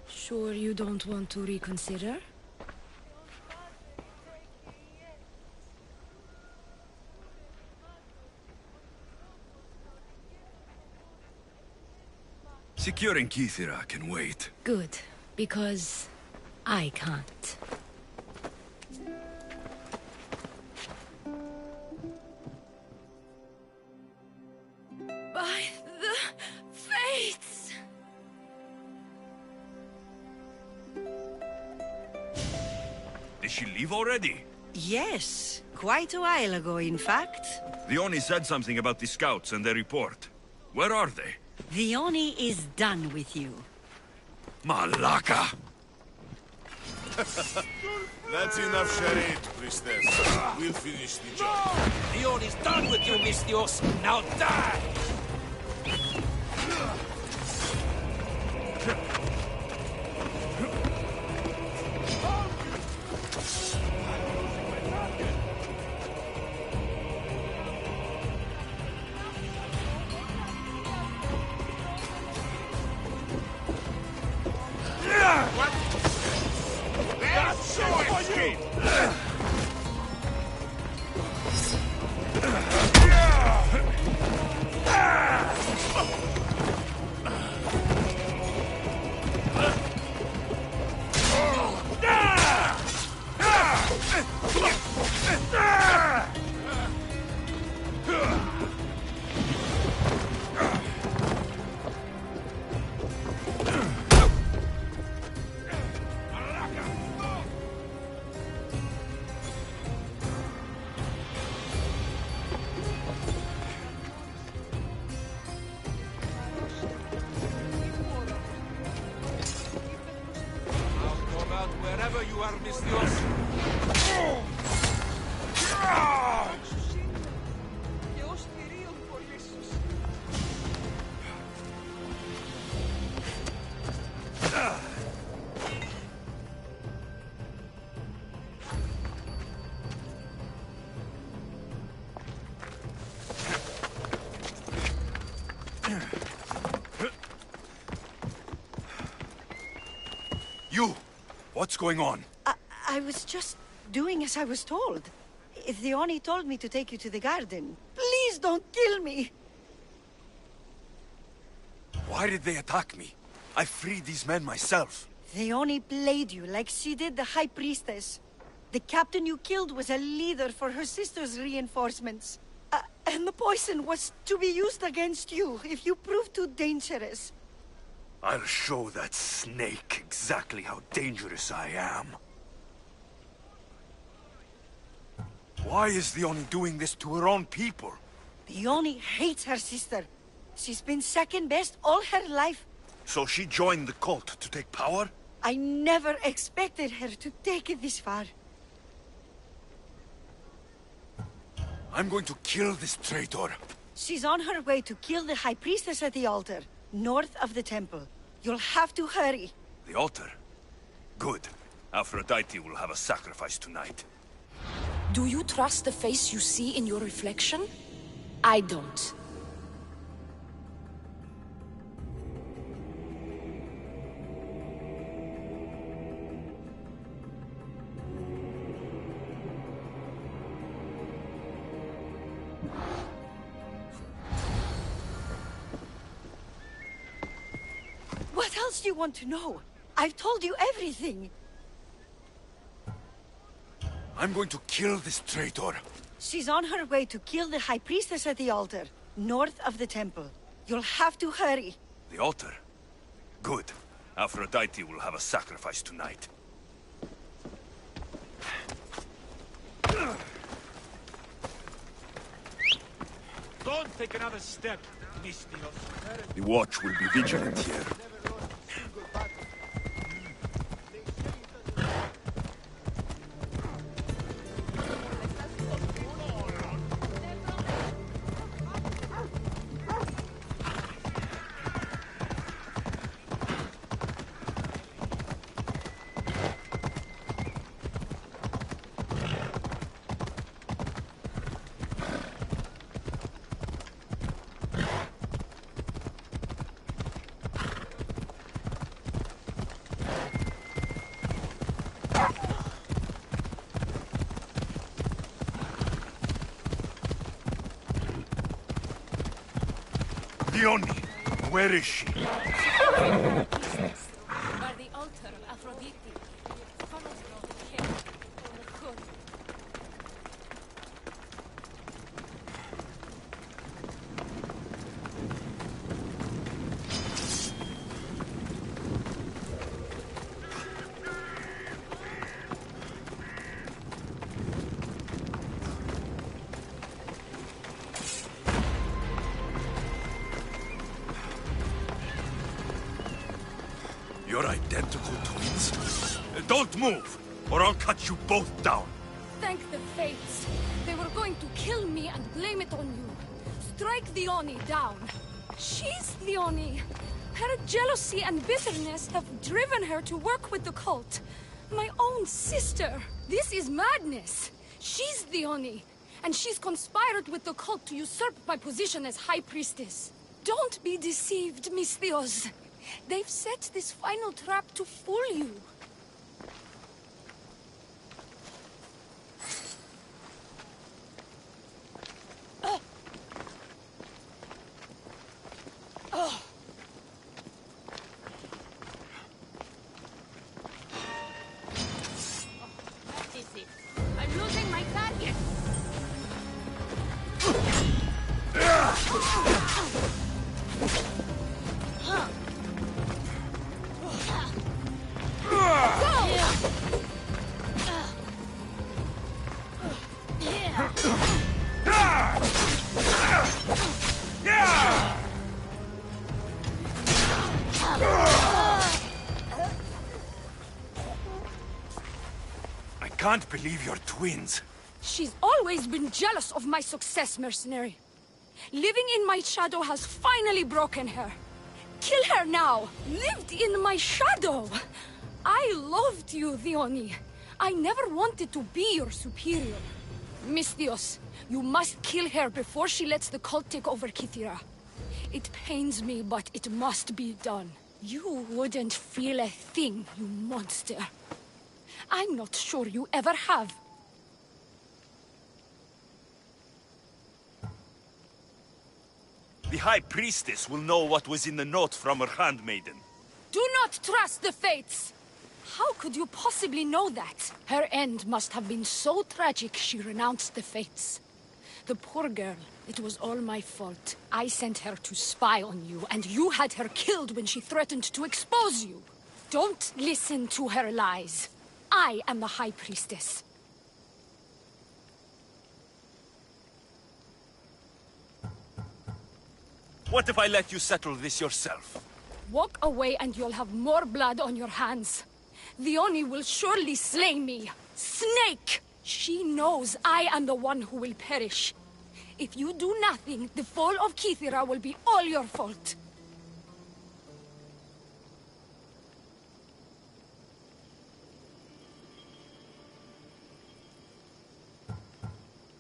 Sure you don't want to reconsider? Securing Kithira can wait. Good, because I can't. By the fates! Did she leave already? Yes, quite a while ago, in fact. Dione said something about the scouts and their report. Where are they? Dione is done with you. Malaka! That's enough charade, priestess. We'll finish the job. Dion is done with you, Misthios. Now die! you are, Mistios. Και ως θηρίων πολίσσους. You! What's going on? I was just doing as I was told. The Oni told me to take you to the garden. Please don't kill me! Why did they attack me? I freed these men myself. The Oni played you like she did the High Priestess. The captain you killed was a leader for her sister's reinforcements. And the poison was to be used against you if you prove too dangerous. I'll show that snake exactly how dangerous I am. Why is the Oni doing this to her own people? The Oni hates her sister. She's been second best all her life. So she joined the cult to take power? I never expected her to take it this far. I'm going to kill this traitor. She's on her way to kill the High Priestess at the altar, north of the temple. You'll have to hurry. The altar? Good. Aphrodite will have a sacrifice tonight. Do you trust the face you see in your reflection? I don't. What else do you want to know? I've told you everything. I'm going to kill this traitor. She's on her way to kill the High Priestess at the altar, north of the temple. You'll have to hurry. The altar? Good. Aphrodite will have a sacrifice tonight. Don't take another step, Mistios. The watch will be vigilant here. Dione, where is she? By the altar of Aphrodite. Follow the king. Good. You're identical twins? Don't move, or I'll cut you both down. Thank the fates. They were going to kill me and blame it on you. Strike the Oni down. She's the Oni. Her jealousy and bitterness have driven her to work with the cult. My own sister. This is madness. She's the Oni. And she's conspired with the cult to usurp my position as High Priestess. Don't be deceived, Mistios. They've set this final trap to fool you. That is it. I'm losing my target. can't believe you're twins. She's always been jealous of my success, mercenary. Living in my shadow has finally broken her. Kill her now! Lived in my shadow! I loved you, Dione. I never wanted to be your superior. Misthios, you must kill her before she lets the cult take over Kythera. It pains me, but it must be done. You wouldn't feel a thing, you monster. I'm not sure you ever have. The High Priestess will know what was in the note from her handmaiden. Do not trust the fates! How could you possibly know that? Her end must have been so tragic she renounced the fates. The poor girl, it was all my fault. I sent her to spy on you, and you had her killed when she threatened to expose you. Don't listen to her lies. I am the High Priestess. What if I let you settle this yourself? Walk away and you'll have more blood on your hands. Dione will surely slay me. Snake! She knows I am the one who will perish. If you do nothing, the fall of Kythera will be all your fault.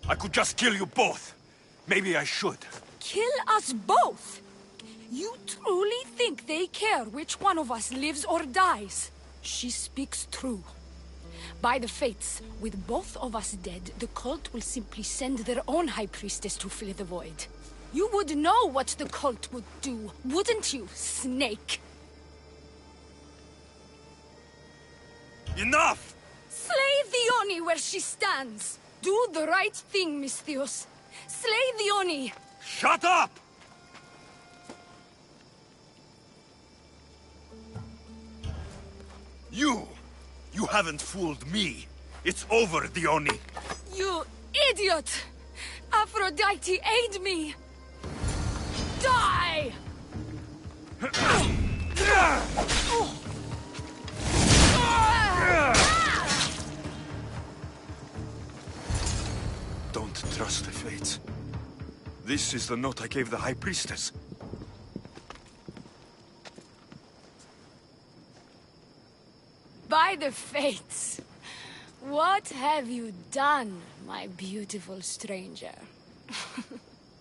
I could just kill you both. Maybe I should. Kill us both? You truly think they care which one of us lives or dies? She speaks true. By the fates, with both of us dead, the cult will simply send their own High Priestess to fill the void. You would know what the cult would do, wouldn't you, Snake? Enough! Slay Dione where she stands! Do the right thing, Misthios. Slay Dione! Shut up! You haven't fooled me. It's over, Dione. You idiot! Aphrodite, aid me! Die! Don't trust the fates. This is the note I gave the High Priestess. By the fates! What have you done, my beautiful stranger?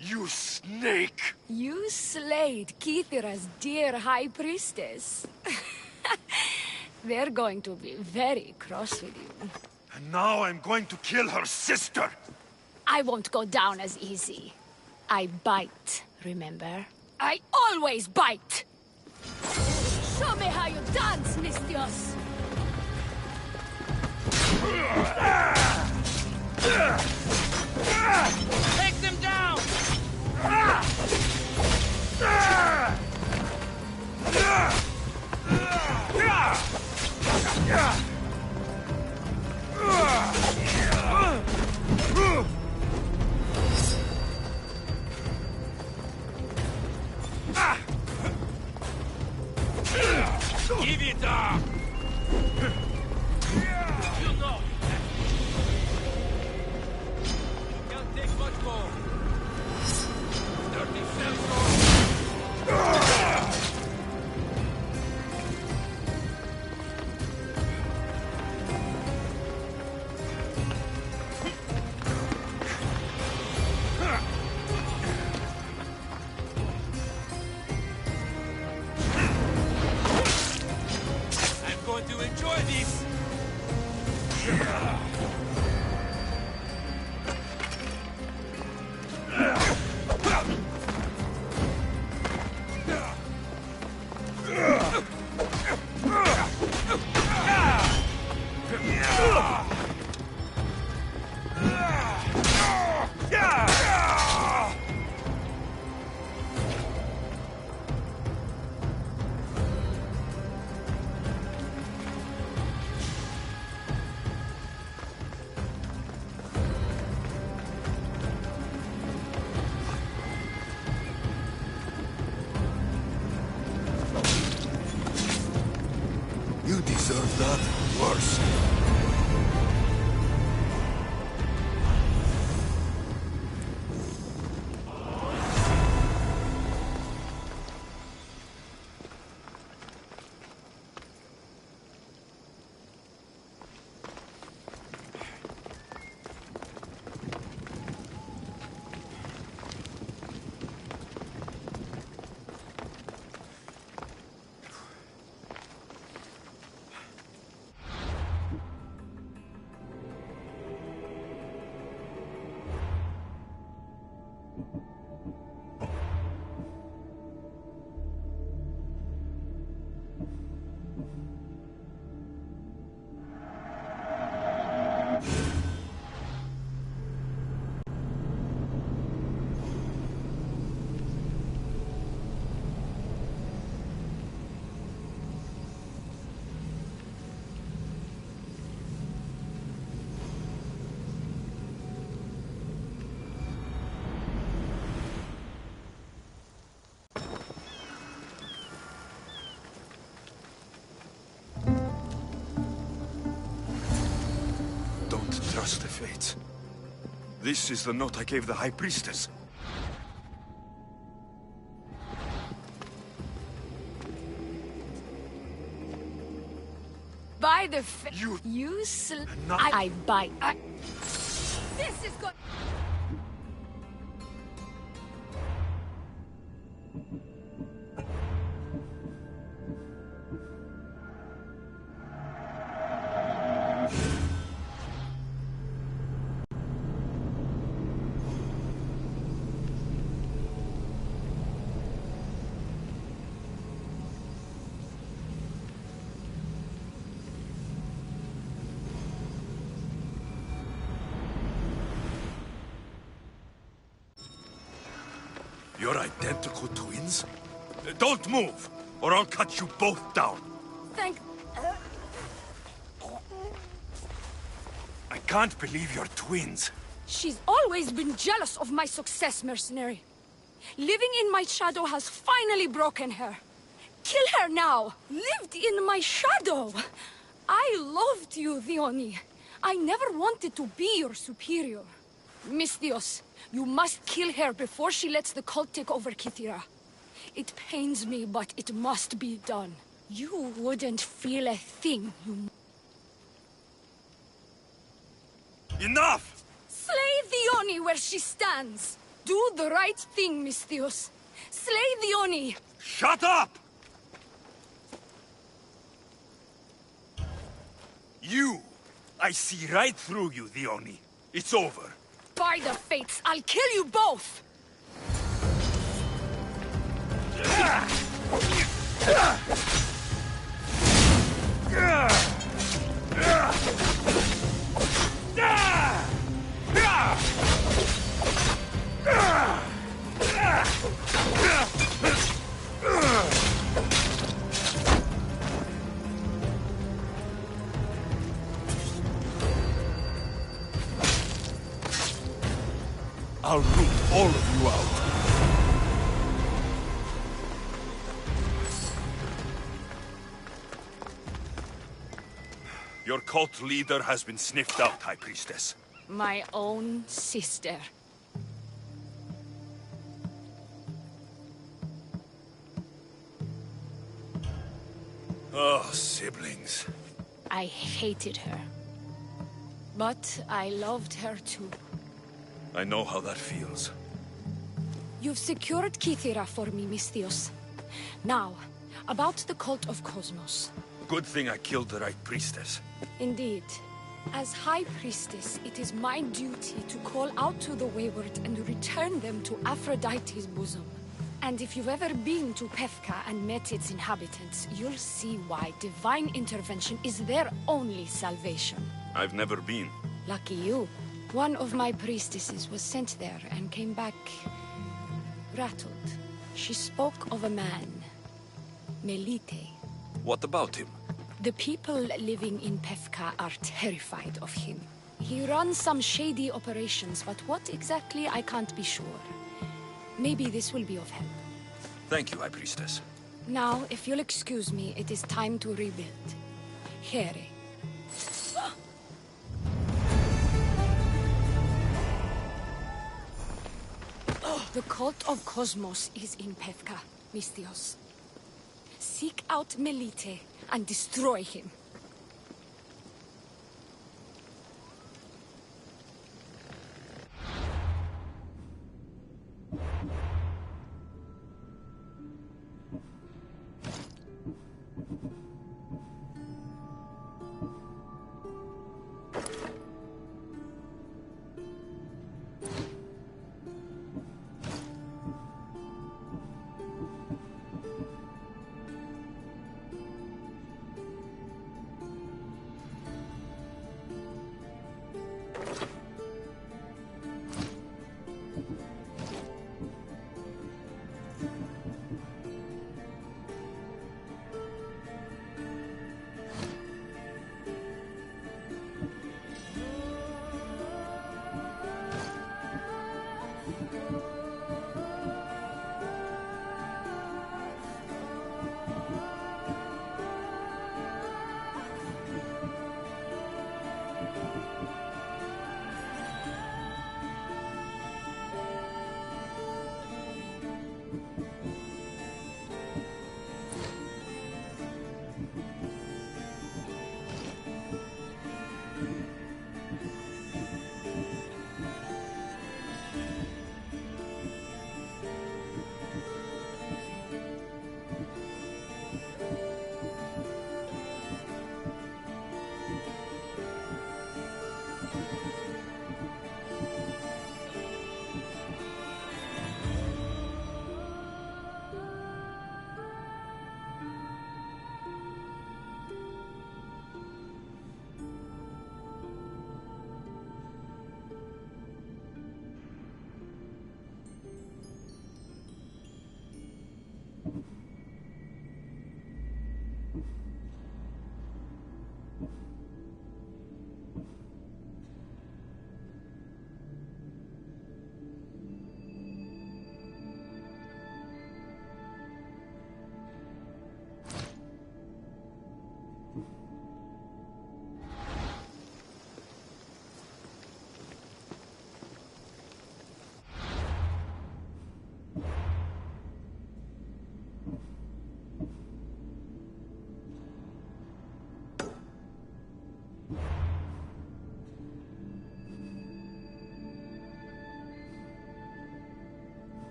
You snake! You slayed Kythera's dear High Priestess. They're going to be very cross with you. And now I'm going to kill her sister! I won't go down as easy. I bite, remember? I always bite! Show me how you dance, Misthios! Take them down! Give it up! You know. Can't take much more. Dirty I'm going to enjoy this! You deserve that worse. trust the fates. This is the note I gave the High Priestess. By the I bite. This is good. You're identical twins? Don't move, or I'll cut you both down. Thank... I can't believe you're twins. She's always been jealous of my success, mercenary. Living in my shadow has finally broken her. Kill her now! Lived in my shadow! I loved you, Dione. I never wanted to be your superior. Misthios, you must kill her before she lets the cult take over Kythera. It pains me, but it must be done. You wouldn't feel a thing, you... Enough! Slay Dione where she stands! Do the right thing, Misthios. Slay Dione! Shut up! You! I see right through you, Dione. It's over. By the fates, I'll kill you both! I'll root all of you out. Your cult leader has been sniffed out, High Priestess. My own sister. Oh, siblings. I hated her. But I loved her too. I know how that feels. You've secured Kythera for me, Misthios. Now, about the cult of Cosmos. Good thing I killed the right priestess. Indeed. As High Priestess, it is my duty to call out to the wayward and return them to Aphrodite's bosom. And if you've ever been to Pefka and met its inhabitants, you'll see why divine intervention is their only salvation. I've never been. Lucky you. One of my priestesses was sent there and came back... rattled. She spoke of a man. Melite. What about him? The people living in Pefka are terrified of him. He runs some shady operations, but what exactly I can't be sure. Maybe this will be of help. Thank you, High Priestess. Now, if you'll excuse me, it is time to rebuild. Here. The cult of Cosmos is in Pefka, Misthios. Seek out Melite and destroy him.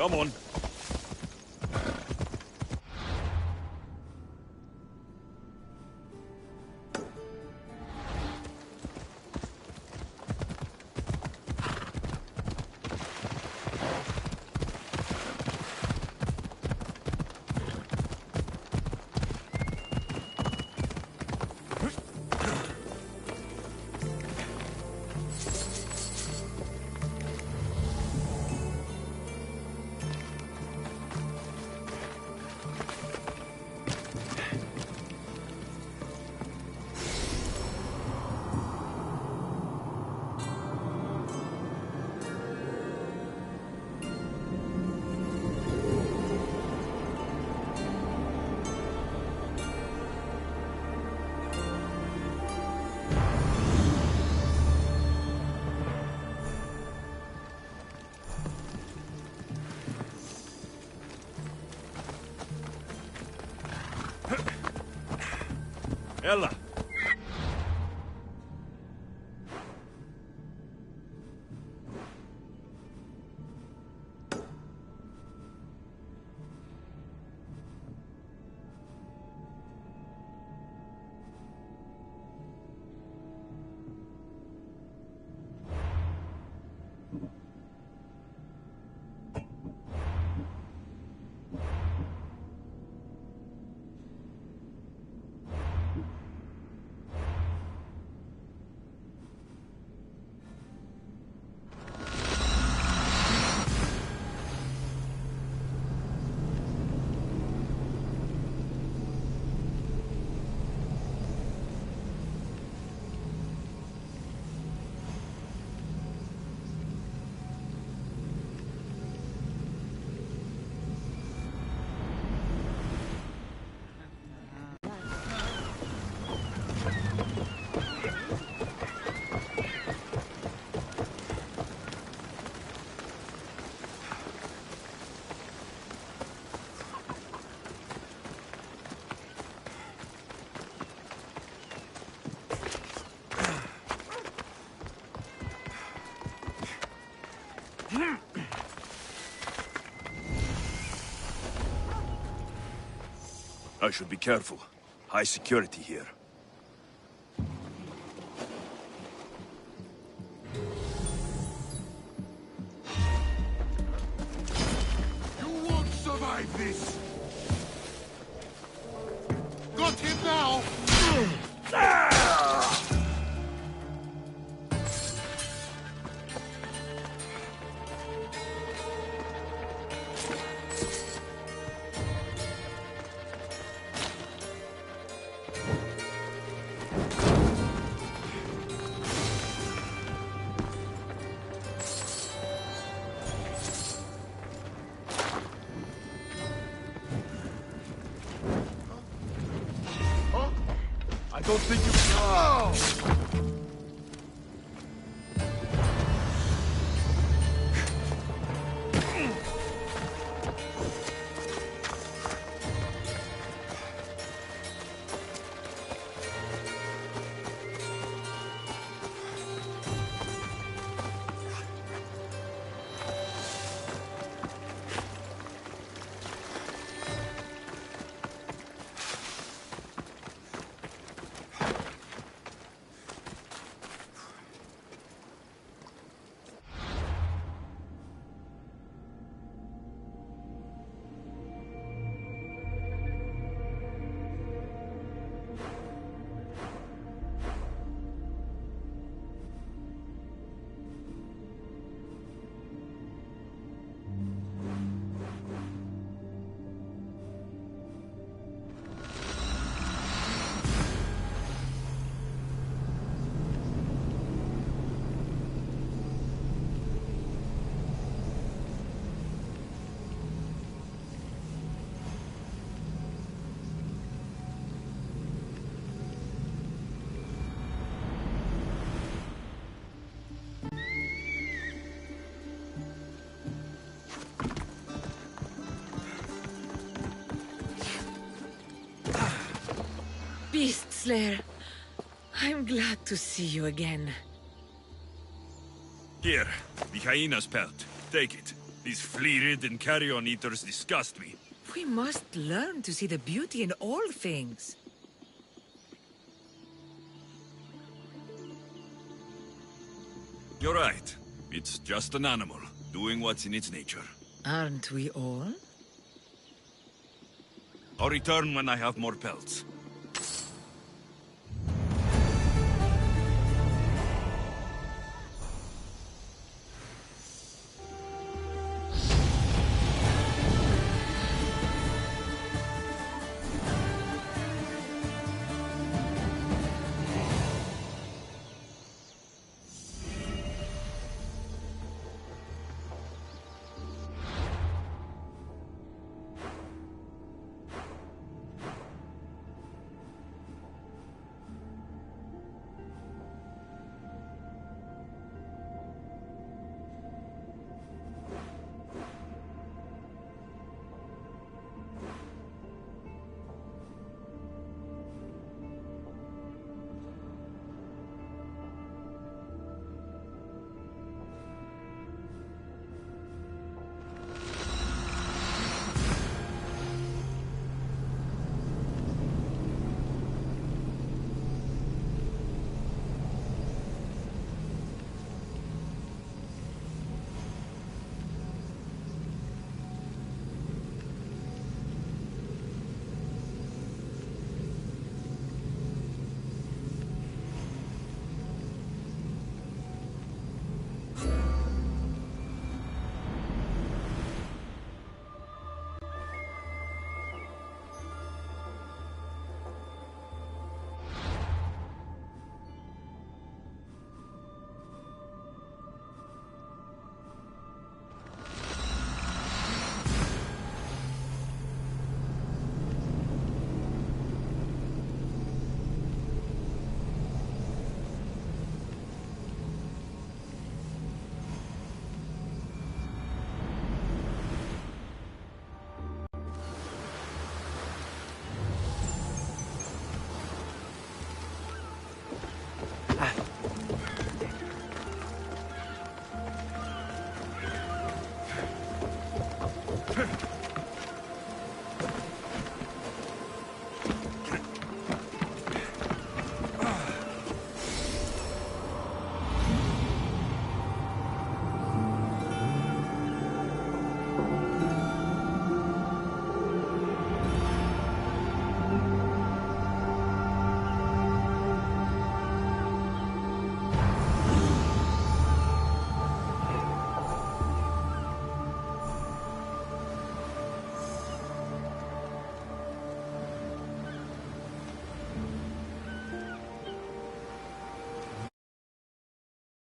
Come on. Ella. I should be careful. High security here. You won't survive this! Got him now! I don't think you can. Oh! Beast Slayer, I'm glad to see you again. Here, the hyena's pelt. Take it. These flea-ridden carrion eaters disgust me. We must learn to see the beauty in all things. You're right. It's just an animal, doing what's in its nature. Aren't we all? I'll return when I have more pelts.